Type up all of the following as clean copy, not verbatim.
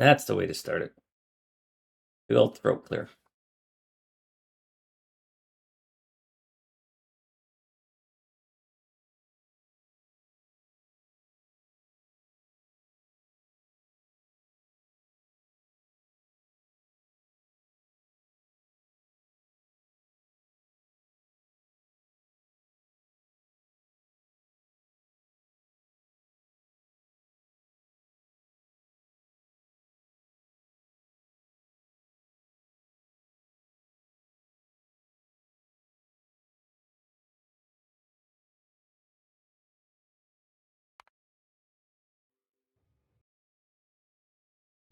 That's the way to start it. Big old throat clear.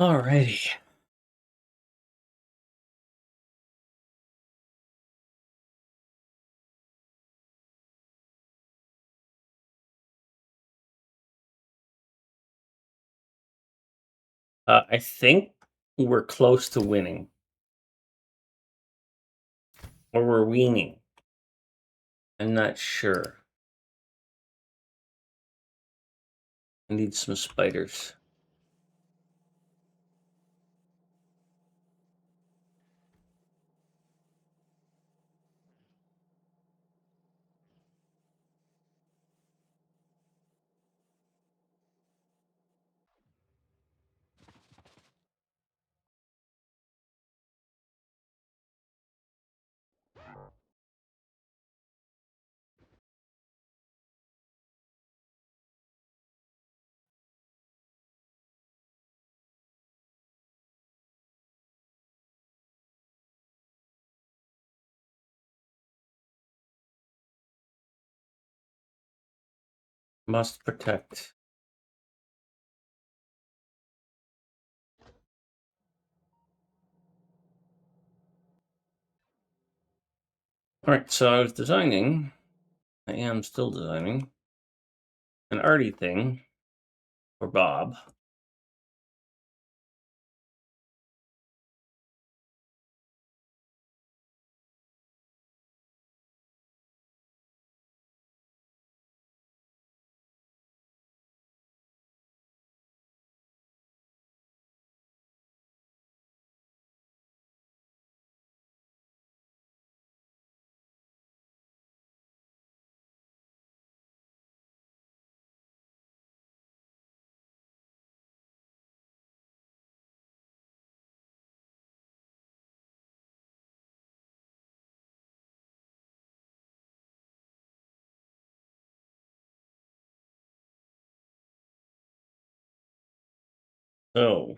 Alrighty. I think we're close to winning. Or we're weaning. I'm not sure. I need some spiders. Must protect. Alright, so I was designing. I am still designing an arty thing for Bob. So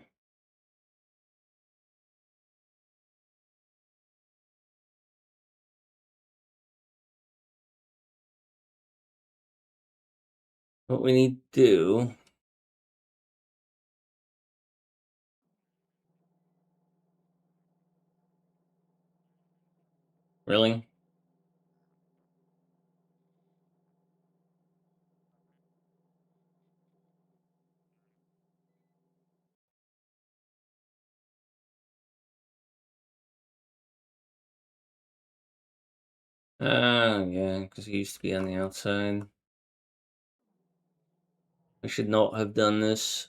what we need to do really? Yeah, because he used to be on the outside. I should not have done this.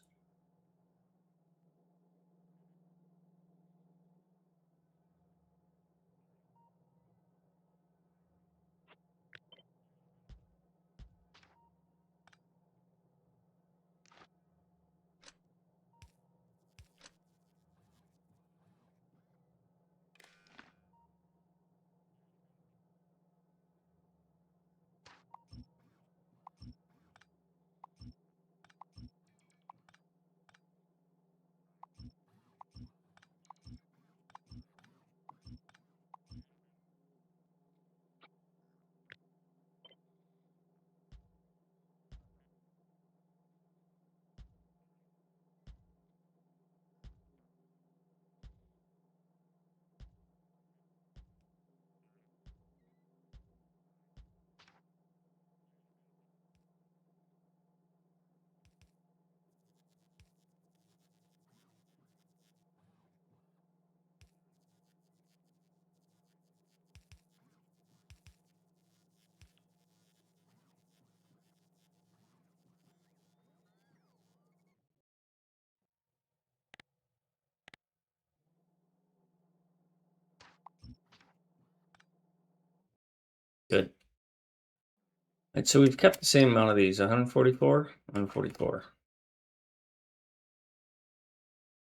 Right, so we've kept the same amount of these, 144, 144.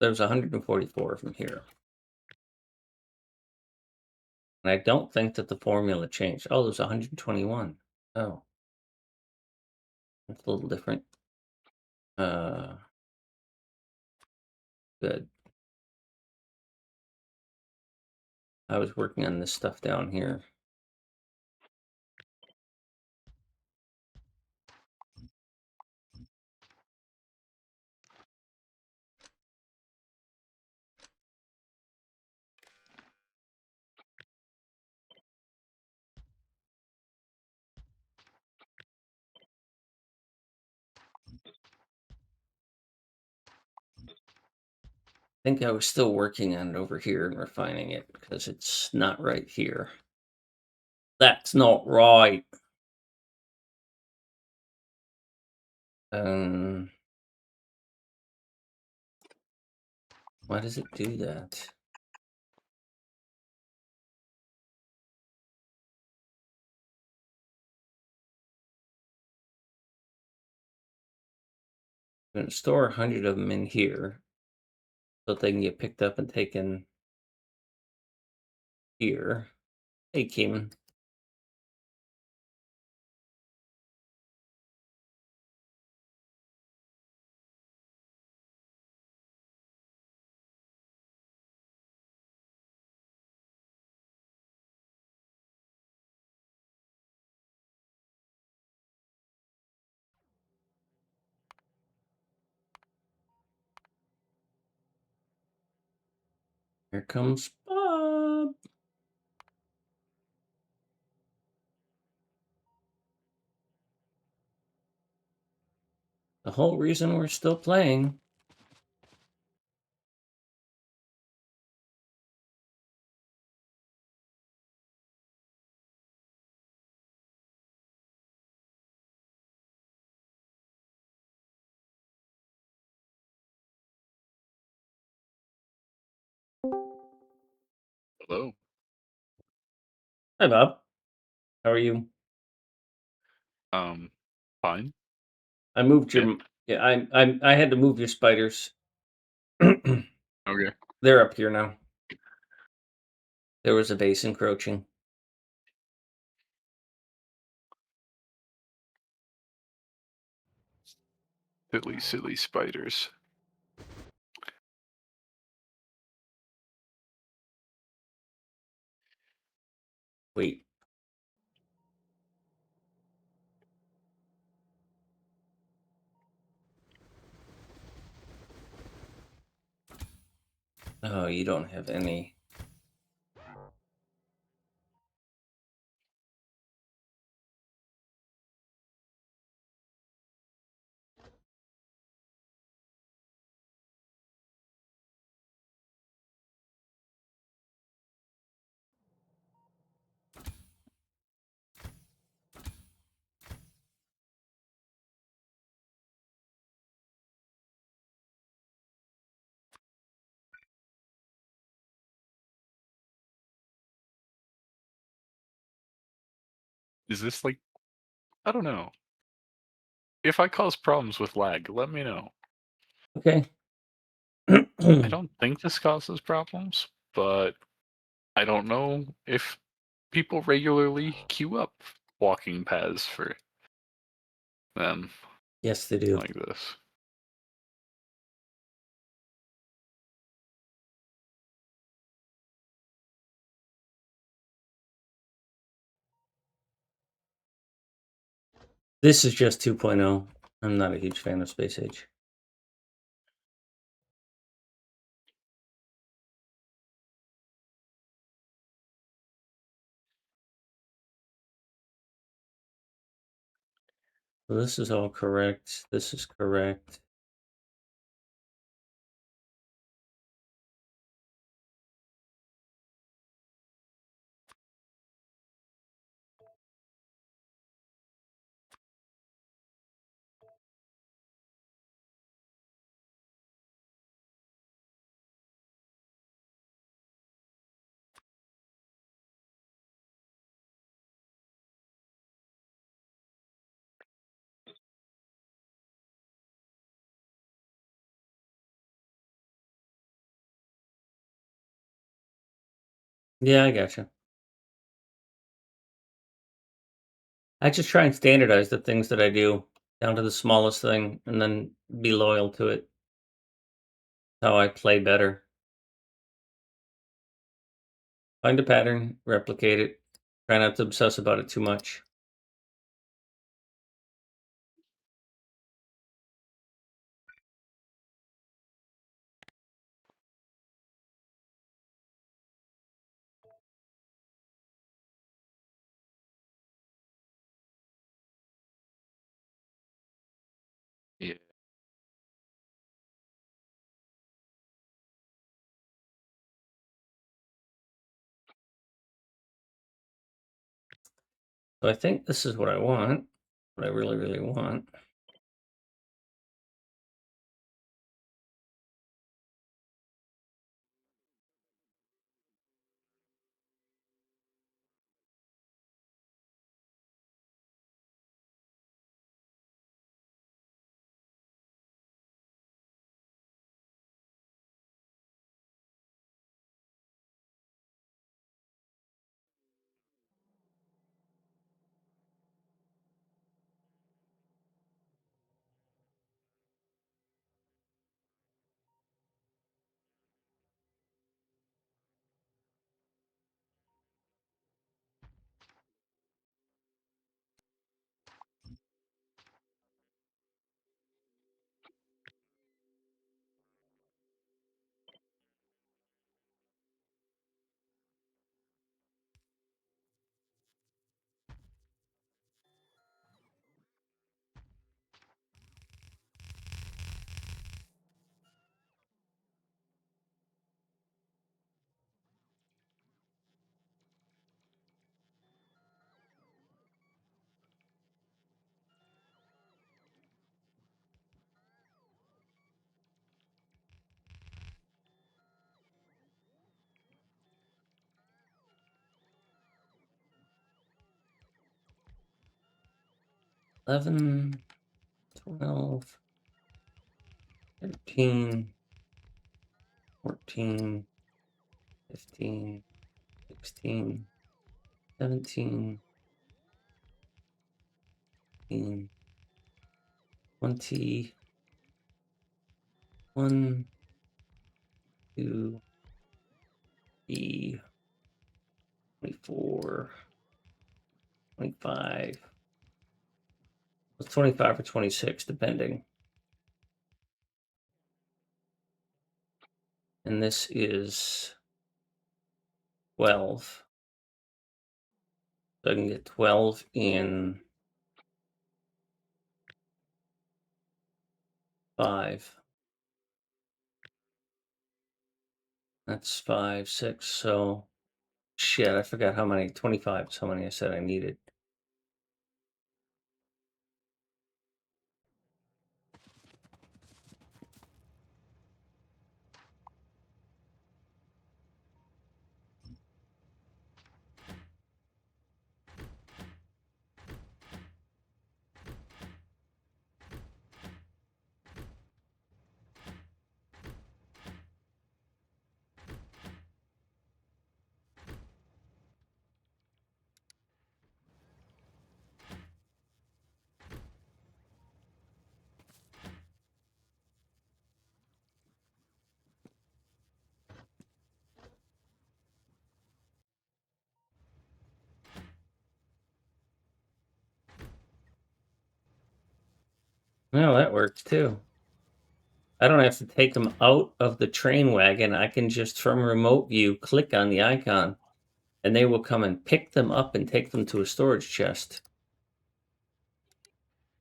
There's 144 from here. And I don't think that the formula changed. Oh, there's 121. Oh, that's a little different. Good. I was working on this stuff down here. I think I was still working on it over here and refining it because it's not right here. That's not right. Um, why does it do that? I'm going to store 100 of them in here so that they can get picked up and taken here. Hey, Kim. Here comes Bob. The whole reason we're still playing. Hello. Hi, Bob. How are you? Um, Fine. I moved Yeah. your. Yeah, I had to move your spiders. Okay. They're up here now. There was a vase encroaching. Silly, silly spiders. Wait. Oh, you don't have any. Is this like, I don't know. If I cause problems with lag, let me know. Okay. I don't think this causes problems, but I don't know if people regularly queue up walking paths for them Yes, they do. like this. This is just 2.0. I'm not a huge fan of Space Age. So this is all correct. This is correct. Yeah, I gotcha. I just try and standardize the things that I do down to the smallest thing and then be loyal to it. How I play better. Find a pattern, replicate it. Try not to obsess about it too much. Yeah. So I think this is what I want. What I really, really want. 11, 12, 13, 14, 15, 16, 17, 18, 20, 1, 2, 3, 24, 25. It's 25 or 26, depending. And this is 12. So I can get 12 in 5. That's 5, 6. So shit, I forgot how many. 25 is how many I said I needed. Well, that works too. I don't have to take them out of the train wagon. I can just from remote view click on the icon and they will come and pick them up and take them to a storage chest.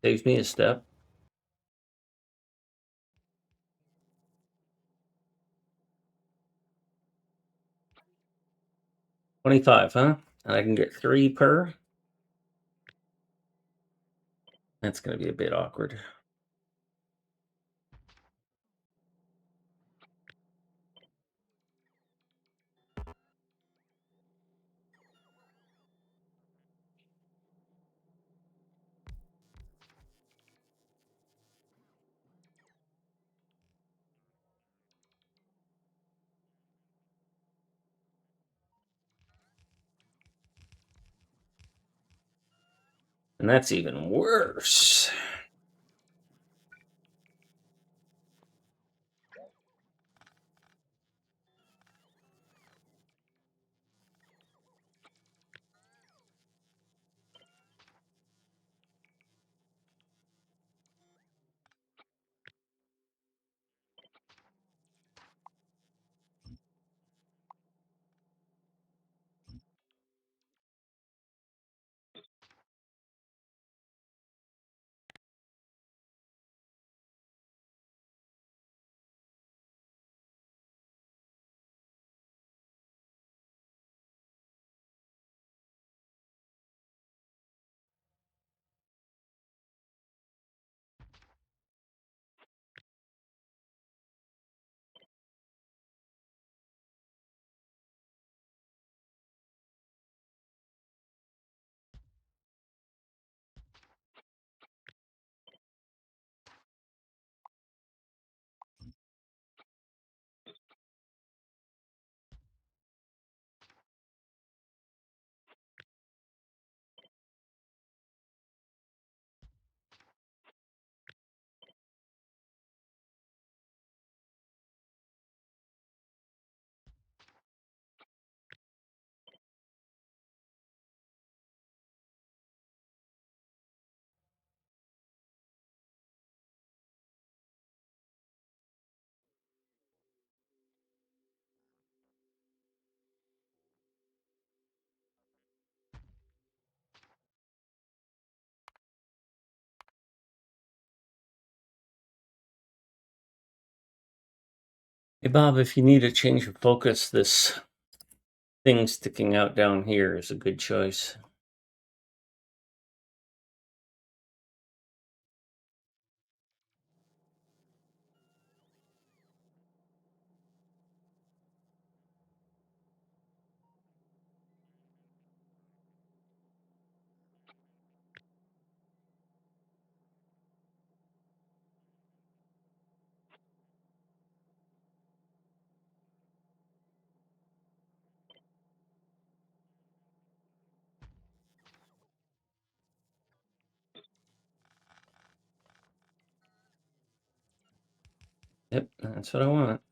Saves me a step. $25, huh? And I can get 3 per. That's going to be a bit awkward. And that's even worse. Hey, Bob, if you need a change of focus, this thing sticking out down here is a good choice. Yep, that's what I want.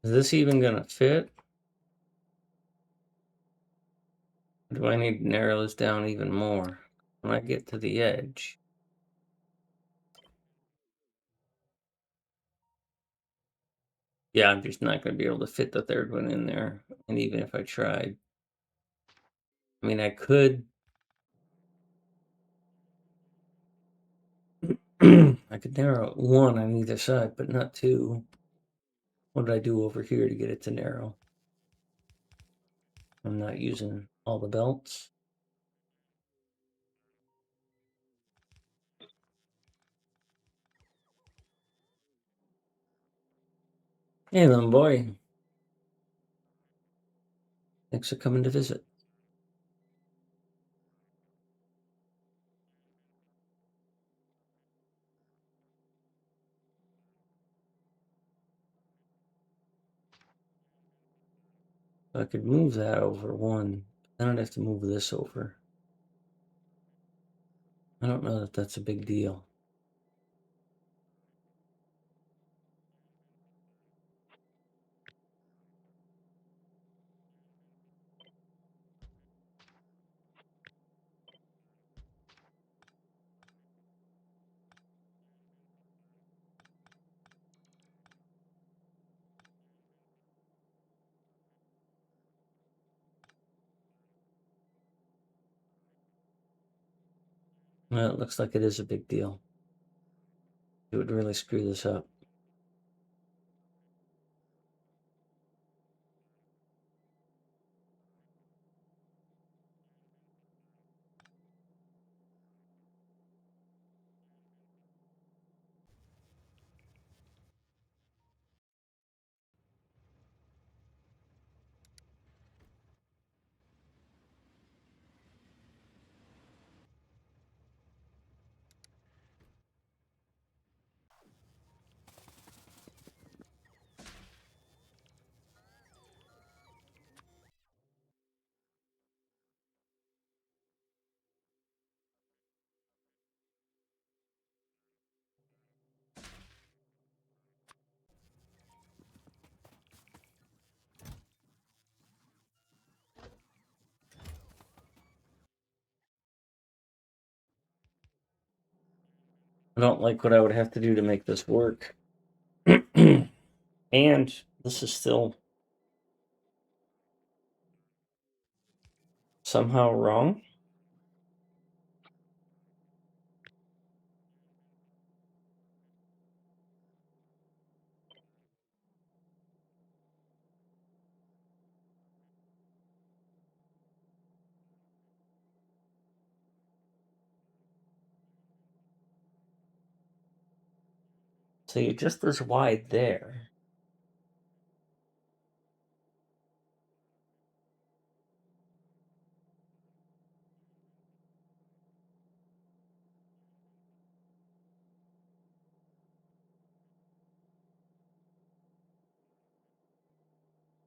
Is this even gonna fit? Or do I need to narrow this down even more when I get to the edge? Yeah, I'm just not gonna be able to fit the third one in there. And even if I tried, I mean, I could. I could narrow it one on either side, but not two. What did I do over here to get it to narrow? I'm not using all the belts. Hey, little boy. Thanks for coming to visit. I could move that over one. Then I'd have to move this over. I don't know that that's a big deal. Well, it looks like it is a big deal. It would really screw this up. I don't like what I would have to do to make this work. And this is still somehow wrong. So you're just as wide there.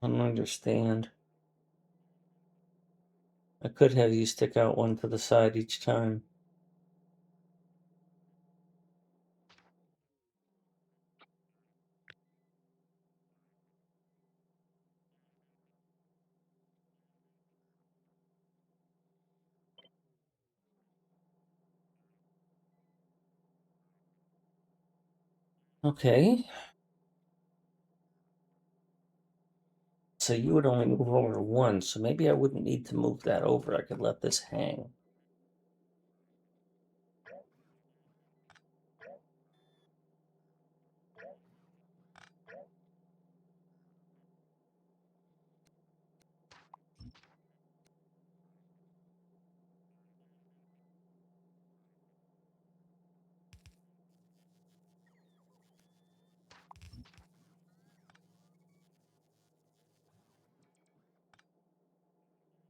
I don't understand. I could have you stick out one to the side each time. Okay. So you would only move over one, so maybe I wouldn't need to move that over. I could let this hang.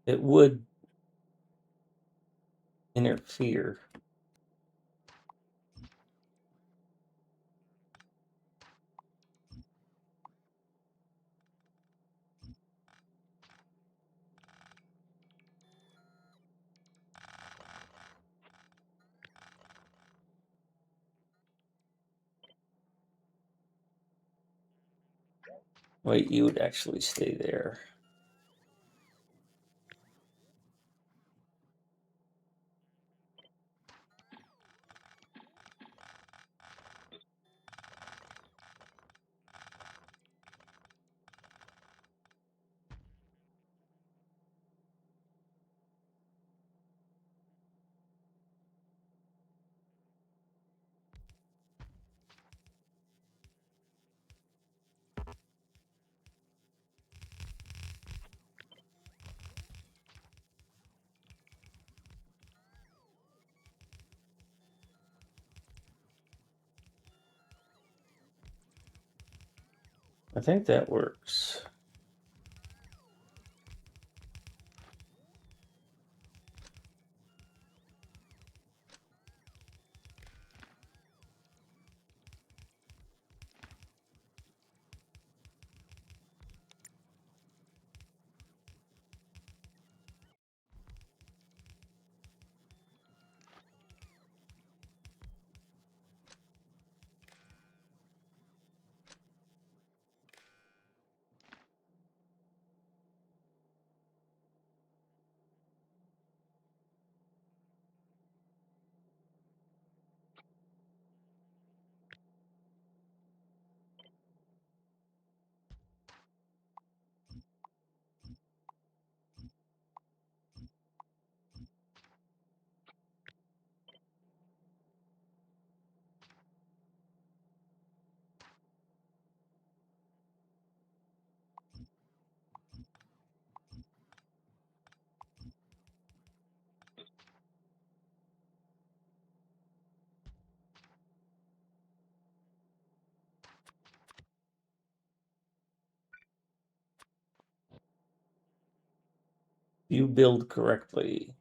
It would interfere. Wait, you would actually stay there. I think that works. You build correctly.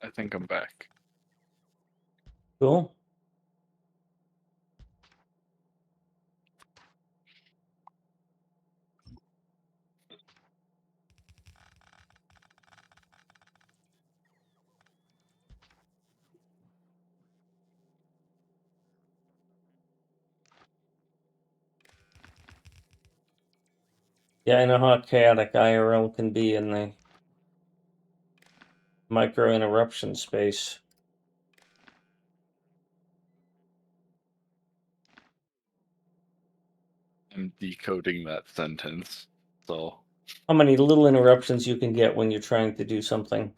I think I'm back. Cool. Yeah, I know how chaotic IRL can be in the micro interruption space. I'm decoding that sentence. So How many little interruptions you can get when you're trying to do something.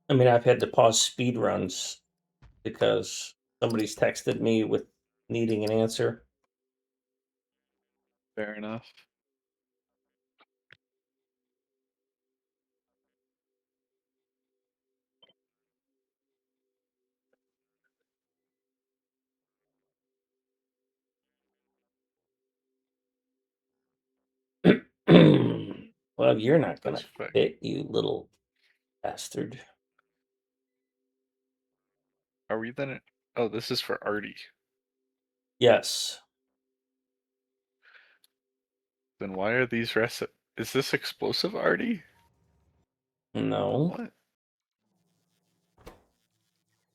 I mean, I've had to pause speed runs because somebody's texted me with needing an answer. fair enough. Well, you're not gonna That's fair. fit, you little bastard. Are we then? Oh, this is for Artie. Yes. Then why are these recipes? Is this explosive Artie? No. What?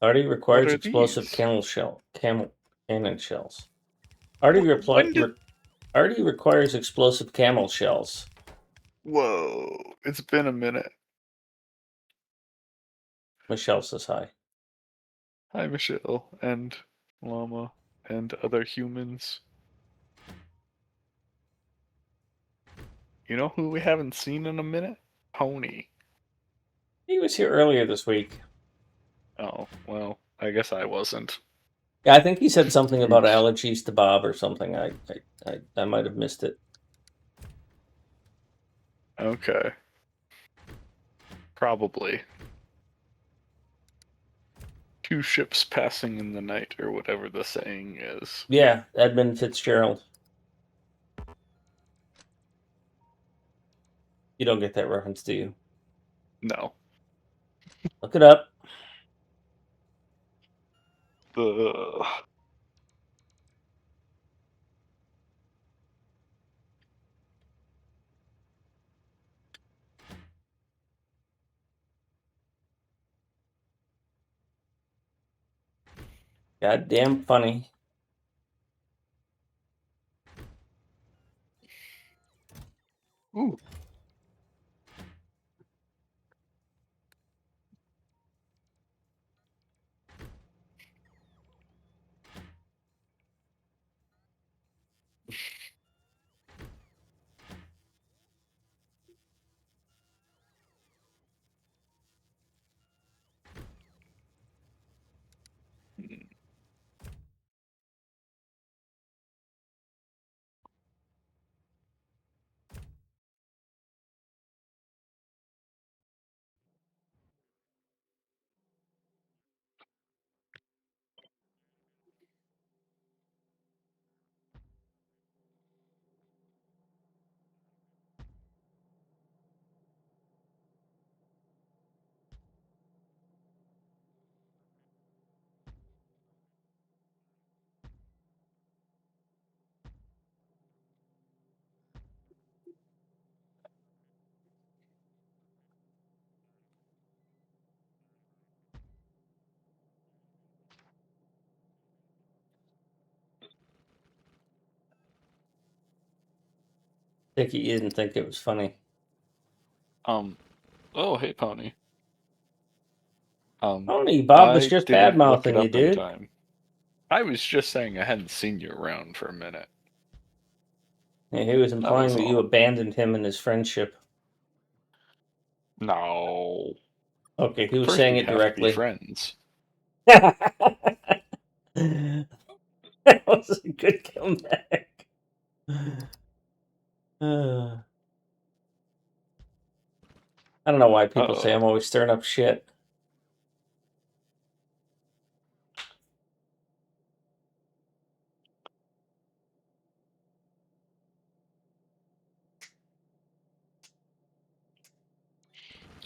Artie What requires are explosive these? cannon shells. Artie When did? Artie requires explosive camel shells. Whoa! It's been a minute. Michelle says hi. Hi, Michelle and Llama and other humans. You know who we haven't seen in a minute? Pony. He was here earlier this week. Oh, well, I guess I wasn't. Yeah, I think he said something about Oops. allergies to Bob or something. I might have missed it. Okay. Probably. Two ships passing in the night, or whatever the saying is. Yeah, Edmund Fitzgerald. You don't get that reference, do you? No. Look it up. The Goddamn funny. ooh. Think you didn't think it was funny. Oh, hey, Pony. Tony, Bob was I just bad didn't look it mouthing you, up in dude. time. I was just saying I hadn't seen you around for a minute. Yeah, he was That implying was that you all. abandoned him and his friendship. No. Okay, he was First, saying we it have to be directly. friends. That was a good comeback. I don't know why people say Uh-oh. I'm always stirring up shit.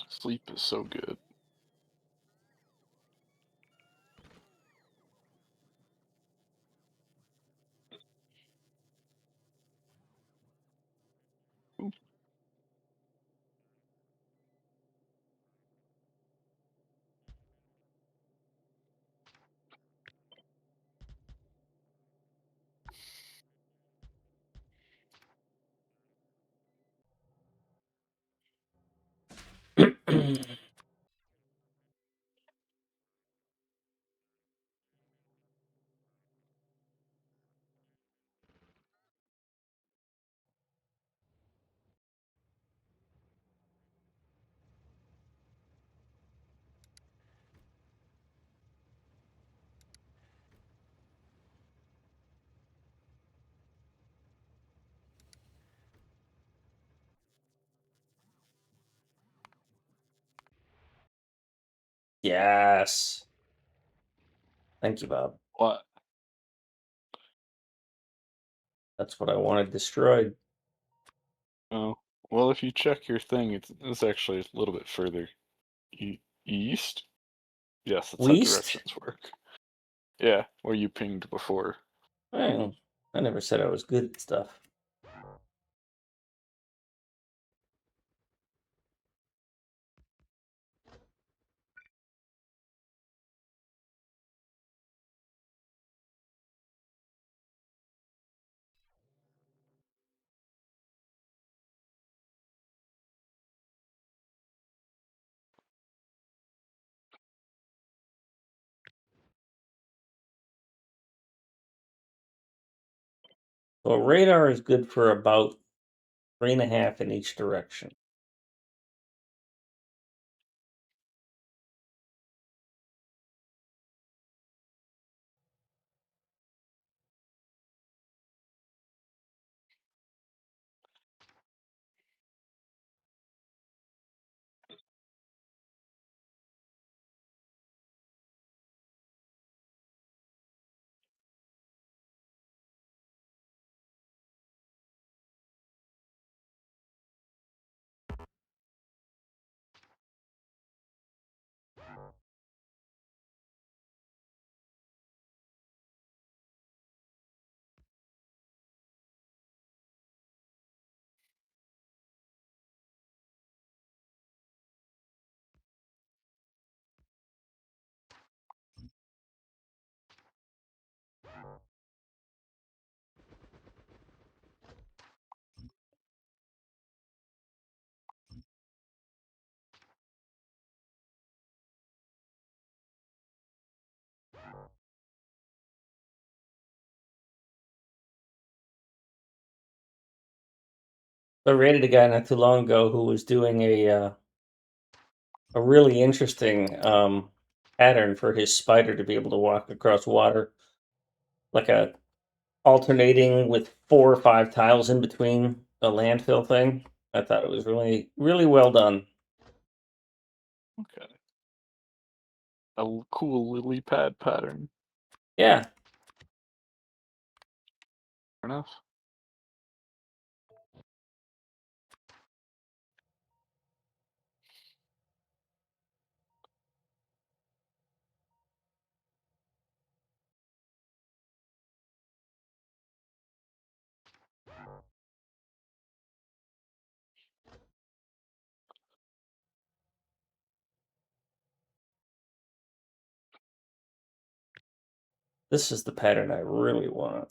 Sleep is so good. Ooh. Yes. Thank you, Bob. What? That's what I wanted destroyed. Oh. Well, if you check your thing, it's actually a little bit further east. Yes, that's how Least? directions work. Yeah, where you pinged before. I never said I was good at stuff. Well, radar is good for about 3.5 in each direction. I rated a guy not too long ago who was doing a really interesting pattern for his spider to be able to walk across water, like a alternating with 4 or 5 tiles in between a landfill thing. I thought it was really, really well done. Okay. A cool lily pad pattern. Yeah. Fair enough. This is the pattern I really want.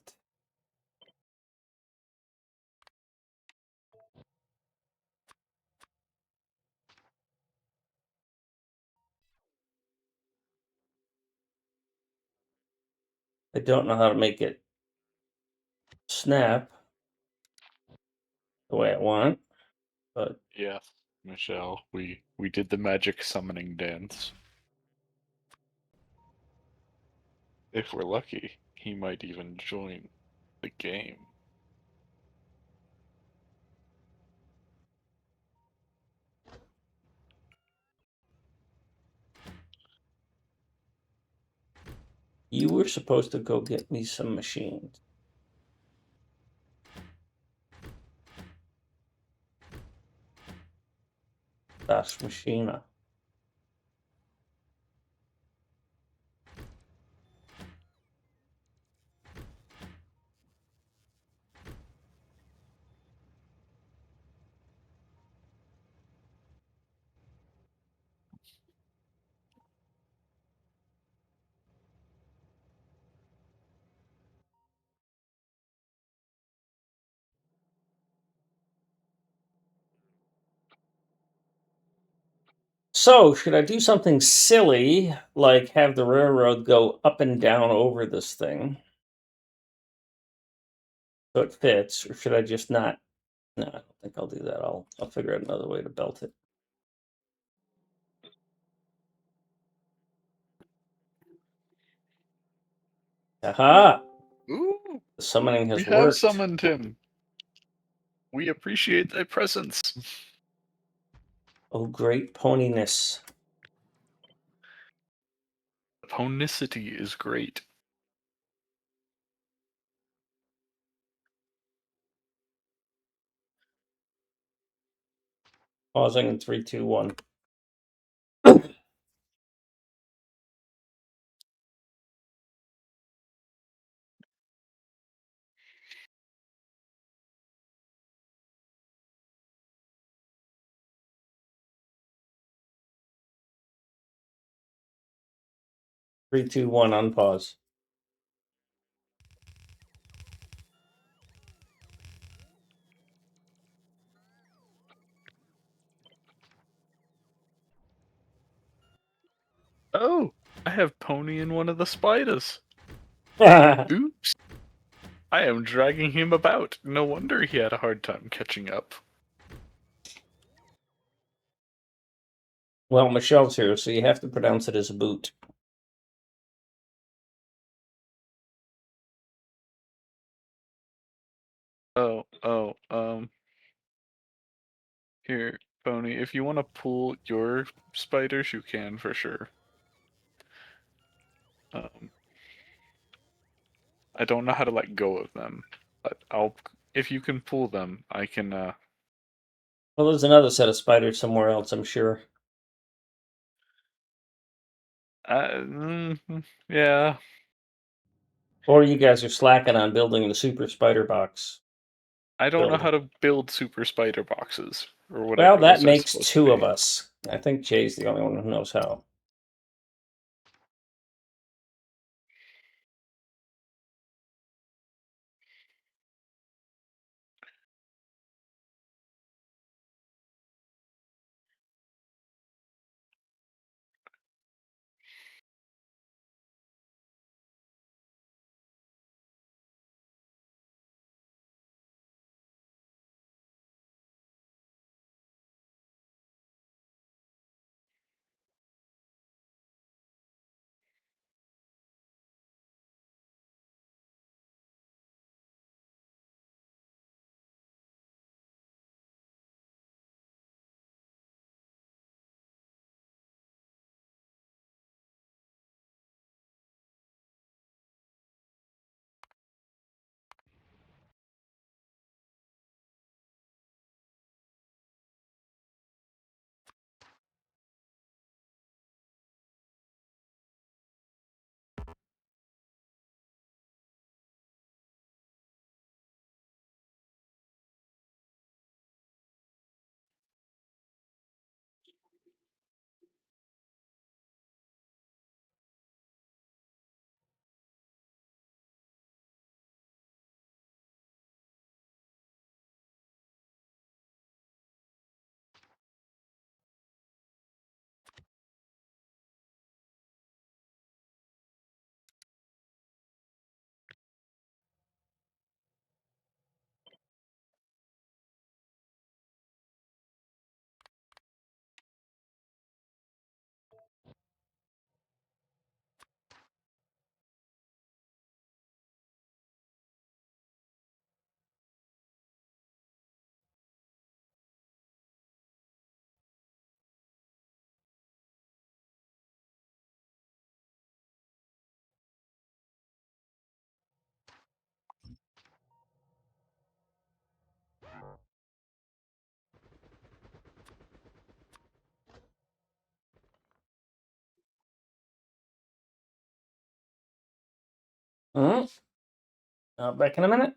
I don't know how to make it snap the way I want, but Yes, Michelle, we did the magic summoning dance. If we're lucky, he might even join the game. you were supposed to go get me some machines. Das Machina. So, should I do something silly like have the railroad go up and down over this thing so it fits, or should I just not? No, I don't think I'll do that. I'll figure out another way to belt it. Aha! Ooh, The summoning we has have worked. summoned him. We appreciate thy presence. Oh, great poniness. Ponicity is great. Pausing in 3, 2, 1. 3, 2, 1. Unpause. Oh, I have Pony in one of the spiders. Oops. I am dragging him about. No wonder he had a hard time catching up. Well, Michelle's here, so you have to pronounce it as a boot. Here, Pony, if you want to pull your spiders, you can for sure. I don't know how to let go of them, but if you can pull them, I can, Well, there's another set of spiders somewhere else, I'm sure. yeah. Or you guys are slacking on building the super spider box. I don't know Build. how to build super spider boxes, or Well, whatever that those are makes supposed to 2 of be. us. I think Jay's the only one who knows how. Mm. Back in a minute.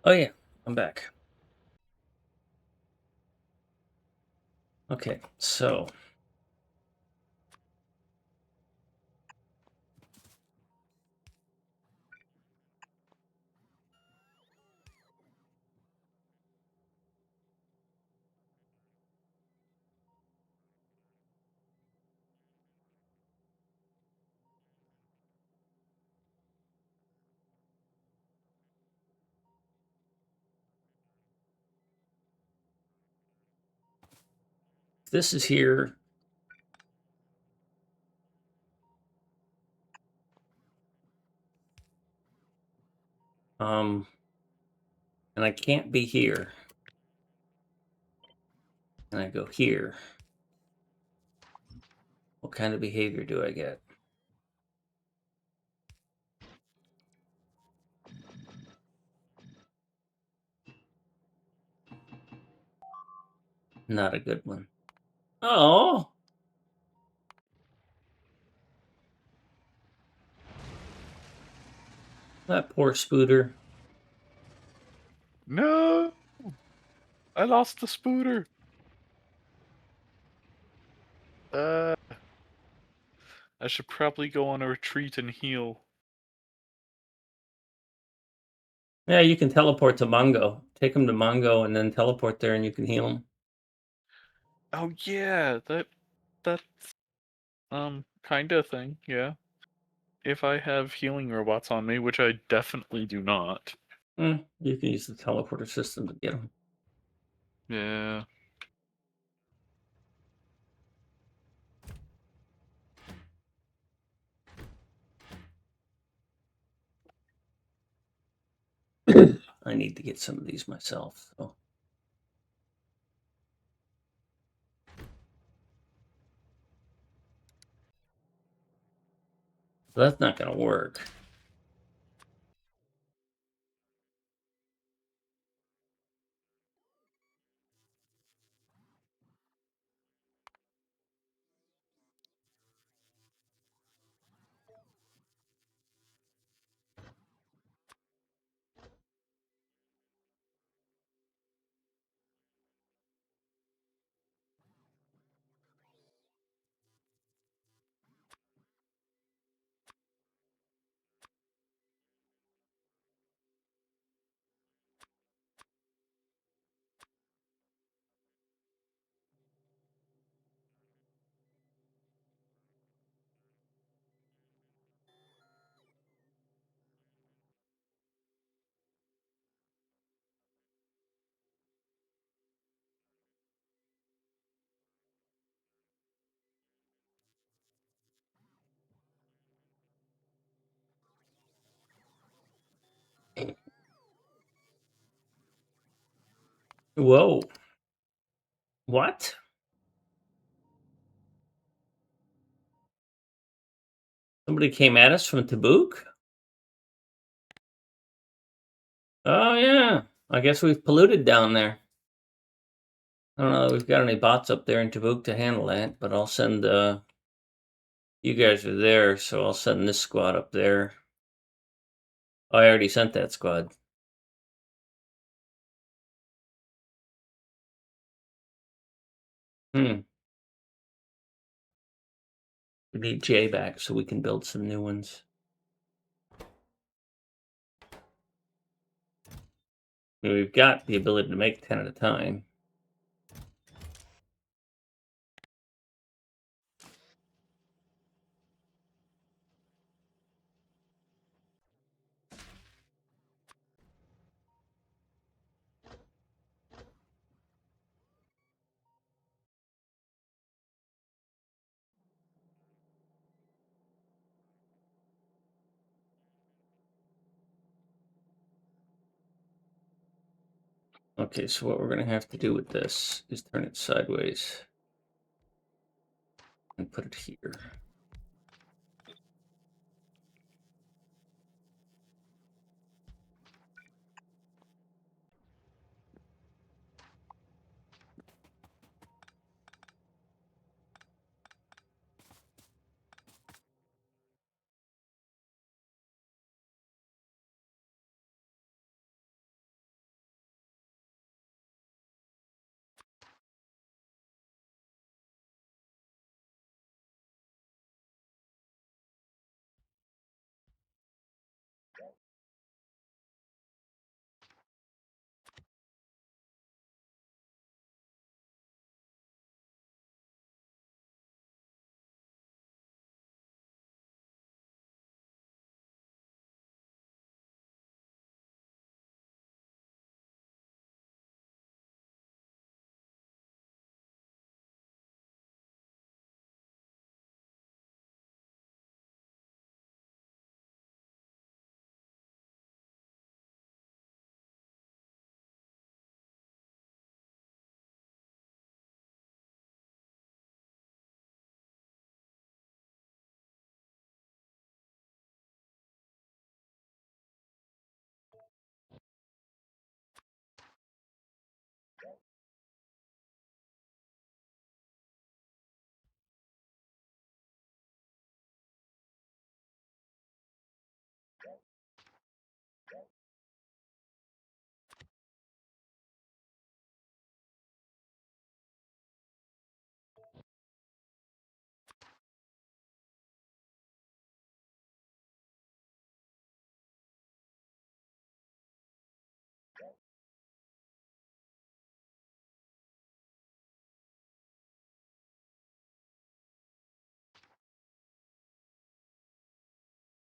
Oh yeah, I'm back. Okay, so this is here. And I can't be here. And I go here. What kind of behavior do I get? Not a good one. Oh, that poor Spooter. No! I lost the spooter! I should probably go on a retreat and heal. Yeah, you can teleport to Mongo. Take him to Mongo and then teleport there and you can heal him. Oh yeah, that's kinda thing, yeah. If I have healing robots on me, which I definitely do not. You can use the teleporter system to get him. Yeah. I need to get some of these myself. So. That's not going to work. Whoa. What? Somebody came at us from Tabuk? Oh, yeah. I guess we've polluted down there. I don't know if we've got any bots up there in Tabuk to handle that, but I'll send, you guys are there, so I'll send this squad up there. Oh, I already sent that squad. We need Jay back so we can build some new ones. I mean, we've got the ability to make 10 at a time. Okay, so what we're going to have to do with this is turn it sideways and put it here.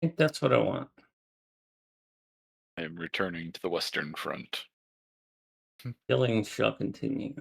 think that's what I want. I am returning to the Western Front. Killing shall continue.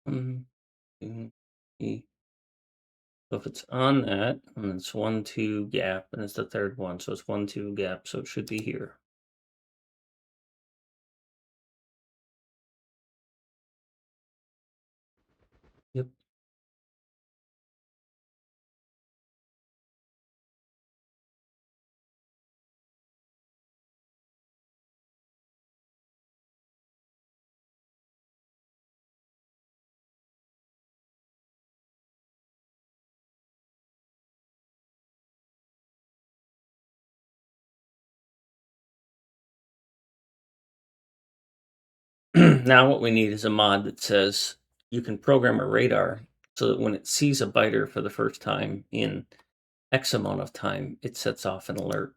One, two, three. So if it's on that, and it's 1, 2 gap, and it's the third one, so it's 1, 2 gap, so it should be here. Yep. Now what we need is a mod that says you can program a radar so that when it sees a biter for the first time in X amount of time, it sets off an alert.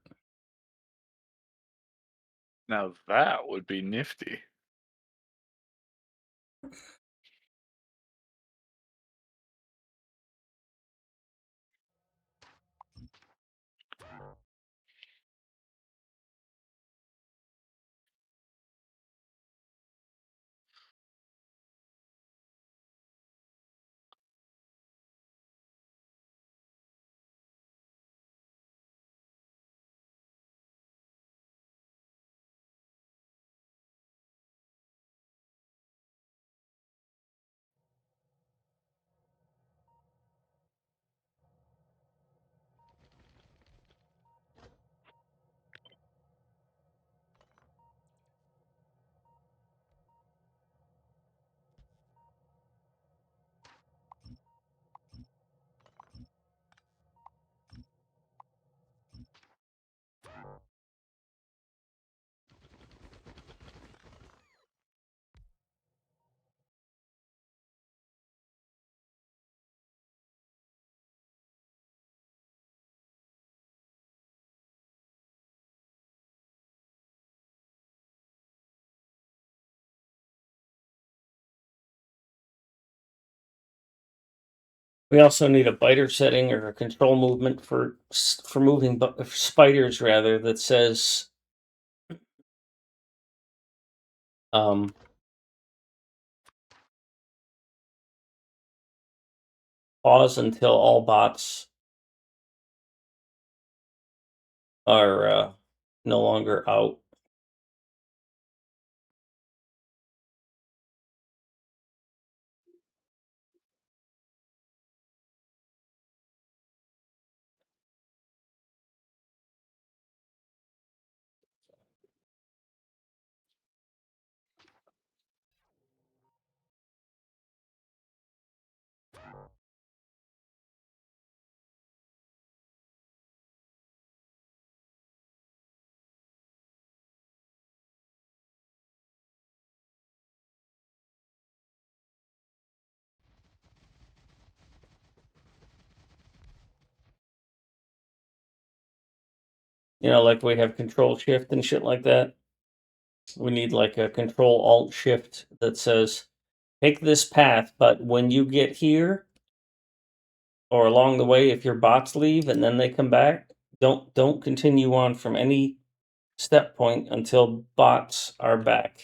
Now that would be nifty. We also need a biter setting or a control movement for moving spiders rather that says um, pause until all bots are no longer out. Like we have control shift and shit like that. We need like a control alt shift that says take this path, but when you get here or along the way, if your bots leave and then they come back, don't continue on from any step point until bots are back.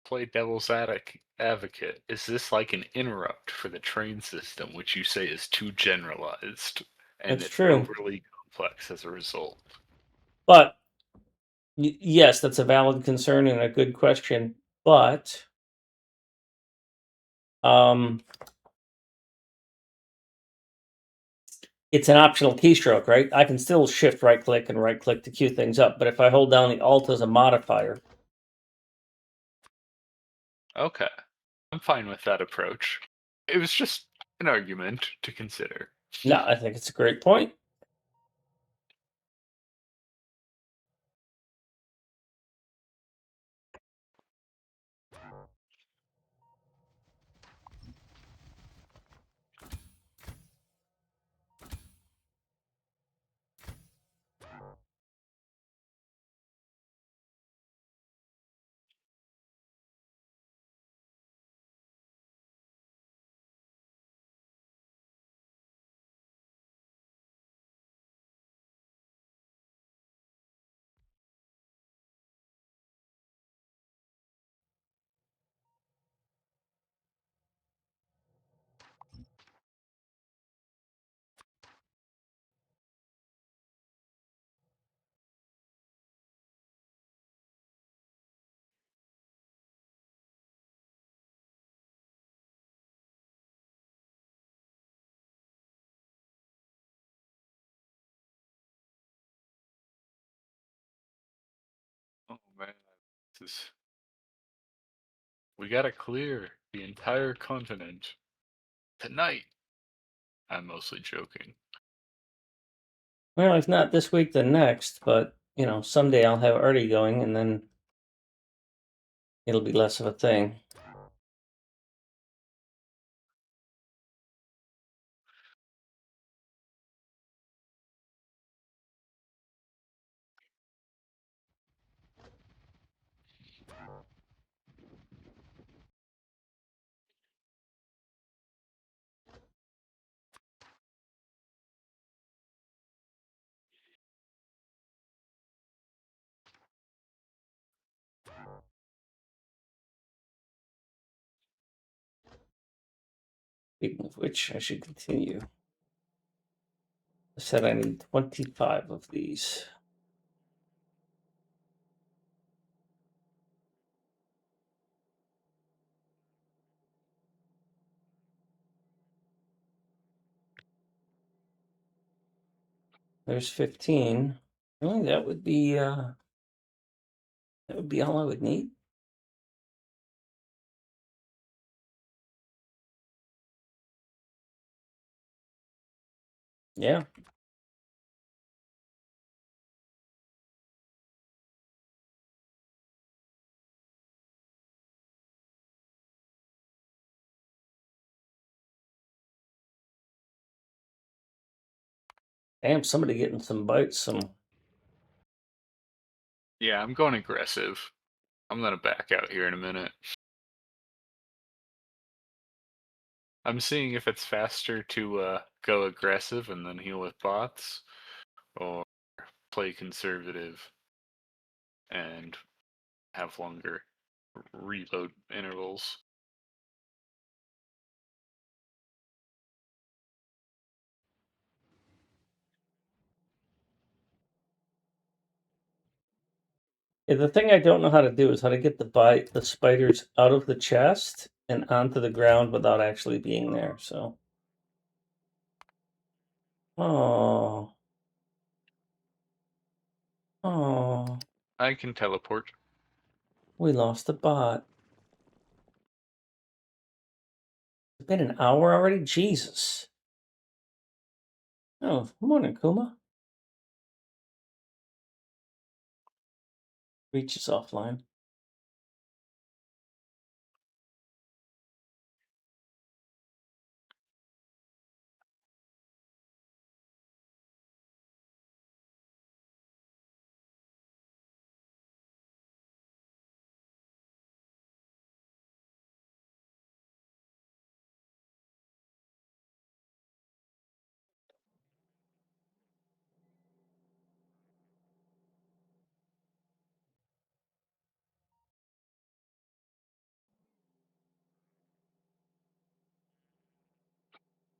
Play devil's advocate. Is this like an interrupt for the train system, which you say is too generalized and That's it's true. overly complex as a result? But yes, that's a valid concern and a good question. But um, it's an optional keystroke, right? I can still shift right click and right click to queue things up. But if I hold down the alt as a modifier, Okay, I'm fine with that approach. It was just an argument to consider. no, I think it's a great point. Oh man, this is... we gotta clear the entire continent tonight. I'm mostly joking. Well, if not this week, then next. But someday I'll have Artie going, and then it'll be less of a thing. Speaking of which, I should continue. I said I need 25 of these. There's 15. Really, that would be all I would need. Yeah. Damn, somebody getting some bites. Yeah, I'm going aggressive. I'm gonna back out here in a minute. I'm seeing if it's faster to go aggressive and then heal with bots, or play conservative and have longer reload intervals. Yeah, the thing I don't know how to do is how to get the spiders out of the chest and onto the ground without actually being there. So, oh, oh, I can teleport. we lost the bot. It's been an hour already. Jesus. Oh, morning, Kuma. Reach is offline.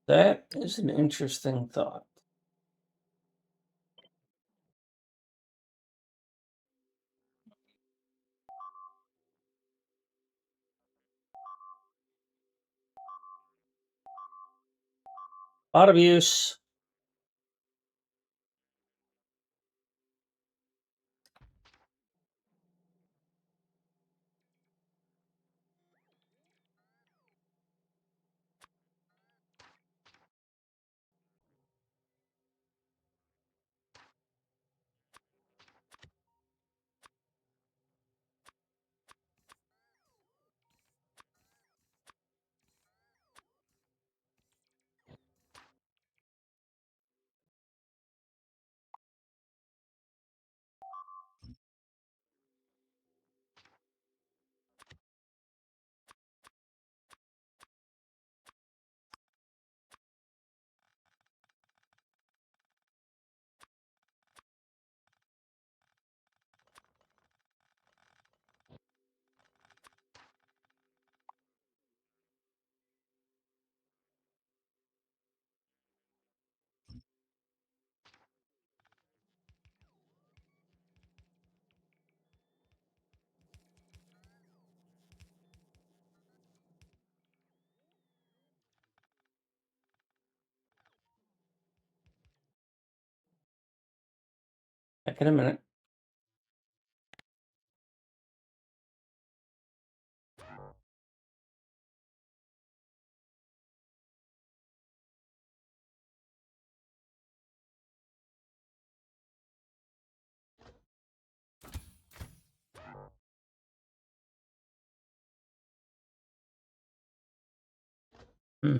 That is an interesting thought. Bot abuse. Back in a minute. Hmm.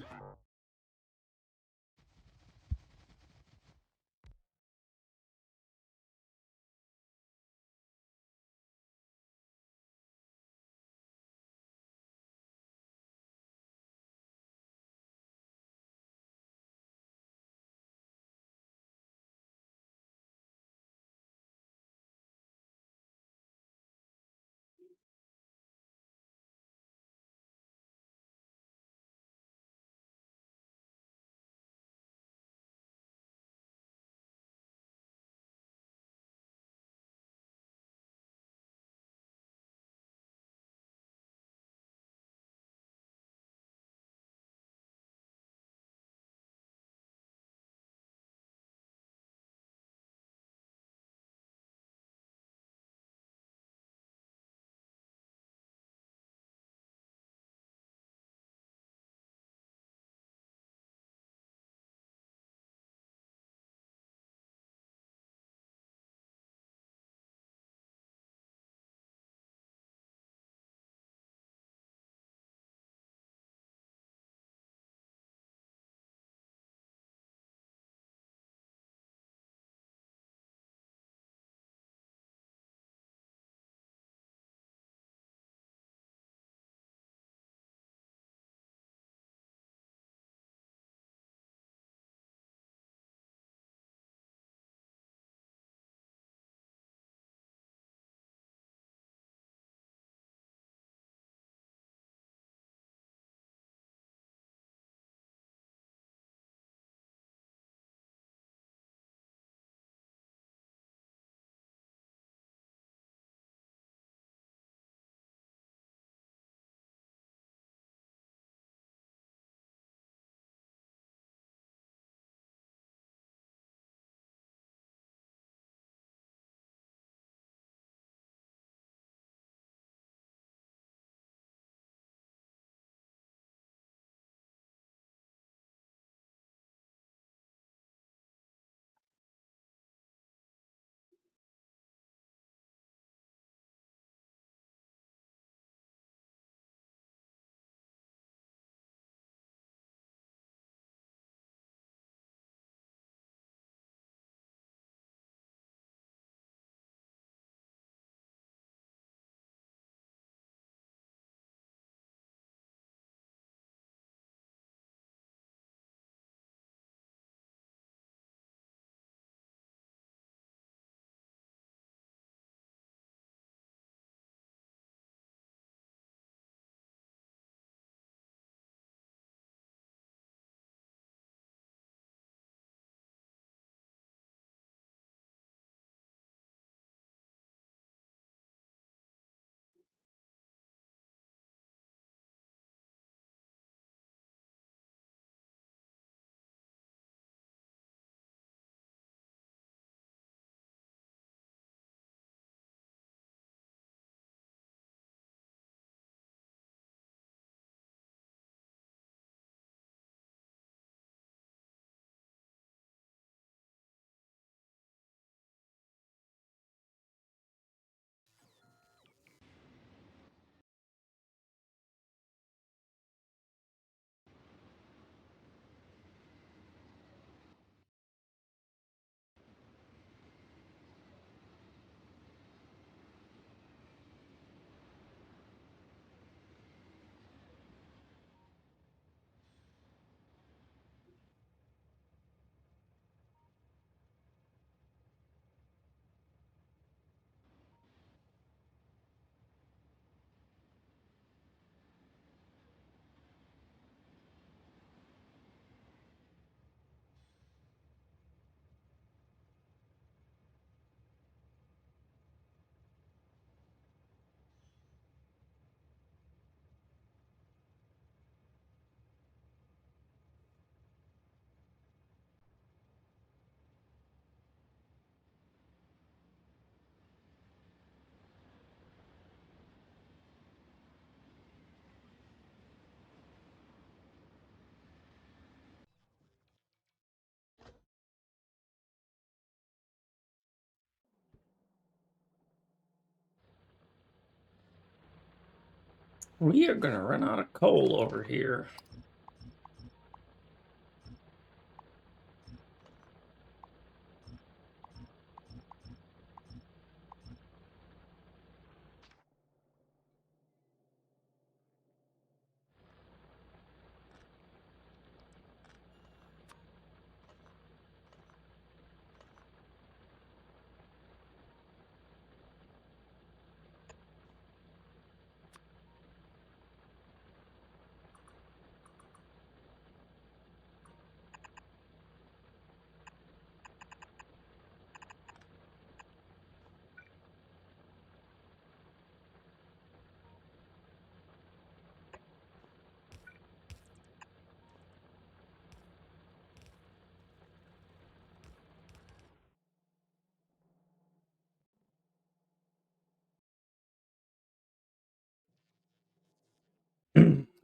We are gonna run out of coal over here.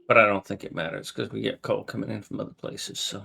But I don't think it matters because we get coal coming in from other places. So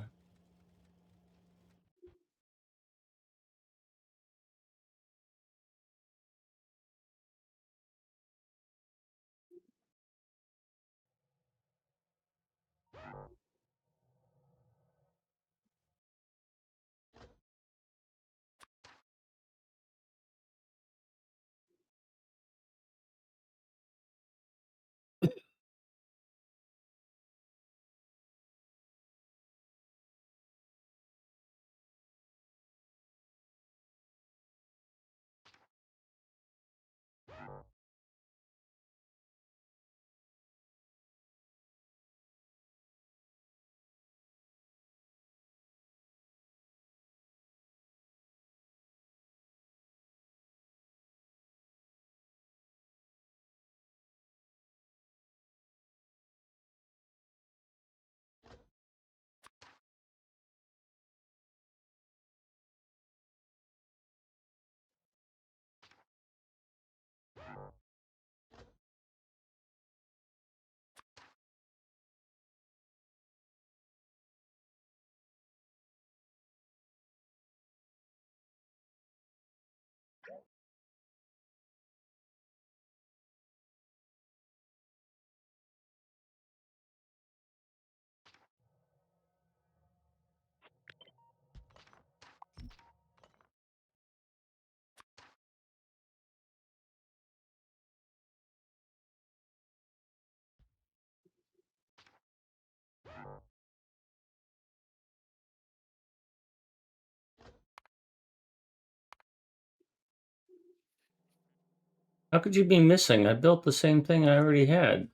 how could you be missing? I built the same thing I already had.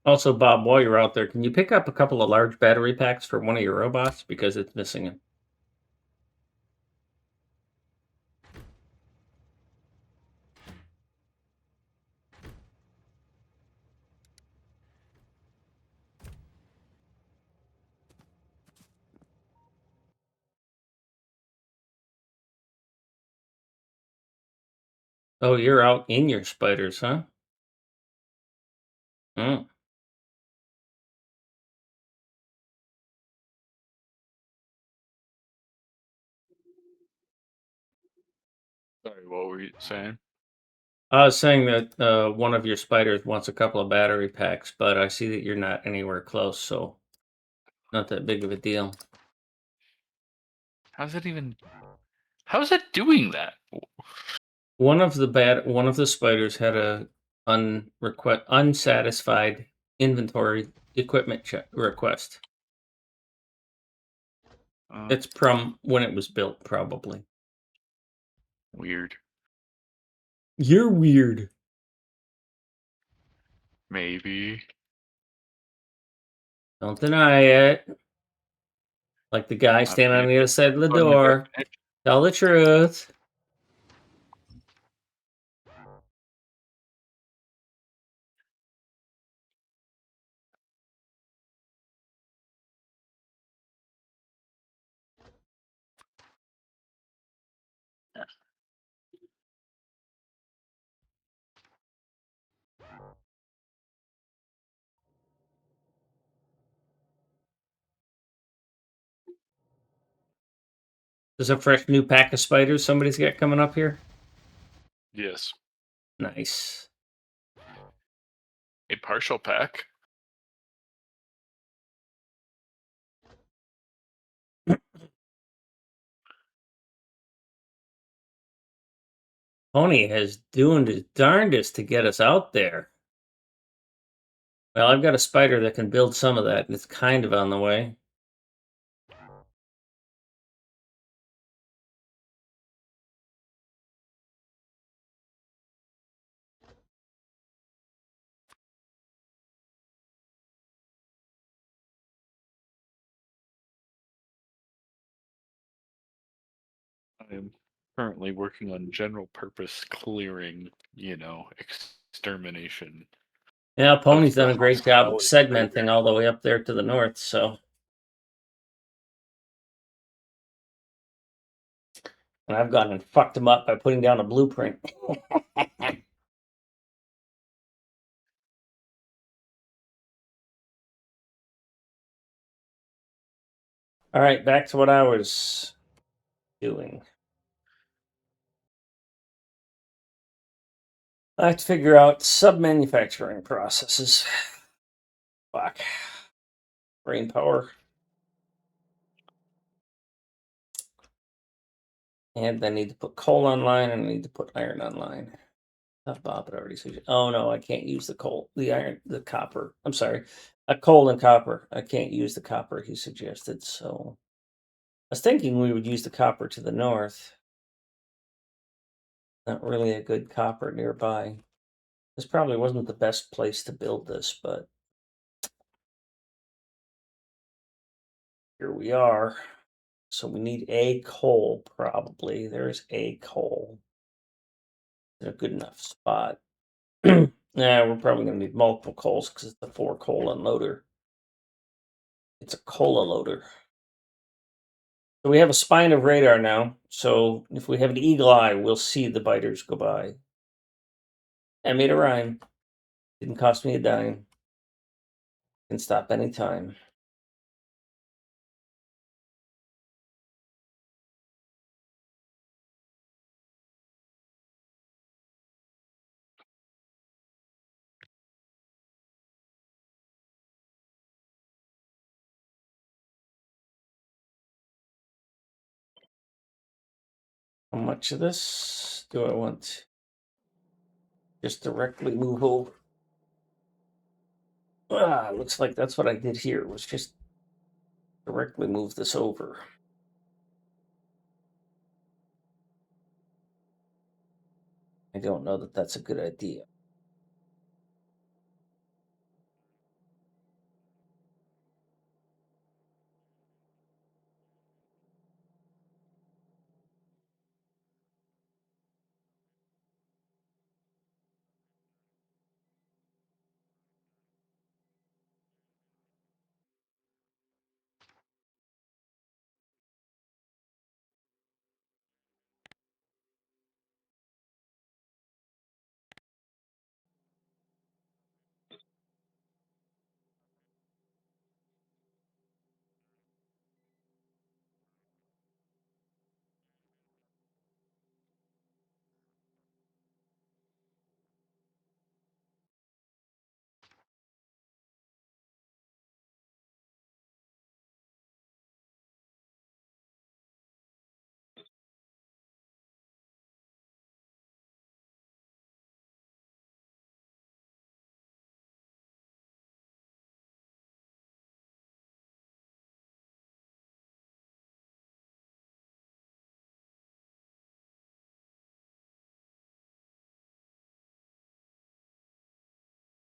Also, Bob, while you're out there, can you pick up a couple of large battery packs for one of your robots because it's missing them? Oh, you're out in your spiders, huh? Mm. Sorry, what were you saying? I was saying that one of your spiders wants a couple of battery packs, but I see that you're not anywhere close, so not that big of a deal. How's it even? How's it doing that? One of the spiders had a unsatisfied inventory equipment request. Uh, It's from when it was built, probably. Weird. You're weird. Maybe. Don't deny it. Like the guy Not standing being on the other side of the on the door. definition. Tell the truth. There's a fresh new pack of spiders somebody's got coming up here. Yes. Nice. A partial pack. Pony has doing his darndest to get us out there. Well, I've got a spider that can build some of that, and it's kind of on the way. I am currently working on general purpose clearing, extermination Yeah, of Pony's done the a great job of hostile segmenting invaders. all the way up there to the north, so. And I've gone and fucked him up by putting down a blueprint. All right, back to what I was doing. I have to figure out sub-manufacturing processes. Fuck. Brain power. And I need to put coal online, and I need to put iron online. Bob had already suggested. Oh no, I can't use the coal, the iron, the copper. I'm sorry, a coal and copper. I can't use the copper he suggested. So I was thinking we would use the copper to the north. Not really a good copper nearby. This probably wasn't the best place to build this, but here we are. So we need a coal, probably. There's a coal. In a good enough spot. Yeah, we're probably going to need multiple coals because it's a 4-coal unloader. It's a cola loader. So we have a spine of radar now. So if we have an eagle eye, we'll see the biters go by. I made a rhyme. Didn't cost me a dime. Can stop anytime. How much of this do I want? Just directly move over. Looks like that's what I did here, was just directly move this over. I don't know that that's a good idea.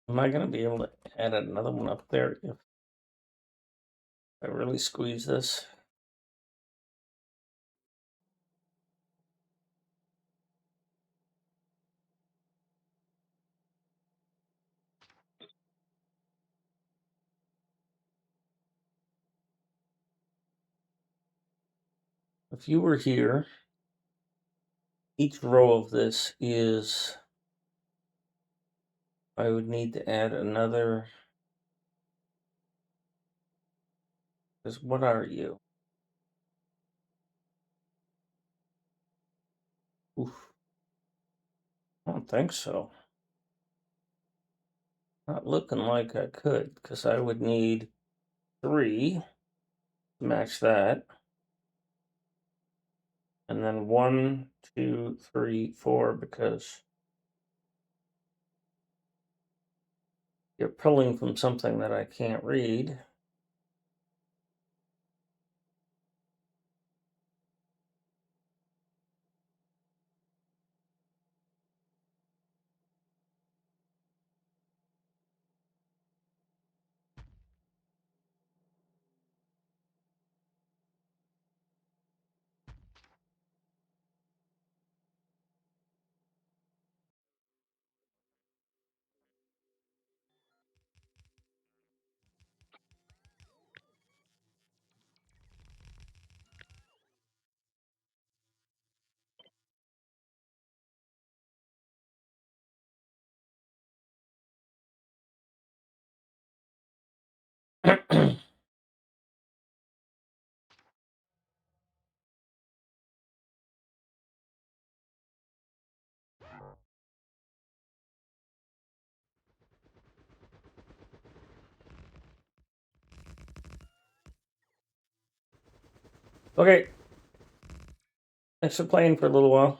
Am I going to be able to add another one up there if I really squeeze this? If you were here, each row of this is, I would need to add another, because what are you? Oof. I don't think so. Not looking like I could, because I would need 3 to match that. And then 1, 2, 3, 4, because you're pulling from something that I can't read. Okay, thanks for playing for a little while.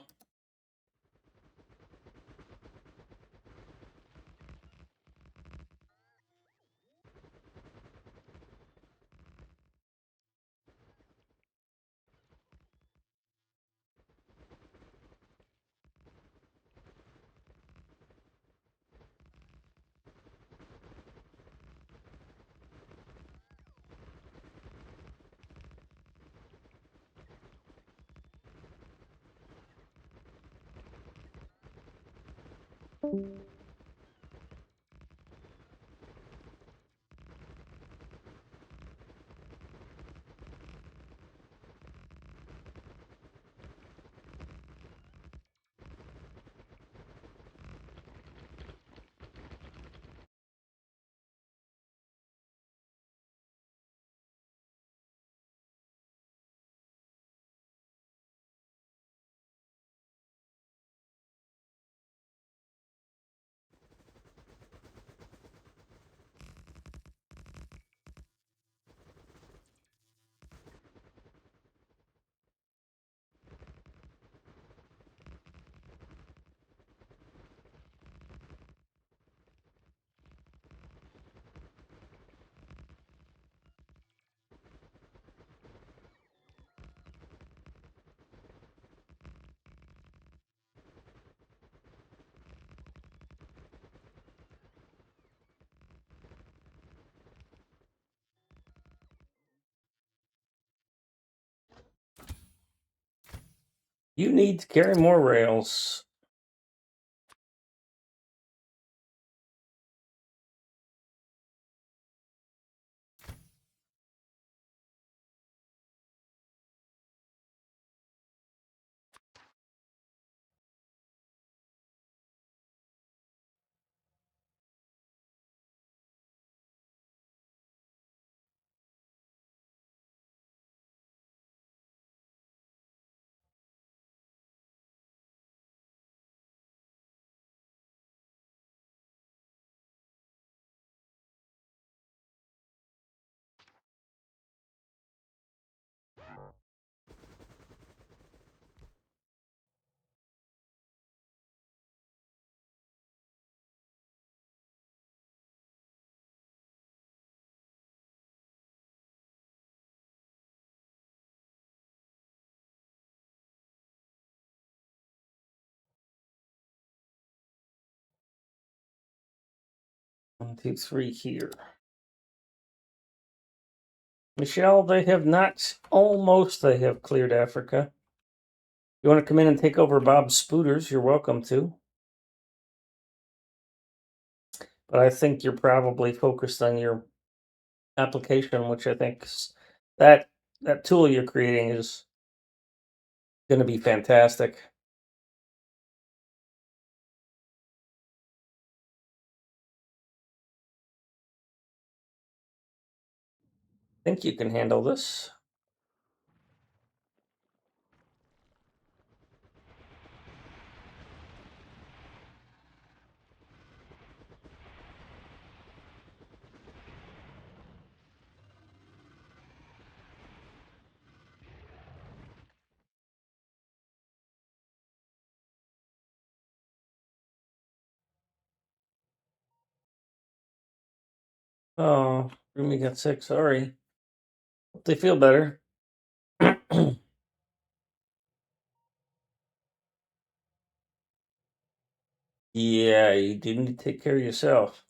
You need to carry more rails. One, two, three here. Michelle, they have not, almost they have cleared Africa. You want to come in and take over Bob's Spooters, you're welcome to. But I think you're probably focused on your application, which I think that that tool you're creating is going to be fantastic. I think you can handle this. Oh, Rumi got sick. Sorry. Hope they feel better. Yeah, you do need to take care of yourself.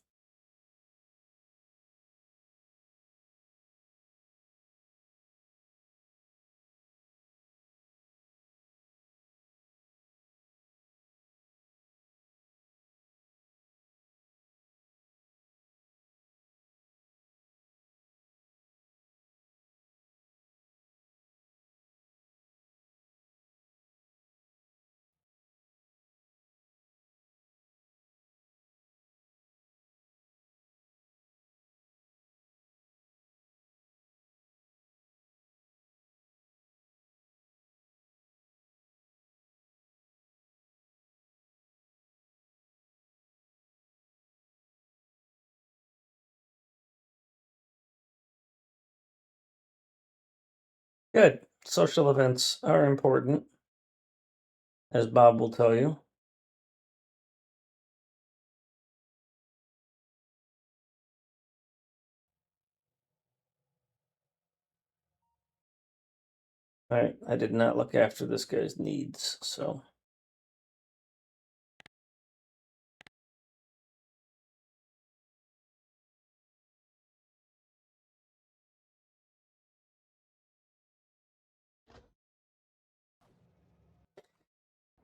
Good. Social events are important, as Bob will tell you. All right, I did not look after this guy's needs, so.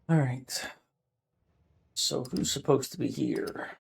All right. So who's supposed to be here?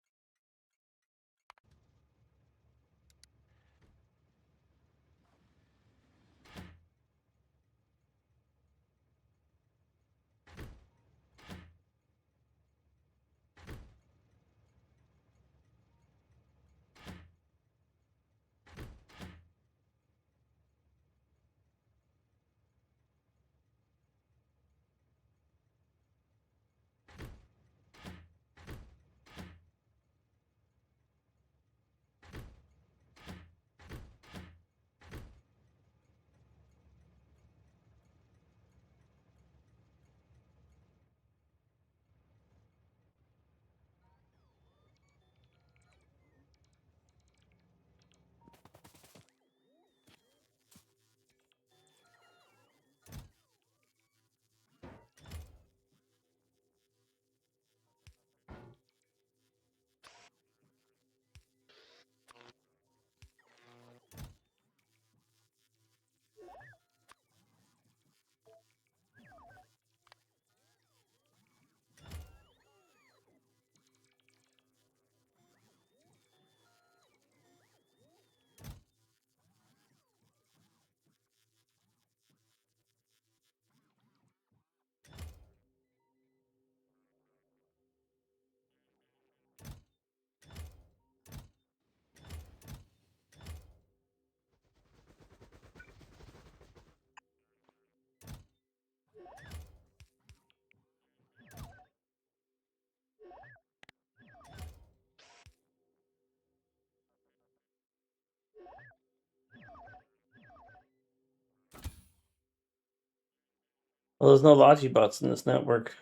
Well, there's no Logibots in this network.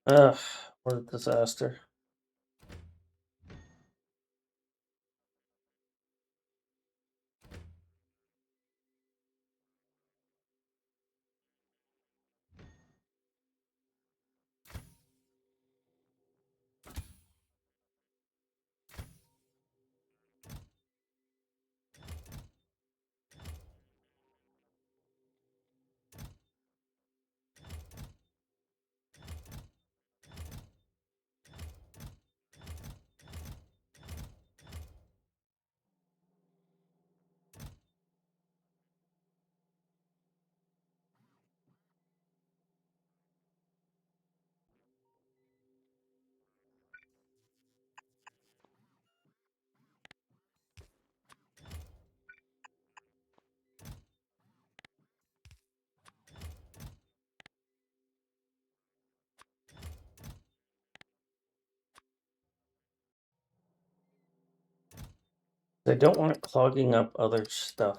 Ugh, what a disaster. I don't want it clogging up other stuff.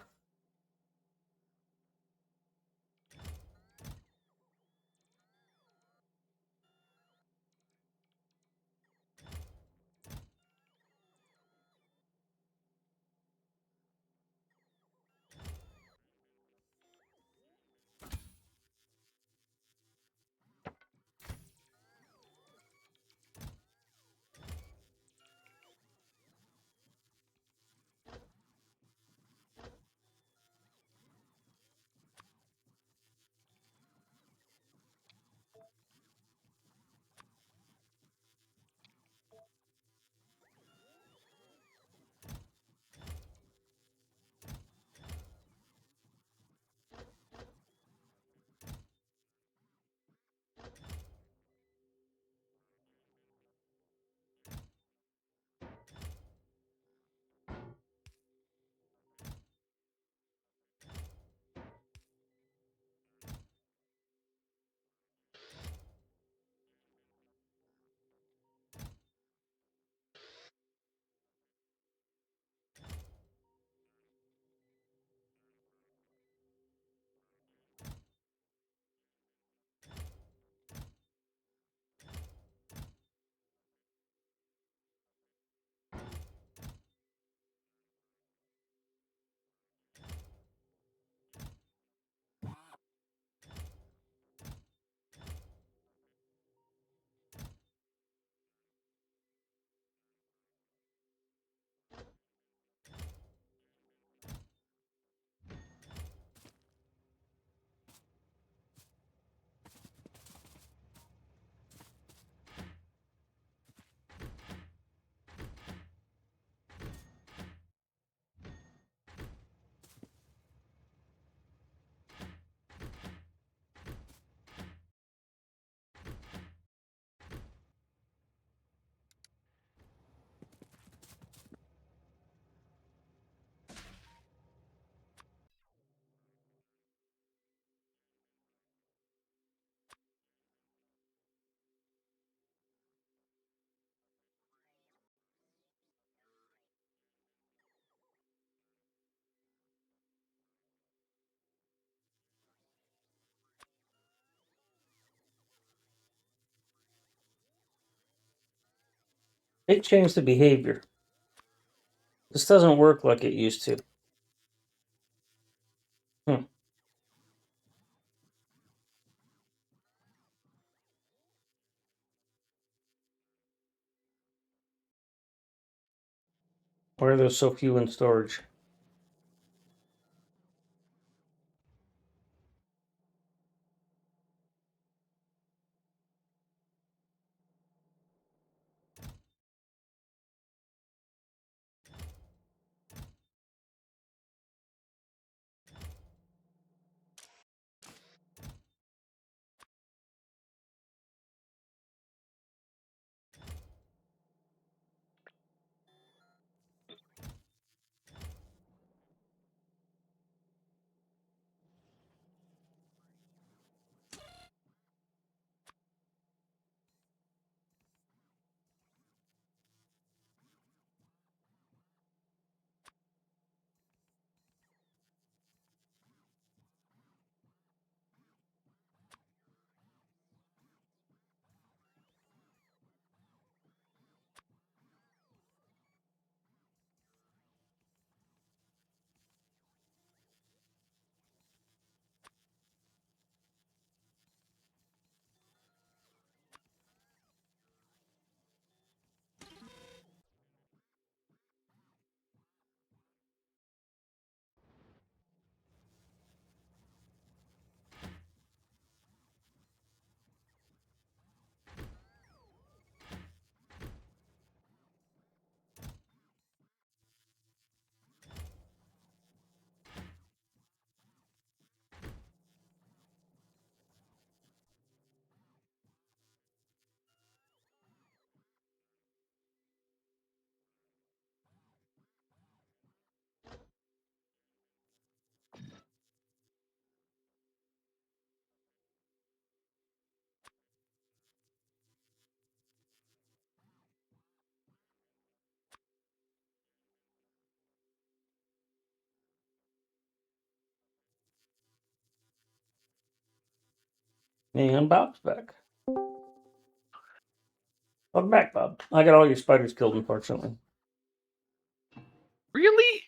It changed the behavior. This doesn't work like it used to. Hmm. Why are there so few in storage? And Bob's back. Welcome back, Bob. I got all your spiders killed, unfortunately. Really?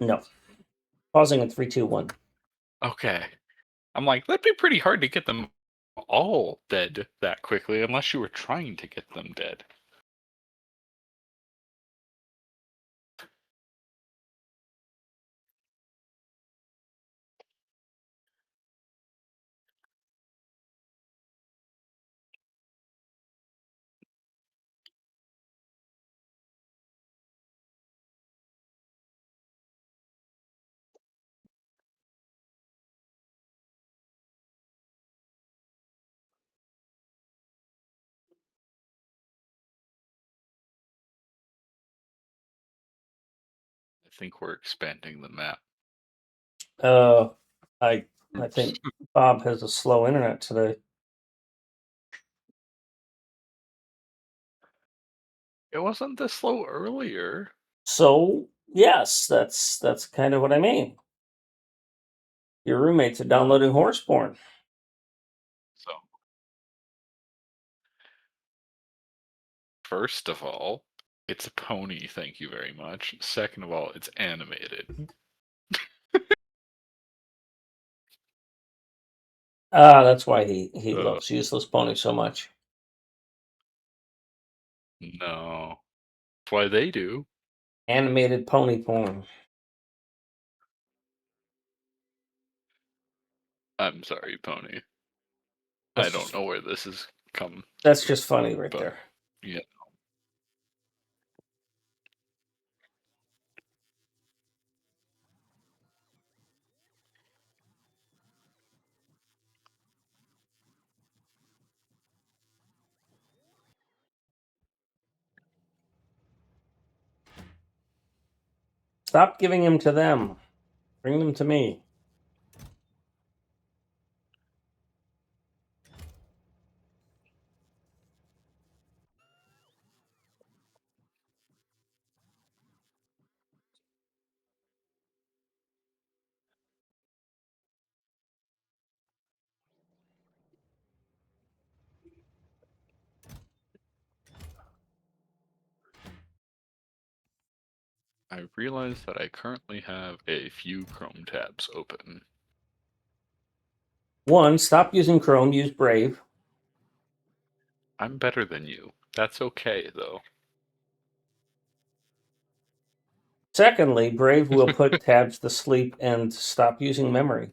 No. Pausing in 3, 2, 1. Okay. I'm like, that'd be pretty hard to get them all dead that quickly, unless you were trying to get them dead. I think we're expanding the map. I think Bob has a slow internet today. It wasn't this slow earlier. So yes, that's kind of what I mean. Your roommates are downloading horse porn. So, first of all, it's a pony, thank you very much. Second of all, it's animated. That's why he Uh, loves useless ponies so much. no. That's why they do. Animated pony porn. I'm sorry, pony. That's I don't just know where this has come that's to, just funny right but there. yeah. Stop giving him to them. Bring them to me. I realize that I currently have a few Chrome tabs open. 1, stop using Chrome, use Brave. I'm better than you. That's okay, though. Secondly, Brave will put tabs to sleep and stop using memory.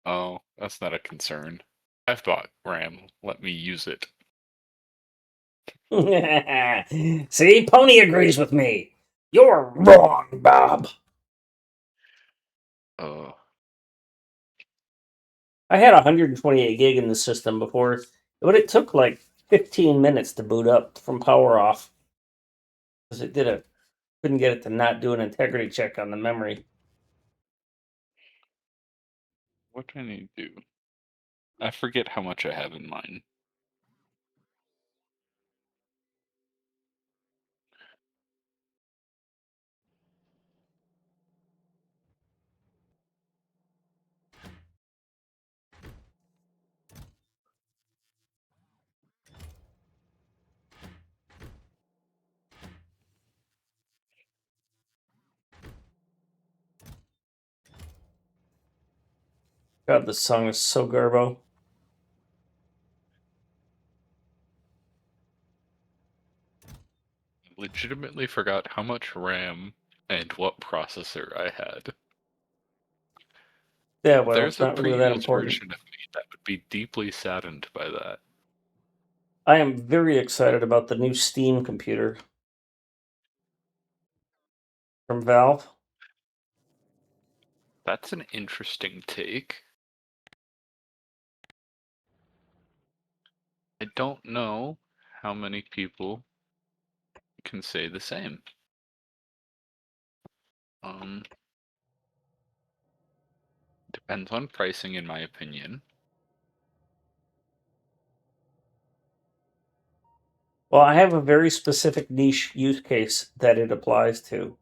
Oh, that's not a concern. I've bought RAM. Let me use it. See, Pony agrees with me. You're wrong, Bob. Uh, I had 128 gig in the system before, but it took like 15 minutes to boot up from power off because couldn't get it to not do an integrity check on the memory. what do I need to do? I forget how much I have in mine. God, this song is so garbo. I legitimately forgot how much RAM and what processor I had. Yeah, well, it's There's a not really that previous important. version of me that would be deeply saddened by that. I am very excited about the new Steam computer from Valve. That's an interesting take. I don't know how many people can say the same. Depends on pricing, in my opinion. Well, I have a very specific niche use case that it applies to.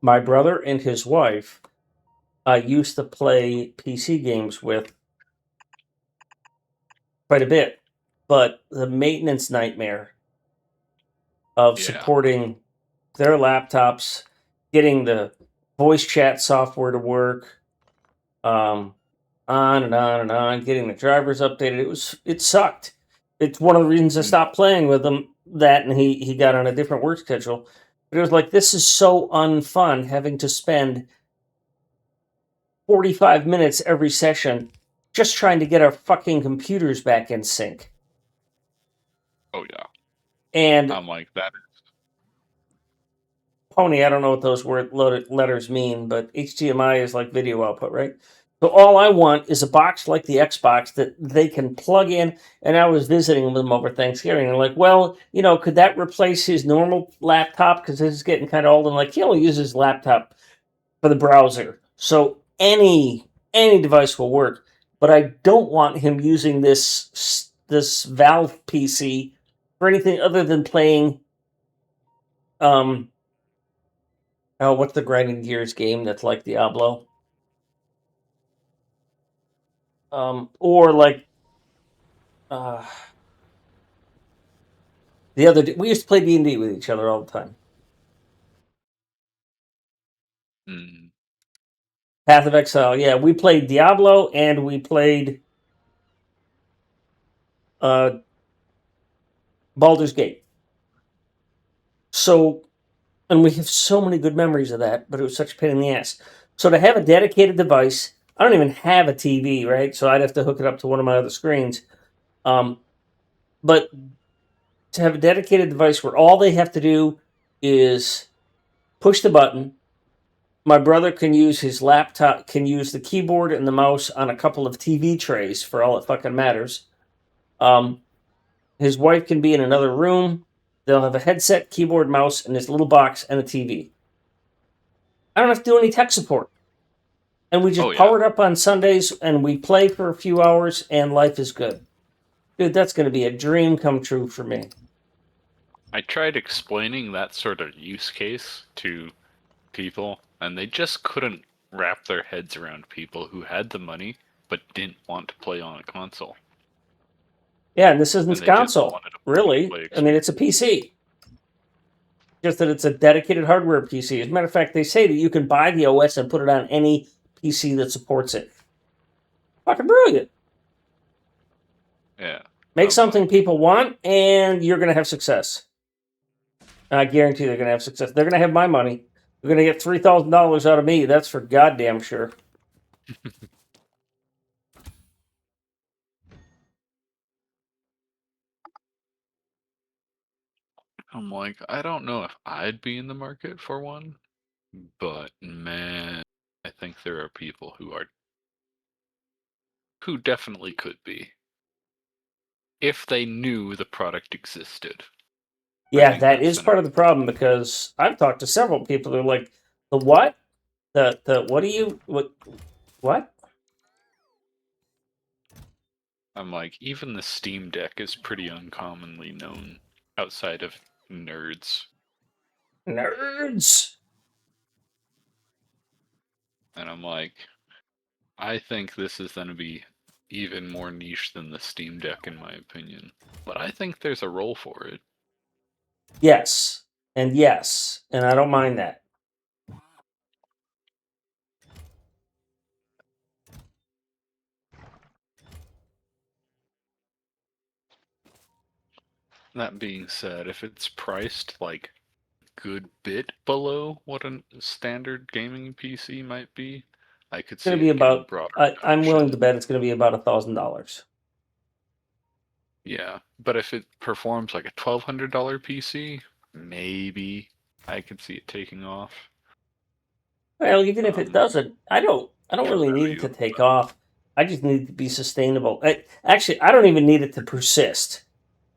My brother and his wife I used to play PC games with quite a bit, but the maintenance nightmare of supporting their laptops, getting the voice chat software to work, on and on and on, getting the drivers updated. It sucked. It's one of the reasons I stopped playing with him. That and he got on a different work schedule. But it was like, this is so unfun having to spend 45 minutes every session just trying to get our fucking computers back in sync. Oh yeah. And I'm like that. Pony, I don't know what those letters mean, but HDMI is like video output, right? So all I want is a box like the Xbox that they can plug in. And I was visiting them over Thanksgiving. And like, well, could that replace his normal laptop? Because this is getting kind of old. And like, he only uses his laptop for the browser. So any device will work. But I don't want him using this Valve PC for anything other than playing. Oh, what's the grinding gears game that's like Diablo? Or like the other. We used to play D&D with each other all the time. Path of Exile. Yeah, we played Diablo and we played Baldur's Gate. So, and we have so many good memories of that, but it was such a pain in the ass. So to have a dedicated device, I don't even have a TV, right? So I'd have to hook it up to one of my other screens. But to have a dedicated device where all they have to do is push the button. My brother can use his laptop, can use the keyboard and the mouse on a couple of TV trays for all it fucking matters. His wife can be in another room. They'll have a headset, keyboard, mouse, and this little box and a TV. I don't have to do any tech support. And we just power it up on Sundays and we play for a few hours and life is good. Dude, that's going to be a dream come true for me. I tried explaining that sort of use case to people, and they just couldn't wrap their heads around people who had the money but didn't want to play on a console. Yeah, and this isn't console, really. I mean, it's a PC. Just that it's a dedicated hardware PC. As a matter of fact, they say that you can buy the OS and put it on any PC that supports it. Fucking brilliant. Yeah. Make something people want, and you're going to have success. I guarantee they're going to have success. They're going to have my money. They're going to get $3,000 out of me. That's for goddamn sure. I'm like, I don't know if I'd be in the market for one, but man, I think there are people who definitely could be, if they knew the product existed. Yeah, that is part of the problem, because I've talked to several people who are like, the what? The what do you what? I'm like, even the Steam Deck is pretty uncommonly known outside of nerds. Nerds! And I'm like, I think this is going to be even more niche than the Steam Deck, in my opinion. But I think there's a role for it. Yes. And yes. And I don't mind that. That being said, if it's priced like good bit below what a standard gaming PC might be, I could see It's going to be about, I'm willing to bet it's going to be about $1,000. Yeah, but if it performs like a $1,200 PC, maybe I could see it taking off. Well, even if it doesn't, I don't really need it to take off. I just need it to be sustainable. Actually, I don't even need it to persist,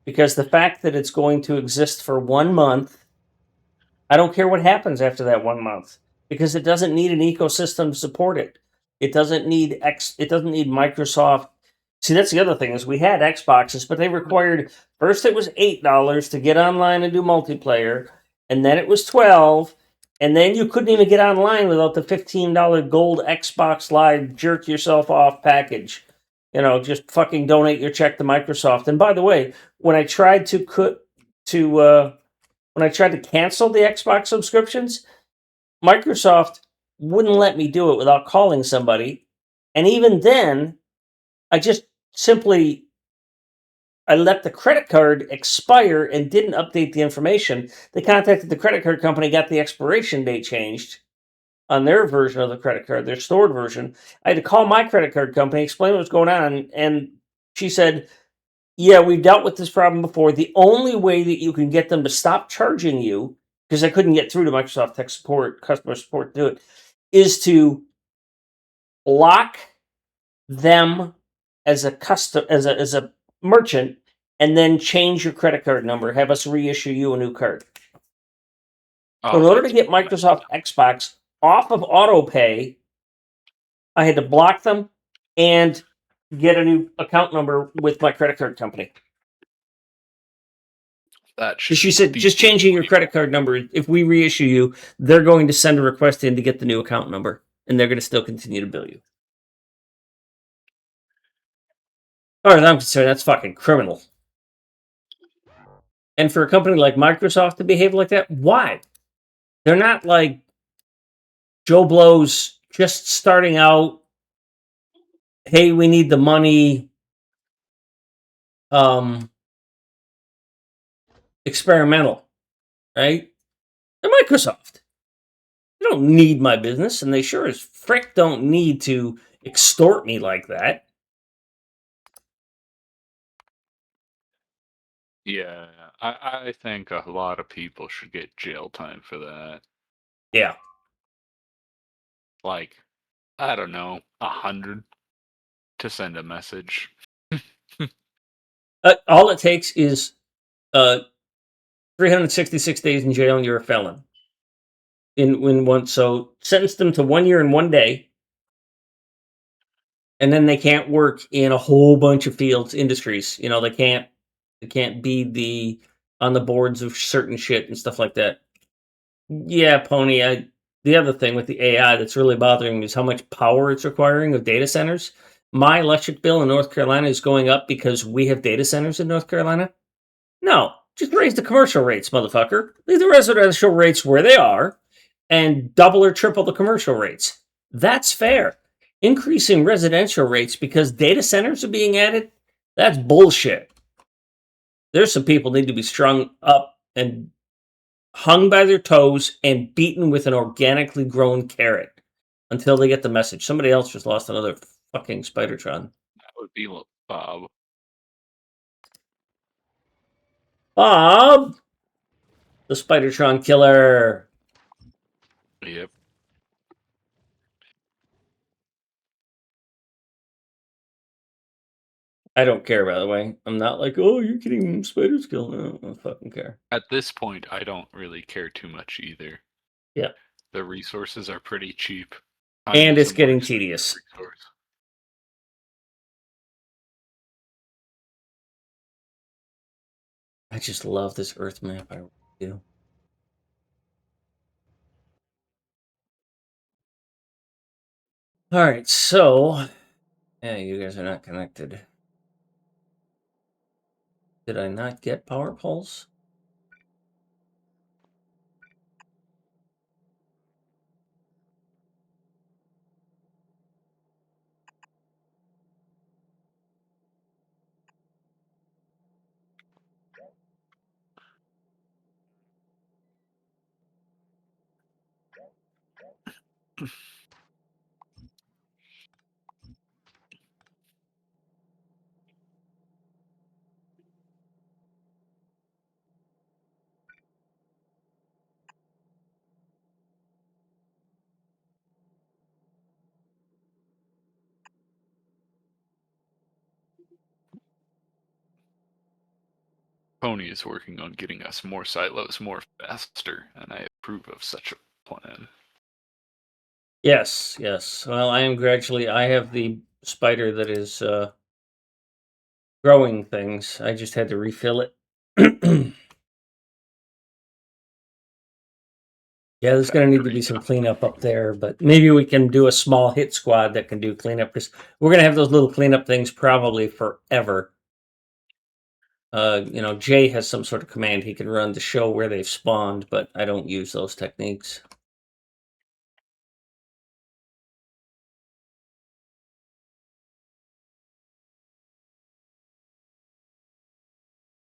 because the fact that it's going to exist for 1 month, I don't care what happens after that 1 month, because it doesn't need an ecosystem to support it. It doesn't need Microsoft. See, that's the other thing, is we had Xboxes, but they required, first it was $8 to get online and do multiplayer, and then it was $12, And then you couldn't even get online without the $15 gold Xbox Live jerk yourself off package. Just fucking donate your check to Microsoft. And by the way, when I tried to cancel the Xbox subscriptions, Microsoft wouldn't let me do it without calling somebody. And even then, I just simply I let the credit card expire and didn't update the information. They contacted the credit card company, got the expiration date changed on their version of the credit card, their stored version. I had to call my credit card company, explain what was going on, and she said, "Yeah, we've dealt with this problem before. The only way that you can get them to stop charging you, because I couldn't get through to Microsoft tech support, customer support to do it, is to block them as a merchant, and then change your credit card number. Have us reissue you a new card." So Oh, in order to that's get Microsoft Xbox off of auto pay, I had to block them and get a new account number with my credit card company. that So she should said, be just changing your credit card number. If we reissue you, they're going to send a request in to get the new account number, and they're going to still continue to bill you. As far as I'm concerned, that's fucking criminal. And for a company like Microsoft to behave like that, why? They're not like Joe Blow's just starting out. Hey, we need the money. Experimental, right? They're Microsoft. They don't need my business, and they sure as frick don't need to extort me like that. Yeah, I think a lot of people should get jail time for that. Yeah. Like, I don't know, 100 to send a message. All it takes is 366 days in jail, and you're a felon. So sentenced them to 1 year and 1 day, and then they can't work in a whole bunch of fields, industries. They can't be on the boards of certain shit and stuff like that. Yeah, Pony. The other thing with the AI that's really bothering me is how much power it's requiring of data centers. My electric bill in North Carolina is going up because we have data centers in North Carolina. No, just raise the commercial rates, motherfucker. Leave the residential rates where they are and double or triple the commercial rates. That's fair. Increasing residential rates because data centers are being added, that's bullshit. There's some people need to be strung up and hung by their toes and beaten with an organically grown carrot until they get the message. Somebody else just lost another fucking Spidertron. That would be Bob. Bob, the Spidertron killer. Yep. I don't care, by the way. I'm not like, oh, you're getting spiders killed. No, I don't fucking care. At this point, I don't really care too much either. Yeah. The resources are pretty cheap. And it's getting tedious. Resource. I just love this Earth map. I really do. All right, so yeah, you guys are not connected. Did I not get power poles? Pony is working on getting us more silos more faster, and I approve of such a plan. Yes, yes. Well, I have the spider that is growing things. I just had to refill it. Yeah, there's going to need to be some cleanup up there, but maybe we can do a small hit squad that can do cleanup because we're going to have those little cleanup things probably forever. Jay has some sort of command he can run to show where they've spawned, but I don't use those techniques.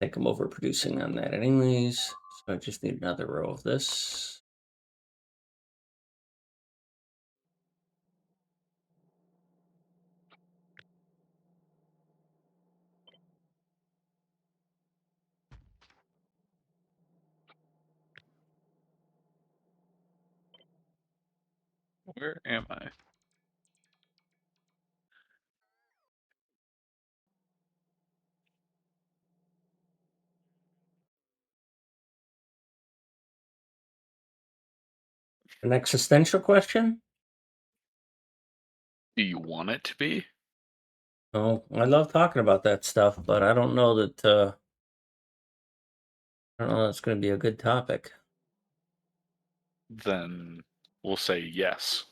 I think I'm overproducing on that anyways, so I just need another row of this. Where am I? An existential question? Do you want it to be? Oh, I love talking about that stuff, but I don't know that that's going to be a good topic. Then we'll say yes.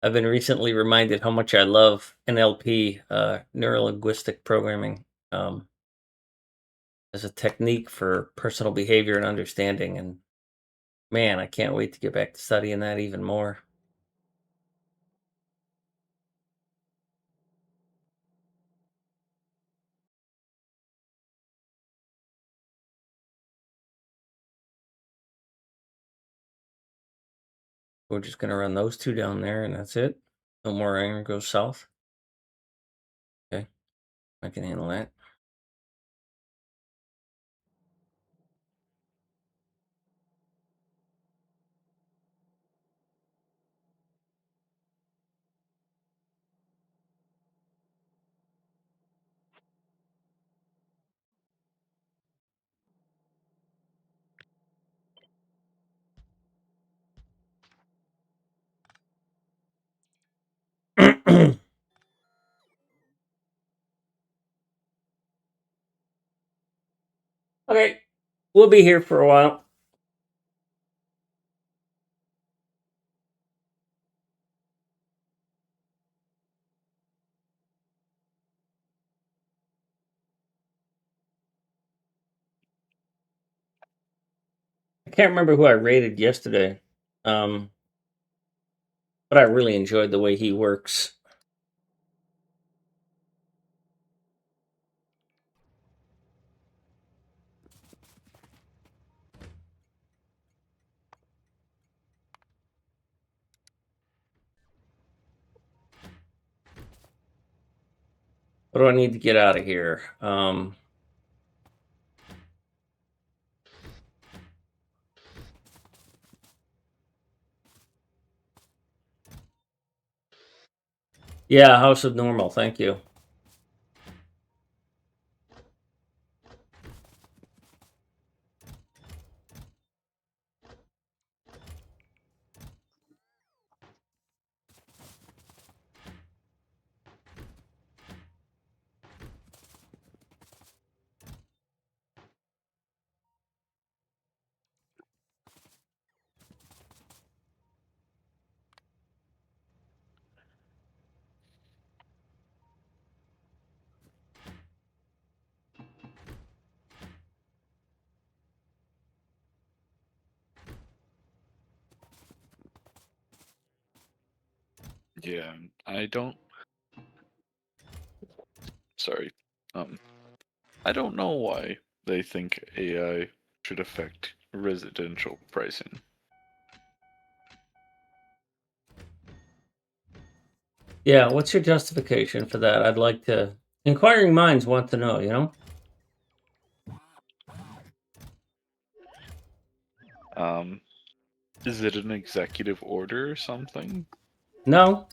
I've been recently reminded how much I love NLP, neuro-linguistic programming, as a technique for personal behavior and understanding. And man, I can't wait to get back to studying that even more. We're just going to run those two down there, and that's it. No more iron goes south. Okay, I can handle that. Okay, we'll be here for a while. I can't remember who I rated yesterday, um, but I really enjoyed the way he works. What do I need to get out of here? Yeah, House of Normal. Thank you. Yeah, I don't. Sorry. I don't know why they think AI should affect residential pricing. Yeah, what's your justification for that? I'd like to. Inquiring minds want to know, you know? Is it an executive order or something? No,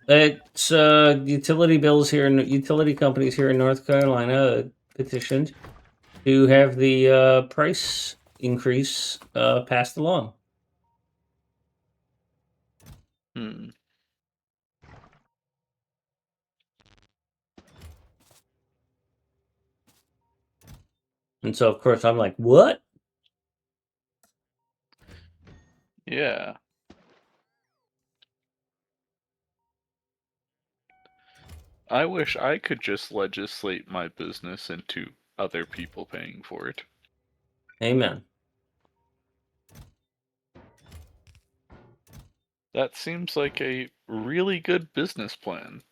it's utility bills here, utility companies here in North Carolina petitioned to have the price increase passed along. Hmm. And so, of course, I'm like, what? Yeah. I wish I could just legislate my business into other people paying for it. Amen. That seems like a really good business plan.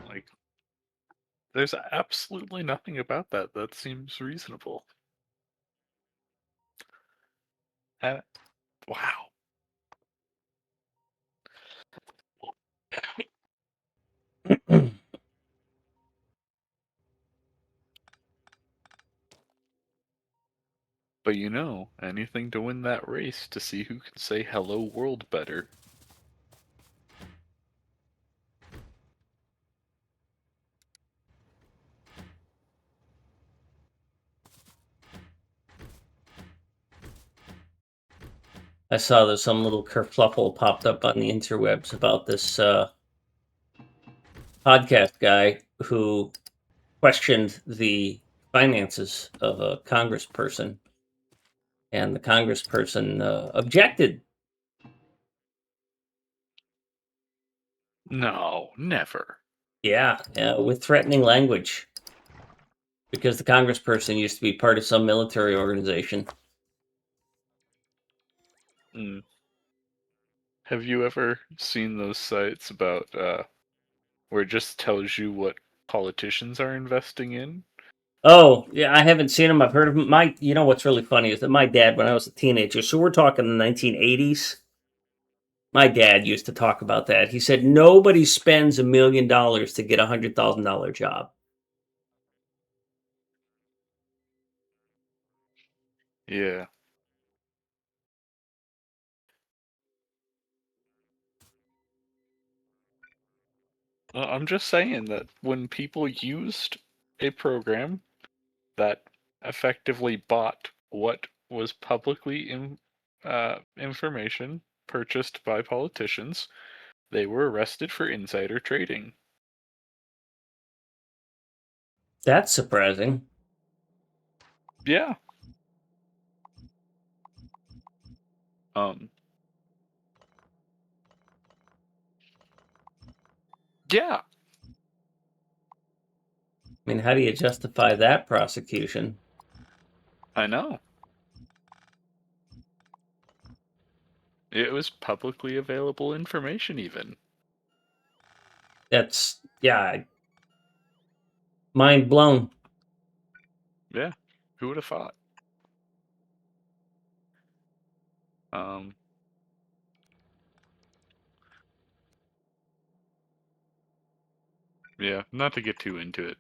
Like, there's absolutely nothing about that that seems reasonable. And, wow. But anything to win that race to see who can say hello world better. I saw there's some little kerfluffle popped up on the interwebs about this podcast guy who questioned the finances of a congressperson, and the congressperson objected. No, never. Yeah, with threatening language, because the congressperson used to be part of some military organization. Mm. Have you ever seen those sites about where it just tells you what politicians are investing in? Oh, yeah, I haven't seen him. I've heard of him. You know what's really funny is that my dad, when I was a teenager, so we're talking the 1980s, my dad used to talk about that. He said nobody spends $1 million to get $100,000 job. Yeah. I'm just saying that when people used a program that effectively bought what was publicly information purchased by politicians, they were arrested for insider trading. That's surprising. Yeah. Um. Yeah. I mean, how do you justify that prosecution? I know. It was publicly available information, even. That's, yeah, mind blown. Yeah. Who would have thought? Um. Yeah. Not to get too into it.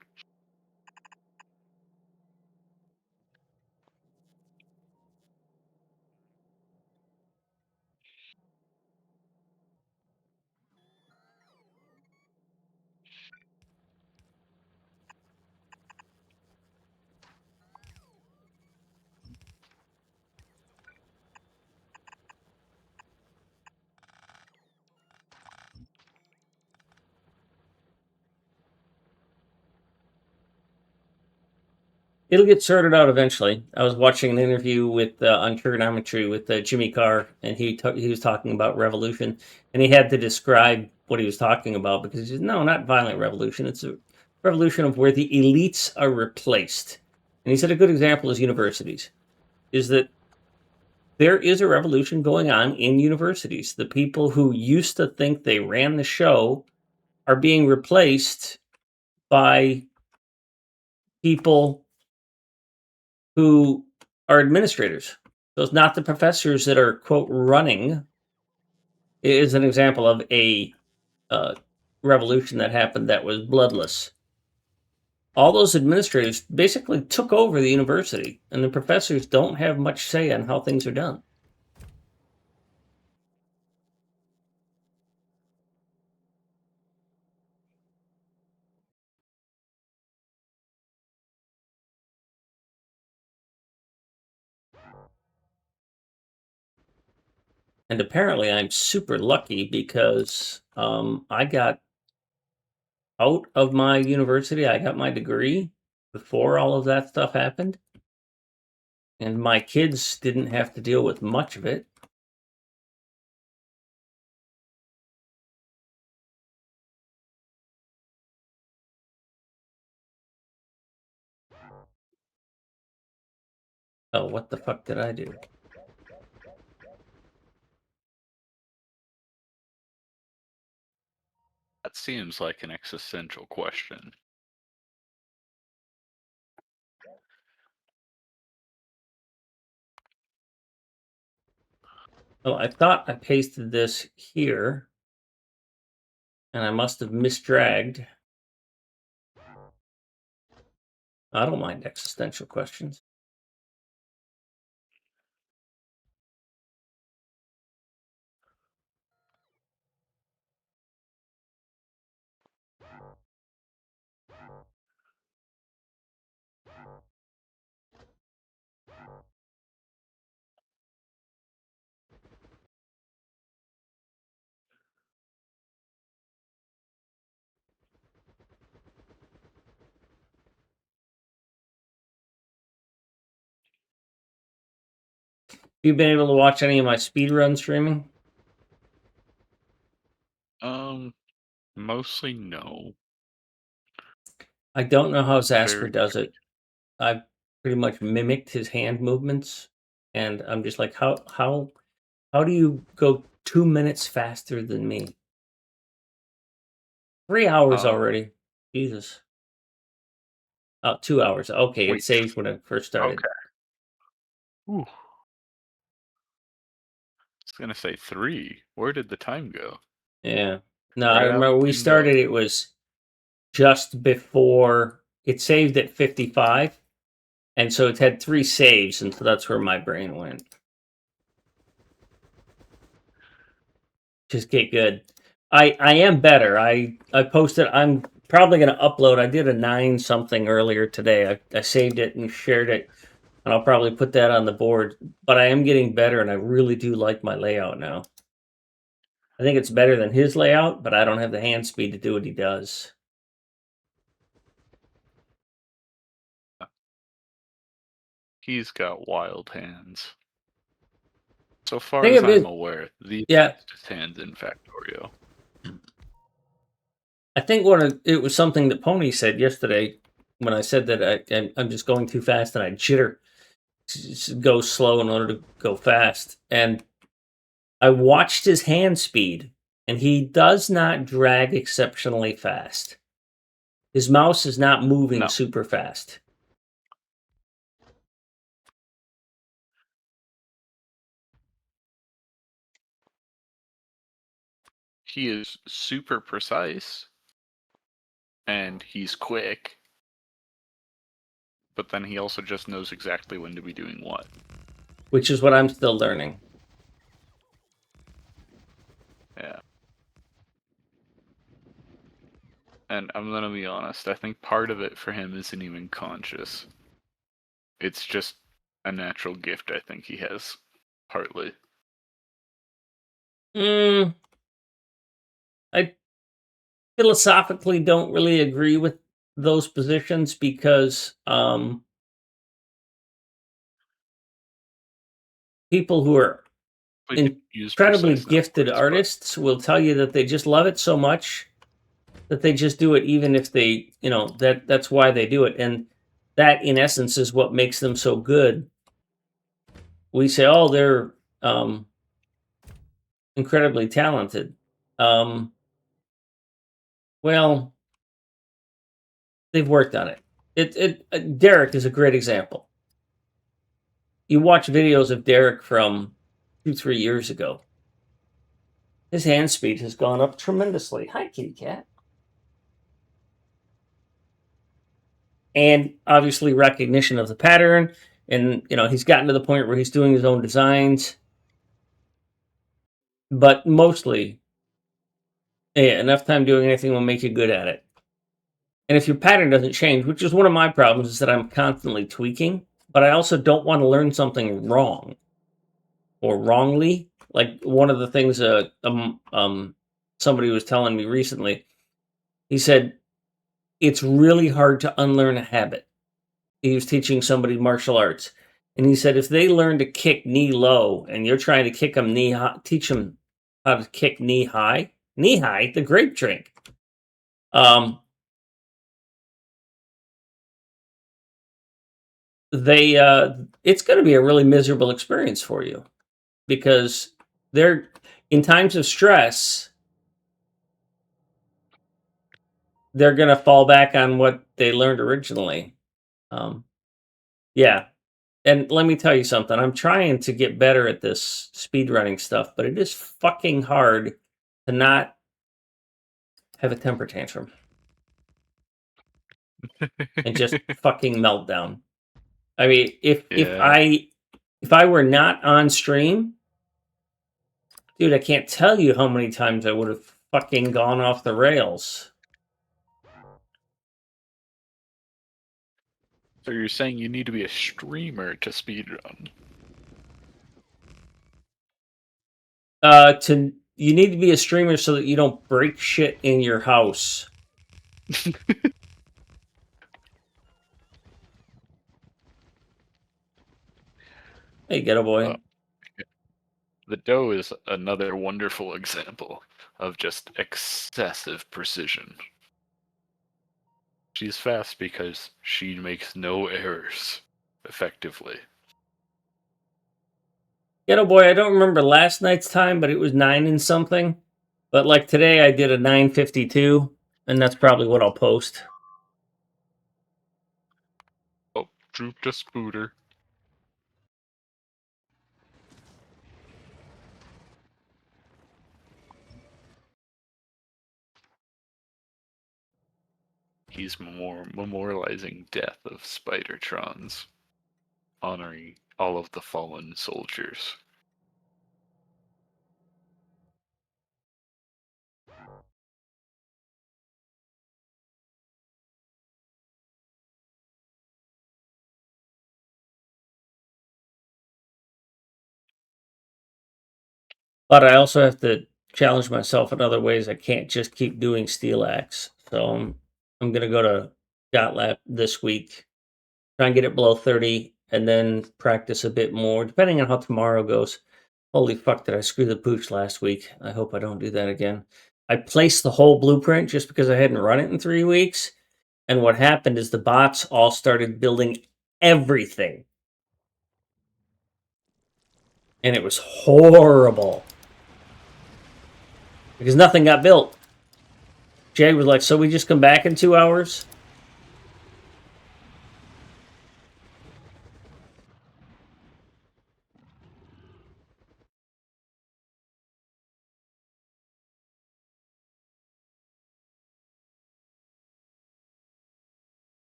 It'll get sorted out eventually. I was watching an interview with on trigonometry with Jimmy Carr, and he was talking about revolution, and he had to describe what he was talking about because he said, "No, not violent revolution. It's a revolution of where the elites are replaced." And he said a good example is universities. Is that there is a revolution going on in universities. The people who used to think they ran the show are being replaced by people who are administrators. So it's not the professors that are quote running. It is an example of a uh, revolution that happened that was bloodless. All those administrators basically took over the university, and the professors don't have much say on how things are done. And apparently, I'm super lucky because I got out of my university. I got my degree before all of that stuff happened, and my kids didn't have to deal with much of it. Oh, what the fuck did I do? That seems like an existential question. Oh, I thought I pasted this here, and I must have misdragged. I don't mind existential questions. You've been able to watch any of my speedrun streaming? Mostly no. I don't know how Very Zasper does it. I've pretty much mimicked his hand movements, and I'm just like, how do you go 2 minutes faster than me? 3 hours uh already. Jesus. Oh, 2 hours. Okay, it wait. saved when I first started. Okay. Ooh. I was gonna say 3. Where did the time go? Yeah. No, I Right how remember the we time go. started, it was just before it saved at 55. And so it had 3 saves, and so that's where my brain went. Just get good. I am better. I posted. I'm probably going to upload. I did a 9 something earlier today. I saved it and shared it, and I'll probably put that on the board. But I am getting better, and I really do like my layout now. I think it's better than his layout, but I don't have the hand speed to do what he does. He's got wild hands. So I far think as of I'm it. aware, the Yeah, fastest hands in Factorio. I think it was something that Pony said yesterday when I said that I'm just going too fast and I jitter, go slow in order to go fast. And I watched his hand speed, and he does not drag exceptionally fast. His mouse is not moving No, super fast. he is super precise and he's quick, but then he also just knows exactly when to be doing what. Which is what I'm still learning. Yeah. And I'm gonna be honest, I think part of it for him isn't even conscious. It's just a natural gift I think he has, partly. Mm, I philosophically don't really agree with those positions because people who are But use incredibly precise gifted numbers, but artists will tell you that they just love it so much that they just do it even if they, that's why they do it. And that in essence is what makes them so good. We say, oh, they're incredibly talented. Um, well, they've worked on it. Derek is a great example. You watch videos of Derek from 2, 3 years ago. His hand speed has gone up tremendously. Hi, kitty cat. And obviously recognition of the pattern. And he's gotten to the point where he's doing his own designs. But mostly, yeah, enough time doing anything will make you good at it. And if your pattern doesn't change, which is one of my problems, is that I'm constantly tweaking, but I also don't want to learn something wrong or wrongly. Like one of the things somebody was telling me recently, he said, it's really hard to unlearn a habit. He was teaching somebody martial arts. And he said, if they learn to kick knee low and you're trying to kick them knee high, teach them how to kick knee high, the grape drink. It's going to be a really miserable experience for you because they're in times of stress, they're going to fall back on what they learned originally. Yeah. And let me tell you something. I'm trying to get better at this speedrunning stuff, but it is fucking hard to not have a temper tantrum and just fucking meltdown. I mean, yeah. if I were not on stream, dude, I can't tell you how many times I would have fucking gone off the rails. So you're saying you need to be a streamer to speedrun? You need to be a streamer so that you don't break shit in your house. Hey, get a boy. The dough is another wonderful example of just excessive precision. She's fast because she makes no errors, effectively. Ghetto boy, I don't remember last night's time, but it was 9 and something. But like today, I did a 9:52, and that's probably what I'll post. Oh, droop to Spooter. He's memorializing death of Spidertrons, honoring all of the fallen soldiers. But I also have to challenge myself in other ways. I can't just keep doing steel axe. So I'm gonna go to Dot Lab this week, try and get it below 30, and then practice a bit more, depending on how tomorrow goes. Holy fuck, did I screw the pooch last week? I hope I don't do that again. I placed the whole blueprint just because I hadn't run it in 3 weeks. And what happened is the bots all started building everything. And it was horrible. Because nothing got built. Jay was like, so we just come back in 2 hours?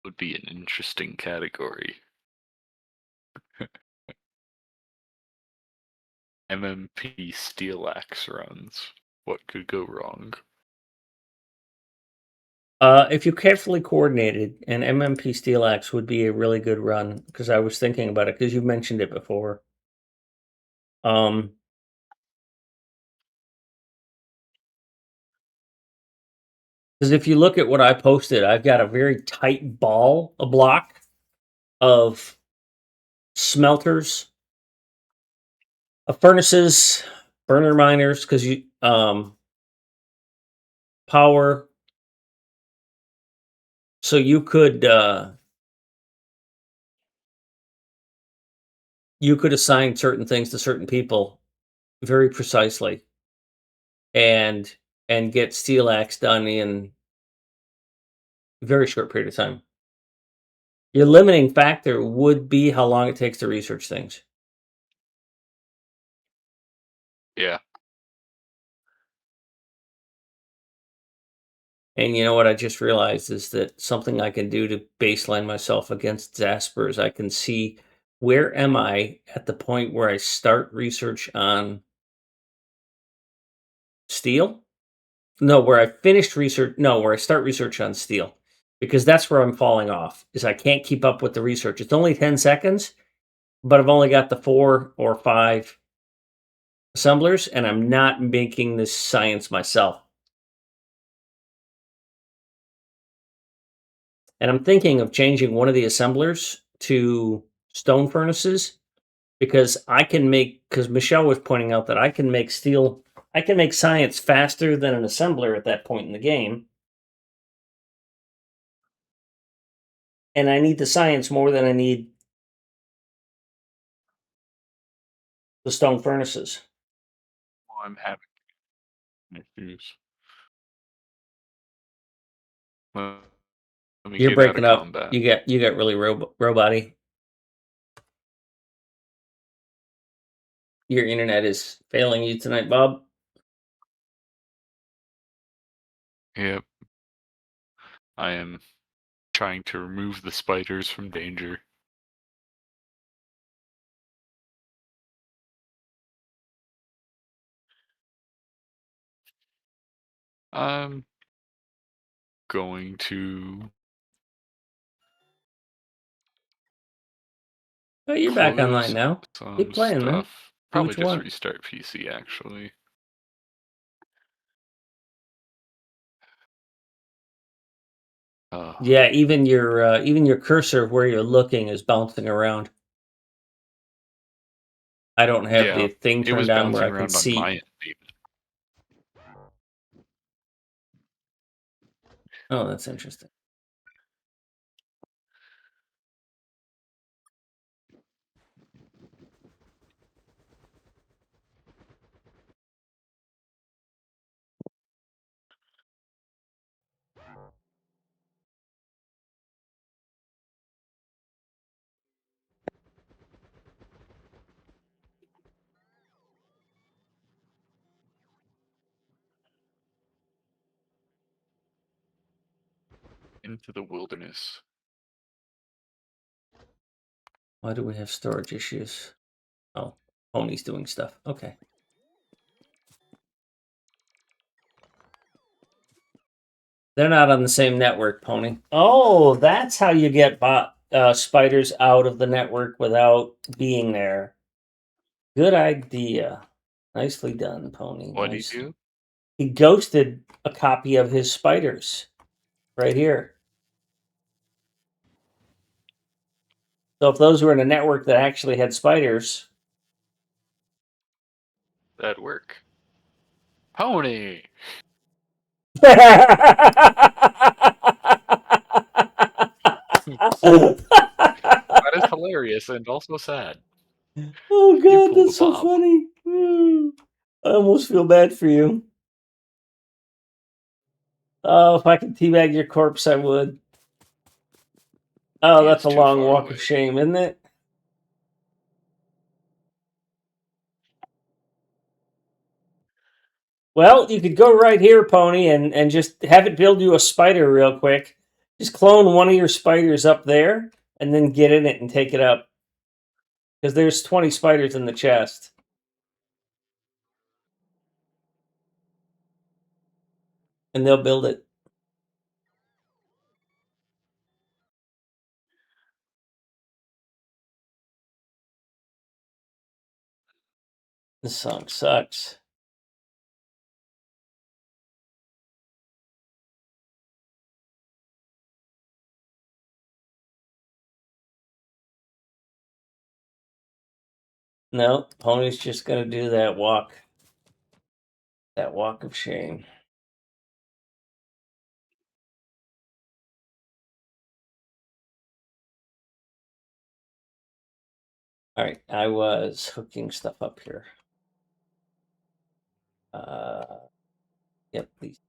Would be an interesting category. MMP Steel Axe runs. What could go wrong? If you carefully coordinated, an MMP Steel Axe would be a really good run, because I was thinking about it, because you mentioned it before. Because if you look at what I posted, I've got a very tight ball, a block of smelters, of furnaces, burner miners, because you power. So you could assign certain things to certain people very precisely, and get steel axe done in a very short period of time. Your limiting factor would be how long it takes to research things. Yeah. And you know what I just realized is that something I can do to baseline myself against Zasper is I can see where am I at the point where I start research on steel? No, where I finished research. No, where I start research on steel, because that's where I'm falling off. Is I can't keep up with the research. It's only 10 seconds, but I've only got the 4 or 5 assemblers, and I'm not making this science myself. And I'm thinking of changing one of the assemblers to stone furnaces, because I can make, because Michelle was pointing out that I can make steel, I can make science faster than an assembler at that point in the game. And I need the science more than I need the stone furnaces. Well, I'm having issues. Let me You're get out of breaking up. combat. You got really roboty. Your internet is failing you tonight, Bob. Yep. I am trying to remove the spiders from danger. I'm going to Oh, you're back online close now. Keep some playing, man. stuff. Do Probably what you just want. restart PC, actually. Uh, Yeah, even your cursor where you're looking is bouncing around. I don't have the yeah, thing it was turned on where bouncing I can around on my see. end, even. Oh, that's interesting. Into the wilderness. Why do we have storage issues? Oh, Pony's doing stuff. Okay. They're not on the same network, Pony. Oh, that's how you get spiders out of the network without being there. Good idea. Nicely done, Pony. What do you Nice. do? He ghosted a copy of his spiders right here. So if those were in a network that actually had spiders. That'd work. Pony! That is hilarious and also sad. Oh You god, pulled a that's so Bob. funny. I almost feel bad for you. Oh, if I could teabag your corpse, I would. Oh, He that's is a too long far walk of away. shame, isn't it? Well, you could go right here, Pony, and just have it build you a spider real quick. Just clone one of your spiders up there, and then get in it and take it up. Because there's 20 spiders in the chest. And they'll build it. This song sucks. No, Pony's just gonna do that walk. That walk of shame. All right, I was hooking stuff up here. Yep, these.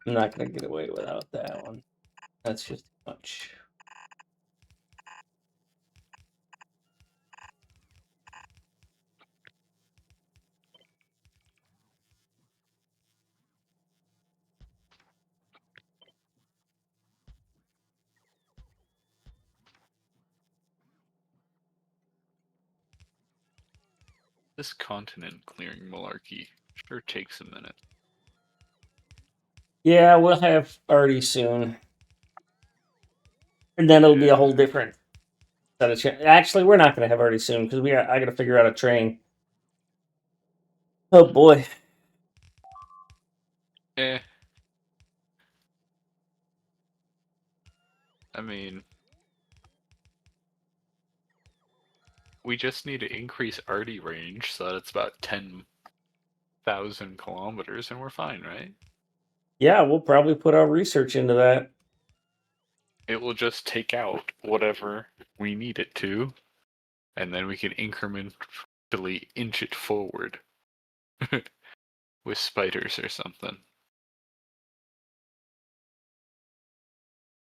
I'm not gonna get away without that one. That's just too much. This continent clearing malarkey sure takes a minute. Yeah, we'll have Artie soon. And then it'll be a whole different set of Actually, we're not going to have Artie soon because I got to figure out a train. Oh boy. Eh. I mean, we just need to increase Artie range so that it's about 10,000 kilometers and we're fine, right? Yeah, we'll probably put our research into that. It will just take out whatever we need it to, and then we can incrementally inch it forward with spiders or something.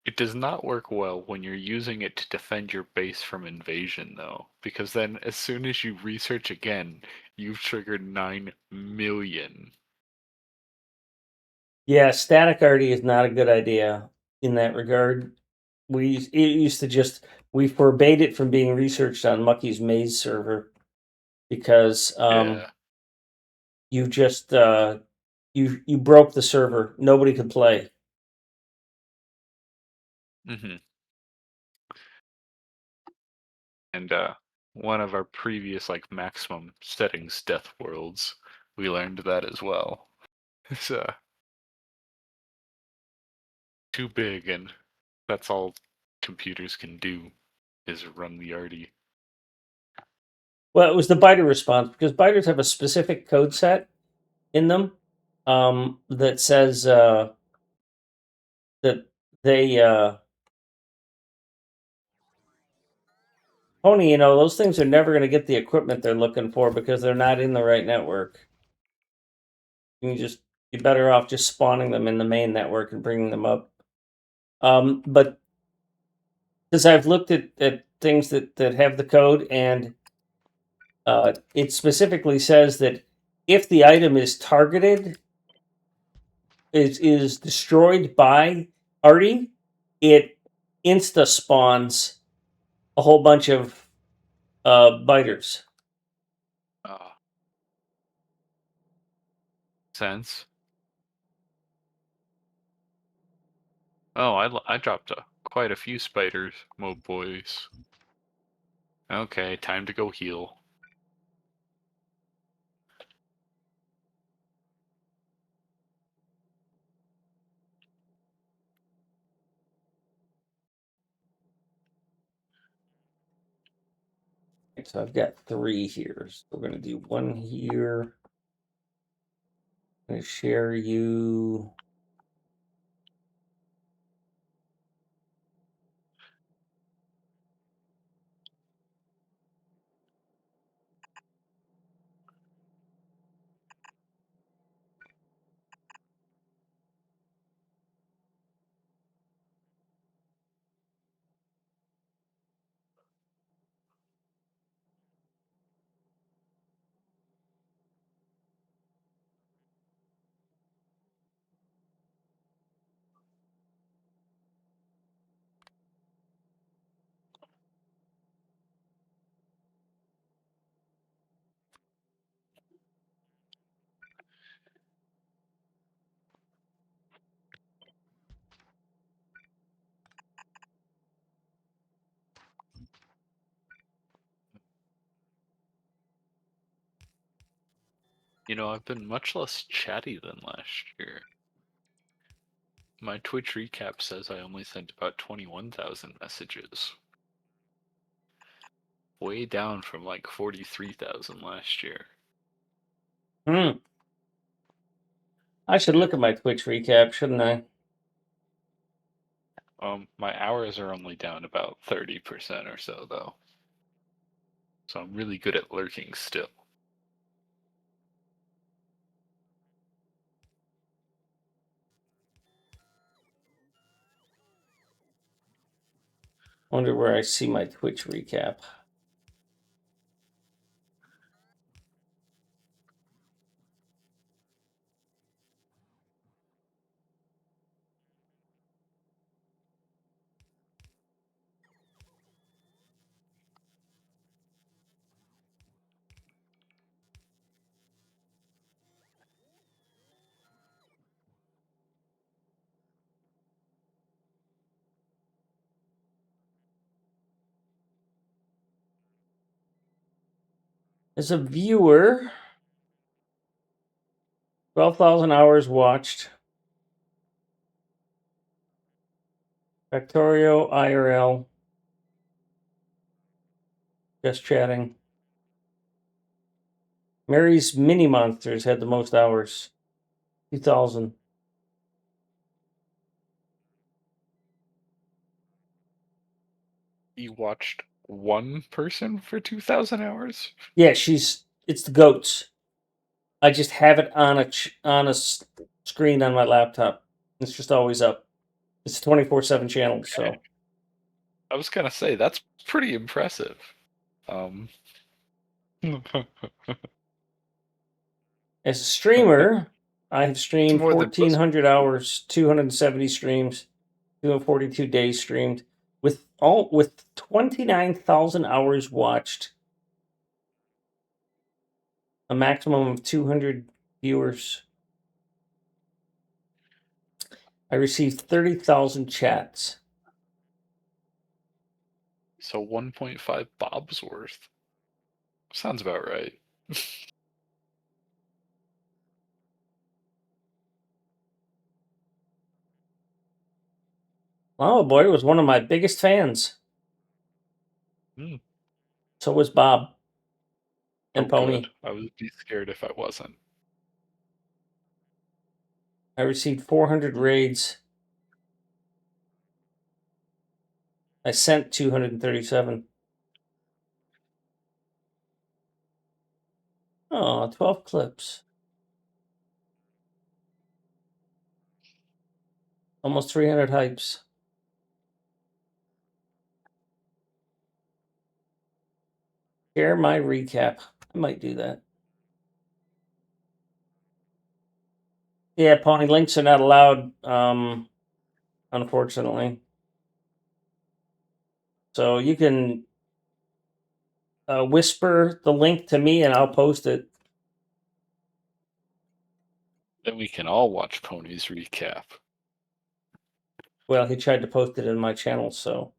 It does not work well when you're using it to defend your base from invasion, though, because then as soon as you research again, you've triggered 9 million. Yeah, static Artie is not a good idea in that regard. It used to just we forbade it from being researched on Mucky's Maze server because Yeah. you just you broke the server. Nobody could play. Mm-hmm. And one of our previous like maximum settings Deathworlds, we learned that as well. It's too big, and that's all computers can do is run the Arty. Well, it was the biter response because biters have a specific code set in them that says that they Pony, those things are never going to get the equipment they're looking for because they're not in the right network. You're better off just spawning them in the main network and bringing them up. But because I've looked at things that have the code, and it specifically says that if the item is targeted, is destroyed by Artie, it insta spawns a whole bunch of biters. Sense. Oh, I dropped quite a few spiders, mo boys. Okay, time to go heal. So I've got 3 here. So we're going to do 1 here. I'm going to share you. You know, I've been much less chatty than last year. My Twitch recap says I only sent about 21,000 messages. Way down from like 43,000 last year. I should look at my Twitch recap, shouldn't I? My hours are only down about 30% or so, though. So I'm really good at lurking still. Wonder where I see my Twitch recap. As a viewer, 12,000 hours watched. Factorio IRL. Just chatting. Mary's Mini Monsters had the most hours. 2,000. You watched one person for 2,000 hours? Yeah, it's the goats. I just have it on a screen on my laptop. It's just always up. It's a 24/7 channel, so. I was gonna say, that's pretty impressive. As a streamer, I have It's streamed more than most 1,400 hours, 270 streams, 242 days streamed, with 29,000 hours watched, a maximum of 200 viewers. I received 30,000 chats. So 1.5 Bob's worth. Sounds about right. Lava Boy was one of my biggest fans. So was Bob and Pony. Good. I would be scared if I wasn't. I received 400 raids. I sent 237. Oh, 12 clips. Almost 300 hypes. Share my recap. I might do that. Yeah, Pony, links are not allowed, unfortunately. So you can whisper the link to me and I'll post it. Then we can all watch Pony's recap. Well, he tried to post it in my channel, so.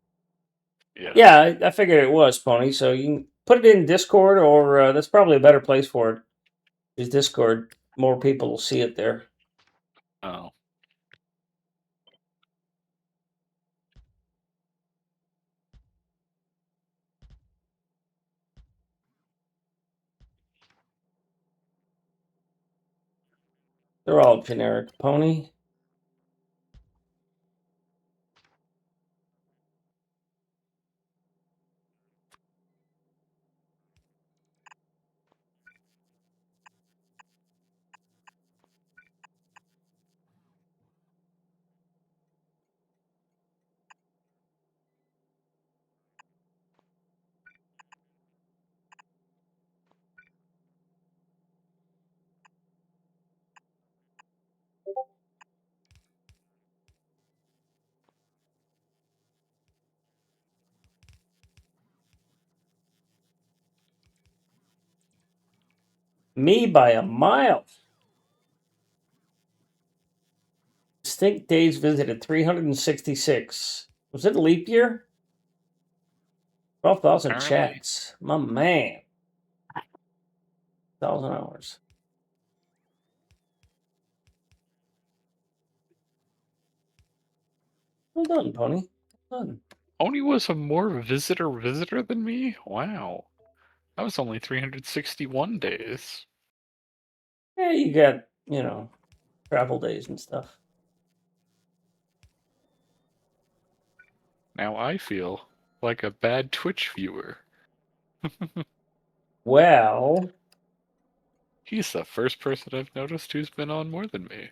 Yes. Yeah, I figured it was, Pony. So you can put it in Discord, or that's probably a better place for it. Is Discord. More people will see it there. Oh. They're all generic, Pony. Me by a mile. Distinct days visited 366. Was it a leap year? 12,000 chats. My man. 1,000 hours. Well done, Pony. Well done. Oni was a more visitor than me? Wow. That was only 361 days. Yeah, you got, travel days and stuff. Now I feel like a bad Twitch viewer. Well, He's the first person I've noticed who's been on more than me.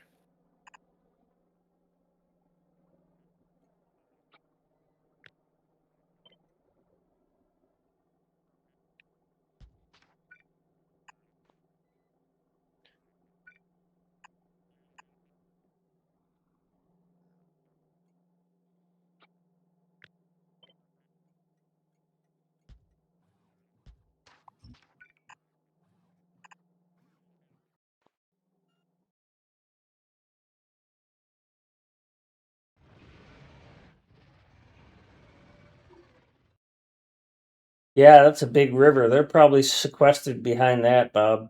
yeah, that's a big river. They're probably sequestered behind that, Bob.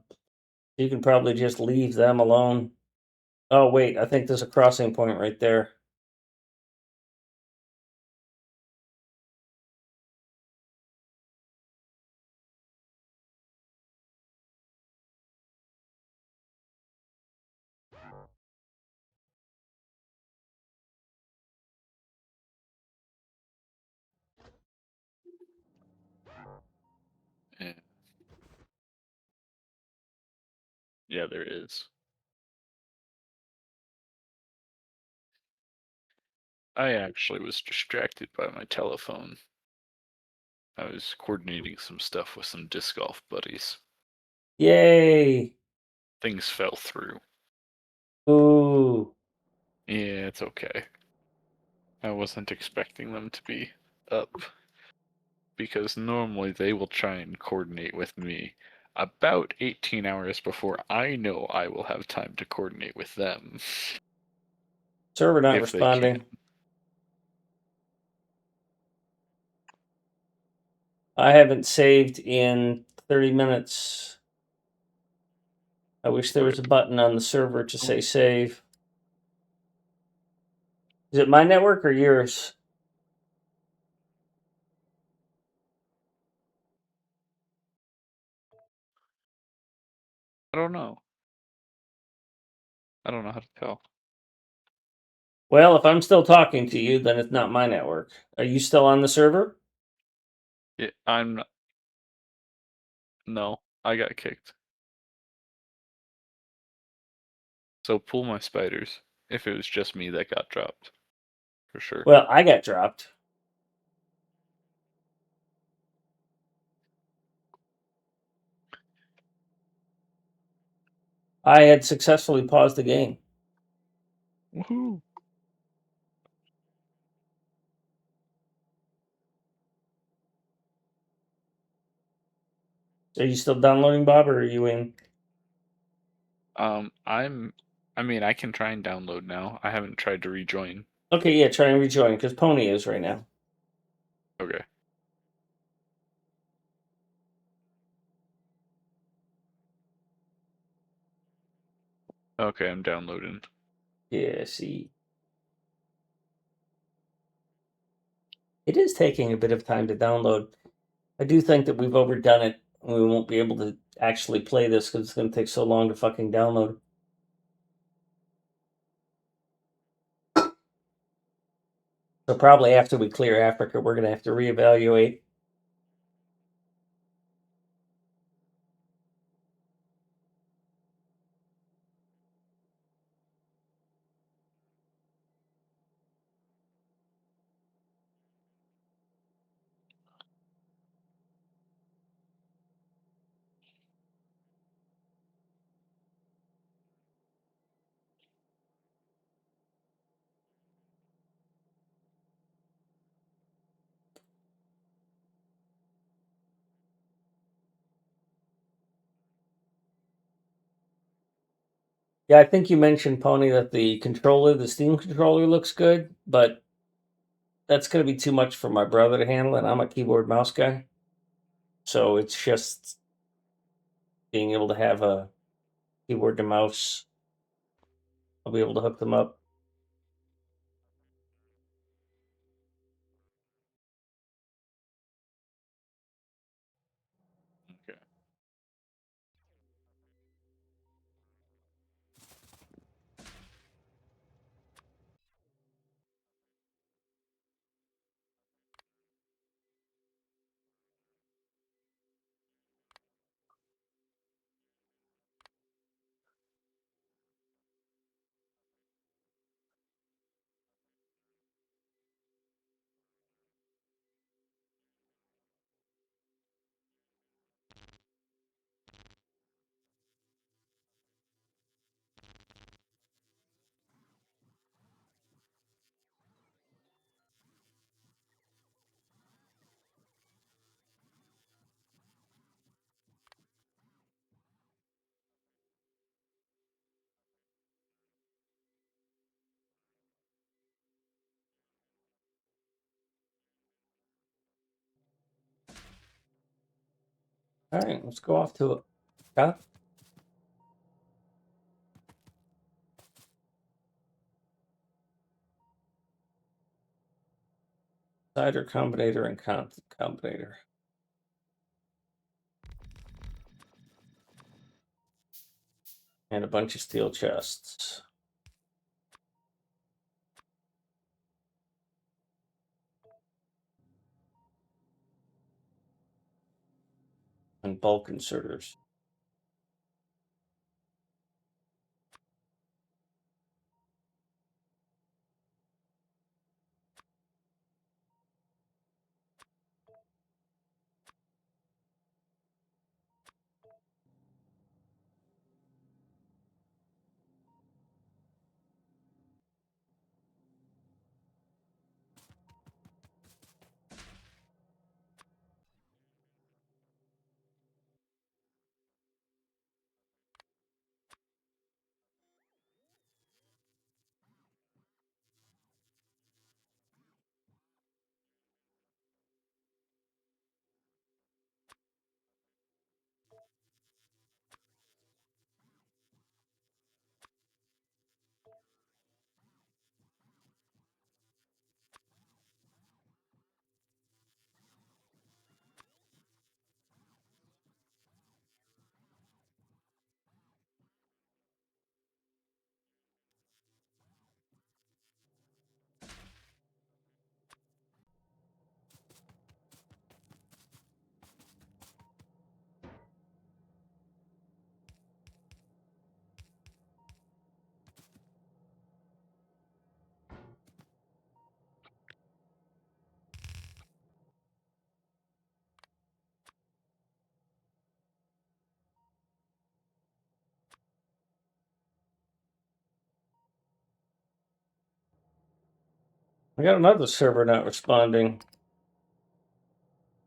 You can probably just leave them alone. Oh, wait, I think there's a crossing point right there. Yeah. Yeah, there is. I actually was distracted by my telephone. I was coordinating some stuff with some disc golf buddies. Yay! Things fell through. Ooh. Yeah, it's okay. I wasn't expecting them to be up, because normally they will try and coordinate with me about 18 hours before I know I will have time to coordinate with them. Server not If they can. responding. I haven't saved in 30 minutes. I wish there was a button on the server to say save. Is it my network or yours? I don't know. I don't know how to tell. Well, if I'm still talking to you, then it's not my network. Are you still on the server? Yeah, I'm not. No, I got kicked. So pull my spiders. If it was just me that got dropped. For sure. Well, I got dropped. I had successfully paused the game. Woohoo! Are you still downloading, Bob, or are you in? I mean, I can try and download now. I haven't tried to rejoin. Okay, yeah, try and rejoin, because Pony is right now. Okay. Okay, I'm downloading. Yeah, see. It is taking a bit of time to download. I do think that we've overdone it. We won't be able to actually play this because it's going to take so long to fucking download. So probably after we clear Africa, we're going to have to reevaluate. Yeah, I think you mentioned, Pony, that the Steam controller looks good, but that's going to be too much for my brother to handle, and I'm a keyboard mouse guy. So it's just being able to have a keyboard to mouse. I'll be able to hook them up. All right, let's go off to it. Cider combinator and combinator. And a bunch of steel chests. And bulk inserters. I got another server not responding.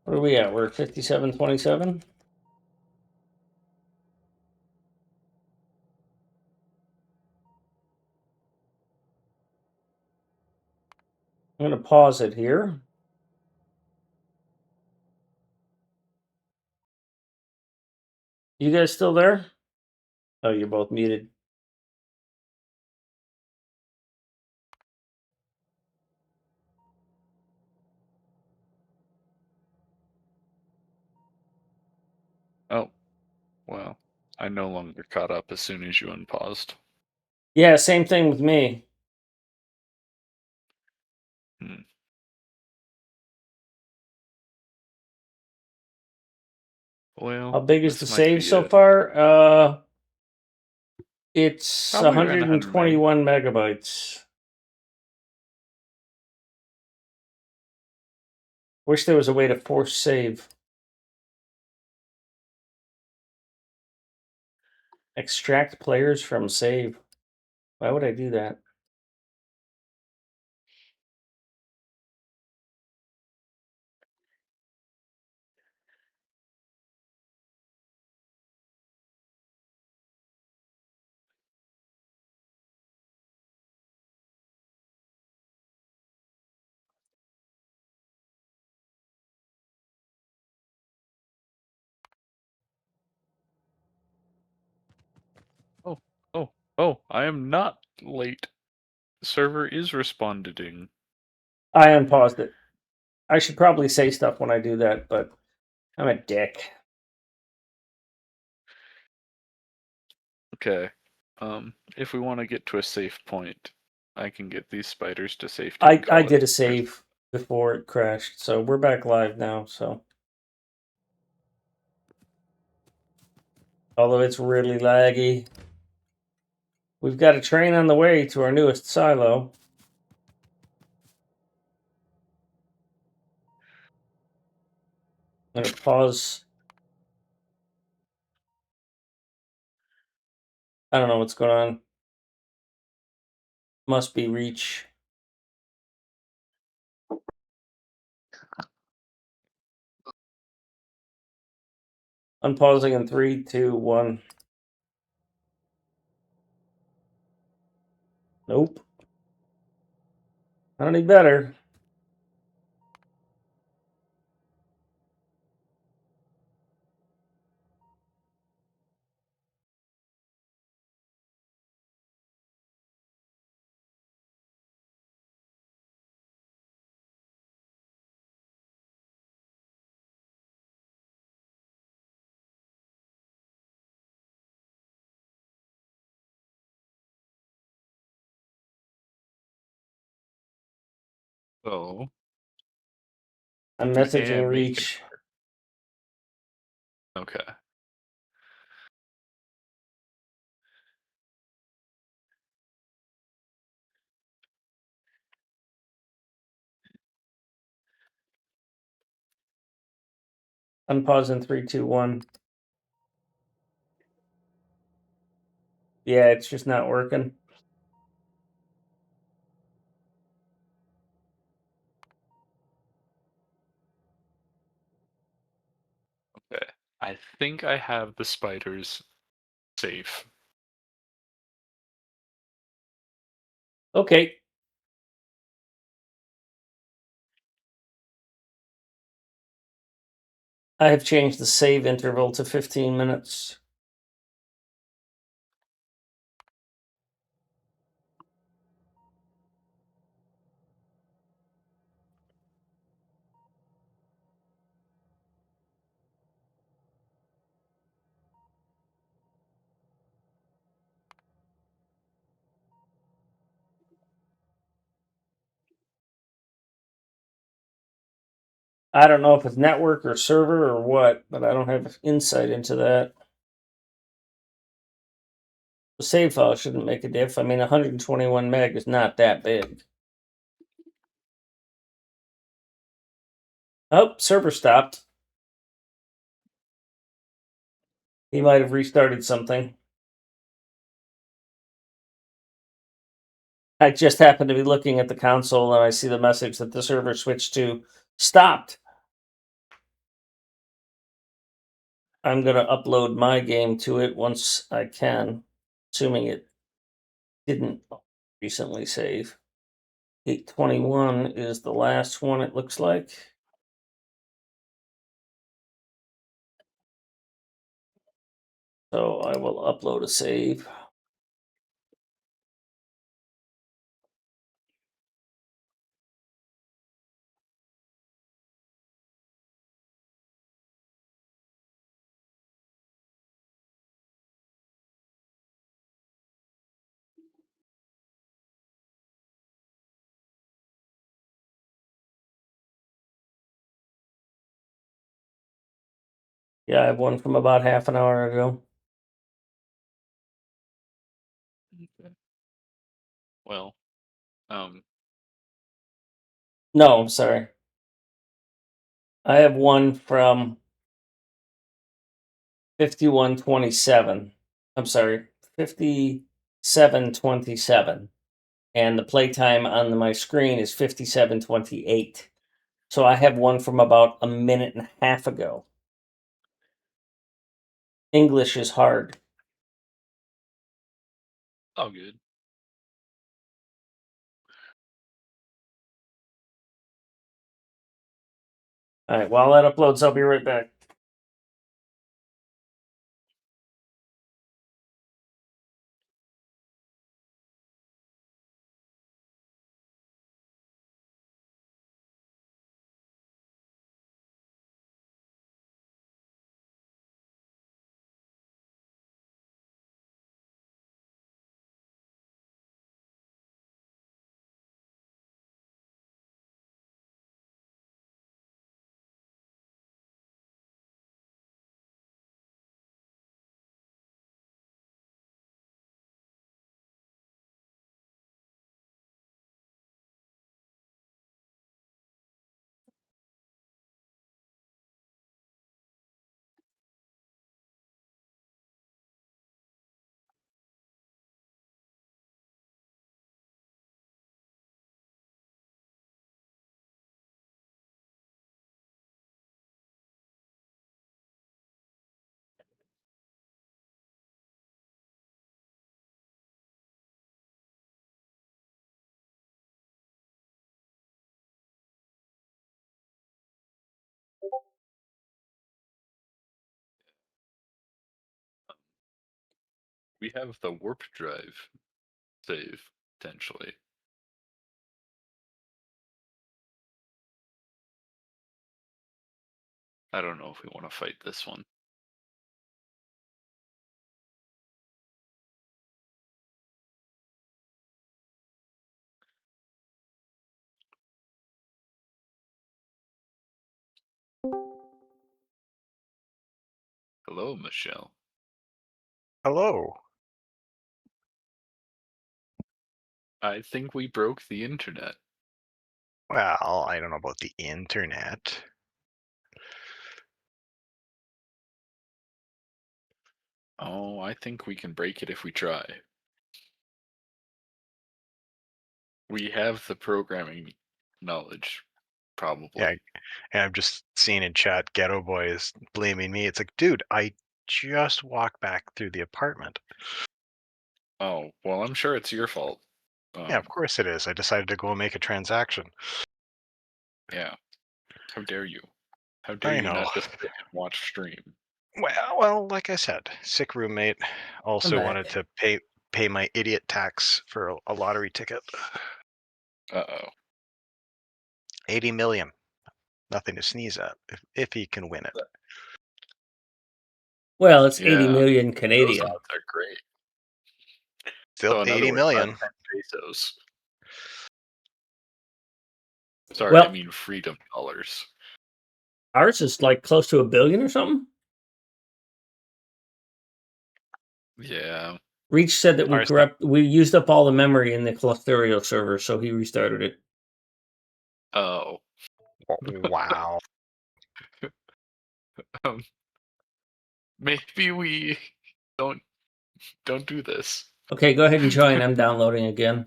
What are we at? We're at 5727. I'm going to pause it here. You guys still there? Oh, you're both muted. Oh, well, I no longer caught up as soon as you unpaused. Yeah, same thing with me. Well, How big is this the might save be so it. far? It's Probably around 100 121 megabytes. Wish there was a way to force save. Extract players from save. Why would I do that? Oh, I am not late. The server is responding. I unpaused it. I should probably say stuff when I do that, but I'm a dick. Okay. If we want to get to a safe point, I can get these spiders to safety and I call did it. a save before it crashed, so we're back live now. So, although it's really laggy, we've got a train on the way to our newest silo. I'm gonna pause. I don't know what's going on. Must be reach. Unpausing in 3, 2, 1. Nope. Not any better. So I'm we messaging can make it Reach. work. Okay. Unpause in 3, 2, 1. Yeah, it's just not working. Okay. I think I have the spiders safe. Okay. I have changed the save interval to 15 minutes. I don't know if it's network or server or what, but I don't have insight into that. The save file shouldn't make a diff. I mean, 121 meg is not that big. Oh, server stopped. He might have restarted something. I just happened to be looking at the console and I see the message that the server switched to stopped. I'm going to upload my game to it once I can, assuming it didn't recently save. 821 is the last one, it looks like. So I will upload a save. Yeah, I have one from about half an hour ago. Okay. Well, No, I'm sorry. I have one from 5127. I'm sorry, 5727. And the playtime on my screen is 5728. So I have one from about a minute and a half ago. English is hard. all good. All right, while that uploads, I'll be right back. We have the warp drive save, potentially. I don't know if we want to fight this one. Hello, Michelle. Hello. I think we broke the internet. Well, I don't know about the internet. Oh, I think we can break it if we try. We have the programming knowledge, Yeah, probably. and I'm just seeing in chat, Ghetto Boy is blaming me. It's like, dude, I just walked back through the apartment. Oh, well, I'm sure it's your fault. Yeah, of course it is. I decided to go and make a transaction. Yeah. How dare you? How dare I you know. not just sit and watch stream? Well, like I said, sick roommate I'm also wanted back. to pay my idiot tax for a lottery ticket. Uh-oh. 80 million. Nothing to sneeze at if he can win it. Well, it's 80 Yeah, million those Canadian. odds are great. Still So in other 80 words, not million. 10 pesos. Sorry, I Well, mean freedom dollars. ours is like close to $1 billion or something. Yeah. Reach said that Ours, we used up all the memory in the Factorio server, so he restarted it. Oh. wow. Um, maybe we don't do this. Okay, go ahead and join. I'm downloading again.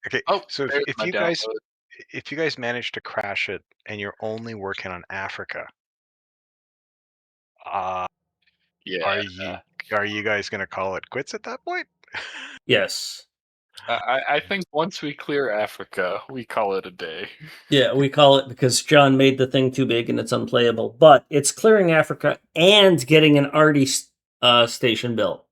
Okay, Oh, so there's if my you guys download. if you guys manage to crash it and you're only working on Africa, uh, Yeah. are you guys gonna call it quits at that point? Yes. I think once we clear Africa, we call it a day. Yeah, we call it because John made the thing too big and it's unplayable. But it's clearing Africa and getting an arty station built,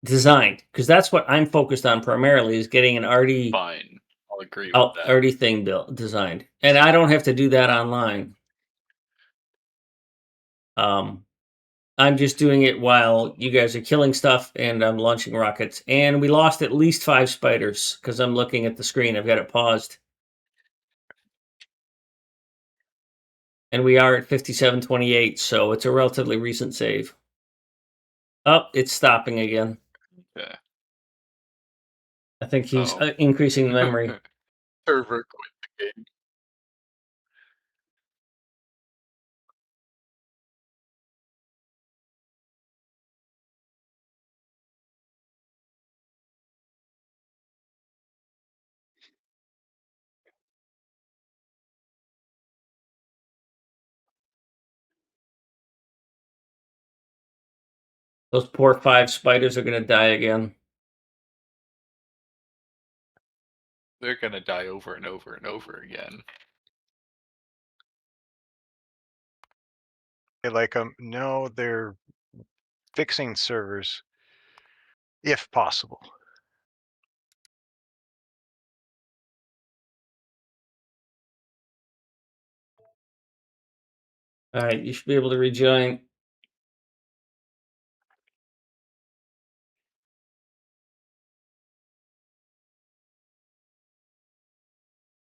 designed, because that's what I'm focused on primarily is getting an arty Fine. I'll agree with that. arty thing built, designed, and I don't have to do that online. Um, I'm just doing it while you guys are killing stuff and I'm launching rockets. And we lost at least 5 spiders because I'm looking at the screen. I've got it paused. And we are at 5728, so it's a relatively recent save. Oh, it's stopping again. Yeah. I think he's Oh. increasing the memory. Server quit the game. Those poor 5 spiders are going to die again. They're gonna die over and over and over again. They like them? No, they're fixing servers if possible. All right, you should be able to rejoin.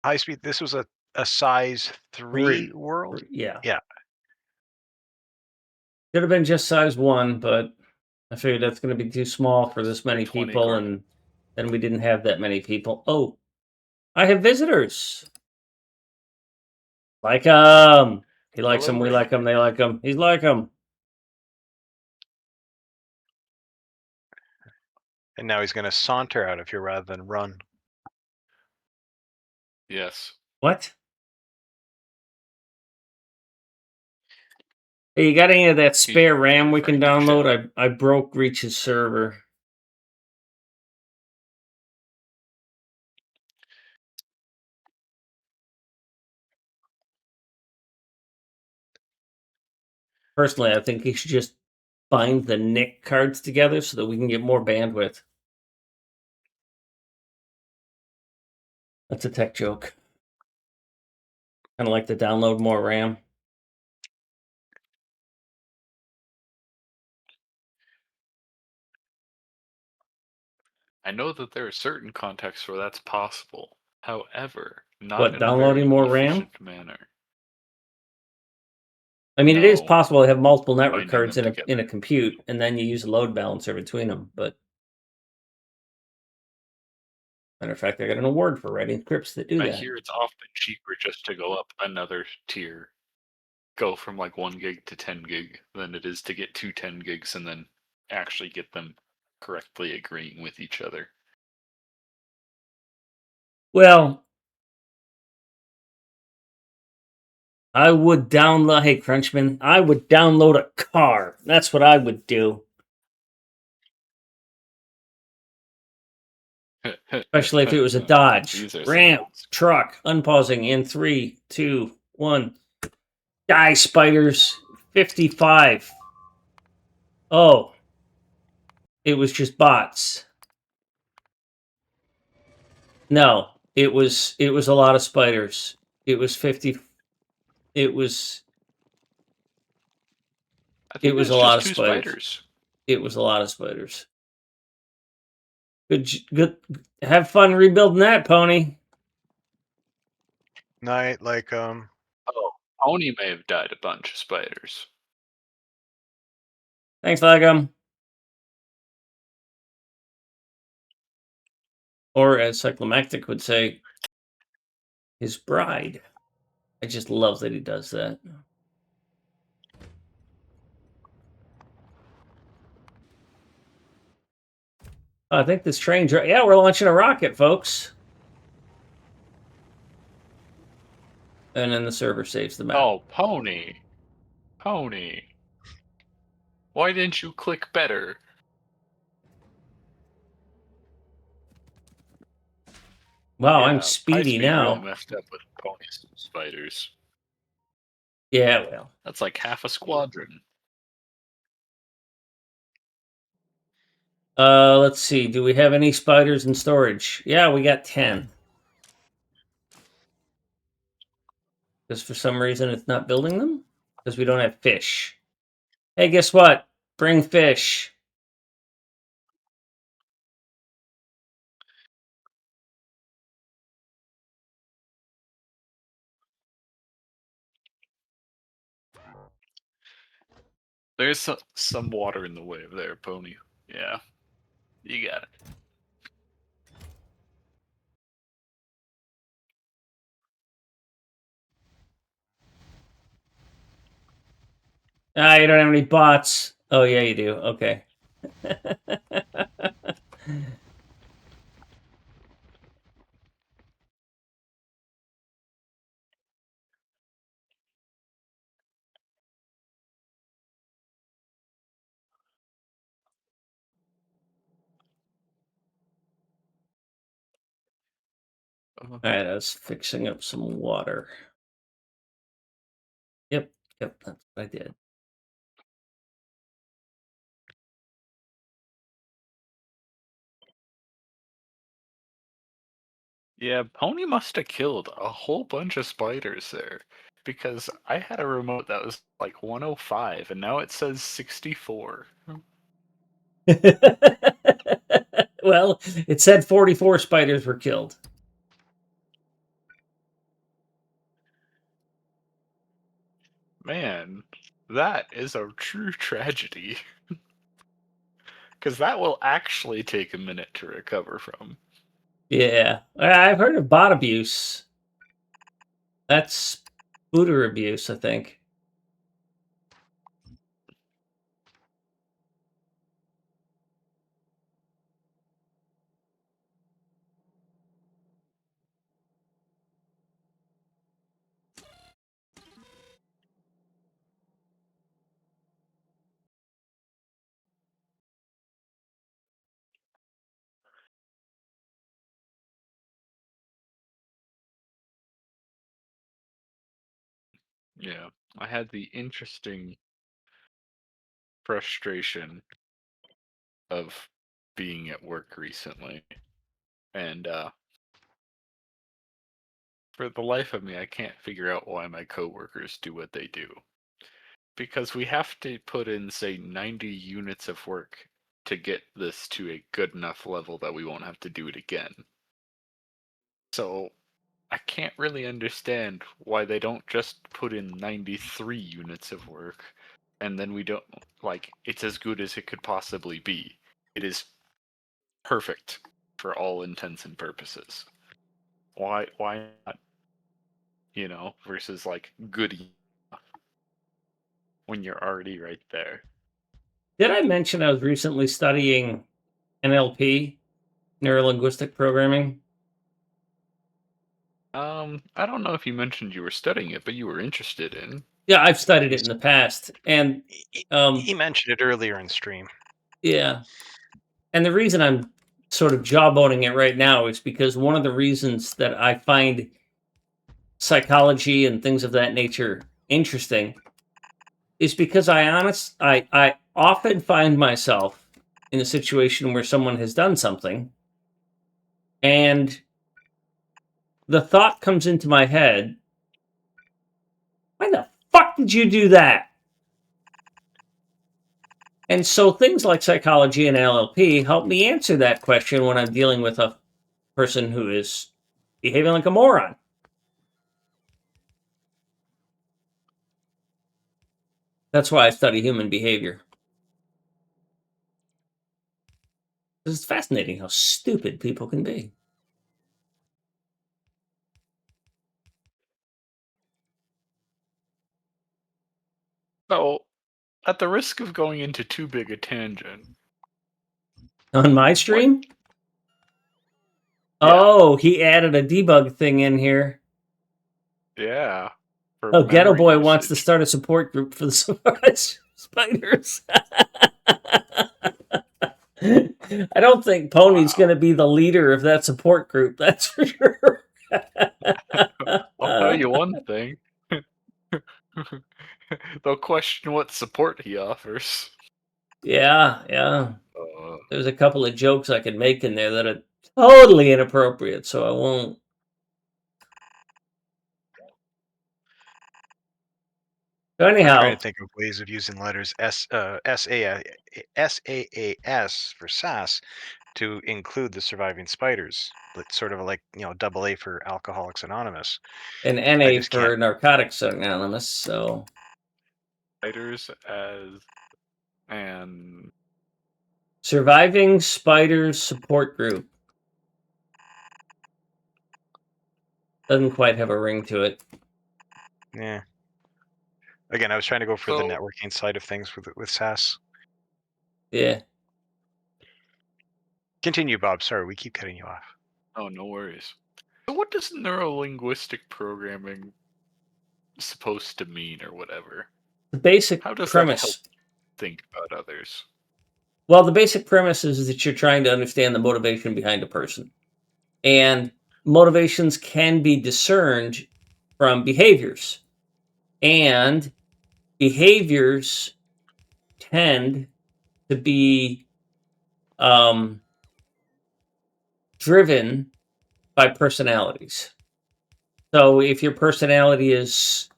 High speed. This was a size 3 3. world. Yeah. Yeah. Could have been just size 1, but I figured that's going to be too small for this They're many 20 people, grand. and then we didn't have that many people. Oh, I have visitors. Like him. He likes Hello, him. We like him. Ranger. They like him. He's like him. And now he's gonna saunter out of here rather than run. Yes. What? Hey, you got any of that He's spare RAM we can refreshing chat. download? I broke Reach's server. Personally, I think he should just bind the NIC cards together so that we can get more bandwidth. That's a tech joke. Kind of like to download more RAM. I know that there are certain contexts where that's possible. However, not What, in downloading a more very RAM? efficient manner. I mean, it is No, possible to have multiple network binding cards them in a together. compute, and then you use a load balancer between them. But matter of fact, I got an award for writing scripts that do I that. hear it's often cheaper just to go up another tier, go from like 1 gig to 10 gig, than it is to get two 10 gigs and then actually get them correctly agreeing with each other. Well, I would download. Hey, Crunchman, I would download a car. That's what I would do. Especially if it was a Dodge, These are some Ram, notes. truck. Unpausing in 3, 2, 1. Die, spiders. 55. Oh, it was just bots. No, it was a lot of spiders. It was 50. It was I think it was a lot just of two spiders. It was a lot of spiders. Good. Have fun rebuilding that, Pony. Night, like Oh, Pony may have died a bunch of spiders. Thanks, Legum. Or as Cyclomactic would say, his bride. I just love that he does that. I think this train. Yeah, we're launching a rocket, folks. And then the server saves the map. Oh, Pony. Pony. Why didn't you click better? Wow, Yeah, I'm speedy High-speed really now. messed up with Pony's spiders. Yeah, well. That's like half a squadron. Let's see. Do we have any spiders in storage? Yeah, we got 10. Because for some reason it's not building them? Because we don't have fish. Hey, guess what? Bring fish. There's some water in the way of there, Pony. Yeah, you got it. Ah, you don't have any bots. Oh, yeah, you do. Okay. All right, I was fixing up some water. Yep, that's what I did. Yeah, Pony must have killed a whole bunch of spiders there. Because I had a remote that was like 105, and now it says 64. Well, it said 44 spiders were killed. Man, that is a true tragedy. Because that will actually take a minute to recover from. Yeah, I've heard of bot abuse. That's booter abuse, I think. Yeah, I had the interesting frustration of being at work recently. And for the life of me, I can't figure out why my coworkers do what they do. Because we have to put in, say, 90 units of work to get this to a good enough level that we won't have to do it again. So I can't really understand why they don't just put in 93 units of work, and then we don't, like, it's as good as it could possibly be. It is perfect for all intents and purposes. Why not, versus, like, good enough when you're already right there? Did I mention I was recently studying NLP, neuro-linguistic programming? I don't know if you mentioned you were studying it, but you were interested in. Yeah, I've studied it in the past, and He mentioned it earlier in stream. yeah, and the reason I'm sort of jawboning it right now is because one of the reasons that I find psychology and things of that nature interesting is because I often find myself in a situation where someone has done something, and the thought comes into my head, why the fuck did you do that? And so things like psychology and LLP help me answer that question when I'm dealing with a person who is behaving like a moron. That's why I study human behavior. It's fascinating how stupid people can be. So, at the risk of going into too big a tangent, On my what? stream? Yeah, Oh, he added a debug thing in here. yeah. For Oh, Ghetto memory Boy wants to usage. start a support group for the spiders. I don't think Pony's Wow. going to be the leader of that support group. That's for sure. I'll tell you one thing. They'll question what support he offers. Yeah, yeah. Uh, There's a couple of jokes I could make in there that are totally inappropriate, so I won't. So I'm trying anyhow, to think of ways of using letters SAAS for SAS to include the surviving spiders. It's sort of like, double A for Alcoholics Anonymous. an I NA just can't. for Narcotics Anonymous, so Spiders as and Surviving Spiders Support Group. Doesn't quite have a ring to it. Yeah. Again, I was trying to go for the so networking side of things with SAS. Yeah. Continue, Bob. Sorry, we keep cutting you off. oh, no worries. So what does neuro-linguistic programming supposed to mean or whatever? The basic How does that help premise. think about others? Well, the basic premise is that you're trying to understand the motivation behind a person. And motivations can be discerned from behaviors. And behaviors tend to be driven by personalities. So if your personality is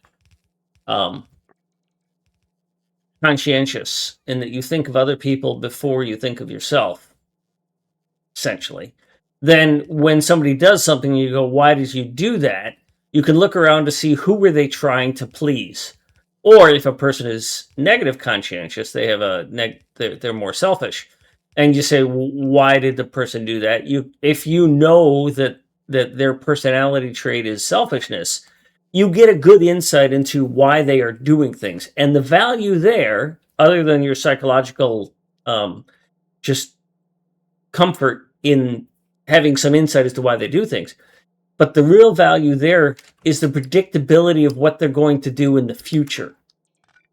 conscientious in that you think of other people before you think of yourself, essentially, then when somebody does something, you go, "Why did you do that?" You can look around to see who were they trying to please. Or if a person is negative conscientious, they have they're more selfish, and you say, "Why did the person do that?" If you know that their personality trait is selfishness, you get a good insight into why they are doing things, and the value there, other than your psychological just comfort in having some insight as to why they do things. But the real value there is the predictability of what they're going to do in the future,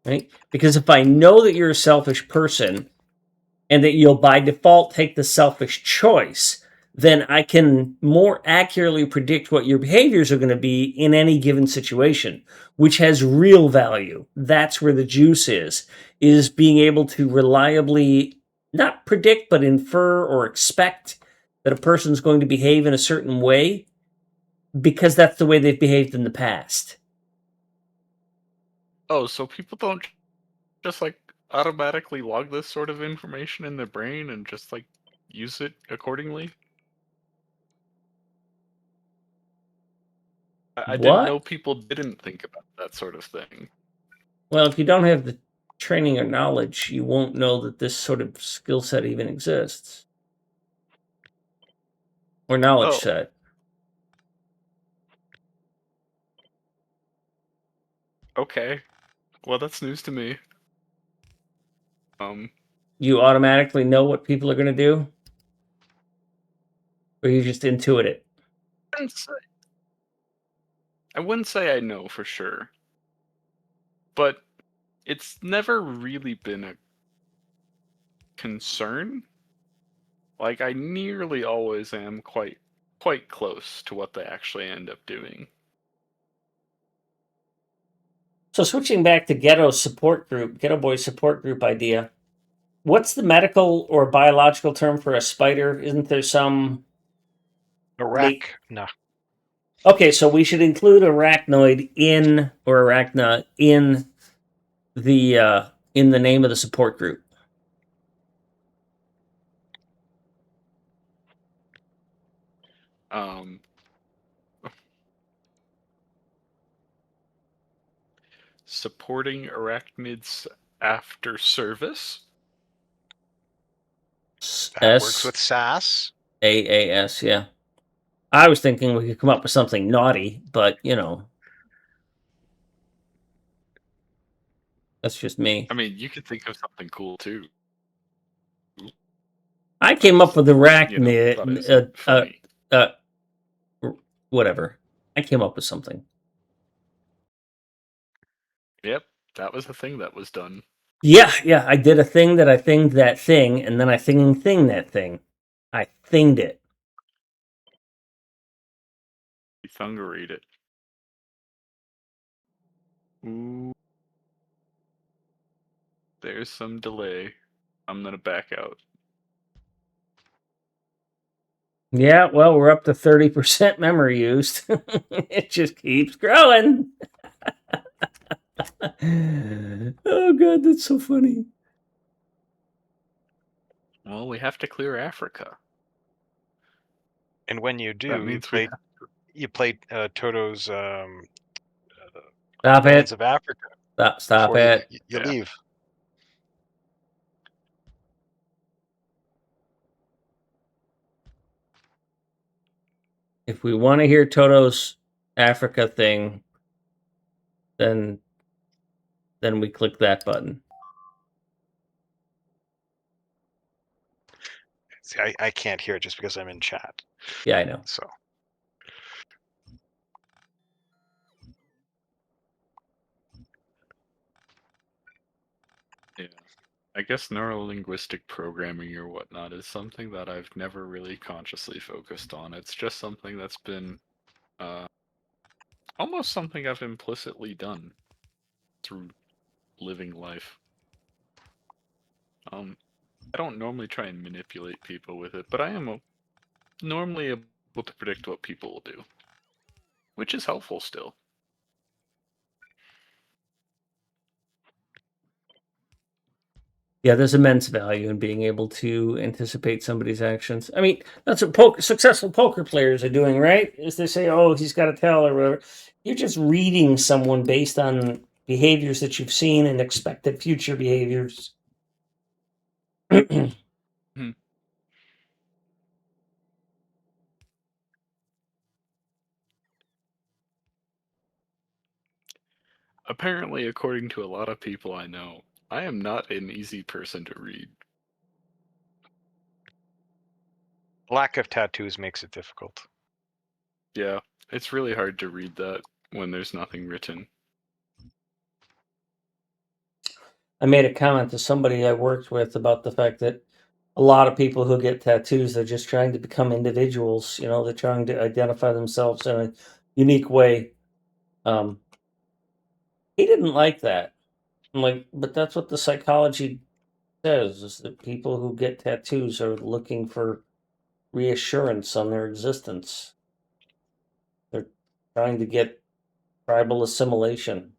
right? Because if I know that you're a selfish person and that you'll by default take the selfish choice, then I can more accurately predict what your behaviors are going to be in any given situation, which has real value. That's where the juice is being able to reliably not predict, but infer or expect that a person's going to behave in a certain way because that's the way they've behaved in the past. Oh, so people don't just like automatically log this sort of information in their brain and just like use it accordingly? I didn't What? know people didn't think about that sort of thing. Well, if you don't have the training or knowledge, you won't know that this sort of skill set even exists. Or knowledge Oh. set. Okay. Well, that's news to me. You automatically know what people are going to do? Or you just intuit it? I wouldn't say I know for sure. But it's never really been a concern. Like, I nearly always am quite close to what they actually end up doing. So switching back to Ghetto Boy support group idea. What's the medical or biological term for a spider? Isn't there some Arachna. Okay, so we should include arachnoid in or arachna in the name of the support group. Supporting arachnids after service. That works with SAS. AAS, yeah. I was thinking we could come up with something naughty, but you know, that's just me. I mean, you could think of something cool too. I came up with arachnid. Funny. Whatever. I came up with something. Yep, that was a thing that was done. Yeah. I did a thing that I thinged that thing, and then I thing that thing. I thinged it. You thungerate it. Ooh. There's some delay. I'm gonna back out. Yeah, well, we're up to 30% memory used. It just keeps growing. Oh god, that's so funny. Well, we have to clear Africa. And when you do, That means we play Toto's Stop Lands it. of Africa Stop before it. you leave. If we want to hear Toto's Africa thing, then we click that button. See, I can't hear it just because I'm in chat. Yeah, I know. So yeah. I guess neurolinguistic programming or whatnot is something that I've never really consciously focused on. It's just something that's been almost something I've implicitly done through living life. I don't normally try and manipulate people with it, but I am normally able to predict what people will do, which is helpful still. Yeah, there's immense value in being able to anticipate somebody's actions. I mean, that's what successful poker players are doing, right? Is they say, "Oh, he's got a tell" or whatever. You're just reading someone based on behaviors that you've seen and expected future behaviors. Apparently, according to a lot of people I know, I am not an easy person to read. lack of tattoos makes it difficult. Yeah, it's really hard to read that when there's nothing written. I made a comment to somebody I worked with about the fact that a lot of people who get tattoos are just trying to become individuals. You know, they're trying to identify themselves in a unique way. He didn't like that. I'm like, but that's what the psychology says, is that people who get tattoos are looking for reassurance on their existence. They're trying to get tribal assimilation.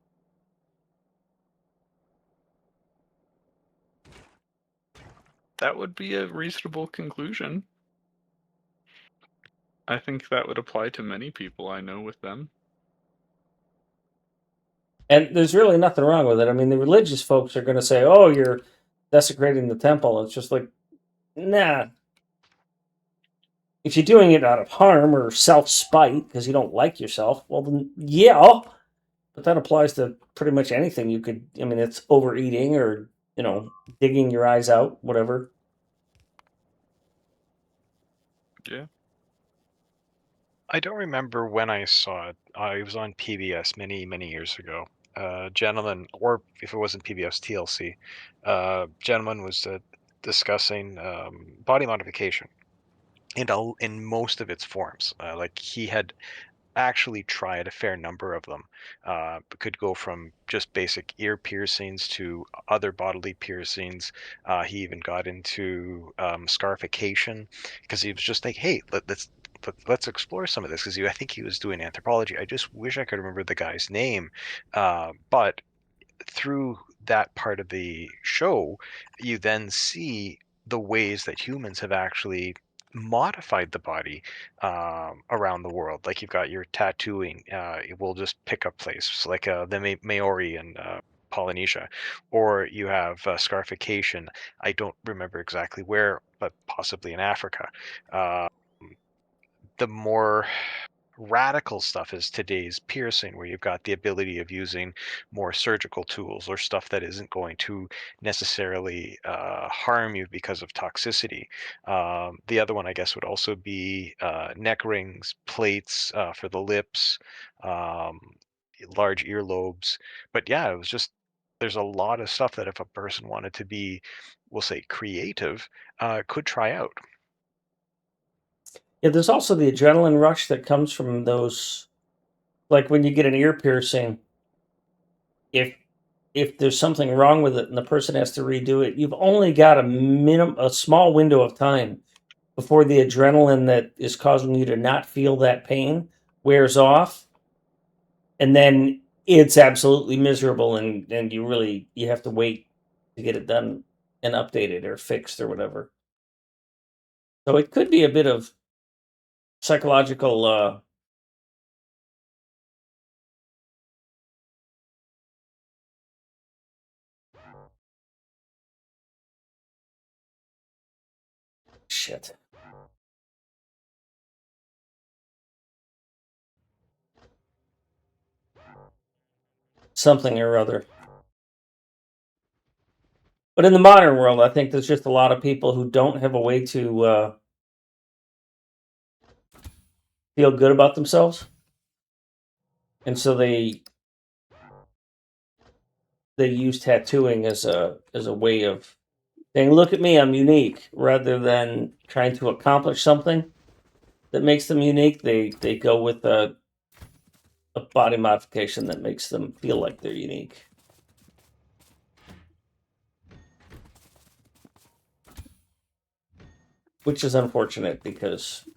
That would be a reasonable conclusion. I think that would apply to many people I know with them. And there's really nothing wrong with it. I mean, the religious folks are going to say, "Oh, you're desecrating the temple." It's just like, nah. If you're doing it out of harm or self-spite because you don't like yourself, well, then yeah. But that applies to pretty much anything you could. I mean, it's overeating or digging your eyes out, whatever. Yeah. I don't remember when I saw it. I was on PBS many, many years ago. Gentleman, or if it wasn't PBS, TLC, gentleman was discussing body modification in most of its forms. Like he had actually tried a fair number of them. Could go from just basic ear piercings to other bodily piercings. He even got into scarification because he was just like, "Hey, let's explore some of this." Because I think he was doing anthropology. I just wish I could remember the guy's name, but through that part of the show, you then see the ways that humans have actually modified the body around the world. Like you've got your tattooing, it will just pick up place, like the Maori and Polynesia, or you have scarification. I don't remember exactly where, but possibly in Africa. Uh, the more radical stuff is today's piercing, where you've got the ability of using more surgical tools or stuff that isn't going to necessarily harm you because of toxicity. The other one, I guess, would also be neck rings, plates for the lips, um, large earlobes. But yeah, it was just, there's a lot of stuff that if a person wanted to be, we'll say, creative, could try out. Yeah, there's also the adrenaline rush that comes from those. Like when you get an ear piercing, if there's something wrong with it and the person has to redo it, you've only got a small window of time before the adrenaline that is causing you to not feel that pain wears off, and then it's absolutely miserable, and you have to wait to get it done and updated or fixed or whatever. So it could be a bit of psychological shit. Something or other. But in the modern world, I think there's just a lot of people who don't have a way to feel good about themselves, and so they use tattooing as a way of saying, "Look at me, I'm unique," rather than trying to accomplish something that makes them unique. They go with a body modification that makes them feel like they're unique, which is unfortunate because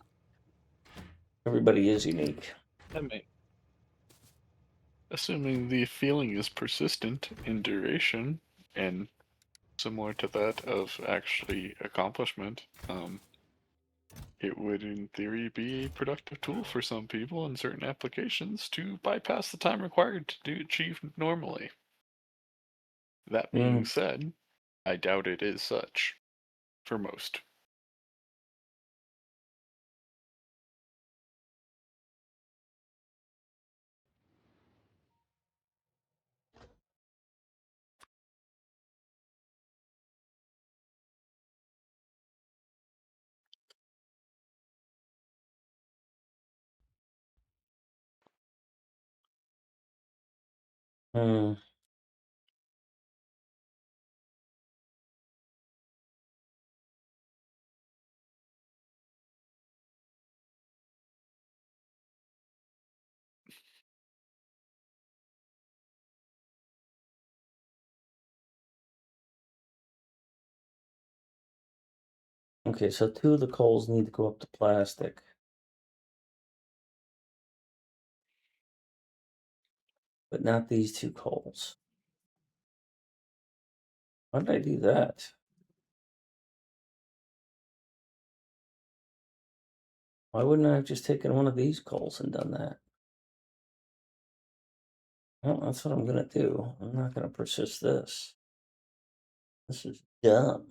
everybody is unique. I mean, assuming the feeling is persistent in duration and similar to that of actually accomplishment, it would in theory be a productive tool for some people in certain applications to bypass the time required to achieve normally. That being Mm. said, I doubt it is such for most. Mm. Okay, so two of the coals need to go up to plastic, but not these two coals. Why did I do that? Why wouldn't I have just taken one of these coals and done that? Well, that's what I'm gonna do. I'm not gonna persist this. This is dumb.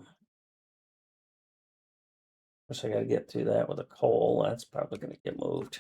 Of course, I gotta get through that with a coal. That's probably gonna get moved.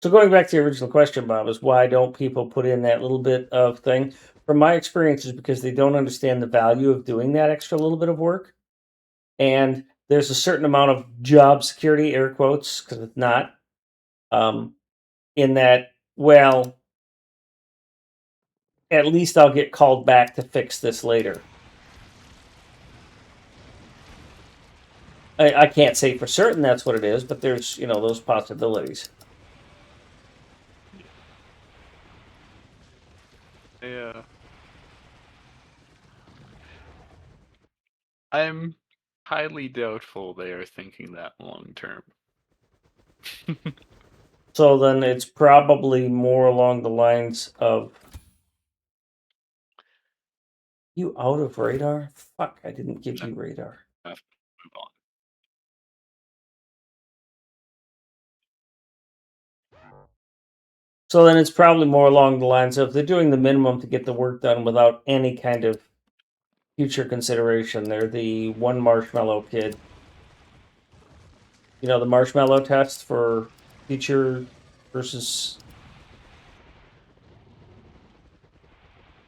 So going back to the original question, Bob, is why don't people put in that little bit of thing? From my experience, is because they don't understand the value of doing that extra little bit of work. And there's a certain amount of job security, air quotes, because it's not, in that, well, at least I'll get called back to fix this later. I can't say for certain that's what it is, but there's, those possibilities. Yeah. I'm highly doubtful they are thinking that long term. So then it's probably more along the lines of, you out of radar? Fuck, I didn't give you radar. Move on. So then it's probably more along the lines of they're doing the minimum to get the work done without any kind of future consideration. They're the one marshmallow kid. The marshmallow test for future versus.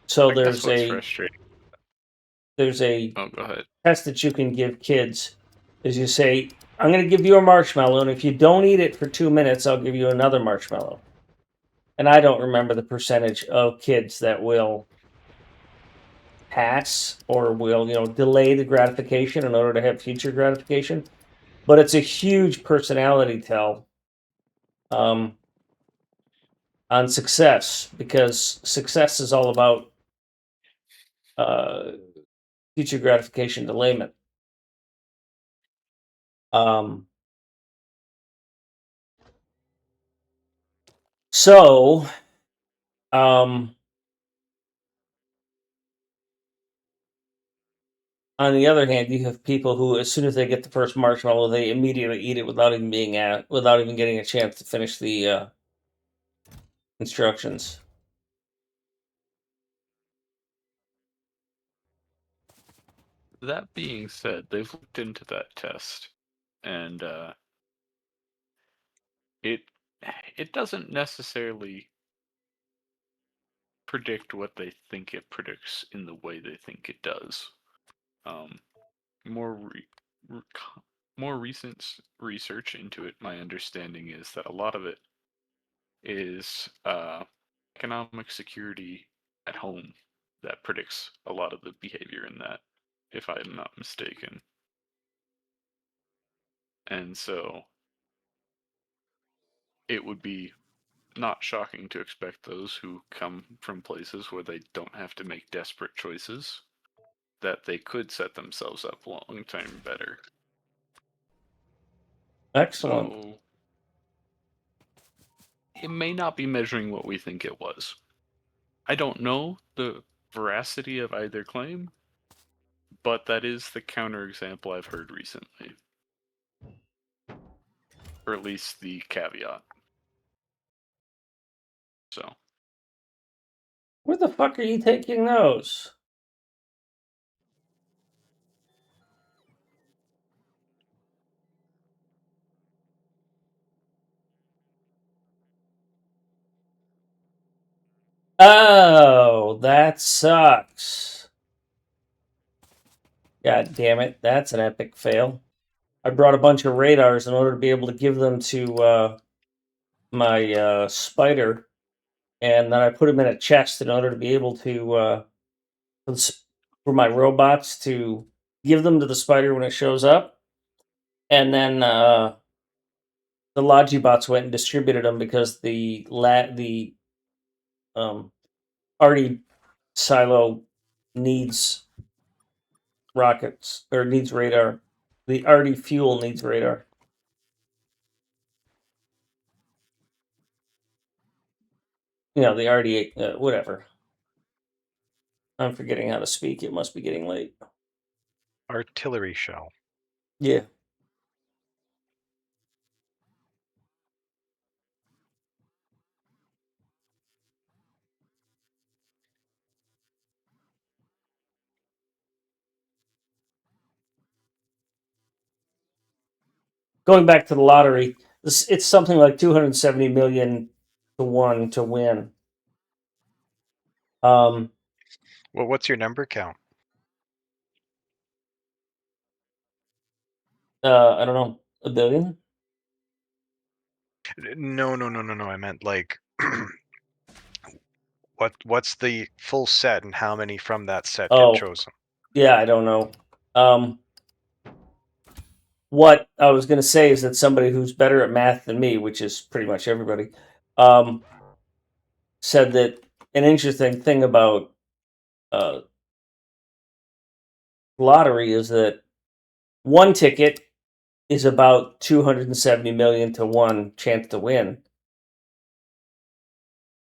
So I guess there's what's a frustrating. Oh, go ahead. test that you can give kids is you say, I'm going to give you a marshmallow, and if you don't eat it for 2 minutes, I'll give you another marshmallow. And I don't remember the percentage of kids that will pass or will, delay the gratification in order to have future gratification. But it's a huge personality tell on success, because success is all about future gratification delayment. So, on the other hand, you have people who, as soon as they get the first marshmallow, they immediately eat it without even without even getting a chance to finish the instructions. That being said, they've looked into that test, and it doesn't necessarily predict what they think it predicts in the way they think it does. More more recent research into it, my understanding is that a lot of it is economic security at home that predicts a lot of the behavior in that, if I'm not mistaken. And so it would be not shocking to expect those who come from places where they don't have to make desperate choices, that they could set themselves up long term better. Excellent. So it may not be measuring what we think it was. I don't know the veracity of either claim, but that is the counterexample I've heard recently. Or at least the caveat. So. Where the fuck are you taking those? Oh, that sucks. God damn it. That's an epic fail. I brought a bunch of radars in order to be able to give them to my spider, and then I put them in a chest in order to be able to for my robots to give them to the spider when it shows up. And then the Logibots went and distributed them because the Arty silo needs rockets or needs radar. The Arty fuel needs radar. You know, the Arty, whatever. I'm forgetting how to speak. It must be getting late. Artillery shell. Yeah. Going back to the lottery, it's something like 270 million to 1 to win. Well, what's your number count? I don't know, a billion? No. I meant like, what's the full set and how many from that set get Oh, chosen? yeah, I don't know. What I was going to say is that somebody who's better at math than me, which is pretty much everybody, said that an interesting thing about lottery is that one ticket is about 270 million to 1 chance to win.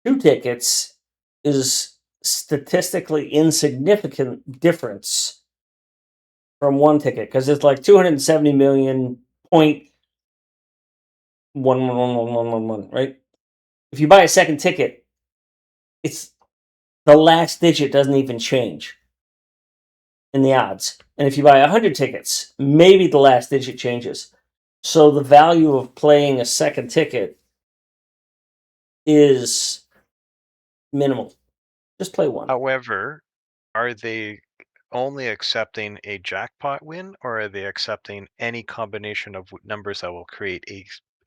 2 tickets is statistically insignificant difference from 1 ticket because it's like 270 million point 1111111, right? If you buy a second ticket, it's the last digit doesn't even change in the odds. And if you buy 100 tickets, maybe the last digit changes. So the value of playing a second ticket is minimal. Just play one. However, are they only accepting a jackpot win, or are they accepting any combination of numbers that will create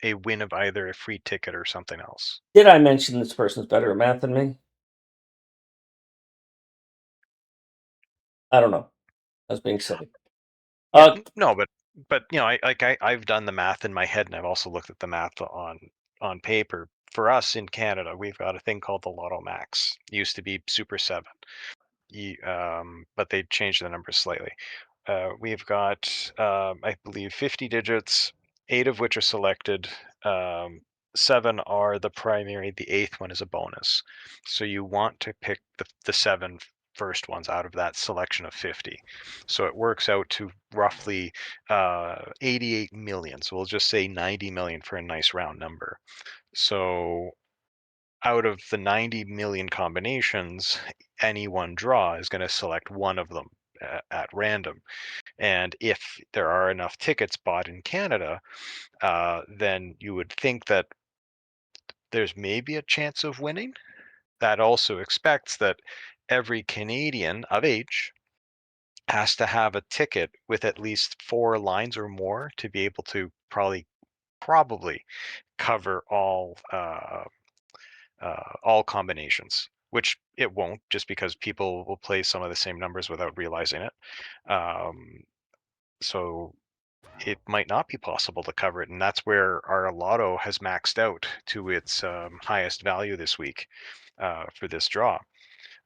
a win of either a free ticket or something else? Did I mention this person's better at math than me? I don't know. I was being silly. Yeah, no, but I've done the math in my head, and I've also looked at the math on paper. For us in Canada, we've got a thing called the Lotto Max. It used to be Super 7. But they changed the numbers slightly. We've got, I believe, 50 digits, 8 of which are selected. 7 are the primary. The 8th one is a bonus. So you want to pick the 7 first ones out of that selection of 50. So it works out to roughly 88 million. So we'll just say 90 million for a nice round number. So out of the 90 million combinations, any one draw is going to select one of them at random. And if there are enough tickets bought in Canada, then you would think that there's maybe a chance of winning. That also expects that every Canadian of age has to have a ticket with at least 4 lines or more to be able to probably cover all combinations, which it won't, just because people will play some of the same numbers without realizing it. So it might not be possible to cover it, and that's where our lotto has maxed out to its highest value this week for this draw.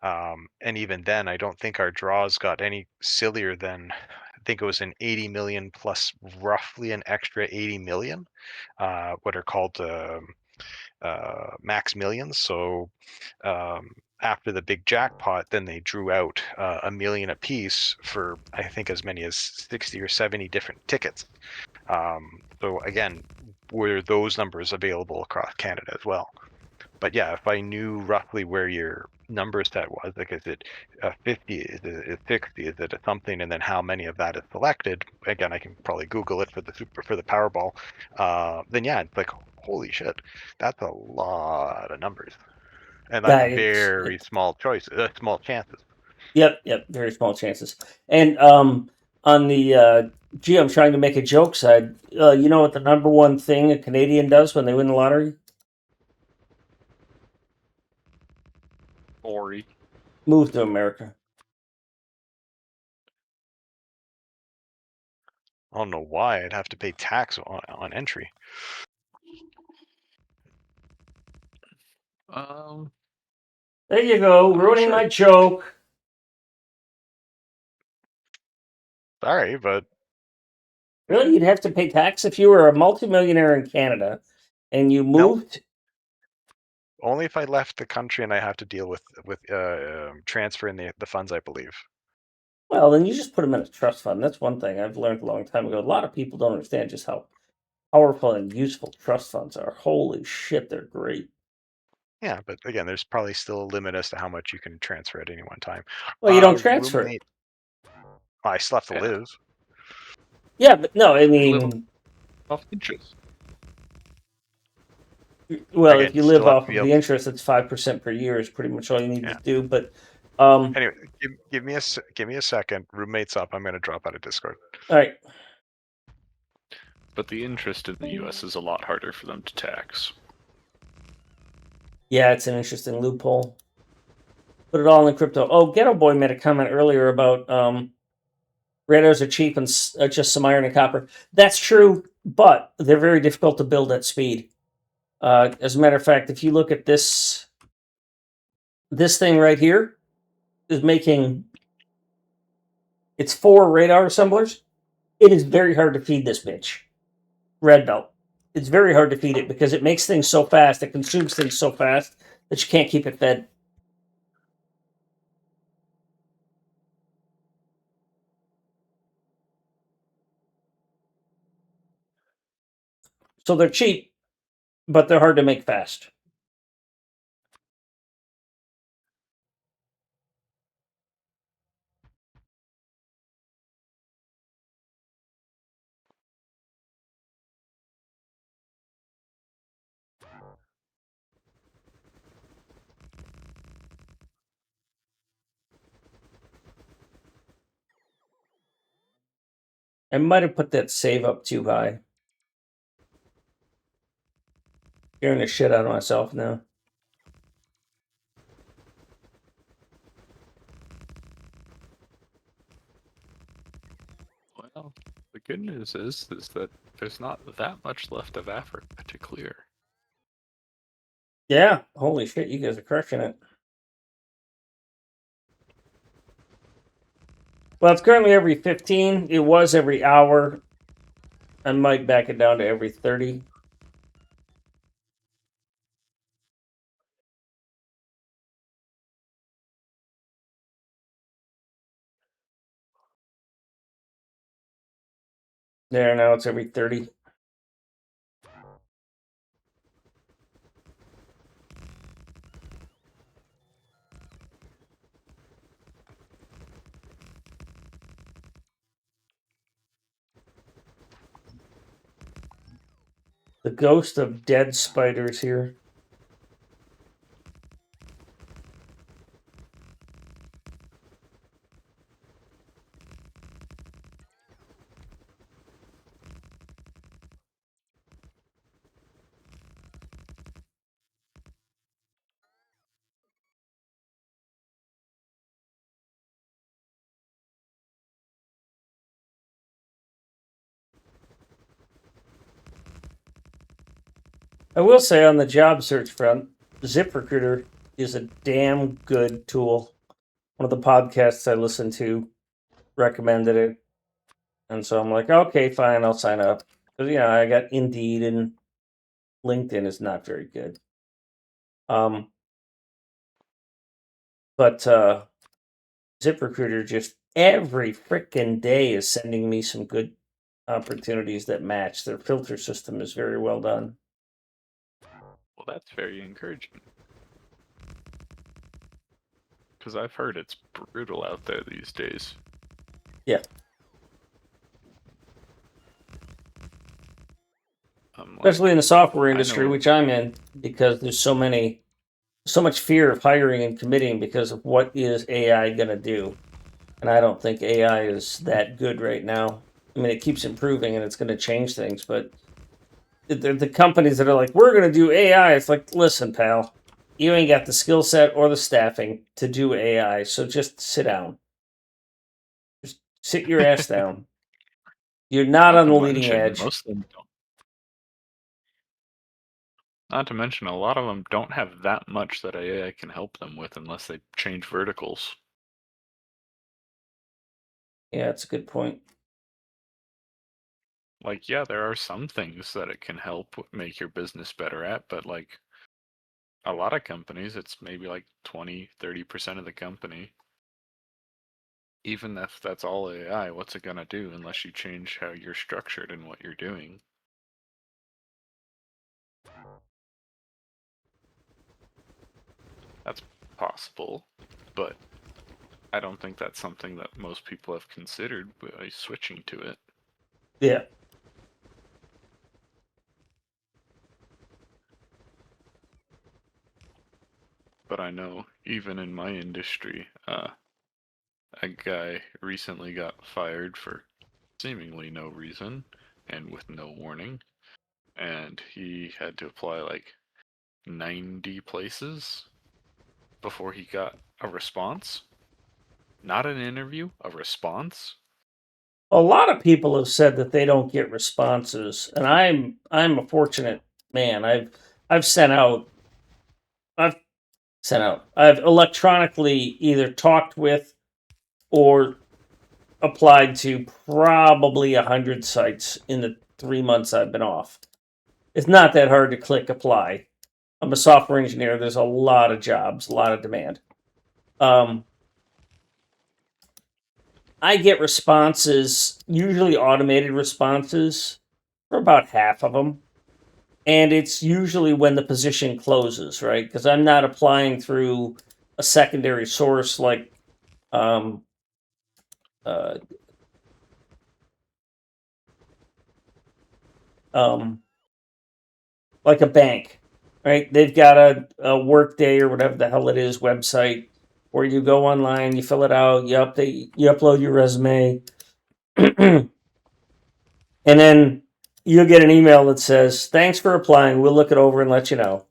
And even then, I don't think our draws got any sillier than, I think it was an 80 million plus roughly an extra 80 million, what are called max millions. So after the big jackpot, then they drew out a million apiece for, I think, as many as 60 or 70 different tickets. So again, were those numbers available across Canada as well? But yeah, if I knew roughly where your number set was, like is it 50, is it 60, is it a something, and then how many of that is selected? Again, I can probably Google it for the Powerball. Then yeah, it's like, holy shit, that's a lot of numbers, and that's Yeah, very small small chances. Yep, very small chances. And on the gee, I'm trying to make a joke side. You know what the number one thing a Canadian does when they win the lottery? Ori. Move to America. I don't know why I'd have to pay tax on entry. There you go, I'm ruining sure. my joke. Sorry, but Really? You'd have to pay tax if you were a multimillionaire in Canada and you moved? Only if I left the country and I have to deal with transferring the funds, I believe. Well, then you just put them in a trust fund. That's one thing I've learned a long time ago. A lot of people don't understand just how powerful and useful trust funds are. Holy shit, they're great. Yeah, but again, there's probably still a limit as to how much you can transfer at any one time. Well, you don't transfer it. Roommate, I still have to Yeah. live. Yeah, but no, I You live mean, off interest. well, Again, if you you live still have off to of be able the to. interest, it's 5% per year is pretty much all you need Yeah. to do. But Anyway, give me a second. Roommate's up. I'm gonna drop out of Discord. all right. But the interest in the U.S. is a lot harder for them to tax. Yeah, it's an interesting loophole. Put it all in crypto. Oh, Ghetto Boy made a comment earlier about radars are cheap and just some iron and copper. That's true, but they're very difficult to build at speed. As a matter of fact, if you look at this thing right here is making it's 4 radar assemblers. It is very hard to feed this bitch. Red belt. It's very hard to feed it because it makes things so fast, it consumes things so fast that you can't keep it fed. So they're cheap, but they're hard to make fast. I might have put that save up too high. Scaring the shit out of myself now. Well, the good news is that there's not that much left of Africa to clear. Yeah, holy shit, you guys are crushing it. Well, it's currently every 15. It was every hour. I might back it down to every 30. There, now it's every 30. The ghost of dead spiders here. I will say on the job search front, ZipRecruiter is a damn good tool. One of the podcasts I listened to recommended it. And so I'm like, okay, fine, I'll sign up. Because, I got Indeed and LinkedIn is not very good. But ZipRecruiter just every freaking day is sending me some good opportunities that match. Their filter system is very well done. Well, that's very encouraging. Because I've heard it's brutal out there these days. Yeah. Especially in the software industry, which I'm in, because there's so much fear of hiring and committing because of what is AI going to do. And I don't think AI is that good right now. I mean, it keeps improving and it's going to change things, but the companies that are like, we're going to do AI, it's like, listen, pal, you ain't got the skill set or the staffing to do AI, so just sit down. Just sit your ass down. You're not on the leading edge. Most of them don't. Not to mention, a lot of them don't have that much that AI can help them with unless they change verticals. Yeah, that's a good point. Like, yeah, there are some things that it can help make your business better at, but like a lot of companies, it's maybe like 20-30% of the company. Even if that's all AI, what's it gonna do unless you change how you're structured and what you're doing? That's possible, but I don't think that's something that most people have considered by switching to it. Yeah. But I know even in my industry, a guy recently got fired for seemingly no reason and with no warning, and he had to apply like 90 places before he got a response. Not an interview, a response. A lot of people have said that they don't get responses, and I'm a fortunate man. I've sent out I've I've electronically either talked with or applied to probably 100 sites in the 3 months I've been off. It's not that hard to click apply. I'm a software engineer. There's a lot of jobs, a lot of demand. I get responses, usually automated responses, for about half of them. And it's usually when the position closes, right? Because I'm not applying through a secondary source like um, uh, um, like a bank, right? They've got a Workday or whatever the hell it is website where you go online, you fill it out, you update, you upload your resume, and then you'll get an email that says, "Thanks for applying. We'll look it over and let you know."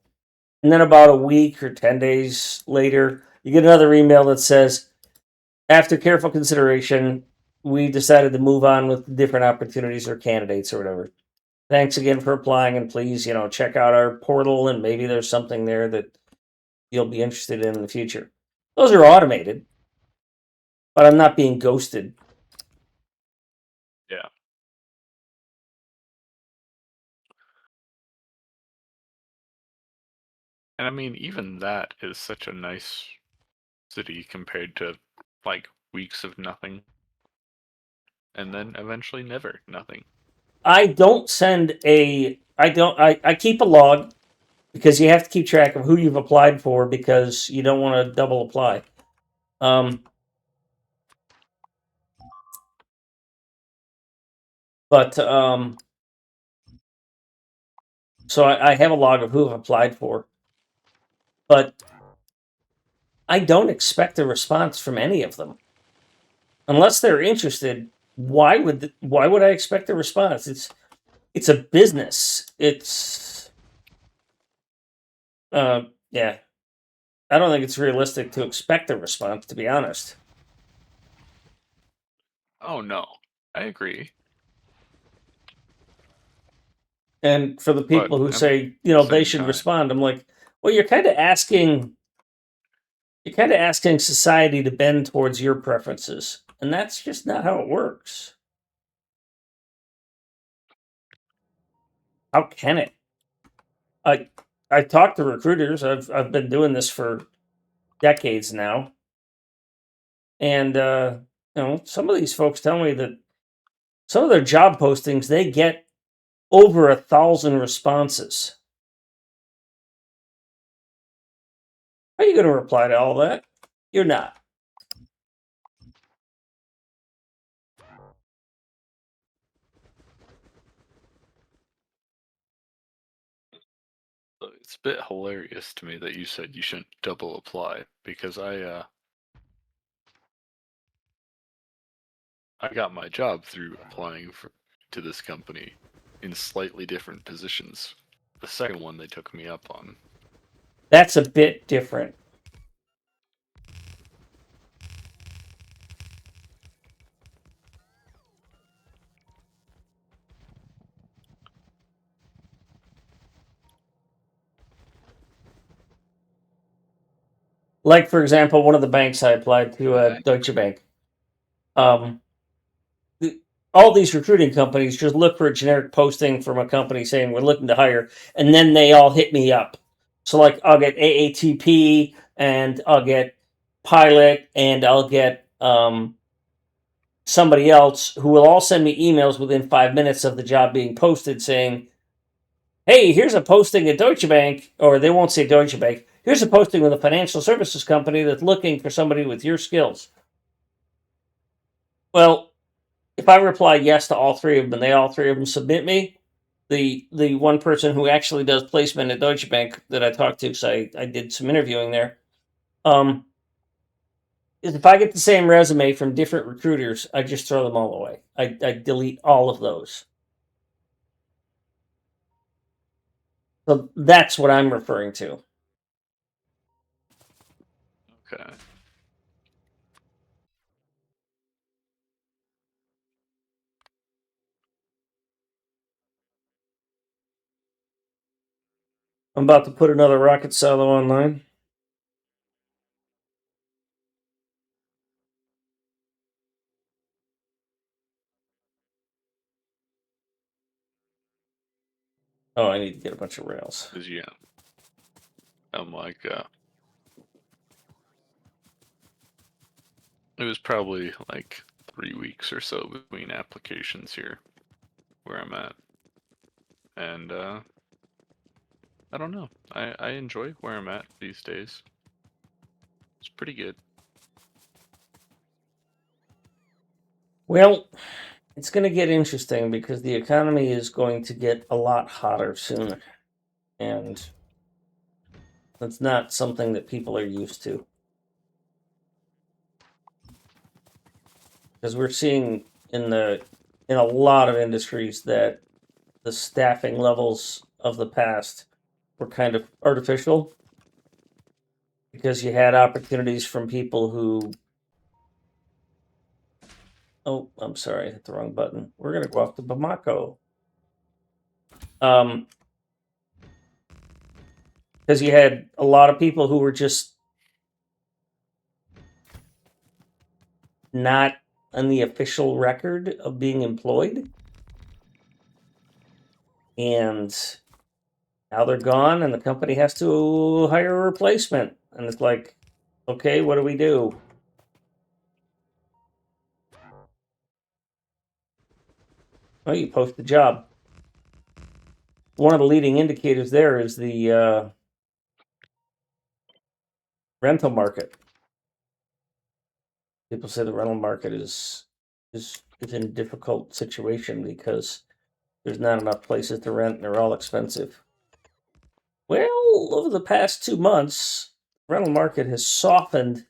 And then about a week or 10 days later, you get another email that says, "After careful consideration, we decided to move on with different opportunities or candidates or whatever. Thanks again for applying, and please, check out our portal, and maybe there's something there that you'll be interested in the future." Those are automated, but I'm not being ghosted. Yeah. And I mean, even that is such a nice city compared to like weeks of nothing and then eventually never nothing. I don't send a. I don't. I keep a log because you have to keep track of who you've applied for because you don't want to double apply. Um, but so I have a log of who I've applied for, but I don't expect a response from any of them unless they're interested. Why would I expect a response? It's a business. It's yeah. I don't think it's realistic to expect a response, to be honest. Oh no, I agree. And for the But people who at the say, they same should time, respond, I'm like, well, you're kind of asking society to bend towards your preferences, and that's just not how it works. How can it? I I talk to recruiters. I've been doing this for decades now, and some of these folks tell me that some of their job postings they get over 1,000 responses. Are you going to reply to all that? You're not. it's a bit hilarious to me that you said you shouldn't double apply because I got my job through applying to this company in slightly different positions. The second one they took me up on. That's a bit different. Like, for example, one of the banks I applied to, Deutsche Bank. Um, all these recruiting companies just look for a generic posting from a company saying we're looking to hire, and then they all hit me up. So like I'll get AATP and I'll get Pilot and I'll get somebody else who will all send me emails within 5 minutes of the job being posted saying, hey, here's a posting at Deutsche Bank, or they won't say Deutsche Bank. Here's a posting with a financial services company that's looking for somebody with your skills. Well, if I reply yes to all three of them and they all three of them submit me, the one person who actually does placement at Deutsche Bank that I talked to, because I did some interviewing there, is if I get the same resume from different recruiters, I just throw them all away. I delete all of those. So that's what I'm referring to. Okay. I'm about to put another rocket silo online. Oh, I need to get a bunch of rails. 'Cause, yeah, I'm like, it was probably like 3 weeks or so between applications here where I'm at. And I don't know. I enjoy where I'm at these days. It's pretty good. Well, it's going to get interesting because the economy is going to get a lot hotter soon. And that's not something that people are used to. Because we're seeing in a lot of industries that the staffing levels of the past were kind of artificial because you had opportunities from people who, oh, I'm sorry, I hit the wrong button. We're going to go off to Bamako. Because you had a lot of people who were just not on the official record of being employed. And now they're gone and the company has to hire a replacement. And it's like, okay, what do we do? Well, you post the job. One of the leading indicators there is the rental market. People say the rental market is in a difficult situation because there's not enough places to rent and they're all expensive. Well, over the past 2 months, the rental market has softened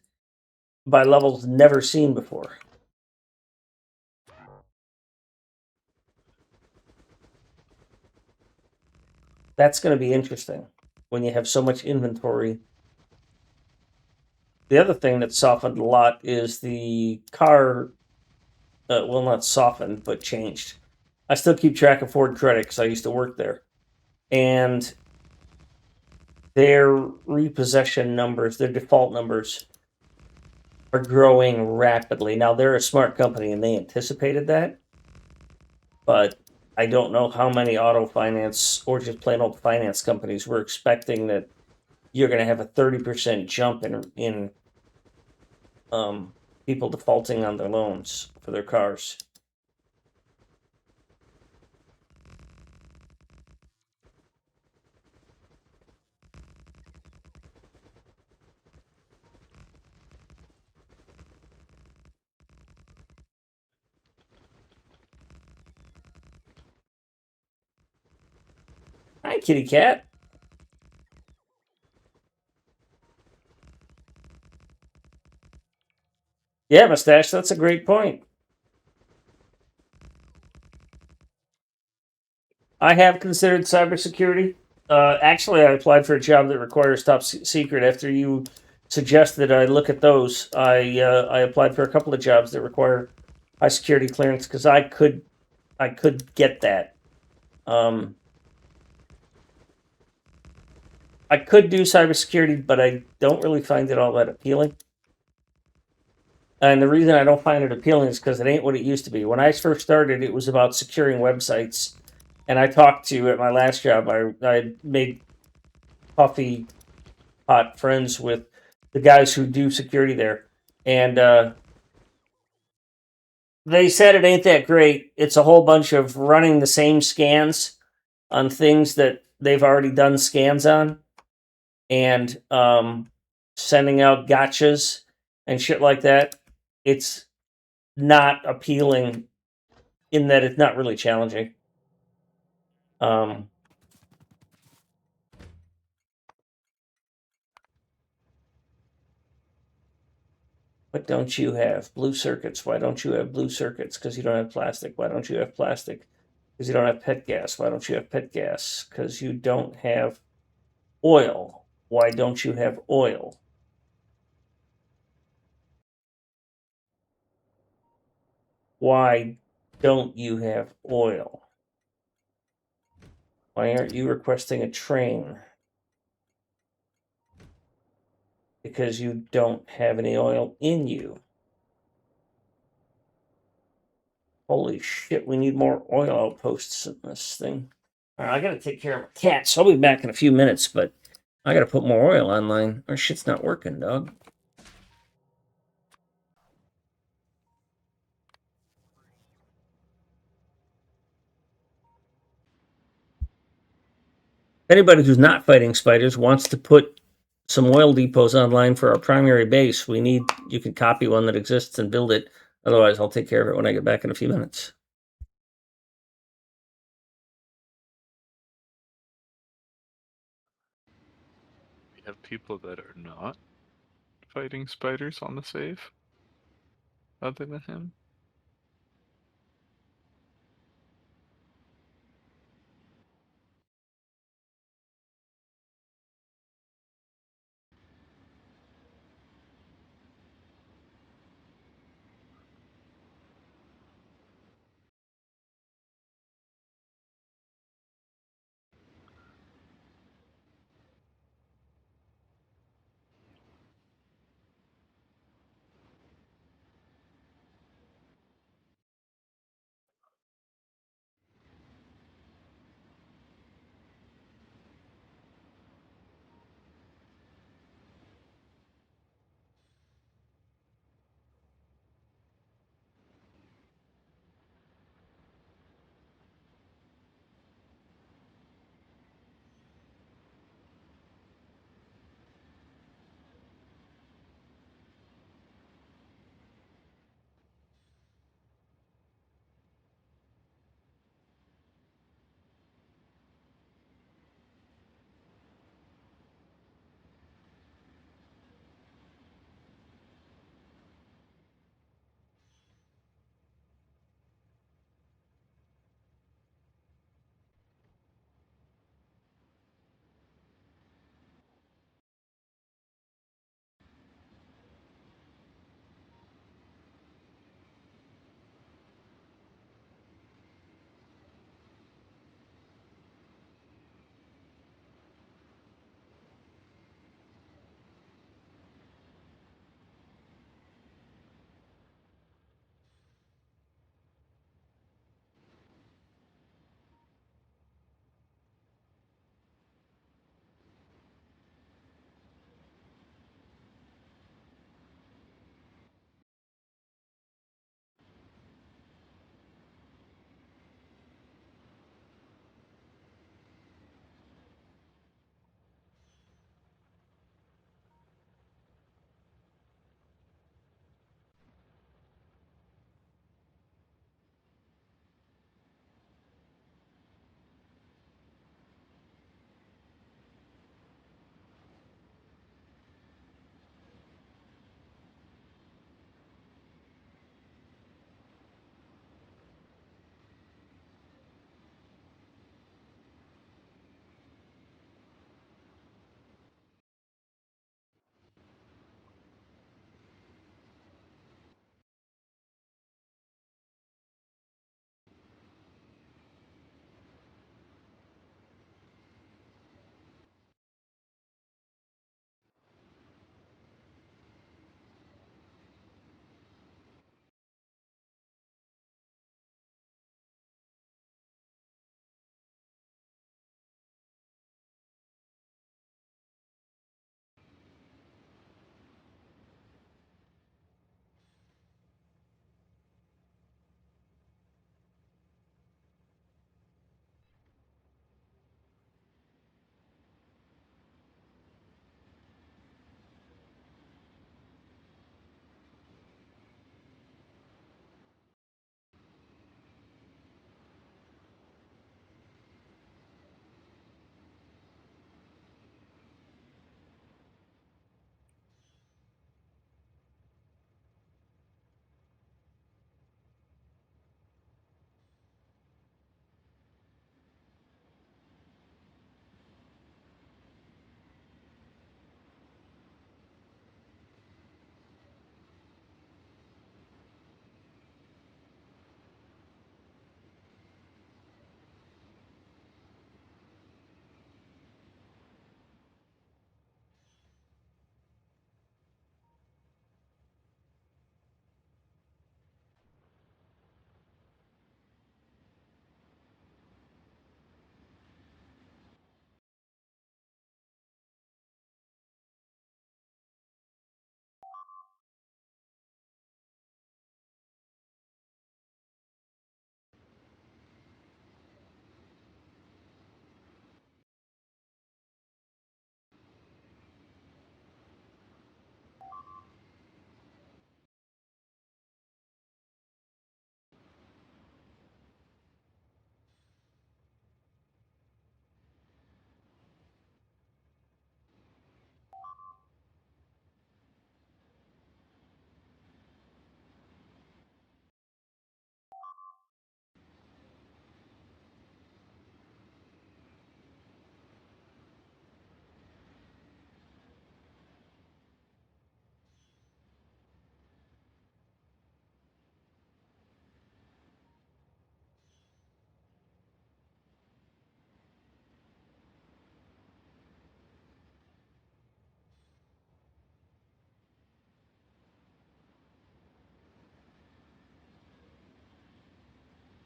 by levels never seen before. That's going to be interesting when you have so much inventory. The other thing that softened a lot is the car, well, not softened, but changed. I still keep track of Ford Credit because I used to work there. And their repossession numbers, their default numbers, are growing rapidly. Now, they're a smart company and they anticipated that. But I don't know how many auto finance or just plain old finance companies were expecting that you're going to have a 30% jump in people defaulting on their loans for their cars. Hi, kitty cat. Yeah, Mustache, that's a great point. I have considered cybersecurity. Actually, I applied for a job that requires top secret. After you suggested I look at those, I applied for a couple of jobs that require high security clearance because I could get that. I could do cybersecurity, but I don't really find it all that appealing. And the reason I don't find it appealing is because it ain't what it used to be. When I first started, it was about securing websites. And I talked to, at my last job, I made coffee pot friends with the guys who do security there. And they said it ain't that great. It's a whole bunch of running the same scans on things that they've already done scans on, and sending out gotchas and shit like that. It's not appealing in that it's not really challenging. What don't you have? Blue circuits. Why don't you have blue circuits? Because you don't have plastic. Why don't you have plastic? Because you don't have pet gas. Why don't you have pet gas? Because you don't have oil. Why don't you have oil? Why don't you have oil? Why aren't you requesting a train? Because you don't have any oil in you. Holy shit, we need more oil outposts in this thing. All right, I gotta take care of my cat, so I'll be back in a few minutes, but I gotta put more oil online. Our shit's not working, dog. Anybody who's not fighting spiders wants to put some oil depots online for our primary base. You can copy one that exists and build it. Otherwise, I'll take care of it when I get back in a few minutes. We have people that are not fighting spiders on the save, other than him.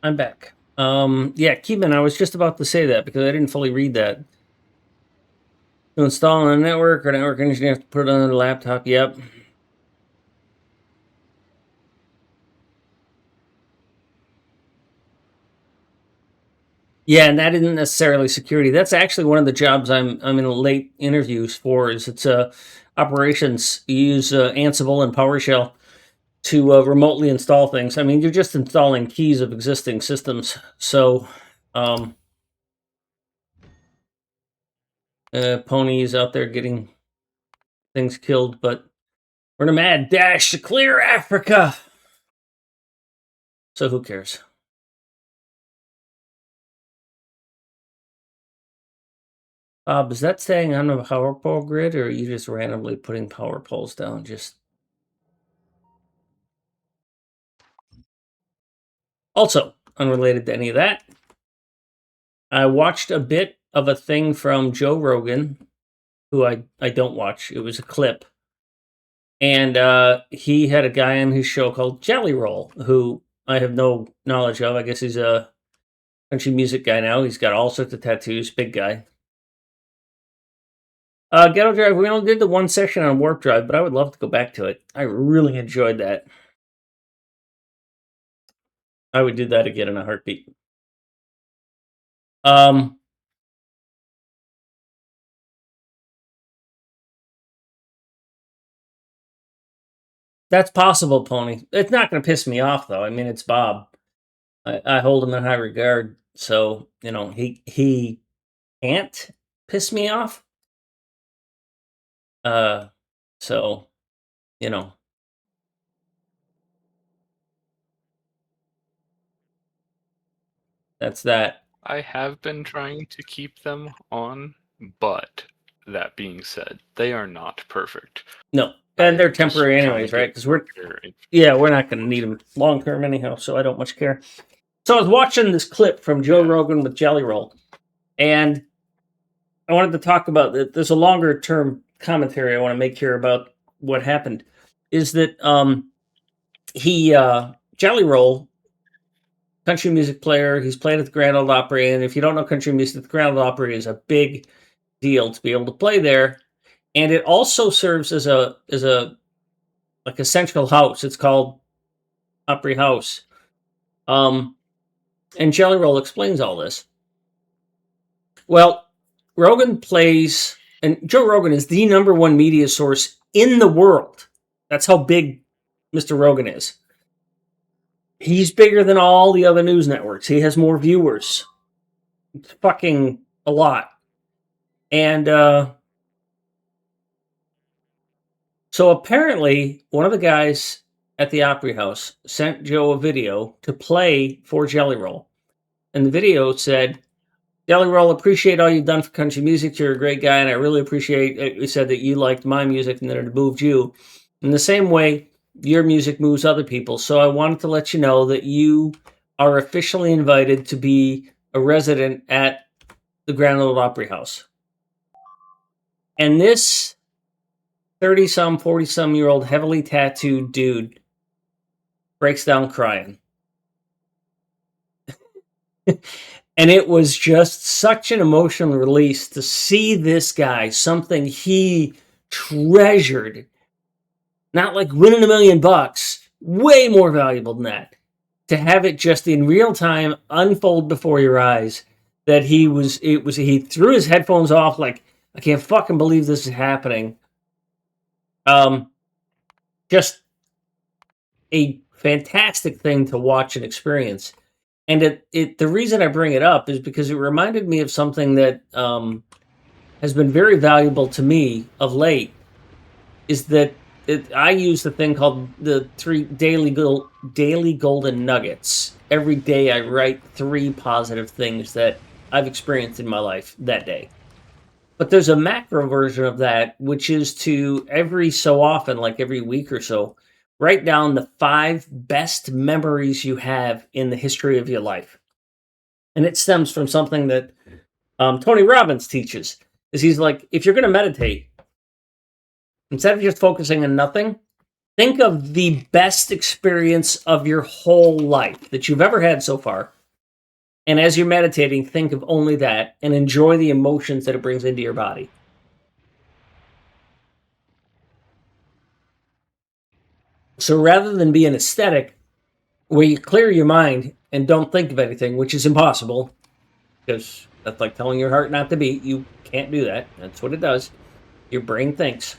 I'm back. Yeah, Keeman, I was just about to say that because I didn't fully read that. To install on a network or network engineer have to put it on a laptop. Yep. Yeah, and that isn't necessarily security. That's actually one of the jobs I'm in late interviews for. Is it's operations. You use Ansible and PowerShell to remotely install things. I mean, you're just installing keys of existing systems. So, ponies out there getting things killed, but we're in a mad dash to clear Africa. So who cares? Bob, is that staying on the power pole grid, or are you just randomly putting power poles down? Just also unrelated to any of that, I watched a bit of a thing from Joe Rogan, who I don't watch. It was a clip, and he had a guy on his show called Jelly Roll, who I have no knowledge of. I guess he's a country music guy now. He's got all sorts of tattoos. Big guy. Ghetto Drive, we only did the one session on Warp Drive, but I would love to go back to it. I really enjoyed that. I would do that again in a heartbeat. That's possible, Pony. It's not going to piss me off, though. I mean, it's Bob. I hold him in high regard, so he can't piss me off. So that's that. I have been trying to keep them on, but that being said, they are not perfect. No, and they're I'm just temporary trying to anyways, right? get Because we're better in- we're not going to need them long term anyhow, so I don't much care. So I was watching this clip from Joe Rogan with Jelly Roll, and I wanted to talk about that. There's a longer term commentary I want to make here about what happened. Is that he Jelly Roll, country music player. He's played at the Grand Ole Opry, and if you don't know country music, the Grand Ole Opry is a big deal to be able to play there, and it also serves as a like a central house. It's called Opry House. And Jelly Roll explains all this. Well, Rogan plays, and Joe Rogan is the number one media source in the world. That's how big Mr. Rogan is. He's bigger than all the other news networks. He has more viewers. It's fucking a lot. And so apparently, one of the guys at the Opry House sent Joe a video to play for Jelly Roll. And the video said, Jelly Roll, appreciate all you've done for country music. You're a great guy, and I really appreciate it. You said that you liked my music and that it moved you. In the same way, your music moves other people. So I wanted to let you know that you are officially invited to be a resident at the Grand Ole Opry House. And this 30-some, 40-some year old heavily tattooed dude breaks down crying. And it was just such an emotional release to see this guy, something he treasured, not like winning $1 million, way more valuable than that, to have it just in real time unfold before your eyes. That he threw his headphones off like, I can't fucking believe this is happening. Just a fantastic thing to watch and experience. And the reason I bring it up is because it reminded me of something that has been very valuable to me of late. Is that I use the thing called the 3 daily golden nuggets. Every day I write 3 positive things that I've experienced in my life that day. But there's a macro version of that, which is to every so often, like every week or so, write down the 5 best memories you have in the history of your life. And it stems from something that Tony Robbins teaches. Is he's like, if you're going to meditate, instead of just focusing on nothing, Think of the best experience of your whole life that you've ever had so far. And as you're meditating, think of only that and enjoy the emotions that it brings into your body. So rather than be an aesthetic where you clear your mind and don't think of anything, which is impossible, because that's like telling your heart not to beat. You can't do that. That's what it does. Your brain thinks.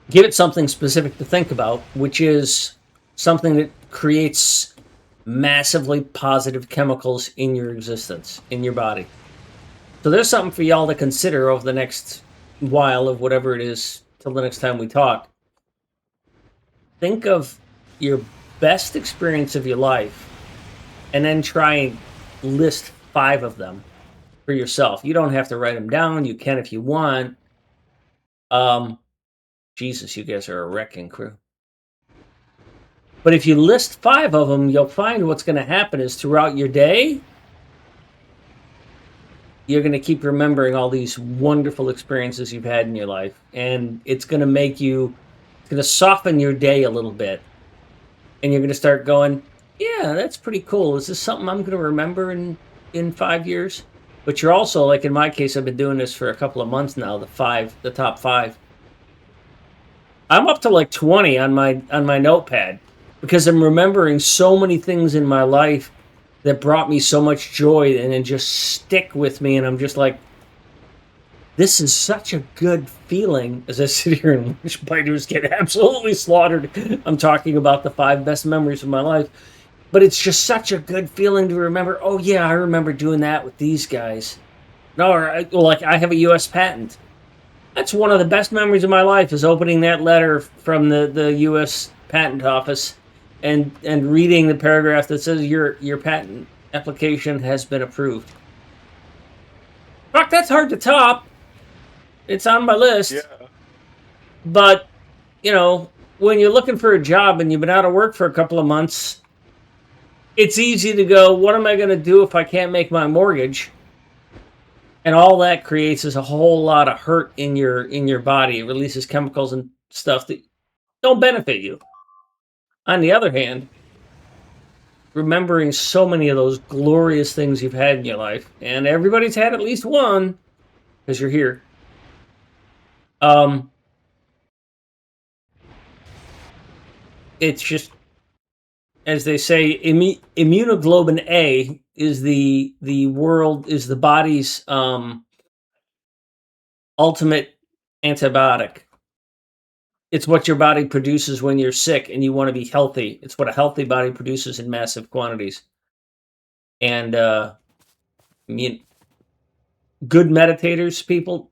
Give it something specific to think about, which is something that creates massively positive chemicals in your existence, in your body. So there's something for y'all to consider over the next while of whatever it is till the next time we talk. Think of your best experience of your life and then try and list 5 of them for yourself. You don't have to write them down. You can if you want. Jesus, you guys are a wrecking crew. But if you list 5 of them, you'll find what's going to happen is throughout your day, you're going to keep remembering all these wonderful experiences you've had in your life. And it's going to make you, it's going to soften your day a little bit. And you're going to start going, yeah, that's pretty cool. Is this something I'm going to remember in 5 years? But you're also, like in my case, I've been doing this for a couple of months now, the top 5. I'm up to like 20 on my notepad because I'm remembering so many things in my life that brought me so much joy and then just stick with me. And I'm just like, this is such a good feeling as I sit here and watch biters get absolutely slaughtered. I'm talking about the 5 best memories of my life. But it's just such a good feeling to remember, oh yeah, I remember doing that with these guys. No, or like I have a U.S. patent. That's one of the best memories of my life is opening that letter from the U.S. Patent Office and reading the paragraph that says your patent application has been approved. Fuck, that's hard to top. It's on my list. Yeah. But, you know, when you're looking for a job and you've been out of work for a couple of months, it's easy to go, what am I going to do if I can't make my mortgage? And all that creates is a whole lot of hurt in your body. It releases chemicals and stuff that don't benefit you. On the other hand, remembering so many of those glorious things you've had in your life, and everybody's had at least one, because you're here. It's just, as they say, immunoglobulin A is the body's ultimate antibiotic. It's what your body produces when you're sick and you want to be healthy. It's what a healthy body produces in massive quantities. And I mean, good meditators, people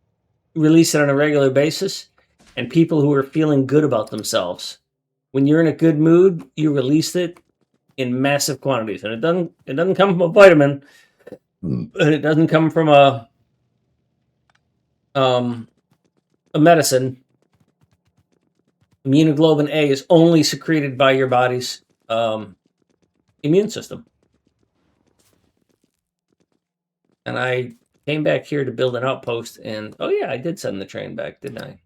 release it on a regular basis, and people who are feeling good about themselves. When you're in a good mood, you release it in massive quantities, and it doesn't come from a vitamin, and it doesn't come from a medicine. Immunoglobulin A is only secreted by your body's immune system. And I came back here to build an outpost, and oh yeah, I did send the train back, didn't I?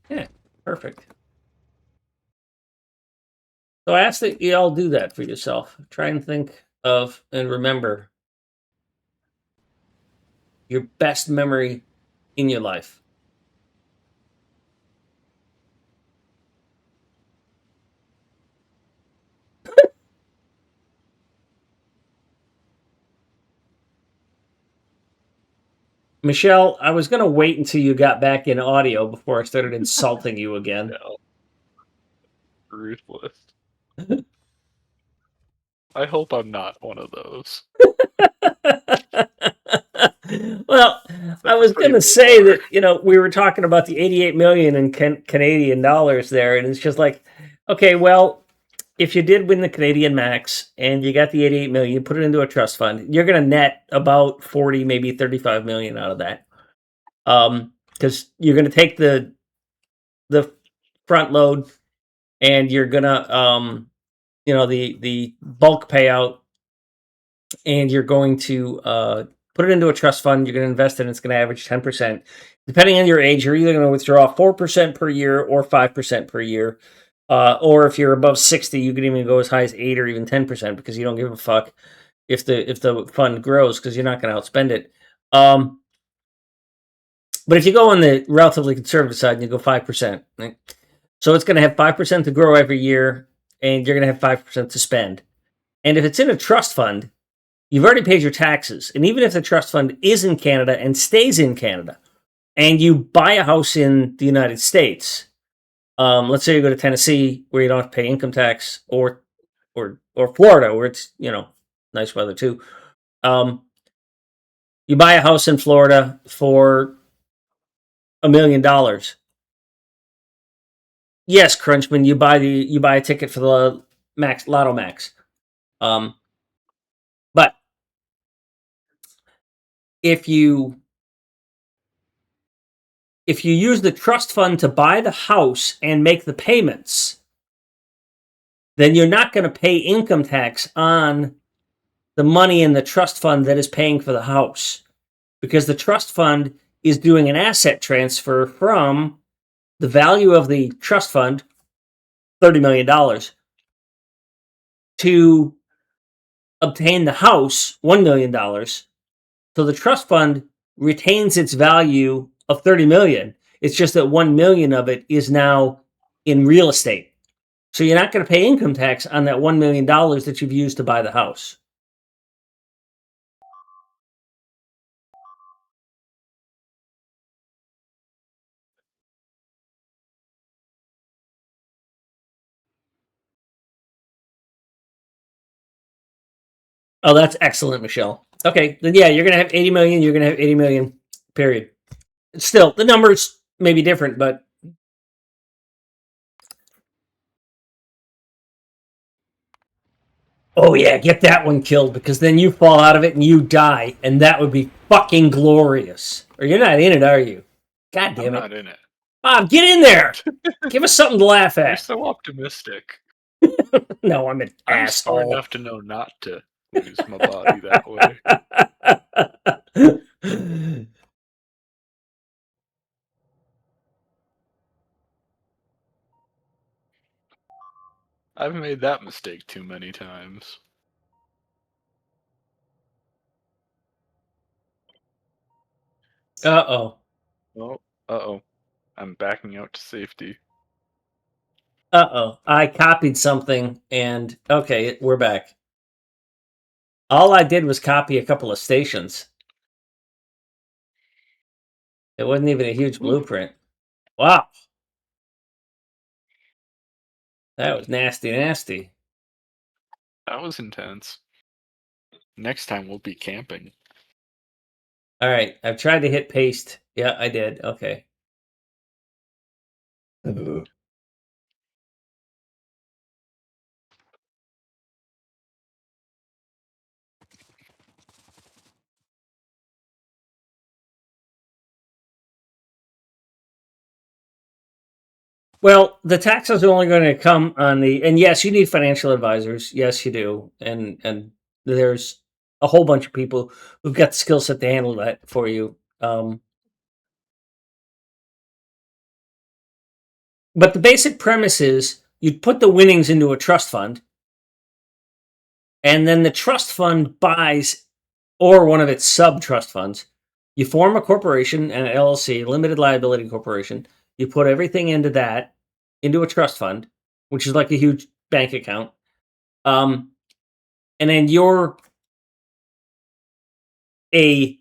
Yeah, perfect. So I ask that you all do that for yourself. Try and think of and remember your best memory in your life. Michelle, I was going to wait until you got back in audio before I started insulting you again. No. Ruthless. I hope I'm not one of those. Well, I was going to say that, you know, we were talking about the 88 million in Canadian dollars there, and it's just like, okay, well, if you did win the Canadian Max and you got the 88 million, you put it into a trust fund, you're going to net about 40, maybe 35 million out of that. Because you're going to take the front load and you're going to, you know, the bulk payout, and you're going to put it into a trust fund. You're going to invest it, and it's going to average 10%. depending on your age, you're either going to withdraw 4% per year or 5% per year. Or if you're above 60, you can even go as high as 8 or even 10% because you don't give a fuck if the fund grows because you're not going to outspend it. But if you go on the relatively conservative side and you go 5%, right? So it's going to have 5% to grow every year, and you're going to have 5% to spend. And if it's in a trust fund, you've already paid your taxes. And even if the trust fund is in Canada and stays in Canada, and you buy a house in the United States, let's say you go to Tennessee where you don't have to pay income tax, or Florida where it's nice weather too. You buy a house in Florida for $1 million. Yes, Crunchman, you buy a ticket for the Lotto Max. But if you use the trust fund to buy the house and make the payments, then you're not going to pay income tax on the money in the trust fund that is paying for the house, because the trust fund is doing an asset transfer from the value of the trust fund, $30 million, to obtain the house, $1 million. So the trust fund retains its value of 30 million. It's just that 1 million of it is now in real estate. So you're not going to pay income tax on that $1 million that you've used to buy the house. Oh, that's excellent, Michelle. Okay, then yeah, you're going to have 80 million. You're going to have 80 million, period. Still, the numbers may be different, but oh yeah, get that one killed, because then you fall out of it and you die, and that would be fucking glorious. Or you're not in it, are you? God damn I'm it. not in it. Bob, get in there! Give us something to laugh You're at. so optimistic. No, I'm an I'm smart asshole. enough to know not to lose my body that way. I've made that mistake too many times. Uh-oh. Oh, uh-oh. I'm backing out to safety. Uh-oh. I copied something, and okay, we're back. All I did was copy a couple of stations. It wasn't even a huge blueprint. Wow. That was nasty, nasty. That was intense. Next time we'll be camping. All right, I've tried to hit paste. Yeah, I did. Okay. Well, the taxes are only going to come on the, and yes, you need financial advisors. Yes, you do, and there's a whole bunch of people who've got the skill set to handle that for you. But the basic premise is you'd put the winnings into a trust fund, and then the trust fund buys, or one of its sub trust funds. You form a corporation, an LLC, limited liability corporation. You put everything into that, into a trust fund, which is like a huge bank account. And then you're a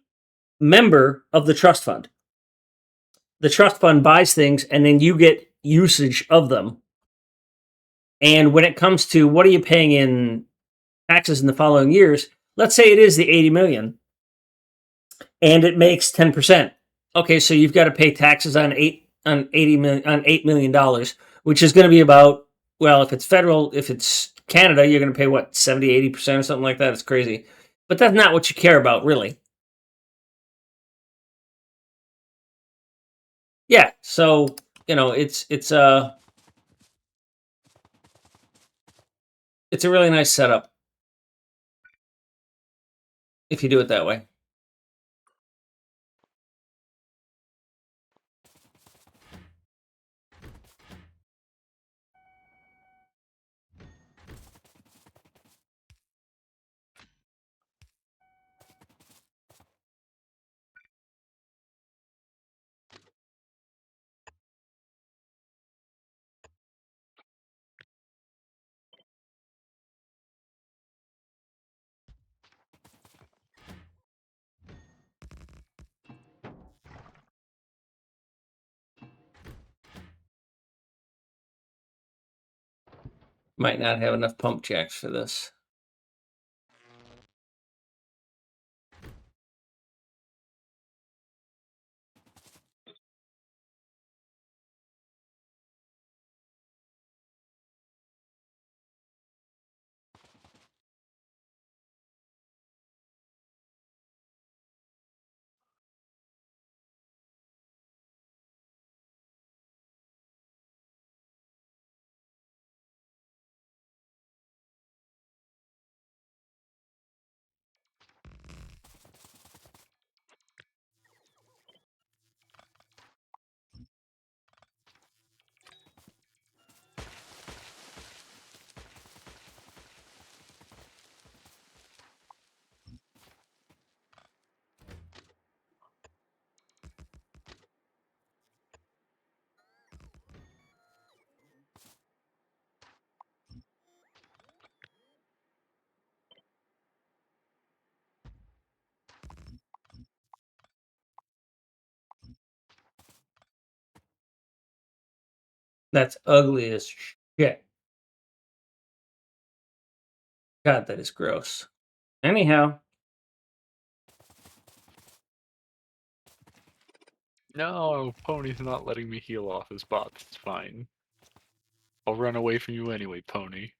member of the trust fund. The trust fund buys things, and then you get usage of them. And when it comes to what are you paying in taxes in the following years, let's say it is the 80 million and it makes 10%. Okay, so you've got to pay taxes on $8 million, which is going to be about, well, if it's federal, if it's Canada, you're going to pay what, 70-80% or something like that. It's crazy. But that's not what you care about, really. Yeah, so it's a really nice setup if you do it that way. Might not have enough pump jacks for this. That's ugly as shit. God, that is gross. Anyhow. No, Pony's not letting me heal off his bots. It's fine. I'll run away from you anyway, Pony.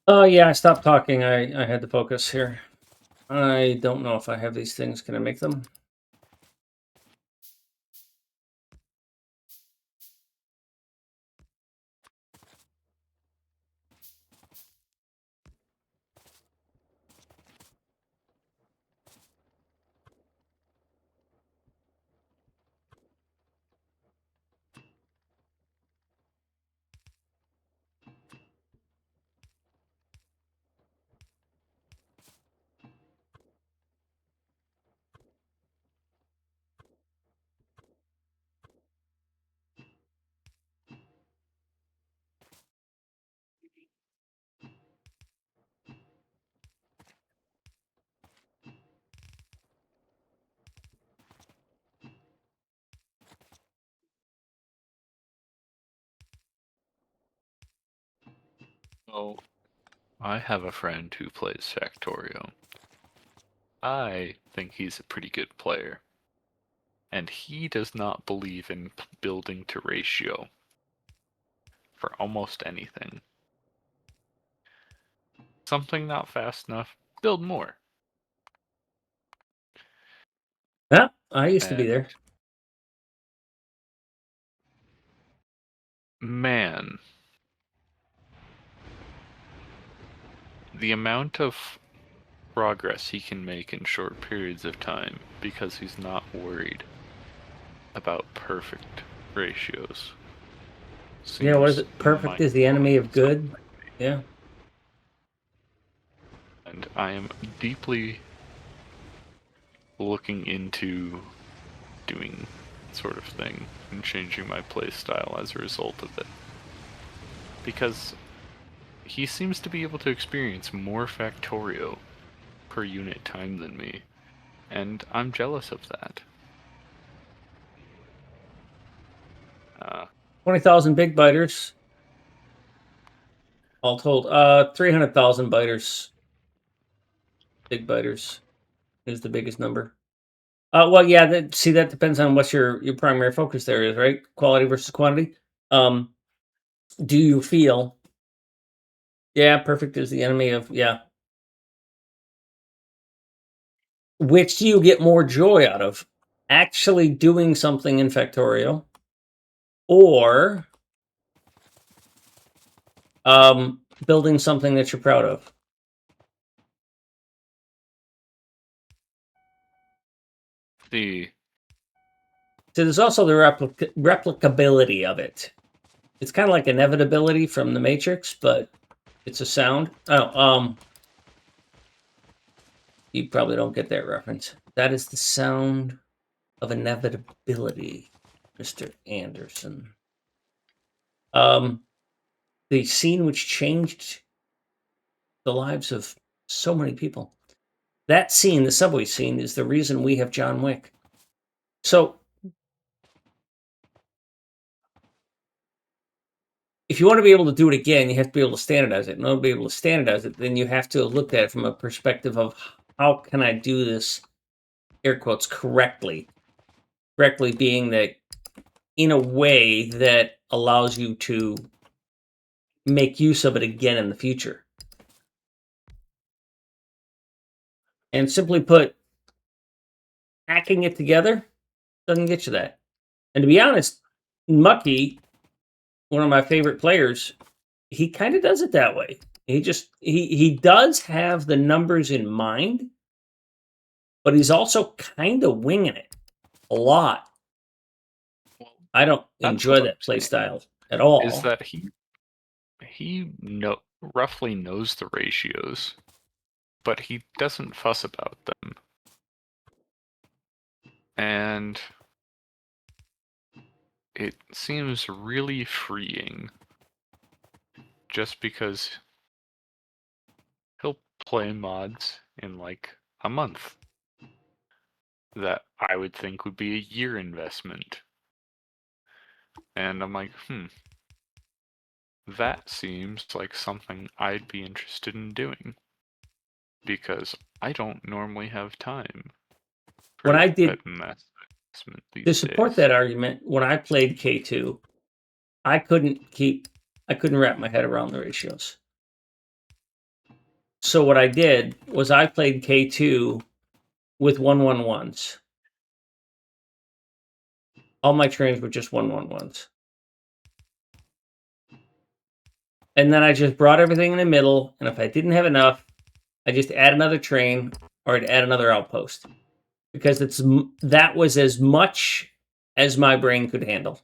Oh, yeah, I stopped talking. I had to focus here. I don't know if I have these things. Can I make them? Oh, I have a friend who plays Factorio. I think he's a pretty good player. And he does not believe in building to ratio for almost anything. Something not fast enough, build more. Yeah, I used to be there. Man, the amount of progress he can make in short periods of time because he's not worried about perfect ratios. Yeah, what is seems it? Perfect is the enemy of good. Yeah. And I am deeply looking into doing that sort of thing and changing my playstyle as a result of it. Because he seems to be able to experience more Factorio per unit time than me, and I'm jealous of that. 20,000 big biters. All told. 300,000 biters. Big biters is the biggest number. Well, yeah, see, that depends on what your primary focus there is, right? Quality versus quantity. Do you feel, yeah, perfect is the enemy of, yeah. Which do you get more joy out of? Actually doing something in Factorio or building something that you're proud of? So there's also the replicability of it. It's kind of like inevitability from the Matrix, but it's a sound. Oh, you probably don't get that reference. That is the sound of inevitability, Mr. Anderson. The scene which changed the lives of so many people. That scene, the subway scene, is the reason we have John Wick. So, if you want to be able to do it again, you have to be able to standardize it. In order to be able to standardize it, then you have to look at it from a perspective of how can I do this, air quotes, correctly. Correctly being that in a way that allows you to make use of it again in the future. And simply put, hacking it together doesn't get you that. And to be honest, Mucky, one of my favorite players, he kind of does it that way. He does have the numbers in mind, but he's also kind of winging it a lot. Well, I don't enjoy that play style at all. Is that he roughly knows the ratios, but he doesn't fuss about them. And it seems really freeing just because he'll play mods in like a month that I would think would be a year investment. And I'm like, that seems like something I'd be interested in doing. Because I don't normally have time for When I did, that investment these to support days. that argument, when I played K2, I couldn't wrap my head around the ratios. So what I did was I played K2 with 111s. All my trains were just 111s. And then I just brought everything in the middle, and if I didn't have enough, I just add another train or I'd add another outpost. Because that was as much as my brain could handle.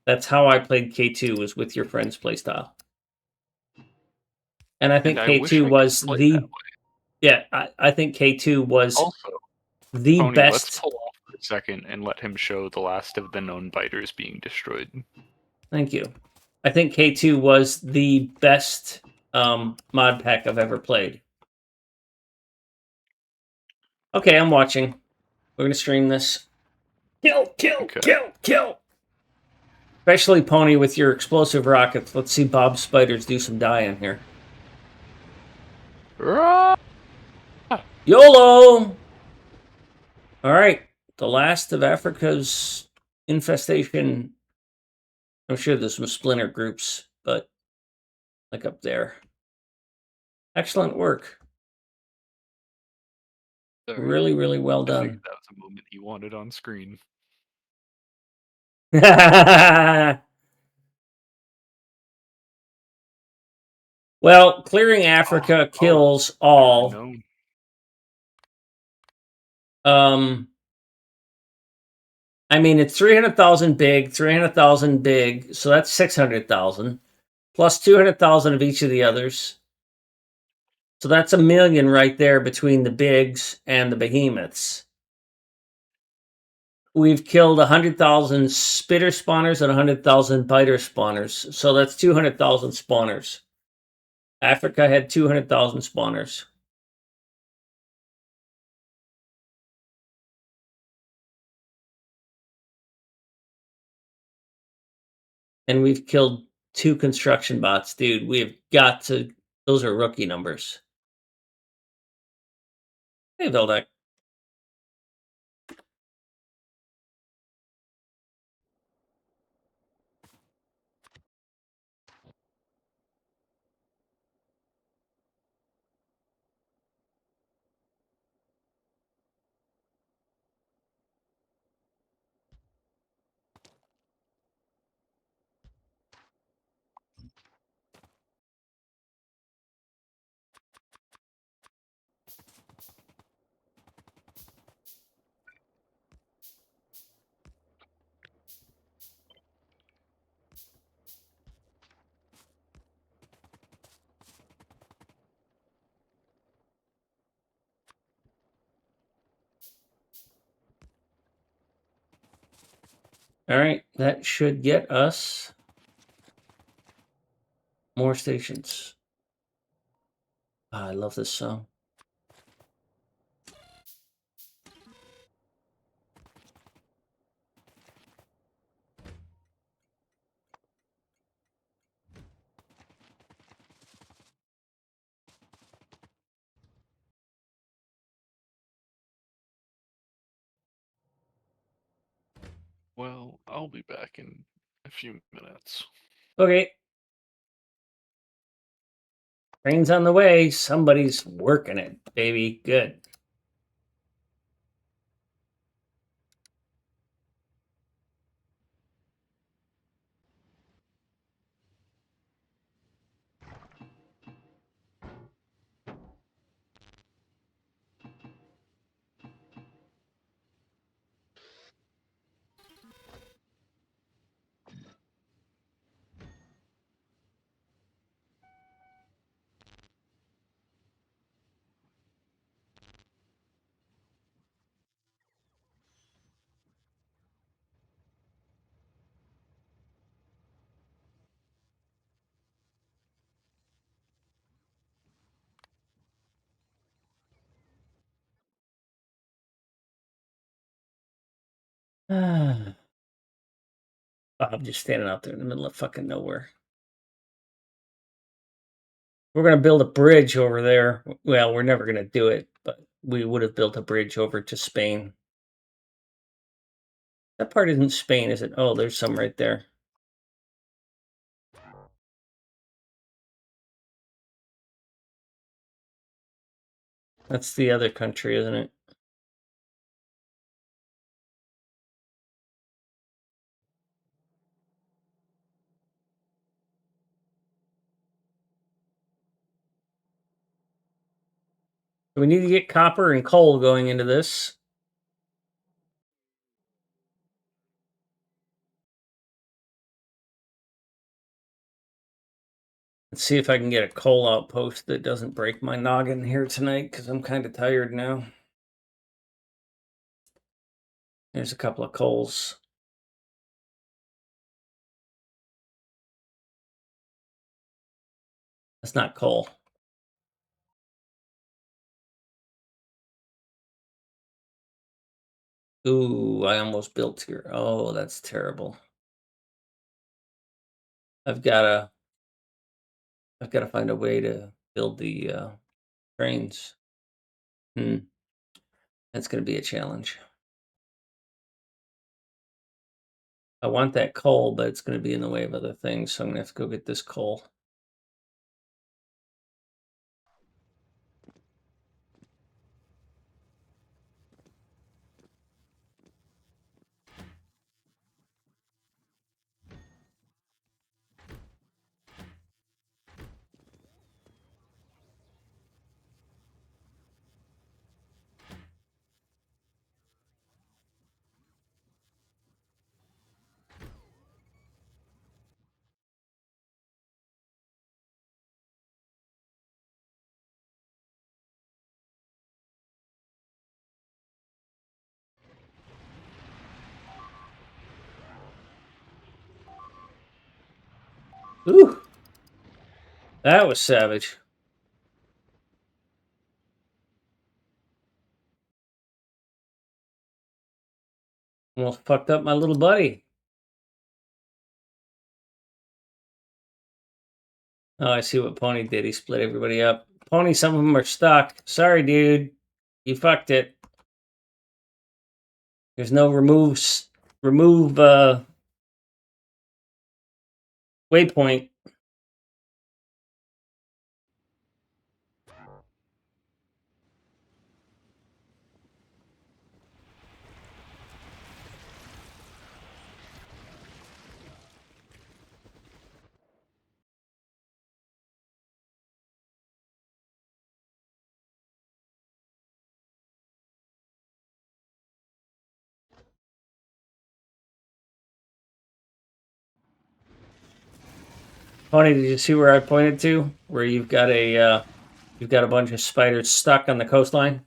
That's how I played K2, was with your friend's playstyle. And I think K2 was the... Yeah, I think K2 was also the Tony, best... let's pull off for a second and let him show the last of the known biters being destroyed. Thank you. I think K2 was the best mod pack I've ever played. Okay, I'm watching. We're going to stream this. Kill, kill, kill, kill! Especially Pony with your explosive rockets. Let's see Bob Spiders do some die-in here. YOLO! Alright, the last of Africa's infestation. I'm sure there's some splinter groups, but like up there. Excellent work. Sorry, Really, really well I done. figured that was a moment he wanted on screen. Well, clearing Africa kills all. Known. I mean, it's 300,000 big, 300,000 big, so that's 600,000 plus 200,000 of each of the others. So that's 1 million right there between the bigs and the behemoths. We've killed 100,000 spitter spawners and 100,000 biter spawners, so that's 200,000 spawners. Africa had 200,000 spawners. And we've killed 2 construction bots, dude. We've got to. Those are rookie numbers. Hey, Vildak. All right, that should get us more stations. Ah, I love this song. Well, I'll be back in a few minutes. Okay. Train's on the way. Somebody's working it, baby. Good. I'm just standing out there in the middle of fucking nowhere. We're going to build a bridge over there. Well, we're never going to do it, but we would have built a bridge over to Spain. That part isn't Spain, is it? Oh, there's some right there. That's the other country, isn't it? We need to get copper and coal going into this. Let's see if I can get a coal outpost that doesn't break my noggin here tonight, because I'm kind of tired now. There's a couple of coals. That's not coal. Ooh, I almost built here. Oh, that's terrible. I've got to find a way to build the trains. That's going to be a challenge. I want that coal, but it's going to be in the way of other things, so I'm going to have to go get this coal. Ooh, that was savage. Almost fucked up my little buddy. Oh, I see what Pony did. He split everybody up. Pony, some of them are stuck. Sorry, dude. You fucked it. There's no remove waypoint. Pony, did you see where I pointed to? Where you've got a bunch of spiders stuck on the coastline?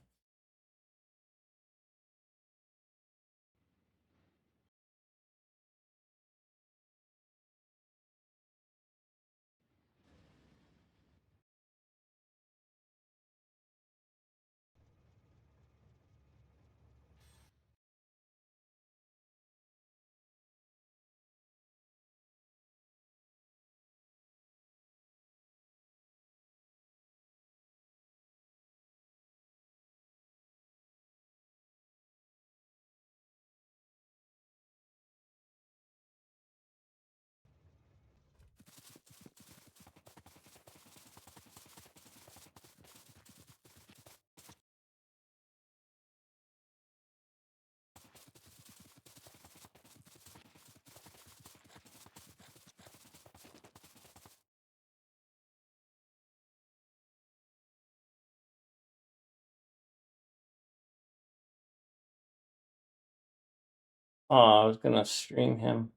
Oh, I was gonna stream him.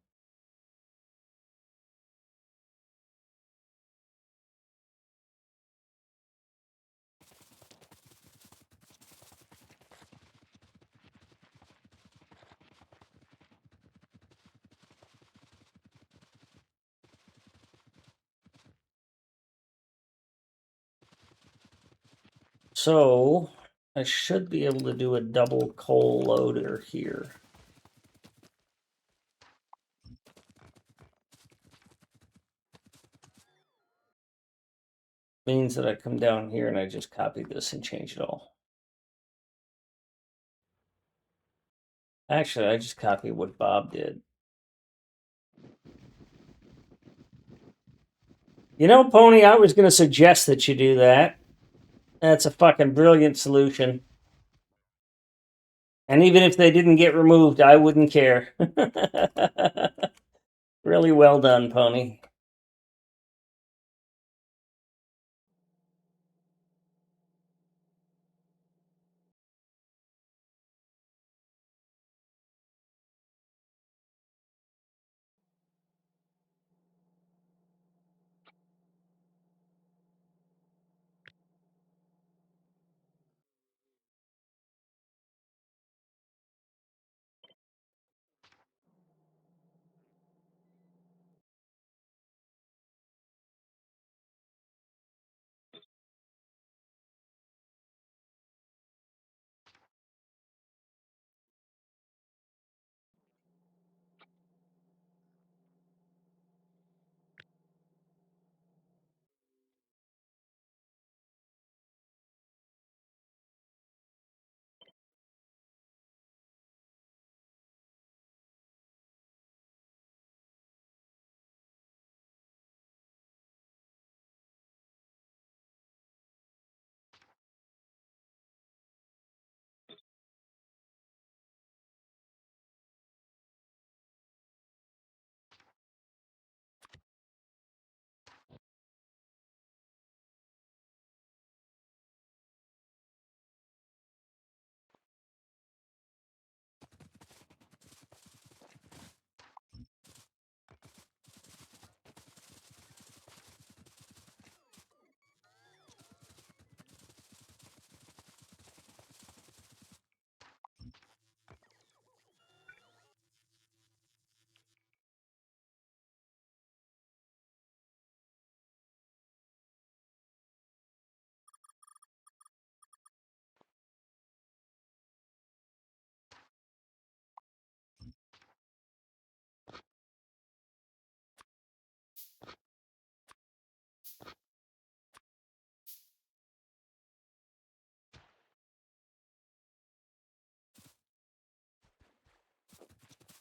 So I should be able to do a double coal loader here. Means that I come down here and I just copy this and change it all. Actually, I just copy what Bob did. You know, Pony, I was going to suggest that you do that. That's a fucking brilliant solution. And even if they didn't get removed, I wouldn't care. Really well done, Pony.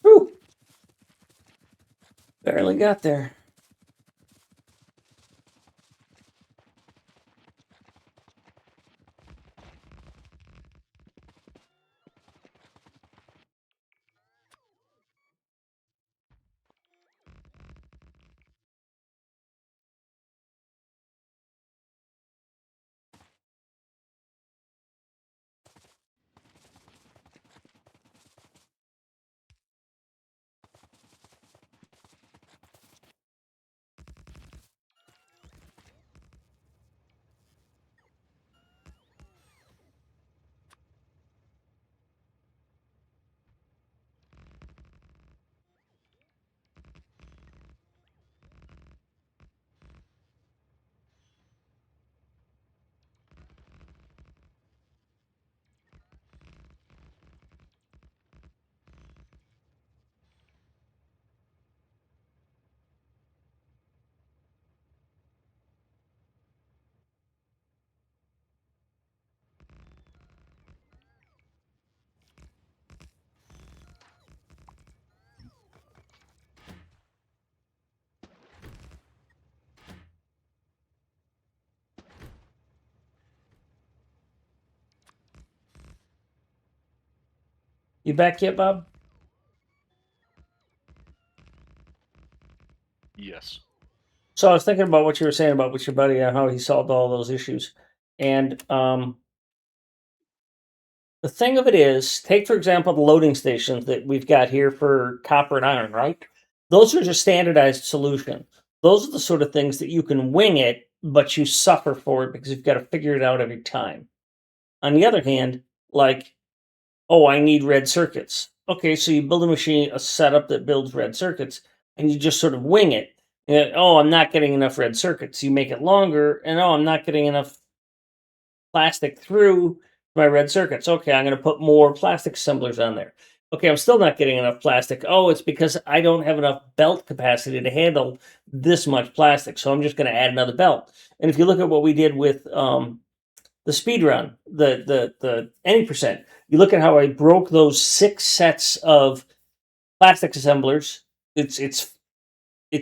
Whew. Barely got there. You back yet, Bob? Yes. So I was thinking about what you were saying about with your buddy and how he solved all those issues. And the thing of it is, take for example the loading stations that we've got here for copper and iron, right? Those are just standardized solutions. Those are the sort of things that you can wing it, but you suffer for it because you've got to figure it out every time. On the other hand, like, oh, I need red circuits. Okay, so you build a setup that builds red circuits, and you just sort of wing it. Oh, I'm not getting enough red circuits. You make it longer, and oh, I'm not getting enough plastic through my red circuits. Okay, I'm going to put more plastic assemblers on there. Okay, I'm still not getting enough plastic. Oh, it's because I don't have enough belt capacity to handle this much plastic. So I'm just going to add another belt. And if you look at what we did with the speed run, the any percent, you look at how I broke those 6 sets of plastic assemblers. It's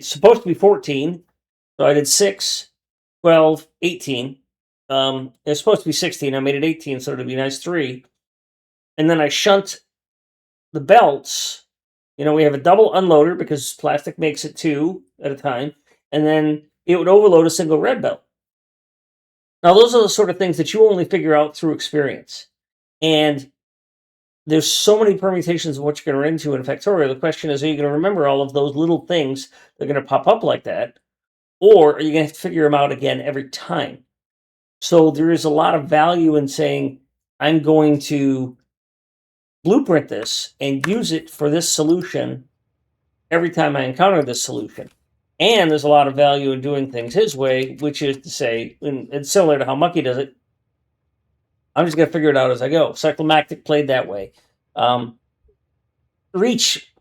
supposed to be 14. So I did 6, 12, 18. It's supposed to be 16. I made it 18, so it'd be nice 3. And then I shunt the belts. We have a double unloader because plastic makes it 2 at a time. And then it would overload a single red belt. Now, those are the sort of things that you only figure out through experience. And there's so many permutations of what you're going to run into in Factorio. The question is, are you going to remember all of those little things that are going to pop up like that? Or are you going to have to figure them out again every time? So there is a lot of value in saying, I'm going to blueprint this and use it for this solution every time I encounter this solution. And there's a lot of value in doing things his way, which is to say, and it's similar to how Mucky does it, I'm just going to figure it out as I go. Cyclomactic played that way. Reach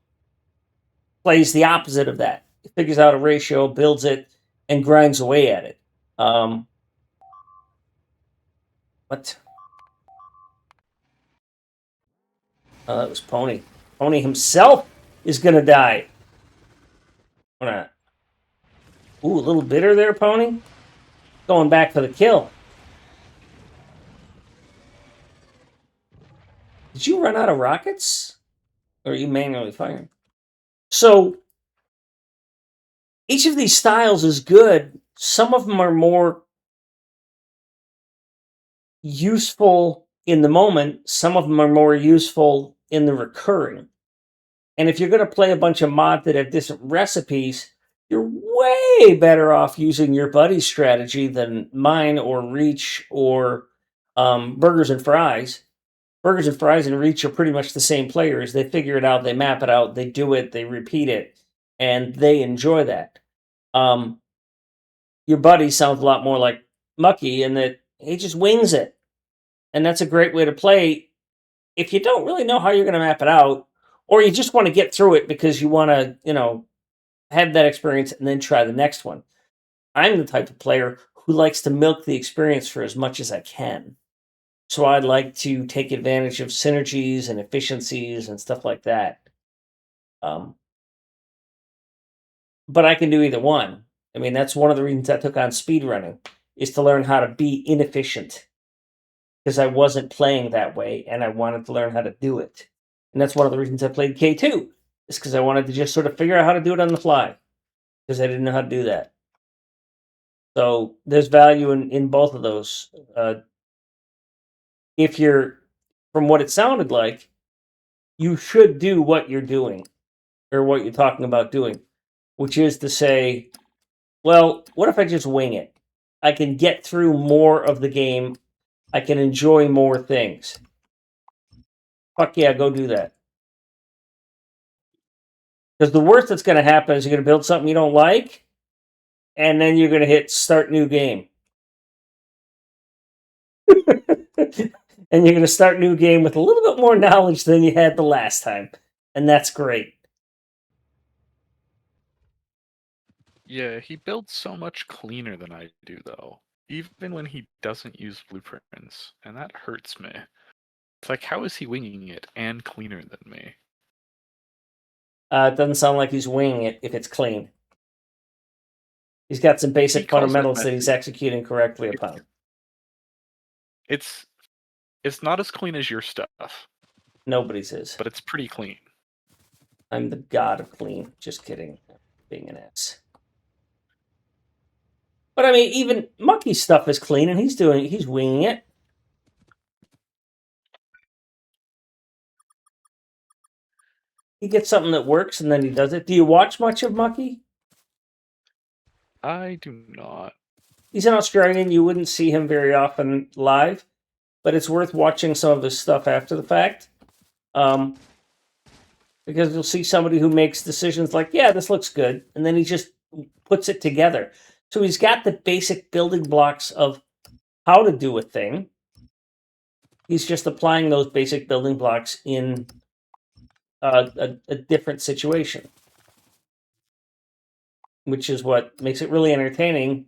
plays the opposite of that. It figures out a ratio, builds it, and grinds away at it. What? Oh, that was Pony. Pony himself is going to die. Ooh, a little bitter there, Pony. Going back for the kill. Did you run out of rockets? Or are you manually firing? So, each of these styles is good. Some of them are more useful in the moment. Some of them are more useful in the recurring. And if you're going to play a bunch of mods that have different recipes, you're way better off using your buddy's strategy than mine or Reach or Burgers and Fries. Burgers and Fries and Reach are pretty much the same players. They figure it out, they map it out, they do it, they repeat it, and they enjoy that. Your buddy sounds a lot more like Mucky in that he just wings it. And that's a great way to play if you don't really know how you're going to map it out, or you just want to get through it because you want to, have that experience and then try the next one. I'm the type of player who likes to milk the experience for as much as I can. So I'd like to take advantage of synergies and efficiencies and stuff like that. But I can do either one. I mean, that's one of the reasons I took on speedrunning, is to learn how to be inefficient. Because I wasn't playing that way, and I wanted to learn how to do it. And that's one of the reasons I played K2, is because I wanted to just sort of figure out how to do it on the fly, because I didn't know how to do that. So there's value in both of those. If you're, from what it sounded like, you should do what you're doing, or what you're talking about doing, which is to say, well, what if I just wing it? I can get through more of the game. I can enjoy more things. Fuck yeah, go do that. Because the worst that's going to happen is you're going to build something you don't like, and then you're going to hit start new game. And you're going to start new game with a little bit more knowledge than you had the last time. And that's great. Yeah, he builds so much cleaner than I do, though. Even when he doesn't use blueprints, and that hurts me. It's like, how is he winging it and cleaner than me? It doesn't sound like he's winging it if it's clean. He's got some basic He calls it fundamentals that he's messy. executing correctly upon. It's not as clean as your stuff, Nobody's is. but it's pretty clean. I'm the god of clean. Just kidding. Being an ass. But I mean, even Mucky's stuff is clean, and he's winging it. He gets something that works, and then he does it. Do you watch much of Mucky? I do not. He's an Australian. You wouldn't see him very often live, but it's worth watching some of his stuff after the fact. Because you'll see somebody who makes decisions like, yeah, this looks good, and then he just puts it together. So he's got the basic building blocks of how to do a thing. He's just applying those basic building blocks in a different situation, which is what makes it really entertaining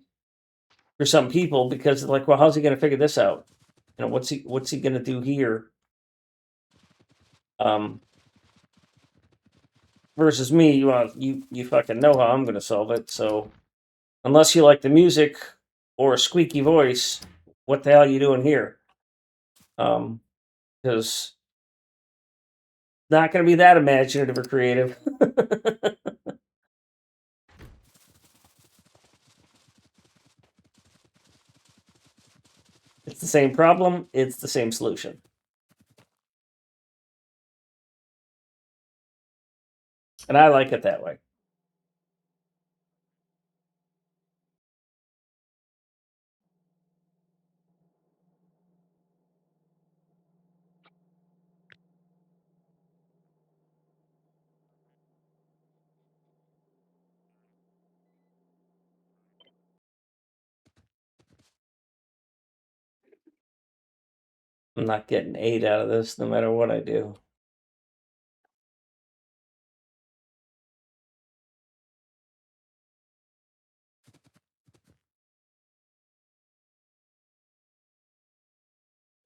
for some people, because they're like, well, how's he going to figure this out? You know, what's he going to do here? Versus me, you fucking know how I'm going to solve it. So unless you like the music or a squeaky voice, what the hell are you doing here? Because not going to be that imaginative or creative. It's the same problem. It's the same solution. And I like it that way. I'm not getting 8 out of this no matter what I do.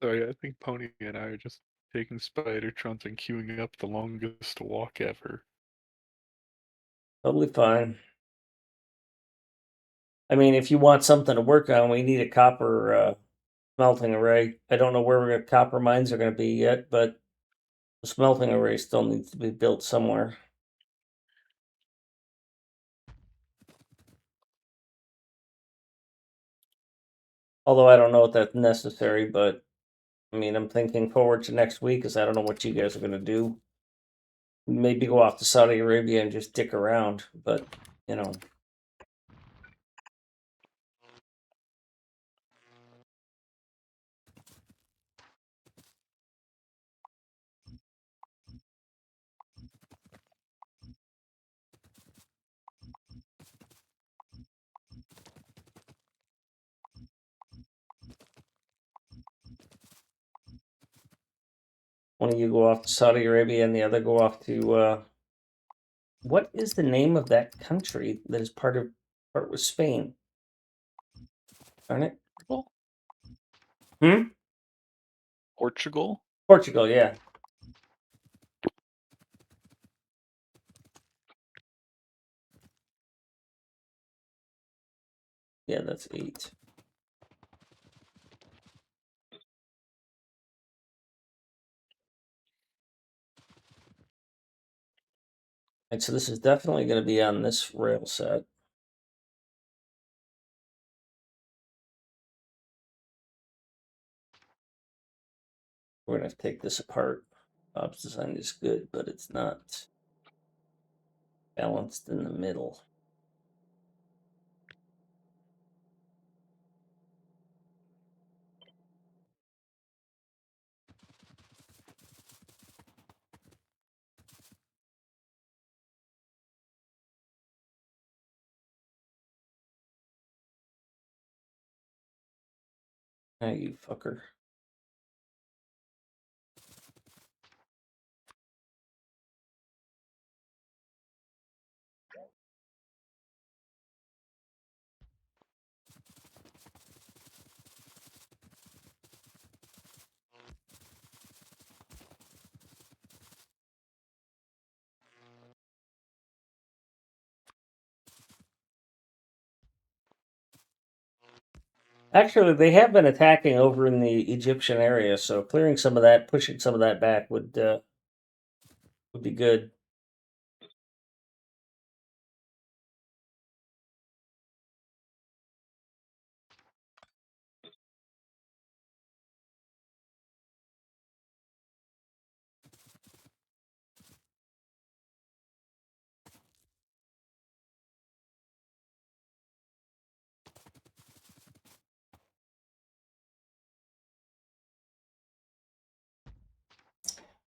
Sorry, I think Pony and I are just taking spider trunks and queuing up the longest walk ever. Totally fine. I mean, if you want something to work on, we need a copper smelting array. I don't know where copper mines are going to be yet, but the smelting array still needs to be built somewhere. Although I don't know if that's necessary, but I mean, I'm thinking forward to next week, because I don't know what you guys are going to do. Maybe go off to Saudi Arabia and just dick around, but, you know. One of you go off to Saudi Arabia and the other go off to what is the name of that country that is part with Spain? Darn it. Portugal? Hmm? Portugal? Portugal, yeah. Yeah, that's 8. And so this is definitely going to be on this rail set. We're going to have to take this apart. Bob's design is good, but it's not balanced in the middle. Hey, you fucker. Actually, they have been attacking over in the Egyptian area, so clearing some of that, pushing some of that back would be good.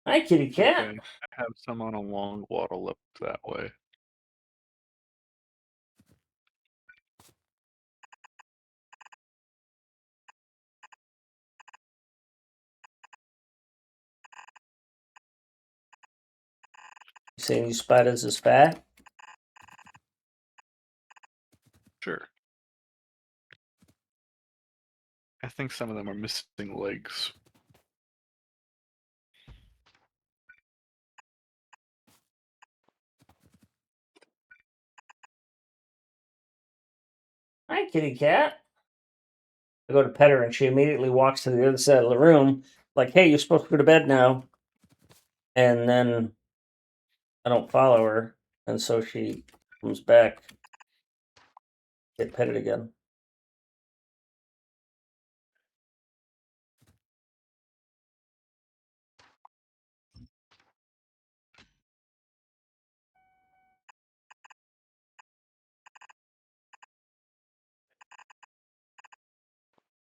Hi, kitty cat. Okay, I have some on a long waddle up that way. You saying these spiders is fat? Sure. I think some of them are missing legs. Hi, kitty cat. I go to pet her, and she immediately walks to the other side of the room, like, "Hey, you're supposed to go to bed now." And then I don't follow her, and so she comes back, get petted again.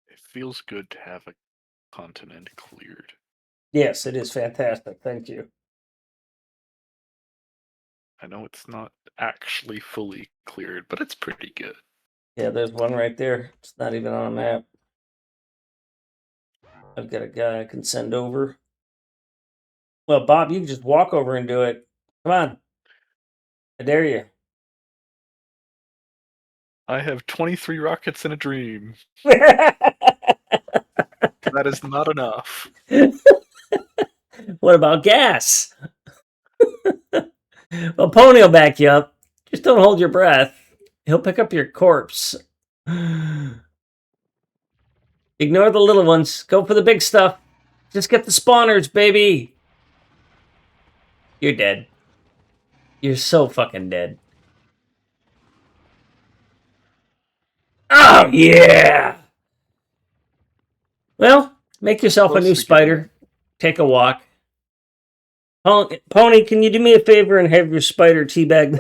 It feels good to have a continent cleared. Yes, it is fantastic. Thank you. I know it's not actually fully cleared, but it's pretty good. Yeah, there's one right there. It's not even on a map. I've got a guy I can send over. Well, Bob, you can just walk over and do it. Come on. I dare you. I have 23 rockets in a dream. What That is not enough. about gas? Well, Pony will back you up. Just don't hold your breath. He'll pick up your corpse. Ignore the little ones. Go for the big stuff. Just get the spawners, baby. You're dead. You're so fucking dead. Oh, yeah. Well, make yourself a Close new to getting spider. Take a walk. Pony, can you do me a favor and have your spider teabag?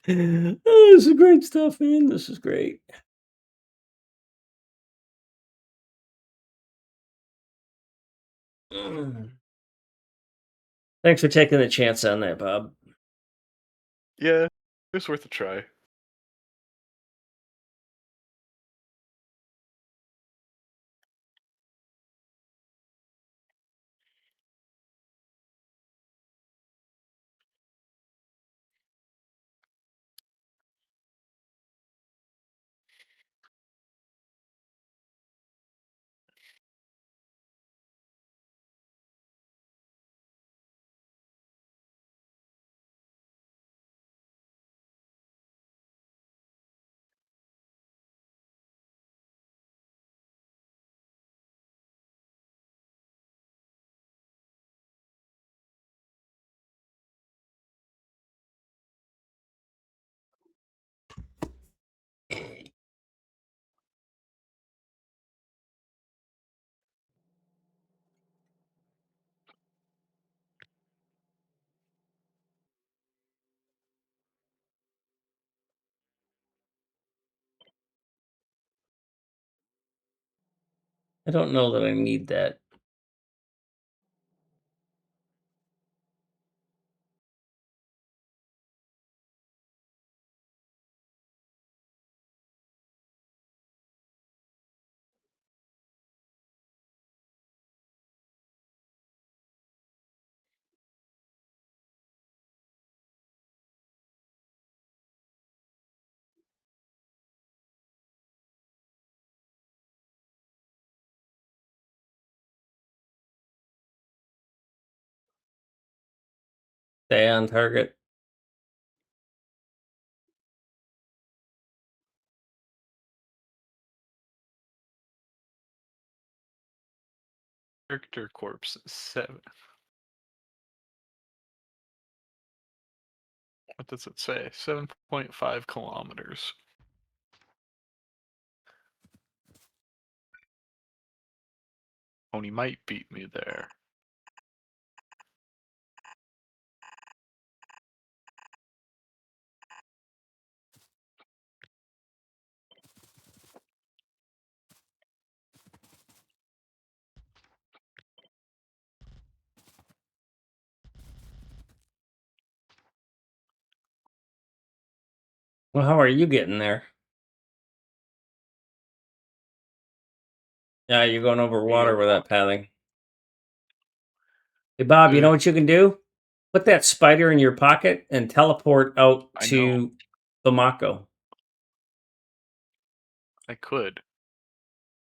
Oh, this is great stuff, man. This is great. Thanks for taking the chance on that, Bob. Yeah, it was worth a try. I don't know that I need that. Stay on target. Character corpse 7. What does it say? 7.5 kilometers. Pony might beat me there. Well, how are you getting there? Yeah, you're going over water You're without pathing. Hey, Bob, you know what you can do? Put that spider in your pocket and teleport out I know. to Bamako. I could,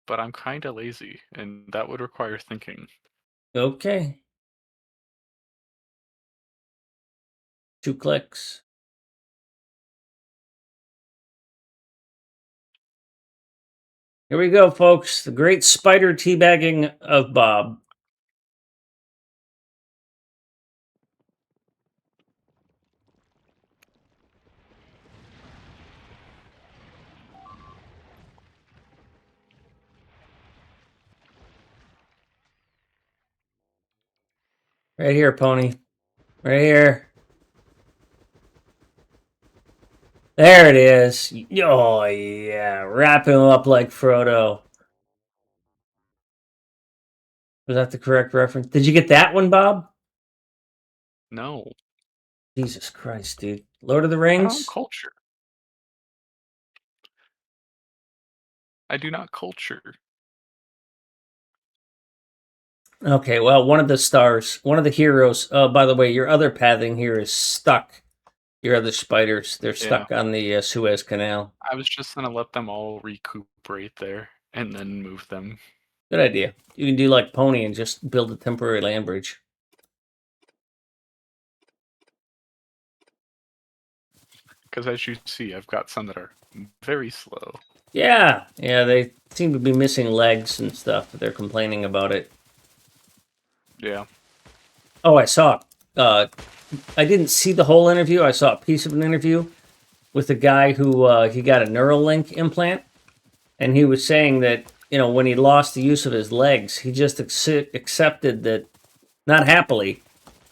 but I'm kind of lazy, and that would require thinking. Okay. 2 clicks. Here we go, folks. The great spider teabagging of Bob. Right here, Pony. Right here. There it is. Oh, yeah. Wrap him up like Frodo. Was that the correct reference? Did you get that one, Bob? No, Jesus Christ, dude. Lord of the I don't Rings? culture. I do not culture. Okay, well, one of the stars, one of the heroes. Oh, by the way, your other pathing here is stuck. Your other spiders, they're Yeah, stuck on the Suez Canal. I was just gonna let them all recuperate there and then move them. Good idea. You can do like Pony and just build a temporary land bridge. Because as you see, I've got some that are very slow. Yeah, they seem to be missing legs and stuff. They're complaining about it. Yeah. Oh, I saw. I didn't see the whole interview. I saw a piece of an interview with a guy who he got a Neuralink implant, and he was saying that when he lost the use of his legs, he just accepted that, not happily.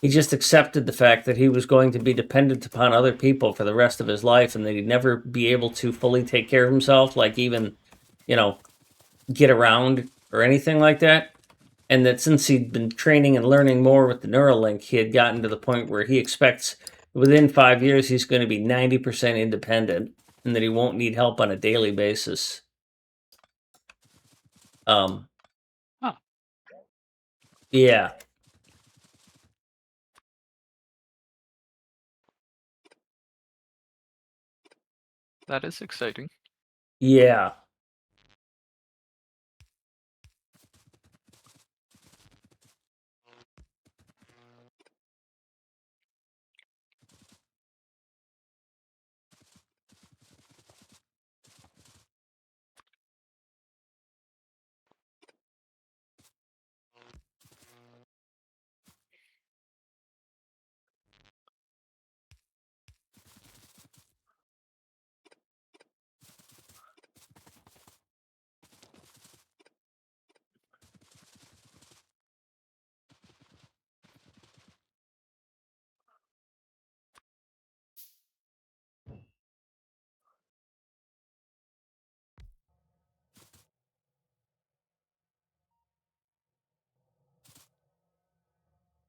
He just accepted the fact that he was going to be dependent upon other people for the rest of his life, and that he'd never be able to fully take care of himself, like even, get around or anything like that. And that since he'd been training and learning more with the Neuralink, he had gotten to the point where he expects within 5 years he's going to be 90% independent, and that he won't need help on a daily basis. Huh. Yeah. That is exciting. Yeah.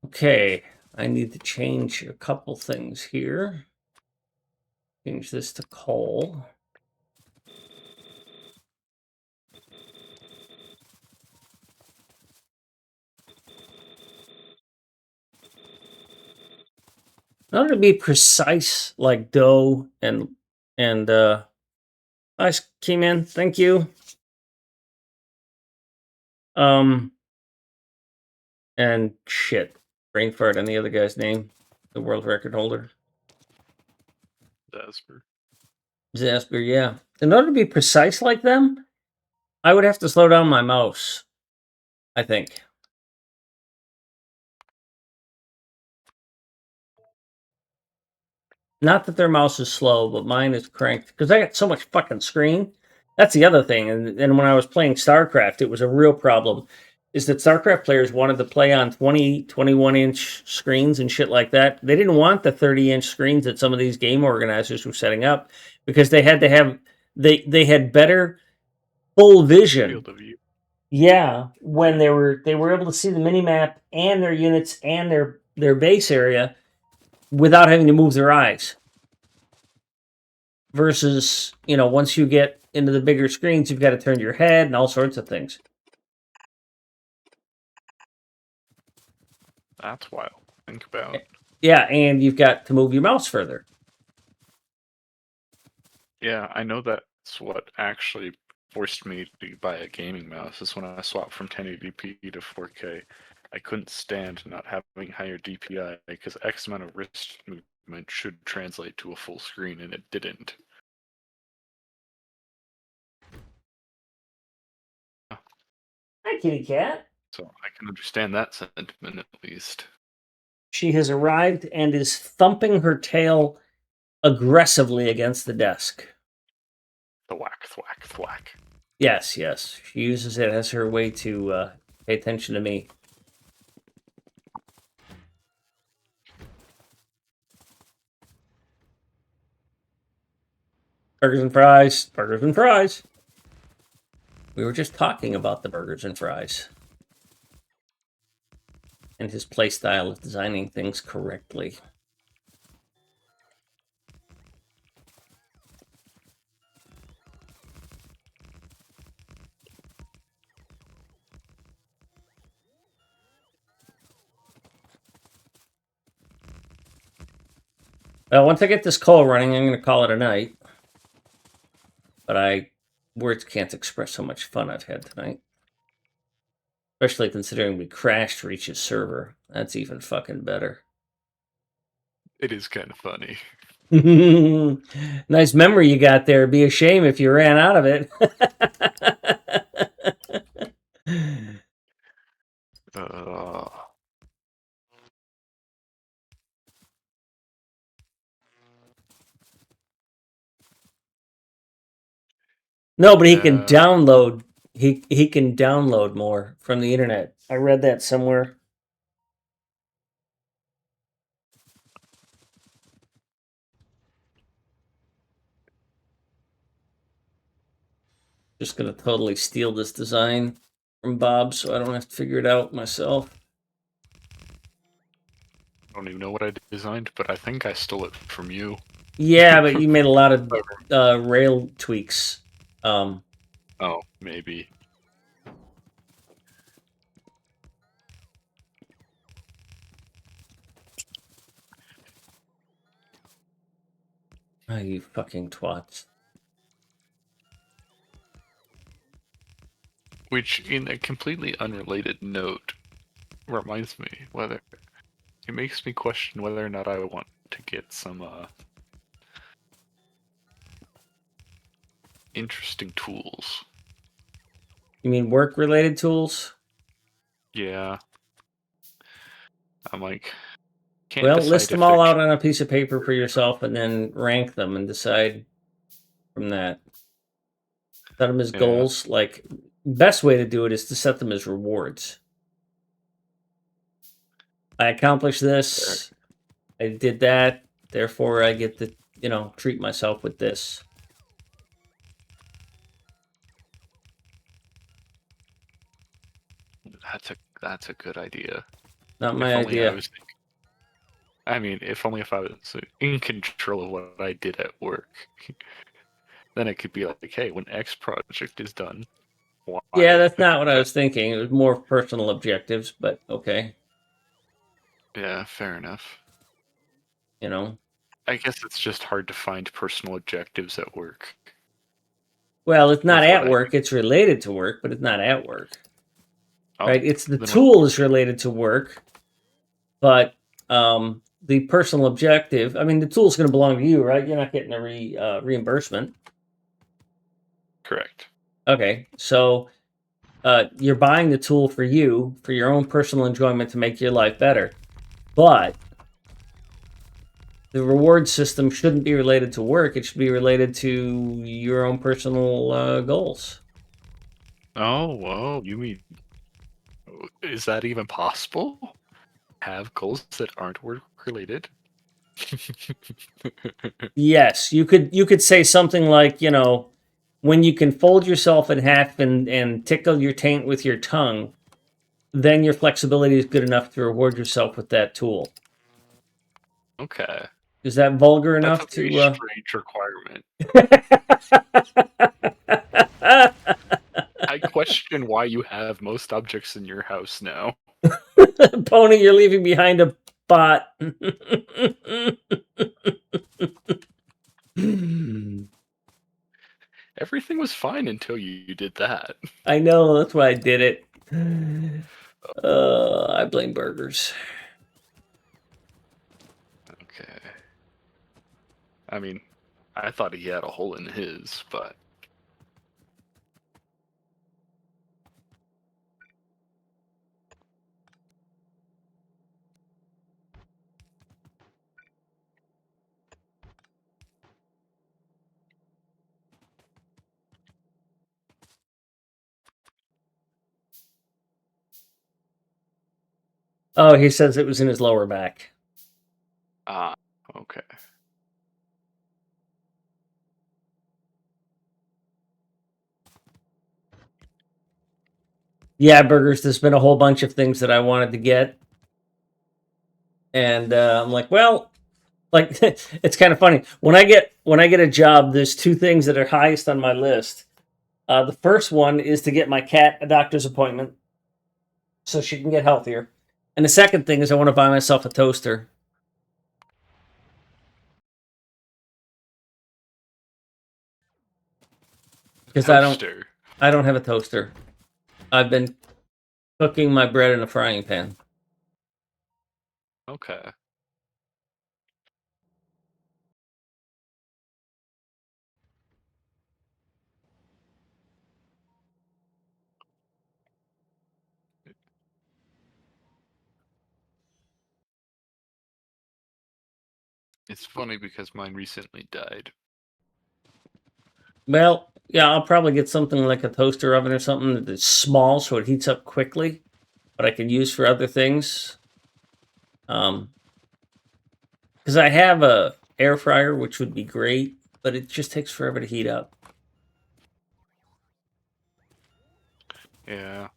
Okay, I need to change a couple things here. Change this to coal. In order to be precise like dough and nice came in, thank you. And shit. Brain fart on the other guy's name. The world record holder. Zasper. Zasper, yeah. In order to be precise like them, I would have to slow down my mouse. I think. Not that their mouse is slow, but mine is cranked. Because I got so much fucking screen. That's the other thing. And when I was playing StarCraft, it was a real problem. Is that StarCraft players wanted to play on 20, 21-inch screens and shit like that. They didn't want the 30-inch screens that some of these game organizers were setting up because they had to have they had better full vision. Field of view. Yeah, when they were able to see the mini map and their units and their base area without having to move their eyes. Versus, once you get into the bigger screens, you've got to turn your head and all sorts of things. That's wild to think about. Yeah, and you've got to move your mouse further. Yeah, I know that's what actually forced me to buy a gaming mouse, is when I swapped from 1080p to 4K. I couldn't stand not having higher DPI because X amount of wrist movement should translate to a full screen, and it didn't. Hi, kitty cat. So I can understand that sentiment at least. She has arrived and is thumping her tail aggressively against the desk. Thwack, thwack, thwack. Yes, yes. She uses it as her way to pay attention to me. Burgers and fries. Burgers and fries. We were just talking about the burgers and fries. And his playstyle of designing things correctly. Well, once I get this coal running, I'm going to call it a night. But words can't express how much fun I've had tonight. Especially considering we crashed Reach's server. That's even fucking better. It is kind of funny. Nice memory you got there. It'd be a shame if you ran out of it. No, but he can download. He can download more from the internet. I read that somewhere. Just gonna totally steal this design from Bob, so I don't have to figure it out myself. I don't even know what I designed, but I think I stole it from you. Yeah, but you made a lot of rail tweaks. Oh, maybe. Oh, you fucking twats. Which, in a completely unrelated note, reminds me whether it makes me question whether or not I want to get some interesting tools. You mean work-related tools? Yeah. I'm like, can't Well, decide list if them all they're out on a piece of paper for yourself and then rank them and decide from that. Set them as goals. Like, best way to do it is to set them as rewards. I accomplished this. I did that. Therefore, I get to, treat myself with this. That's a good idea. Not my If only I idea. was thinking. I mean, if only if I was in control of what I did at work, then it could be like, hey, when X project is done, Y. Yeah, that's not what I Okay. was thinking. It was more personal objectives, but okay. Yeah, fair enough. You know. I guess it's just hard to find personal objectives at work. Well, it's not With what at I work. It's related to work, but it's not at work. oh, Right? It's the then what? tool is related to work, but the personal objective. I mean, the tool's going to belong to you, right? You're not getting a reimbursement. Correct. Okay, so you're buying the tool for you for your own personal enjoyment to make your life better, but the reward system shouldn't be related to work. It should be related to your own personal goals. Oh, whoa, you mean, is that even possible? Have goals that aren't work related? Yes, you could say something like, when you can fold yourself in half and tickle your taint with your tongue, then your flexibility is good enough to reward yourself with that tool. Okay. Is that vulgar That's a enough very to? strange requirement. I question why you have most objects in your house now. Pony, you're leaving behind a bot. Everything was fine until you did that. I know, that's why I did it. I blame burgers. Okay. I mean, I thought he had a hole in his, but Oh, he says it was in his lower back. okay. Yeah, burgers, there's been a whole bunch of things that I wanted to get. And I'm like, well, like it's kind of funny. When I get a job, there's two things that are highest on my list. The first one is to get my cat a doctor's appointment so she can get healthier. And the second thing is I want to buy myself a toaster. Because Toaster. I don't have a toaster. I've been cooking my bread in a frying pan. Okay. It's funny because mine recently died. Well, yeah, I'll probably get something like a toaster oven or something that's small so it heats up quickly, but I can use for other things. Because I have a air fryer, which would be great, but it just takes forever to heat up. Yeah.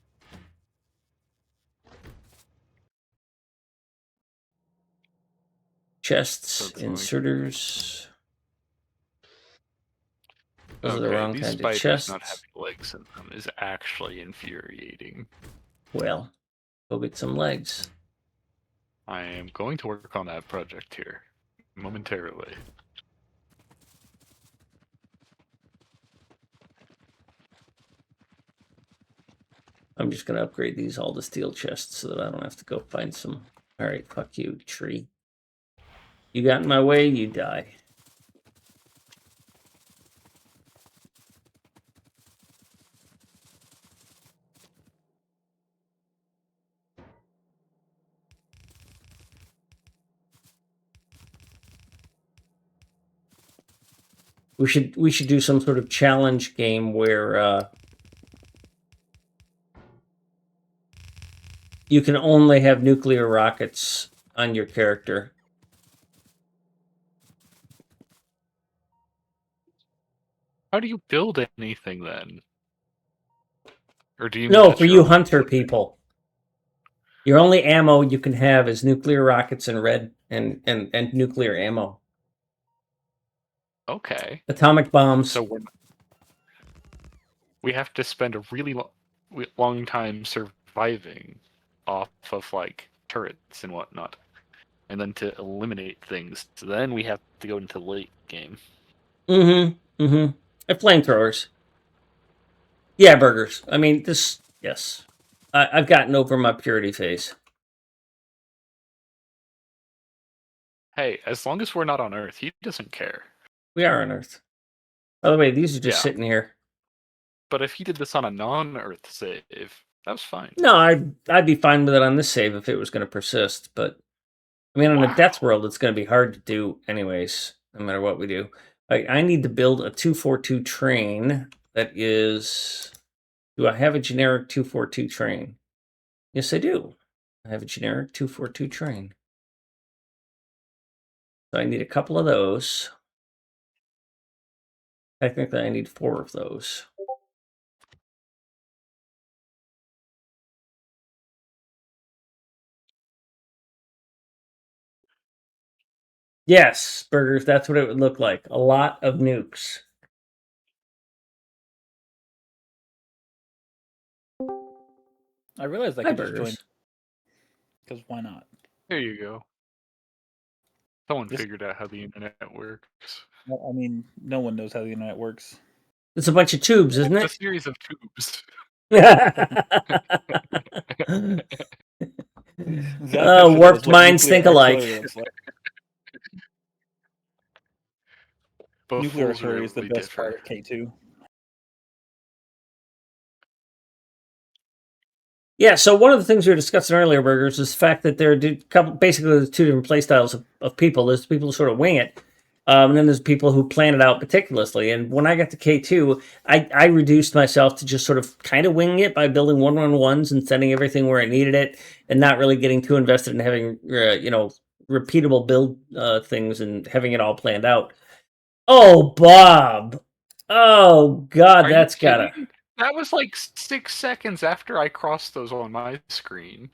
Chests, That's funny. inserters. Those are the Okay, wrong these kind of spiders not having chests. legs in them is actually infuriating. Well, go get some legs. I am going to work on that project here momentarily. I'm just going to upgrade these all to steel chests so that I don't have to go find some. All right, fuck you, tree. You got in my way, you die. We should do some sort of challenge game where you can only have nuclear rockets on your character. How do you build anything then? Or do you mean No, that's for your you own hunter project? people. Your only ammo you can have is nuclear rockets and red and nuclear ammo. Okay. Atomic bombs. So we have to spend a really long time surviving off of like turrets and whatnot, and then to eliminate things, then we have to go into the late game. And flamethrowers. Yeah, burgers. I mean, yes. I've gotten over my purity phase. Hey, as long as we're not on Earth, he doesn't care. We are on Earth. By the way, these are just Yeah. sitting here. But if he did this on a non-Earth save, that was fine. No, I'd be fine with it on this save if it was going to persist. But I mean, on a Deathworld, it's going to be hard to do anyways, no matter what we do. I need to build a 242 train that is. Do I have a generic 242 train? Yes, I do. I have a generic 242 train. So I need a couple of those. Technically, I need 4 of those. Yes, burgers, that's what it would look like. A lot of nukes. I realized I Hi, could just join burgers. because why not? There you go. Someone This- figured out how the internet works. Well, I mean, no one knows how the internet works. It's a bunch of tubes, isn't It's a it? series of tubes. Warped minds think alike. Both Nuclear fools are artillery is the really best part different. of K2. Yeah, so one of the things we were discussing earlier, burgers, is the fact that there are basically there's 2 different play styles of people. There's people who sort of wing it, and then there's people who plan it out meticulously. And when I got to K2, I reduced myself to just sort of kind of winging it by building 1-1-1s and sending everything where I needed it, and not really getting too invested in having repeatable build things and having it all planned out. Oh, Bob! Oh God, Are that's you gotta. kidding? That was like 6 seconds after I crossed those on my screen.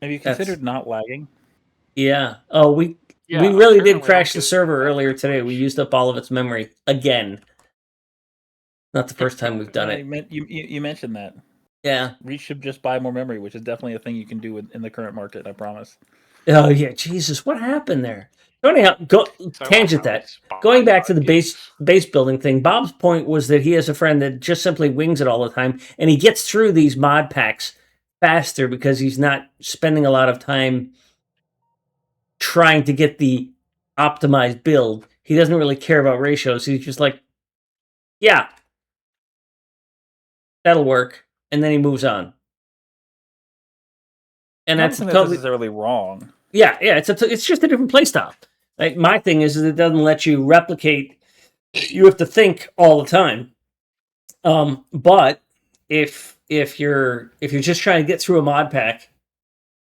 Have you considered not lagging? Yeah. Oh, we Yeah, really did apparently I don't crash the get server that earlier today. privilege. We used up all of its memory again. Not the first time we've done Yeah, it. you mentioned that. Yeah. Reach should just buy more memory, which is definitely a thing you can do in the current market. I promise. Oh yeah. Jesus, what happened there? So anyhow, So tangent I that. spy Going back to the games. base building thing, Bob's point was that he has a friend that just simply wings it all the time, and he gets through these mod packs faster because he's not spending a lot of time trying to get the optimized build. He doesn't really care about ratios. He's just like, yeah, that'll work, and then he moves on. And I don't that's think that's totally necessarily wrong. yeah. It's just a different play style. Like, my thing is it doesn't let you replicate. You have to think all the time. But if you're just trying to get through a mod pack,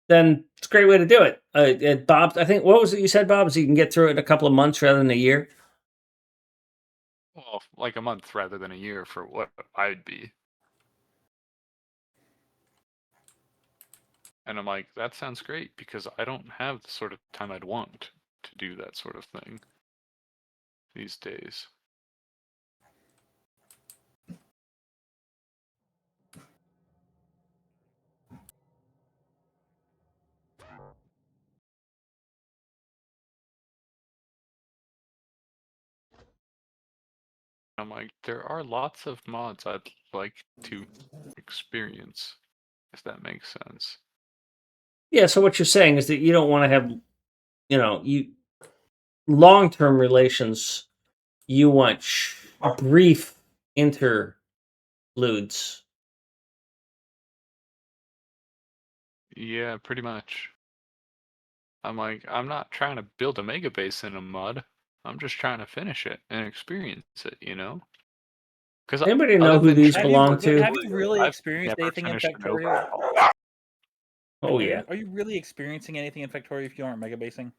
then it's a great way to do it. Bob, I think what was it you said, Bob? Is you can get through it in a couple of months rather than a year. Well, like a month rather than a year for what I'd be. And I'm like, that sounds great because I don't have the sort of time I'd want to do that sort of thing these days. I'm like, there are lots of mods I'd like to experience, if that makes sense. Yeah. So what you're saying is that you don't want to have, you long-term relations. You want brief interludes. Yeah, pretty much. I'm like, I'm not trying to build a mega base in a mod. I'm just trying to finish it and experience it, you know? Because Anybody know who these belong to? Have you really experienced anything in Factorio? Oh yeah. Are you really experiencing anything in Factorio if you aren't mega basing?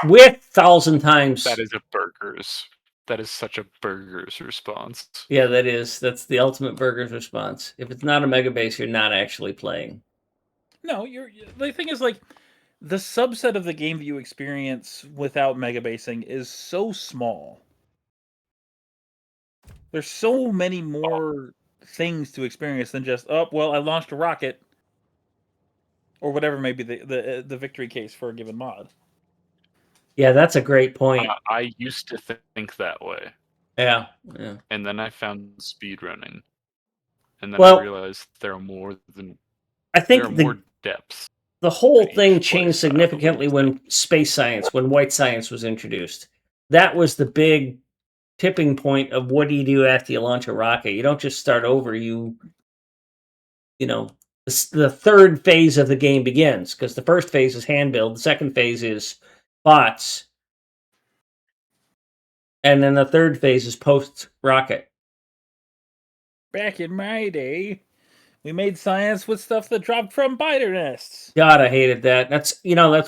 With 1,000 times. That is a burgers. That is such a burger's response. Yeah, that's the ultimate burger's response. If it's not a mega base, you're not actually playing. No, the thing is like the subset of the game that you experience without mega basing is so small. There's so many more things to experience than just, oh, well, I launched a rocket, or whatever may be the victory case for a given mod. Yeah, that's a great point. I used to think that way, Yeah. and then I found speedrunning, and then Well, I realized there are more I think more depths. the whole in each thing play changed style, significantly when space science, when white science was introduced. That was the big tipping point of what do you do after you launch a rocket? You don't just start over. You know, the third phase of the game begins because the first phase is hand build, the second phase is bots, and then the third phase is post rocket. Back in my day, we made science with stuff that dropped from spider nests. God, I hated that. That's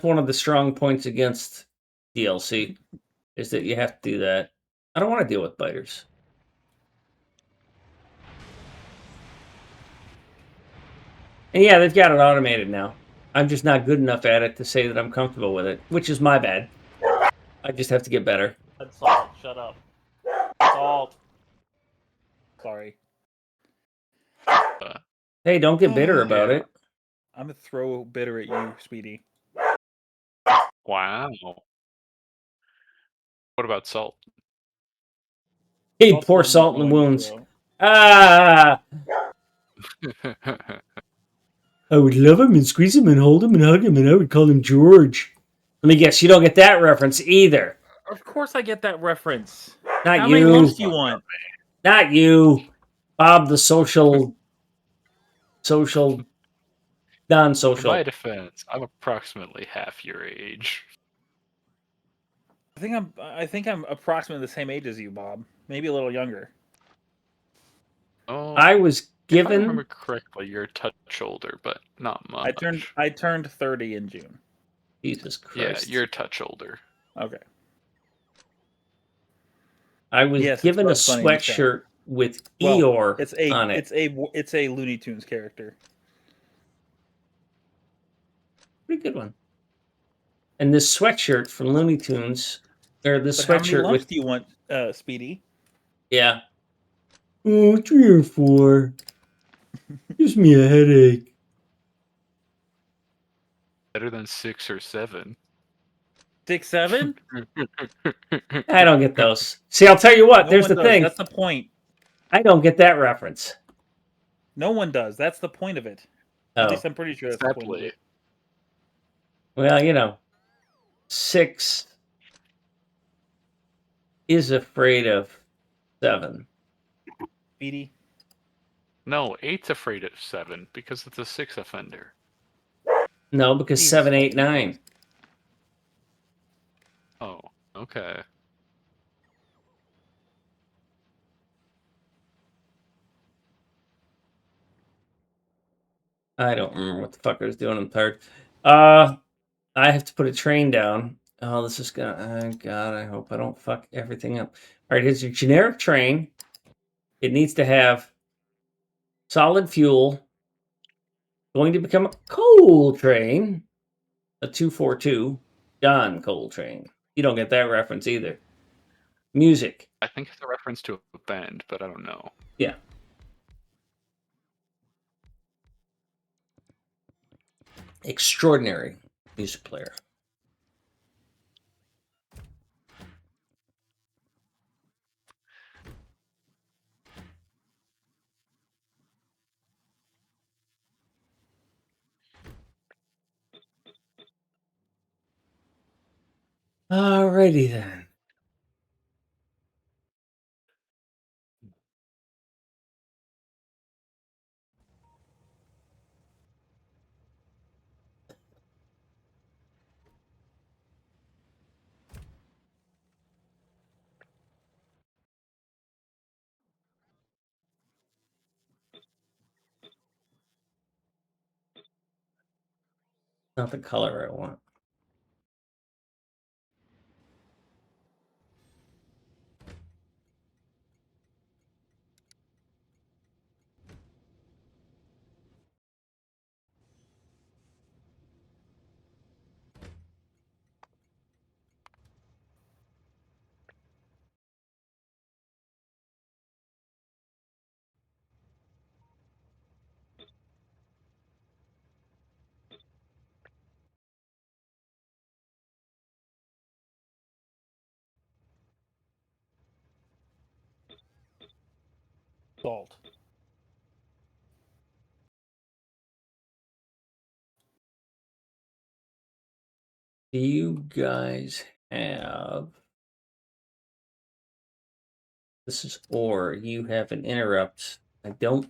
one of the strong points against DLC is that you have to do that. I don't want to deal with biters. And yeah, they've got it automated now. I'm just not good enough at it to say that I'm comfortable with it, which is my bad. I just have to get better. Salt, shut up. Salt. Sorry. Hey, don't get bitter about it. I'm gonna throw bitter at you, Speedy. Wow. What about salt? Hey, Salt's pour a little more salt in the willing to wounds. throw. Ah! I would love him and squeeze him and hold him and hug him, and I would call him George. Let me guess, you don't get that reference either. Of course I get that reference. Not How you. many lumps do you want? Not you. Bob the social, In non-social. my defense, I'm approximately half your age. I think I'm approximately the same age as you, Bob. Maybe a little younger. Oh, I was if I remember given. correctly, you're a touch older, but not much. I turned 30 in June. Jesus Yeah, Christ. you're a touch older. Okay. I was Yes, it's given a Bugs Bunny in the chat. sweatshirt with Well, Eeyore it's on it. it's a Looney Tunes character. Pretty good one. And this sweatshirt from Looney Tunes, or this But how many sweatshirt lumps with, do you want, Speedy? yeah. Oh, 3 or 4. Gives me a headache. Better than 6 or 7. 6, 7? I don't get those. See, I'll tell you what. No There's one the does. thing. That's the point. I don't get that reference. No one does. That's the point of it. At least I'm pretty sure that's the point of Sadly. it. Well, 6 is afraid of 7. Speedy? No, 8's afraid of 7 because it's a 6 offender. No, because Jesus 7, 8, fucking 9. Christ. Oh, okay. I don't remember what the fuck I was doing. I'm tired. I have to put a train down. Oh, this is gonna. Oh, God, I hope I don't fuck everything up. All right, here's your generic train. It needs to have solid fuel. Going to become a coal train. A 242. John Coltrane. You don't get that reference either. Music. I think it's a reference to a band, but I don't know. Yeah. Extraordinary music player. Alrighty then. Not the color I want. Salt. Do you guys have... This is or you have an interrupt. I don't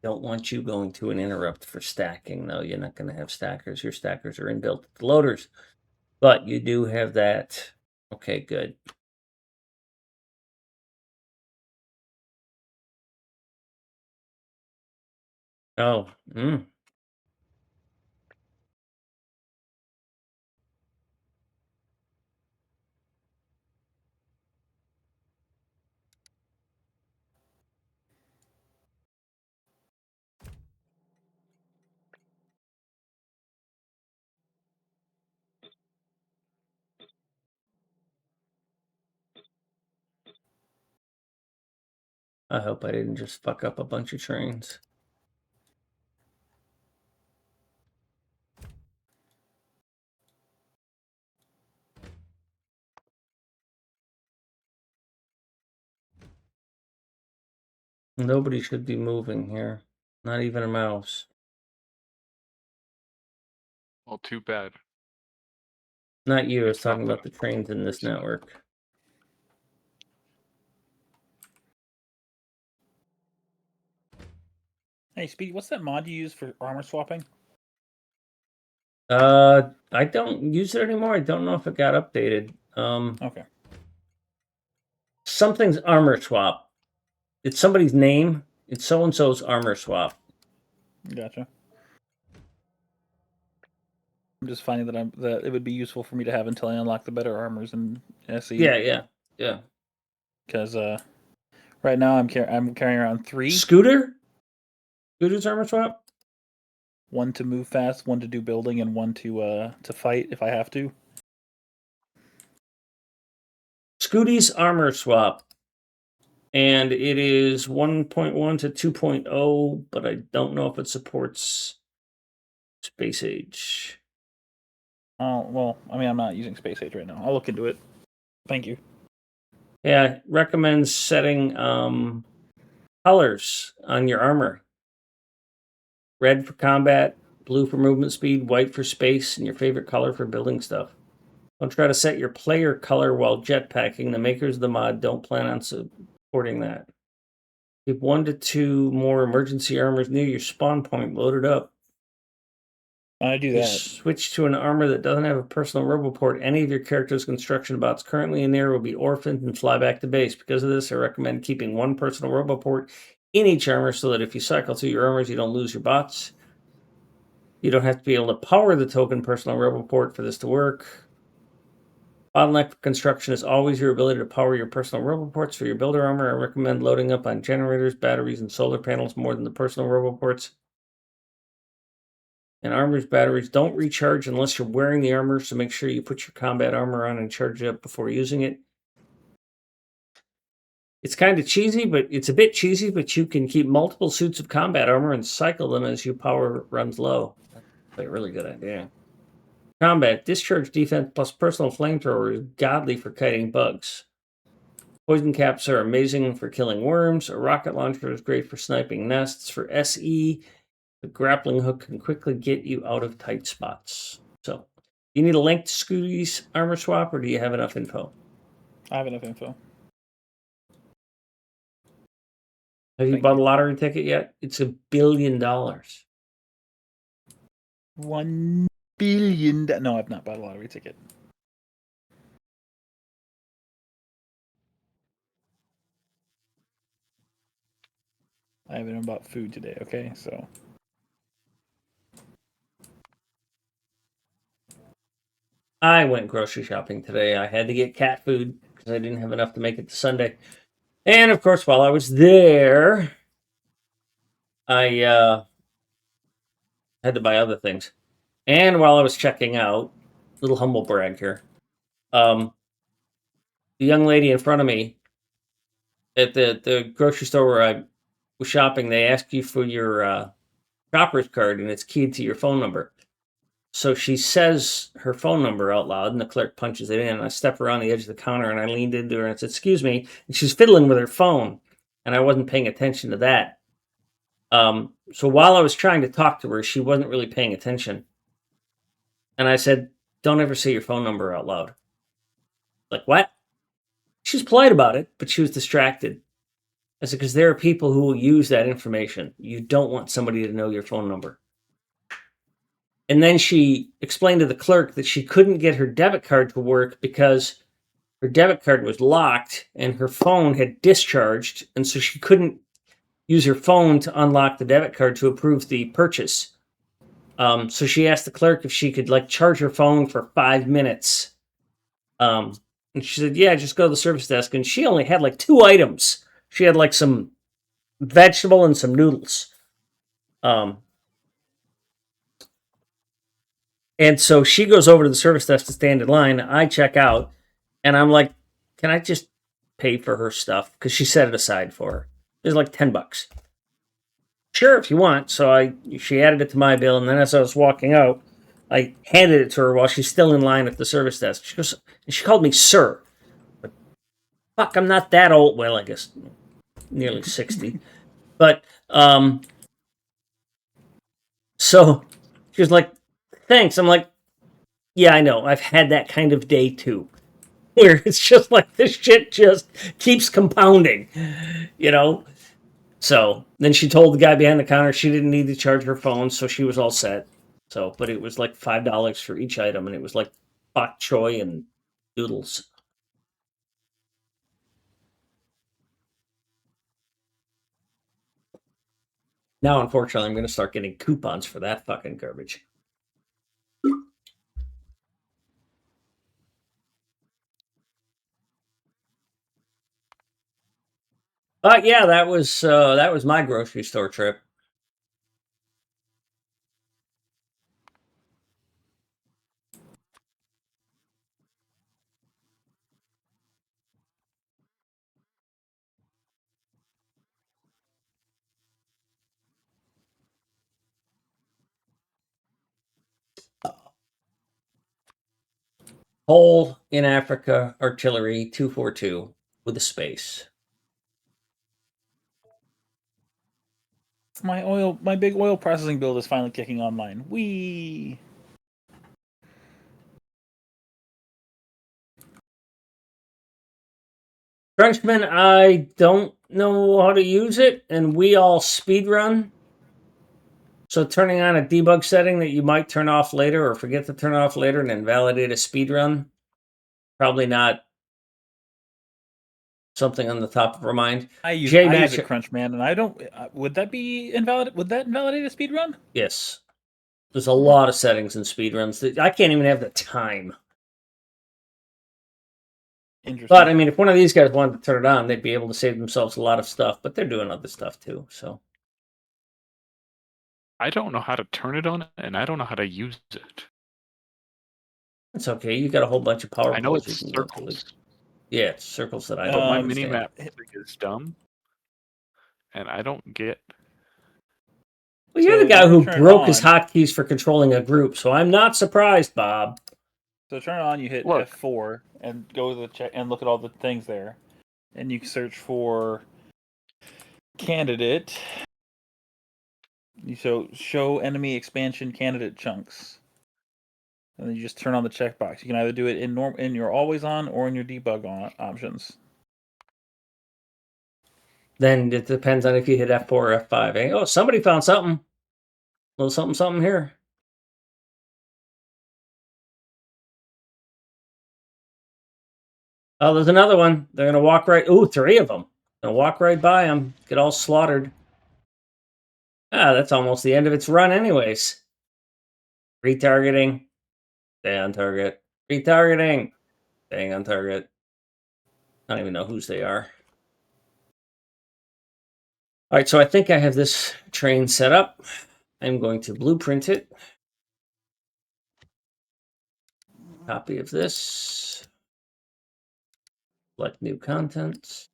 want you going to an interrupt for stacking, though. You're not going to have stackers. Your stackers are inbuilt with the loaders. But you do have that. Okay, good. Oh, I hope I didn't just fuck up a bunch of trains. Nobody should be moving here. Not even a mouse. Well, too bad. Not you. I was It's not talking that about the trains in this unfortunate. network. Hey, Speedy, what's that mod you use for armor swapping? I don't use it anymore. I don't know if it got updated. Okay. Something's armor swap. It's somebody's name. It's so-and-so's armor swap. Gotcha. I'm just finding that it would be useful for me to have until I unlock the better armors in SE. Yeah. Because right now I'm carrying around 3. Scooter's armor swap? 1 to move fast, 1 to do building, and 1 to fight if I have to. Scooty's armor swap. And it is 1.1 to 2.0, but I don't know if it supports Space Age. Oh, well, I mean, I'm not using Space Age right now. I'll look into it. Thank you. Yeah, recommends setting colors on your armor. Red for combat, blue for movement speed, white for space, and your favorite color for building stuff. Don't try to set your player color while jetpacking. The makers of the mod don't plan on supporting that. Keep 1 to 2 more emergency armors near your spawn point loaded up. I do You that. switch to an armor that doesn't have a personal roboport. Any of your character's construction bots currently in there will be orphaned and fly back to base. Because of this, I recommend keeping 1 personal roboport in each armor so that if you cycle through your armors, you don't lose your bots. You don't have to be able to power the token personal roboport for this to work. Bottleneck for construction is always your ability to power your personal roboports for your builder armor. I recommend loading up on generators, batteries, and solar panels more than the personal roboports. And armor's batteries don't recharge unless you're wearing the armor, so make sure you put your combat armor on and charge it up before using it. It's kind of cheesy, but it's a bit cheesy, but you can keep multiple suits of combat armor and cycle them as your power runs low. That's a really good idea. Combat, discharge defense plus personal flamethrower is godly for kiting bugs. Poison caps are amazing for killing worms. A rocket launcher is great for sniping nests. For SE, the grappling hook can quickly get you out of tight spots. So, you need a link to Scooty's armor swap, or do you have enough info? I have enough info. Have you bought a lottery ticket yet? It's $1 billion. $1 billion. No, I've not bought a lottery ticket. I haven't even bought food today, okay? So. I went grocery shopping today. I had to get cat food because I didn't have enough to make it to Sunday. And of course, while I was there, I had to buy other things. And while I was checking out, little humble brag here, the young lady in front of me at the grocery store where I was shopping, they ask you for your shopper's card, and it's keyed to your phone number. So she says her phone number out loud, and the clerk punches it in. And I step around the edge of the counter, and I leaned into her and said, "Excuse me." And she's fiddling with her phone. and I wasn't paying attention to that. So while I was trying to talk to her, she wasn't really paying attention. And I said, "Don't ever say your phone number out loud." Like, what? She was polite about it, but she was distracted. I said, because there are people who will use that information. You don't want somebody to know your phone number. And then she explained to the clerk that she couldn't get her debit card to work because her debit card was locked and her phone had discharged. And so she couldn't use her phone to unlock the debit card to approve the purchase. So she asked the clerk if she could like charge her phone for 5 minutes. And she said, "Yeah, just go to the service desk." And she only had like 2 items. She had like some vegetable and some noodles. And so she goes over to the service desk to stand in line. I check out, and I'm like, "Can I just pay for her stuff?" Because she set it aside for her. It was like $10. Sure, if you want. So she added it to my bill, and then as I was walking out, I handed it to her while she's still in line at the service desk. She goes, and she called me sir. But fuck, I'm not that old. Well, I guess nearly 60. But so she was like, "Thanks." I'm like, "Yeah, I know. I've had that kind of day too." Where it's just like this shit just keeps compounding, you know? So then she told the guy behind the counter she didn't need to charge her phone, so she was all set. So, but it was like $5 for each item, and it was like bok choy and noodles. Now, unfortunately, I'm going to start getting coupons for that fucking garbage. But yeah, that was my grocery store trip. Hole in Africa artillery 242 with a space. My big oil processing build is finally kicking online. Whee! Frenchman, I don't know how to use it, and we all speed run. So turning on a debug setting that you might turn off later or forget to turn off later and invalidate a speed run, probably not something on the top of our mind. I use J-Match, it, Crunchman, and I don't. Would that be invalid? Would that invalidate a speed run? yes. There's a lot of settings in speedruns that I can't even have the time. Interesting. But I mean, if one of these guys wanted to turn it on, they'd be able to save themselves a lot of stuff. But they're doing other stuff too. So I don't know how to turn it on, and I don't know how to use it. it's okay. You got a whole bunch of power I know poles it's you can go to. circles, Yeah, it's circles that I but don't my understand. mini-map is dumb, and I don't get. Well, you're So the guy you who turn it broke his on. hotkeys for controlling a group, so I'm not surprised, Bob. So turn it on. You hit Look. F4 and go to the check and look at all the things there, and you can search for candidate. You show enemy expansion candidate chunks, and then you just turn on the checkbox. You can either do it in your always on or in your debug options. Then it depends on if you hit F4 or F5. Eh? Oh, somebody found something. A little something, something here. Oh, there's another one. They're going to walk right... Ooh, 3 of them. Going to walk right by them. Get all slaughtered. Ah, that's almost the end of its run anyways. Retargeting. Stay on target. Retargeting. Staying on target. I don't even know whose they are. All right, so I think I have this train set up. I'm going to blueprint it. Copy of this. Select new content.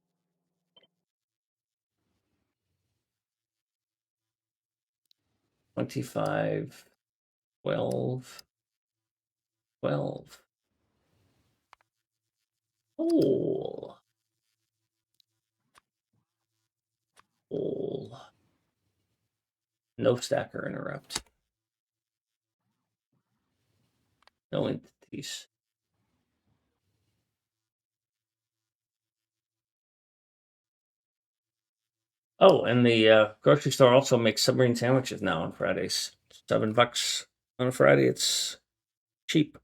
$25, $12, $12. Oh. Coal. No stacker interrupt. No entities. Oh, and the grocery store also makes submarine sandwiches now on Fridays. $7 on a Friday. It's cheap.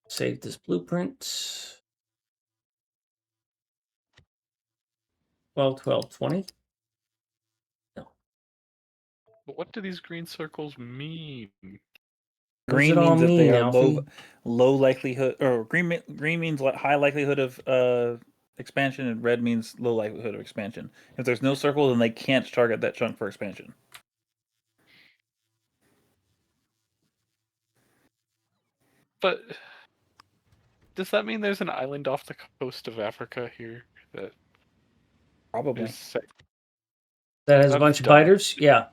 Save this blueprint. 12, 12, 20. No. But what do these green circles mean? What does Green it all means that they mean, are Alfie? low likelihood, or green means high likelihood of expansion, and red means low likelihood of expansion. If there's no circle, then they can't target that chunk for expansion. But does that mean there's an island off the coast of Africa here that Probably. is safe? That has a That's bunch of dumb. biters? Yeah.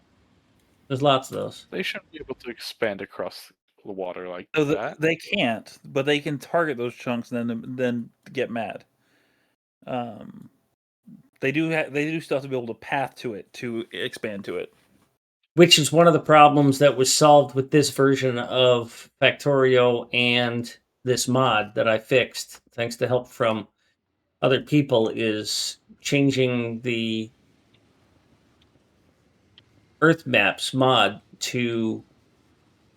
There's lots of those. They shouldn't be able to expand across the water like So that. they can't, but they can target those chunks and then get mad. They do still have to be able to path to it to expand to it. Which is one of the problems that was solved with this version of Factorio and this mod that I fixed, thanks to help from other people, is changing the Earth Maps mod to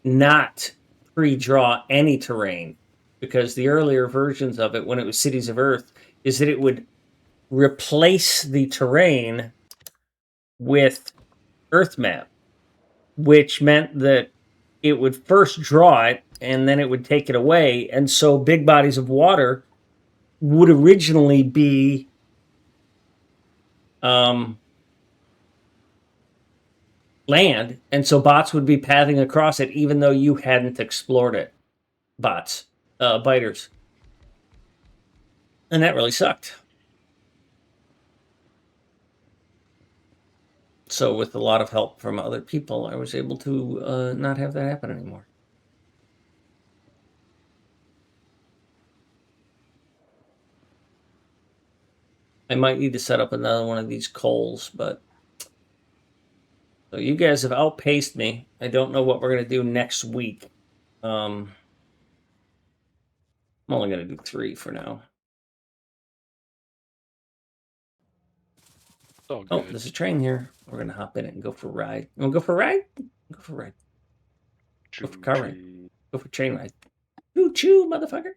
not pre-draw any terrain. Because the earlier versions of it, when it was Cities of Earth, is that it would replace the terrain with Earth Map, which meant that it would first draw it and then it would take it away. And so big bodies of water would originally be land. And so bots would be pathing across it even though you hadn't explored it. Bots, biters. And that really sucked. So with a lot of help from other people, I was able to not have that happen anymore. I might need to set up another one of these coals, but so you guys have outpaced me. I don't know what we're gonna do next week. I'm only gonna do 3 for now. Oh, Oh, good. there's a train here. We're gonna hop in it and go for a ride. You wanna go for a ride? Go for a ride. Go for car ride. Go for train ride. Choo choo, motherfucker.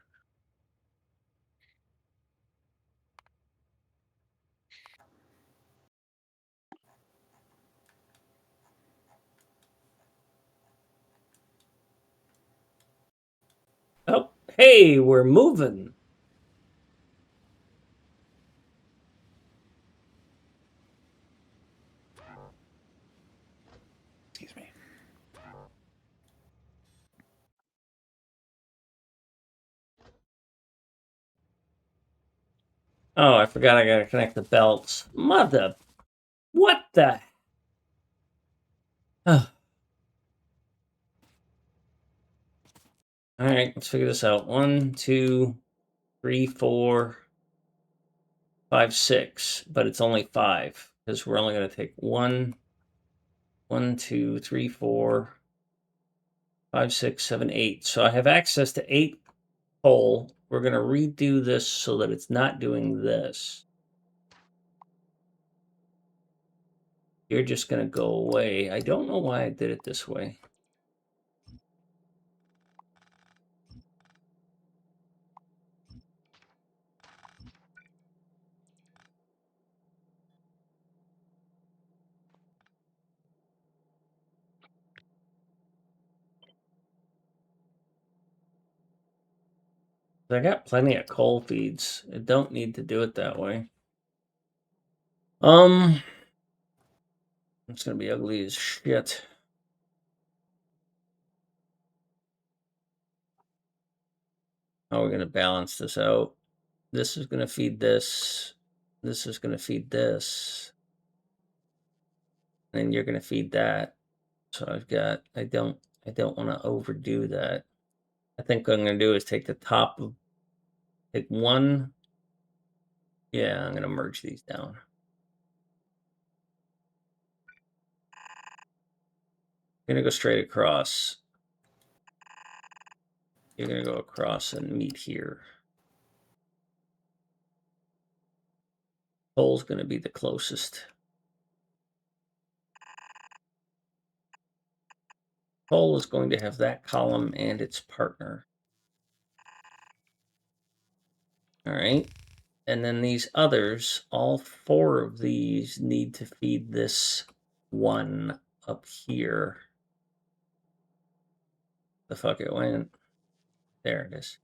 Oh, hey, we're moving. Excuse me. Oh, I forgot I gotta connect the belts. Mother. What the? Oh. All right, let's figure this out. 1, 2, 3, 4, 5, 6, but it's only 5 because we're only going to take 1, 2, 3, 4, 5, 6, 7, 8. So I have access to 8 coal. We're going to redo this so that it's not doing this. You're just going to go away. I don't know why I did it this way. I got plenty of coal feeds. I don't need to do it that way. It's gonna be ugly as shit. How are we gonna balance this out? This is gonna feed this. This is gonna feed this. And you're gonna feed that. So I've got I don't want to overdo that. I think what I'm going to do is take the top of, take one. Yeah, I'm going to merge these down. I'm going to go straight across. You're going to go across and meet here. Coal's going to be the closest. Coal is going to have that column and its partner. All right. And then these others, all 4 of these need to feed this one up here. The fuck it went. There it is.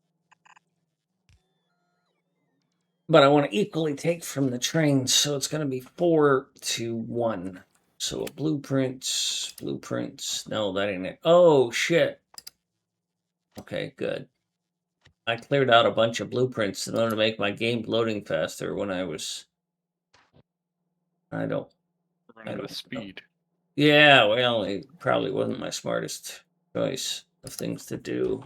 But I want to equally take from the train, so it's going to be 4 to 1. So blueprints. No, that ain't it. Oh, shit. Okay, good. I cleared out a bunch of blueprints in order to make my game loading faster when I was... I don't Run out of speed. Yeah, well, it probably wasn't my smartest choice of things to do.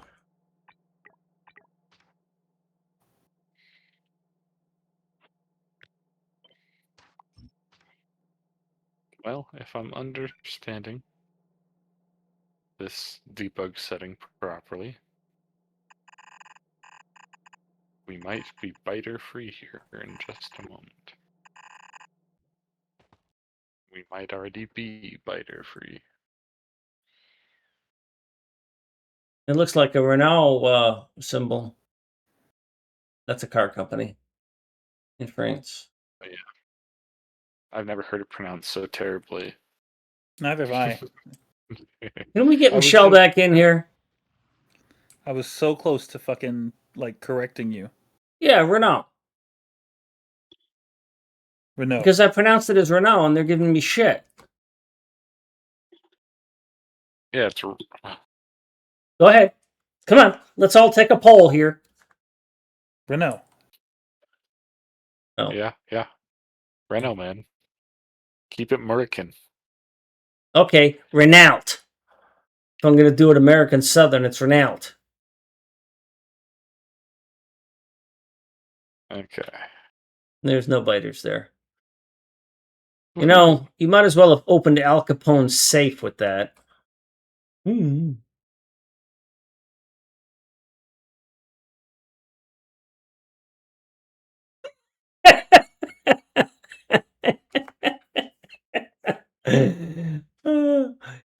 Well, if I'm understanding this debug setting properly, we might be biter free here in just a moment. We might already be biter free. It looks like a Renault symbol. That's a car company in France. But yeah. I've never heard it pronounced so terribly. Neither have I. Can we get I was Michelle so- back in here? I was so close to fucking like correcting you. Yeah, Renault. Renault. Because I pronounced it as Renault and they're giving me shit. Yeah, it's Go ahead. Come on. Let's all take a poll here. Renault. Oh. yeah. Renault, man. Keep it American. Okay, Renault. If I'm going to do it American Southern, it's Renault. Okay. There's no biters there. You know, you might as well have opened Al Capone's safe with that.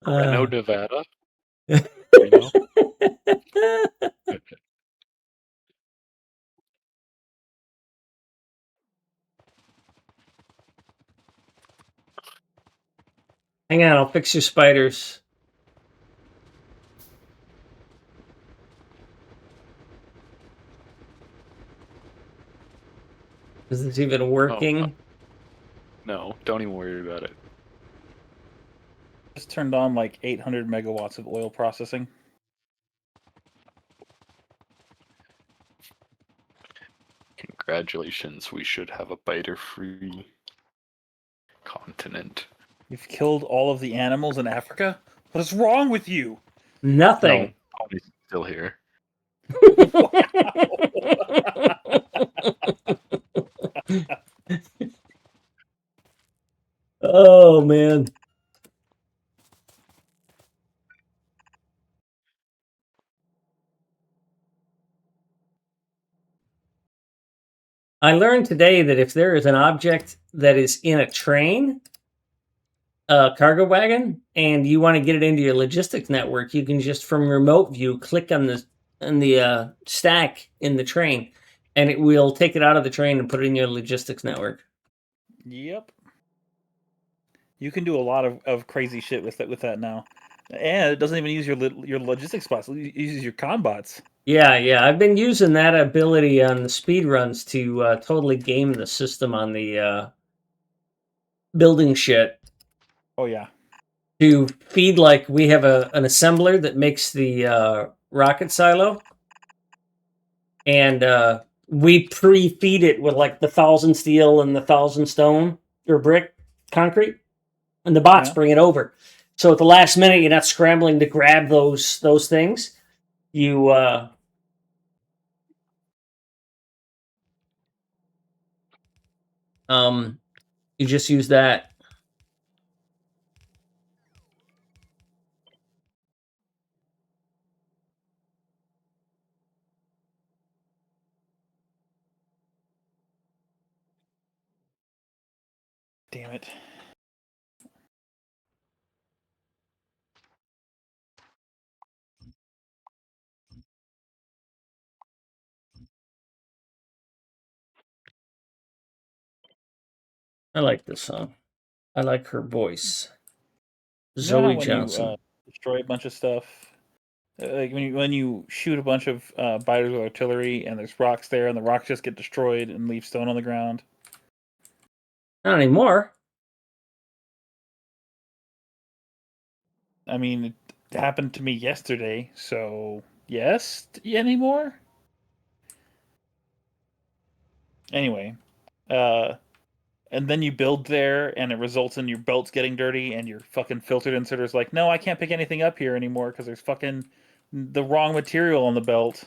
Reno, Nevada. Reno. Hang on, I'll fix your spiders. Is this even working? No, don't even worry about it. Just turned on like 800 megawatts of oil processing. Congratulations, we should have a biter-free continent. You've killed all of the animals in Africa? What is wrong with you? Nothing. No, Tony's still here. Oh, man. I learned today that if there is an object that is in a train, a cargo wagon, and you want to get it into your logistics network, you can just from remote view click on the stack in the train, and it will take it out of the train and put it in your logistics network. Yep. You can do a lot of crazy shit with that now. And it doesn't even use your logistics bots. It uses your combots. Yeah. I've been using that ability on the speed runs to totally game the system on the building shit. Oh, yeah. To feed, like, we have an assembler that makes the rocket silo. And we pre-feed it with, like, the 1,000 steel and the 1,000 stone or brick concrete. And the bots bring it over. So at the last minute, you're not scrambling to grab those things. you you just use that. Damn it. I like this song. I like her voice. You know how Zoe when Johnson. you destroy a bunch of stuff, like when you shoot a bunch of biters with artillery and there's rocks there and the rocks just get destroyed and leave stone on the ground? Not anymore. I mean, it happened to me yesterday, so yes, anymore? Anyway, and then you build there and it results in your belts getting dirty and your fucking filtered inserter's like, no, I can't pick anything up here anymore because there's fucking the wrong material on the belt.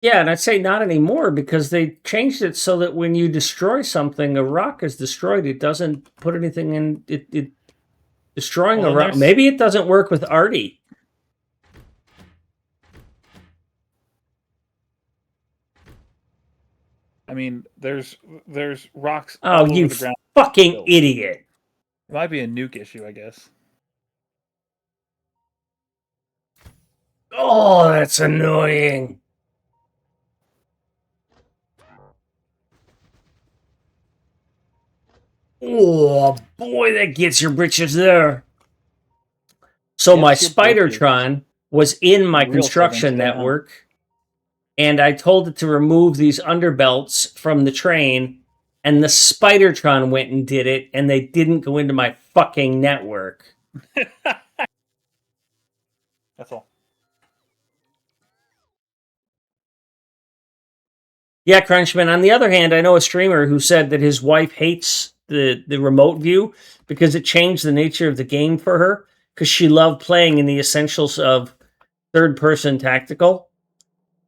Yeah, and I'd say not anymore because they changed it so that when you destroy something, a rock is destroyed. It doesn't put anything in it destroying Well, a then rock. Maybe it doesn't work with Artie. I mean, there's rocks Oh, all over you the ground. fucking built. idiot. It might be a nuke issue, I guess. Oh, that's annoying. Oh, boy, that gets your britches there. So my Gets your britches. Spidertron was in my Real construction Southern style. network, and I told it to remove these underbelts from the train, and the Spidertron went and did it, and they didn't go into my fucking network. That's all. Yeah, Crunchman. On the other hand, I know a streamer who said that his wife hates the remote view because it changed the nature of the game for her because she loved playing in the essentials of third-person tactical.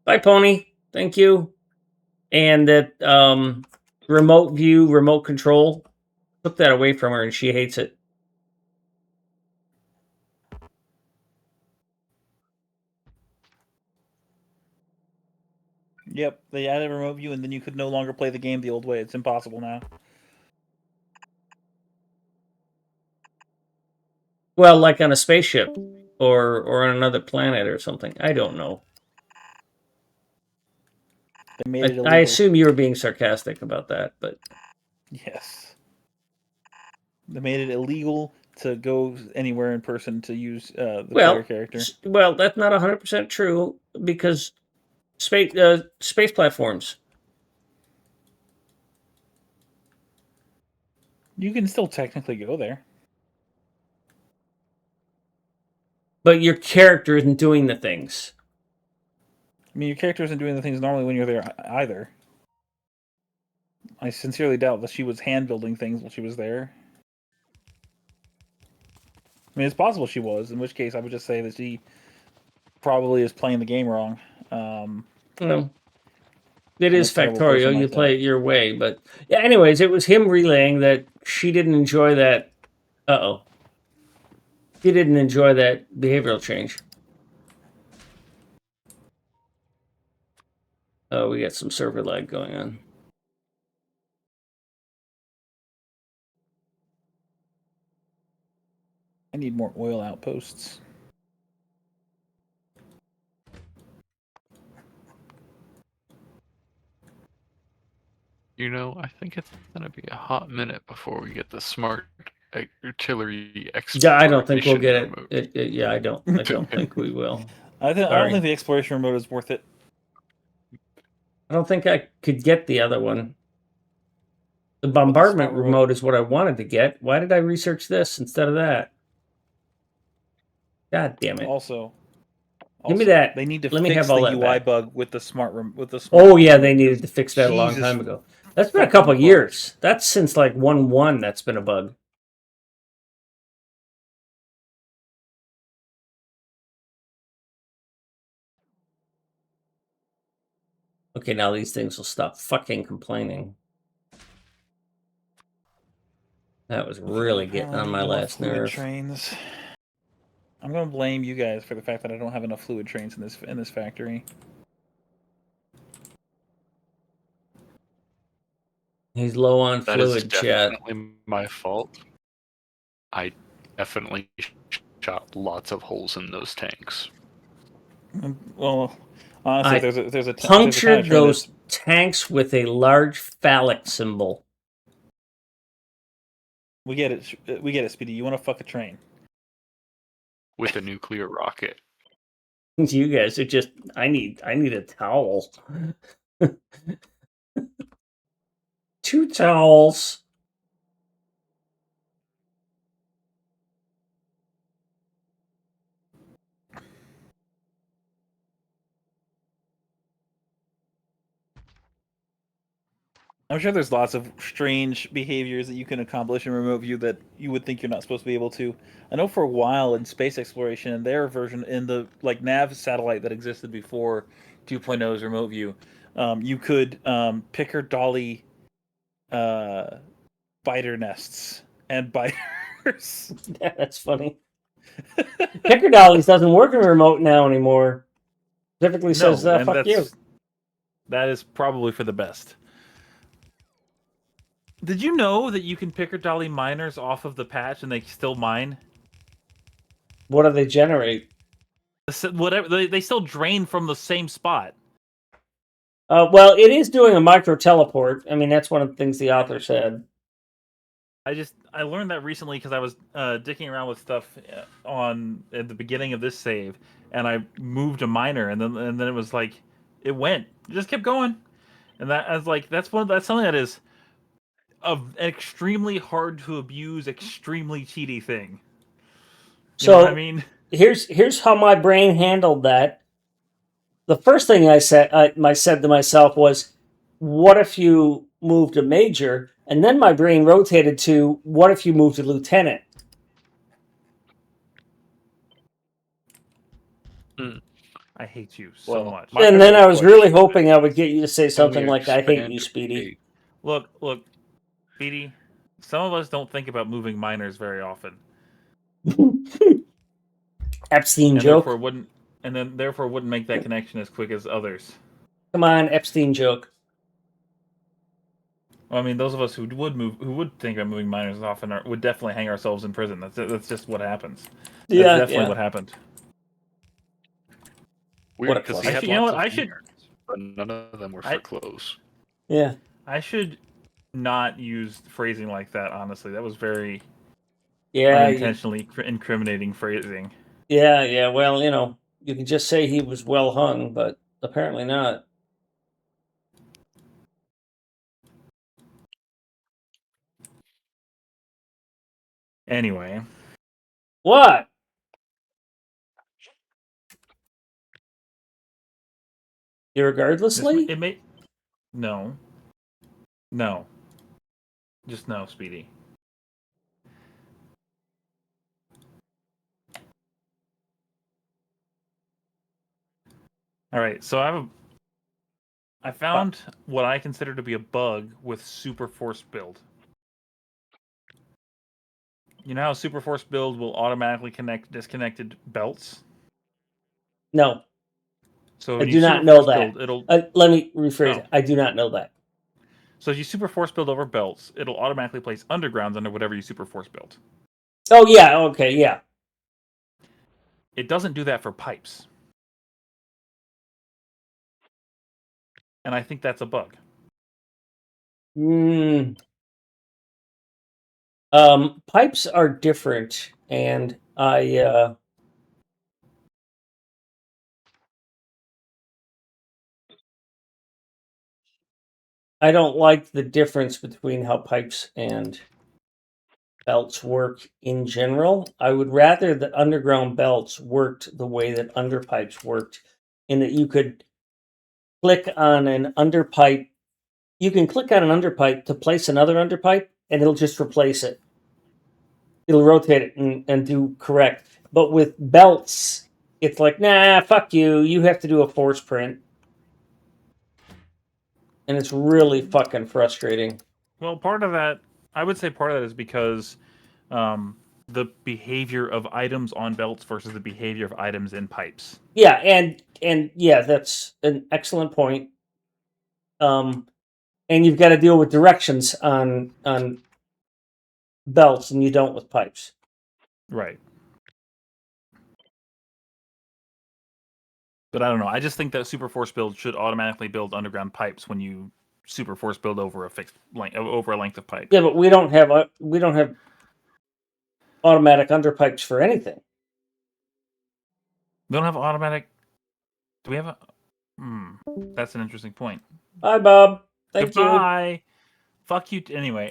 Bye, Pony. Thank you. And that remote view, remote control took that away from her, and she hates it. Yep, they added a remote view, and then you could no longer play the game the old way. It's impossible now. Well, like on a spaceship or on another planet or something. I don't know. They made it illegal. I assume you were being sarcastic about that, but Yes. They made it illegal to go anywhere in person to use the player character. Well, that's not 100% true because space platforms. You can still technically go there. But your character isn't doing the things. I mean, your character isn't doing the things normally when you're there either. I sincerely doubt that she was hand building things while she was there. I mean, it's possible she was, in which case I would just say that she probably is playing the game wrong. Well, it I'm is a terrible person Factorio. You myself. play it your way. But yeah, anyways, it was him relaying that she didn't enjoy that. Uh-oh. She didn't enjoy that behavioral change. Oh, we got some server lag going on. I need more oil outposts. You know, I think it's gonna be a hot minute before we get the smart artillery exploration. Yeah, I don't think we'll get remote. it. Yeah, I don't think we will. I don't Sorry. think the exploration remote is worth it. I don't think I could get the other one. The bombardment smart remote is what I wanted to get. Why did I research this instead of that? God damn it. Also, Give me that. They need to Let me fix have all the that UI back. bug with the smart smart Oh yeah, remote, they needed to fix that a long Jesus time ago. That's been a fucking couple Christ. years. That's since like 1.1 that's been a bug. Okay, now these things will stop fucking complaining. That was really getting on my last fluid nerve. trains. I'm gonna blame you guys for the fact that I don't have enough fluid trains in this factory. He's low on That is fluid, chat. definitely my fault. I definitely shot lots of holes in those tanks. Well, honestly, I there's a kind of Punctured train those tanks with a large phallic symbol. we get it, Speedy. You want to fuck a train? With a nuclear rocket. You guys are just. I need a towel. 2 towels. I'm sure there's lots of strange behaviors that you can accomplish in remote view that you would think you're not supposed to be able to. I know for a while in space exploration, in their version, in the like nav satellite that existed before 2.0's remote view, you could picker dolly spider nests and biters. Yeah, that's funny. Picker Dollies doesn't work in remote now anymore. Typically says, No, and fuck you. that is probably for the best. Did you know that you can picker dolly miners off of the patch and they still mine? What do they generate? Whatever they still drain from the same spot. Well, it is doing a micro teleport. I mean, that's one of the things the author said. I learned that recently because I was dicking around with stuff at the beginning of this save, and I moved a miner, and then it was like it just kept going, and that I was like that's something that is an extremely hard to abuse, extremely cheaty thing. You know what I mean? Here's how my brain handled that. The first thing I said to myself was, "What if you moved a major?" And then my brain rotated to, "What if you moved a lieutenant?" I hate you so much. And then I was really hoping I would get you to say something like, "I hate you, Speedy." Look, Speedy. Some of us don't think about moving miners very often. Epstein and joke. Therefore wouldn't make that connection as quick as others. Come on, Epstein joke. Well, I mean, those of us who would think about moving miners often would definitely hang ourselves in prison. That's just what happens. That's definitely what happened. Weird, because he had lots of but none of them were for clothes. Yeah. I should not use phrasing like that, honestly. That was very unintentionally incriminating phrasing. Yeah, well, you can just say he was well hung, but apparently not. Anyway. What? Irregardlessly? No. Just no, Speedy. All right, so I found what I consider to be a bug with Super Force build. You know how Super Force build will automatically connect disconnected belts? No. So I do not know that. Let me rephrase it. I do not know that. So if you Super Force build over belts, it'll automatically place undergrounds under whatever you Super Force build. Oh, yeah. Okay, yeah. It doesn't do that for pipes. And I think that's a bug. Pipes are different, and I don't like the difference between how pipes and belts work in general. I would rather that underground belts worked the way that underpipes worked, in that you could click on an underpipe. You can click on an underpipe to place another underpipe, and it'll just replace it. It'll rotate it and do correct. But with belts, it's like, nah, fuck you. You have to do a force print. and it's really fucking frustrating. Well, part of that, I would say part of that is because the behavior of items on belts versus the behavior of items in pipes. Yeah, and yeah, that's an excellent point. And you've got to deal with directions on belts, and you don't with pipes. Right. But I don't know. I just think that super force build should automatically build underground pipes when you super force build over a fixed length of pipe. Yeah, but we don't have automatic underpipes for anything. We don't have automatic. Do we have a? That's an interesting point. Bye, Bob. Thank you. Goodbye. Fuck you. Anyway,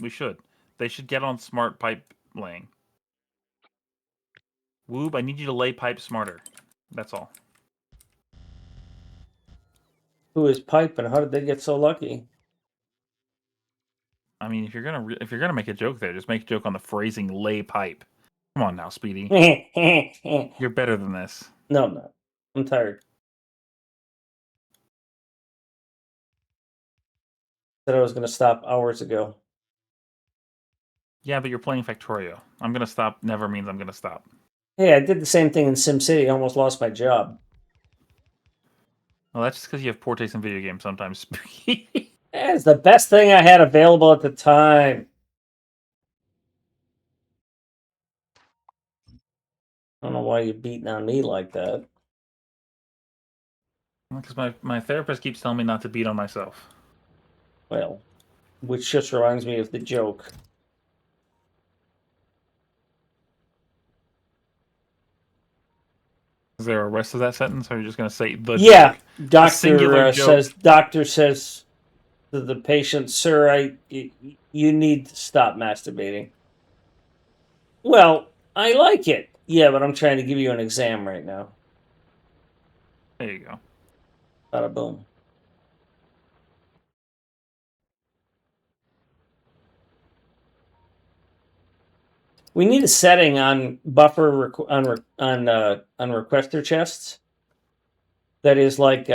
we should. They should get on smart pipe laying. Woob, I need you to lay pipe smarter. That's all. Who is pipe, and how did they get so lucky? I mean, if you're gonna make a joke there, just make a joke on the phrasing "lay pipe." Come on now, Speedy. You're better than this. No, I'm not. I'm tired. Said I was going to stop hours ago. Yeah, but you're playing Factorio. I'm gonna stop never means I'm gonna stop. Hey, I did the same thing in SimCity. I almost lost my job. Well, that's just because you have poor taste in video games sometimes. It's the best thing I had available at the time. I don't know why you're beating on me like that. Because my therapist keeps telling me not to beat on myself. Well, which just reminds me of the joke. Is there a rest of that sentence, or are you just going to say the Yeah, joke? Singular joke. Doctor says to the patient, "Sir, you need to stop masturbating." Well, I like it. Yeah, but I'm trying to give you an exam right now. There you go. Bada boom. We need a setting on buffer on requester chests that is like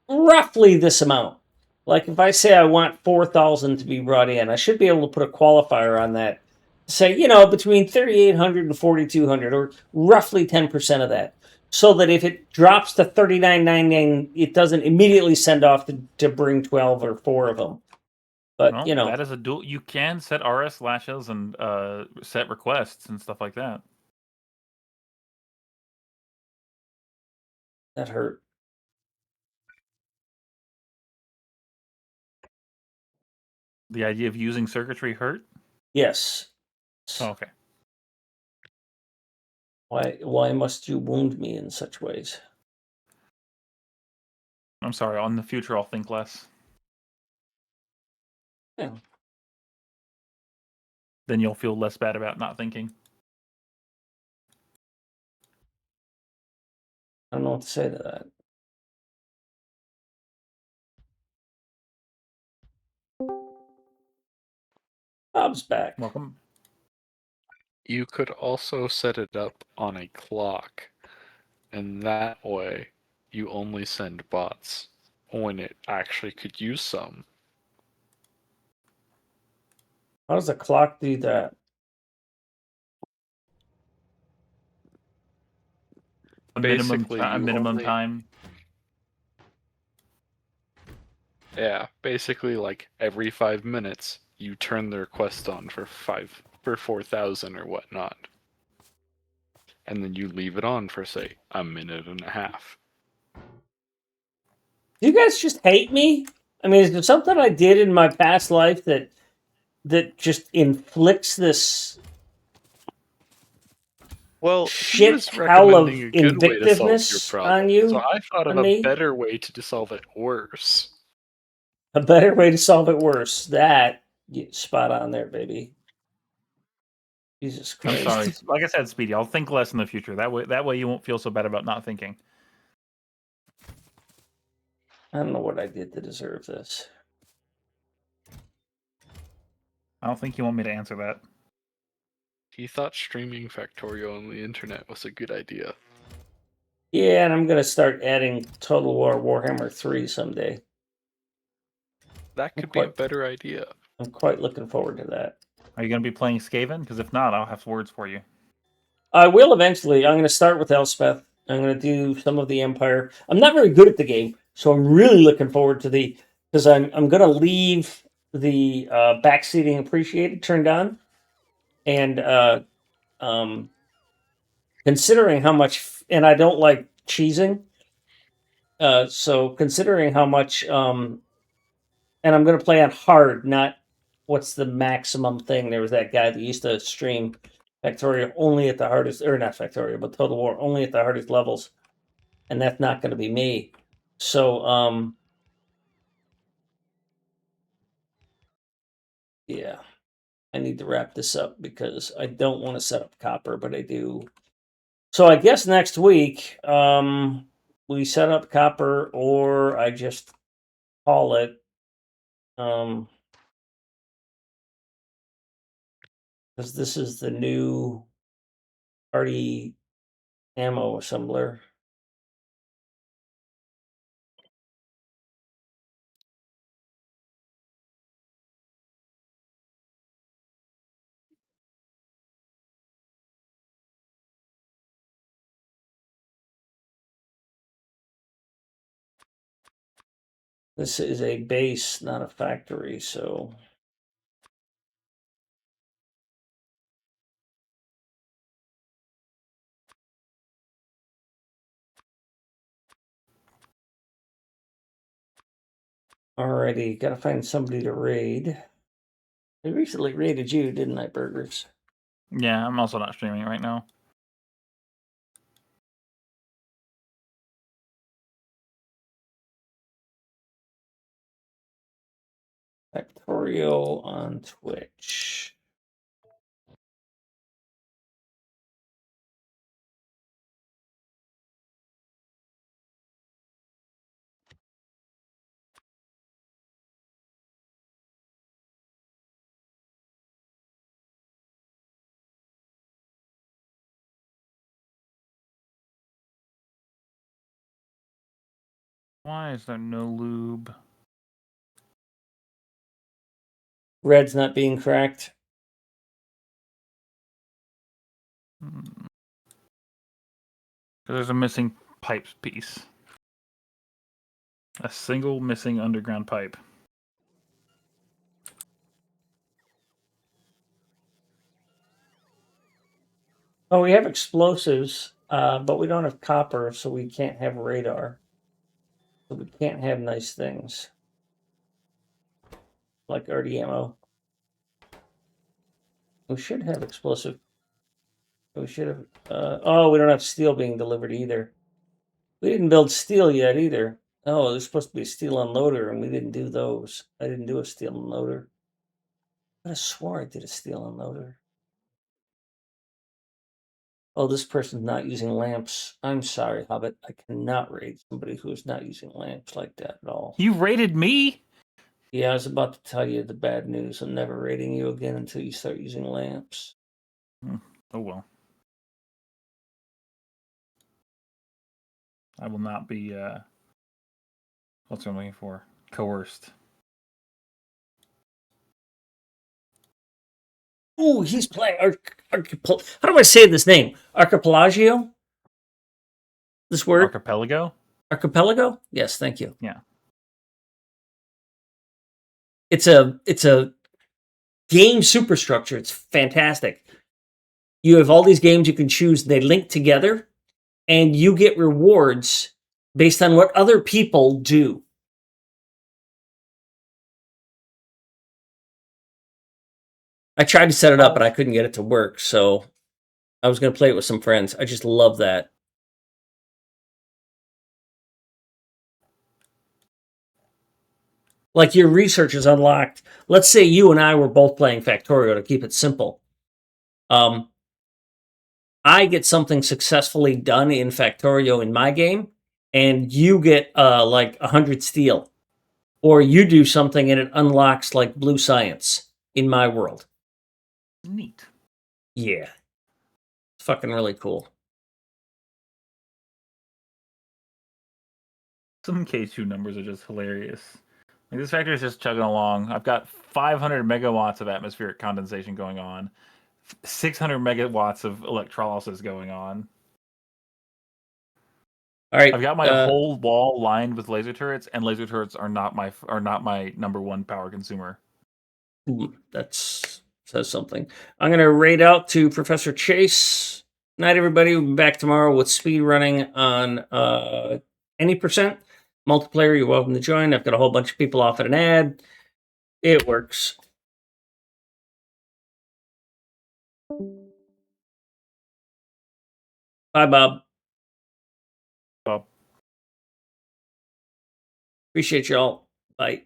roughly this amount. Like if I say I want 4,000 to be brought in, I should be able to put a qualifier on that. Say, between 3,800 and 4,200, or roughly 10% of that. So that if it drops to 39.99, it doesn't immediately send off to bring 12 or 4 of them. But, Well, that is a dual. You can set RS lashes and set requests and stuff like that. That hurt. The idea of using circuitry hurt? Yes. Oh, okay. Why must you wound me in such ways? I'm sorry. On the future, I'll think less. Yeah. Then you'll feel less bad about not thinking. I don't know what to say to that. Bob's back. Welcome. You could also set it up on a clock, and that way you only send bots when it actually could use some. How does a clock do that? A Basically, you minimum only- time. Yeah, basically like every 5 minutes you turn the request on for 4,000 or whatnot. And then you leave it on for say a minute and a half. Do you guys just hate me? I mean, is there something I did in my past life that just inflicts this Well, shit he was hell of recommending a good way to solve your invectiveness problem. on you? So I thought of on a me? better way to solve it worse. A better way to solve it worse. That spot on there, baby. Jesus I'm Christ. sorry. Like I said, Speedy, I'll think less in the future. That way you won't feel so bad about not thinking. I don't know what I did to deserve this. I don't think you want me to answer that. He thought streaming Factorio on the internet was a good idea. Yeah, and I'm gonna start adding Total War Warhammer 3 someday. That could be a better idea. I'm quite looking forward to that. Are you going to be playing Skaven? Because if not, I'll have words for you. I will eventually. I'm gonna start with Elspeth. I'm gonna do some of the Empire. I'm not very good at the game, so I'm really looking forward to because I'm gonna leave the backseating appreciated turned on, and considering how much, and I don't like cheesing. So considering how much, and I'm going to play on hard, not what's the maximum thing. There was that guy that used to stream Factorio only at the hardest, or not Factorio, but Total War only at the hardest levels, and that's not going to be me. So, yeah, I need to wrap this up because I don't want to set up copper, but I do. So I guess next week, we set up copper, or I just call it. Because this is the new party ammo assembler. This is a base, not a factory, so. Alrighty, gotta find somebody to raid. I recently raided you, didn't I, Burgers? Yeah, I'm also not streaming right now. Factorio on Twitch. Why is there no lube? Red's not being cracked. There's a missing pipe piece. A single missing underground pipe. Oh, we have explosives, but we don't have copper, so we can't have radar. So we can't have nice things. Like arty ammo. We should have explosive. We should have. Oh, we don't have steel being delivered either. We didn't build steel yet either. Oh, there's supposed to be a steel unloader, and we didn't do those. I didn't do a steel unloader. I swore I did a steel unloader. Oh, this person's not using lamps. I'm sorry, Hobbit. I cannot raid somebody who's not using lamps like that at all. You raided me? Yeah, I was about to tell you the bad news. I'm never raiding you again until you start using lamps. Oh well. I will not be what's I'm looking for? Coerced. Ooh, he's playing how do I say this name? Archipelagio? This word? Archipelago? Archipelago? Yes, thank you. Yeah. It's a game superstructure. It's fantastic. You have all these games you can choose. They link together, and you get rewards based on what other people do. I tried to set it up, but I couldn't get it to work, so I was going to play it with some friends. I just love that. Like your research is unlocked. Let's say you and I were both playing Factorio to keep it simple. I get something successfully done in Factorio in my game, and you get like 100 steel. Or you do something and it unlocks like blue science in my world. Neat. Yeah. It's fucking really cool. Some K2 numbers are just hilarious. Like, this factory is just chugging along. I've got 500 megawatts of atmospheric condensation going on, 600 megawatts of electrolysis going on. All right. I've got my whole wall lined with laser turrets, and laser turrets are not my number one power consumer. That says something. I'm going to raid out to Professor Chase. Night, everybody. We'll be back tomorrow with speed running on any percent. Multiplayer, you're welcome to join. I've got a whole bunch of people off at an ad. It works. Bye, Bob. Bob. Appreciate y'all. Bye.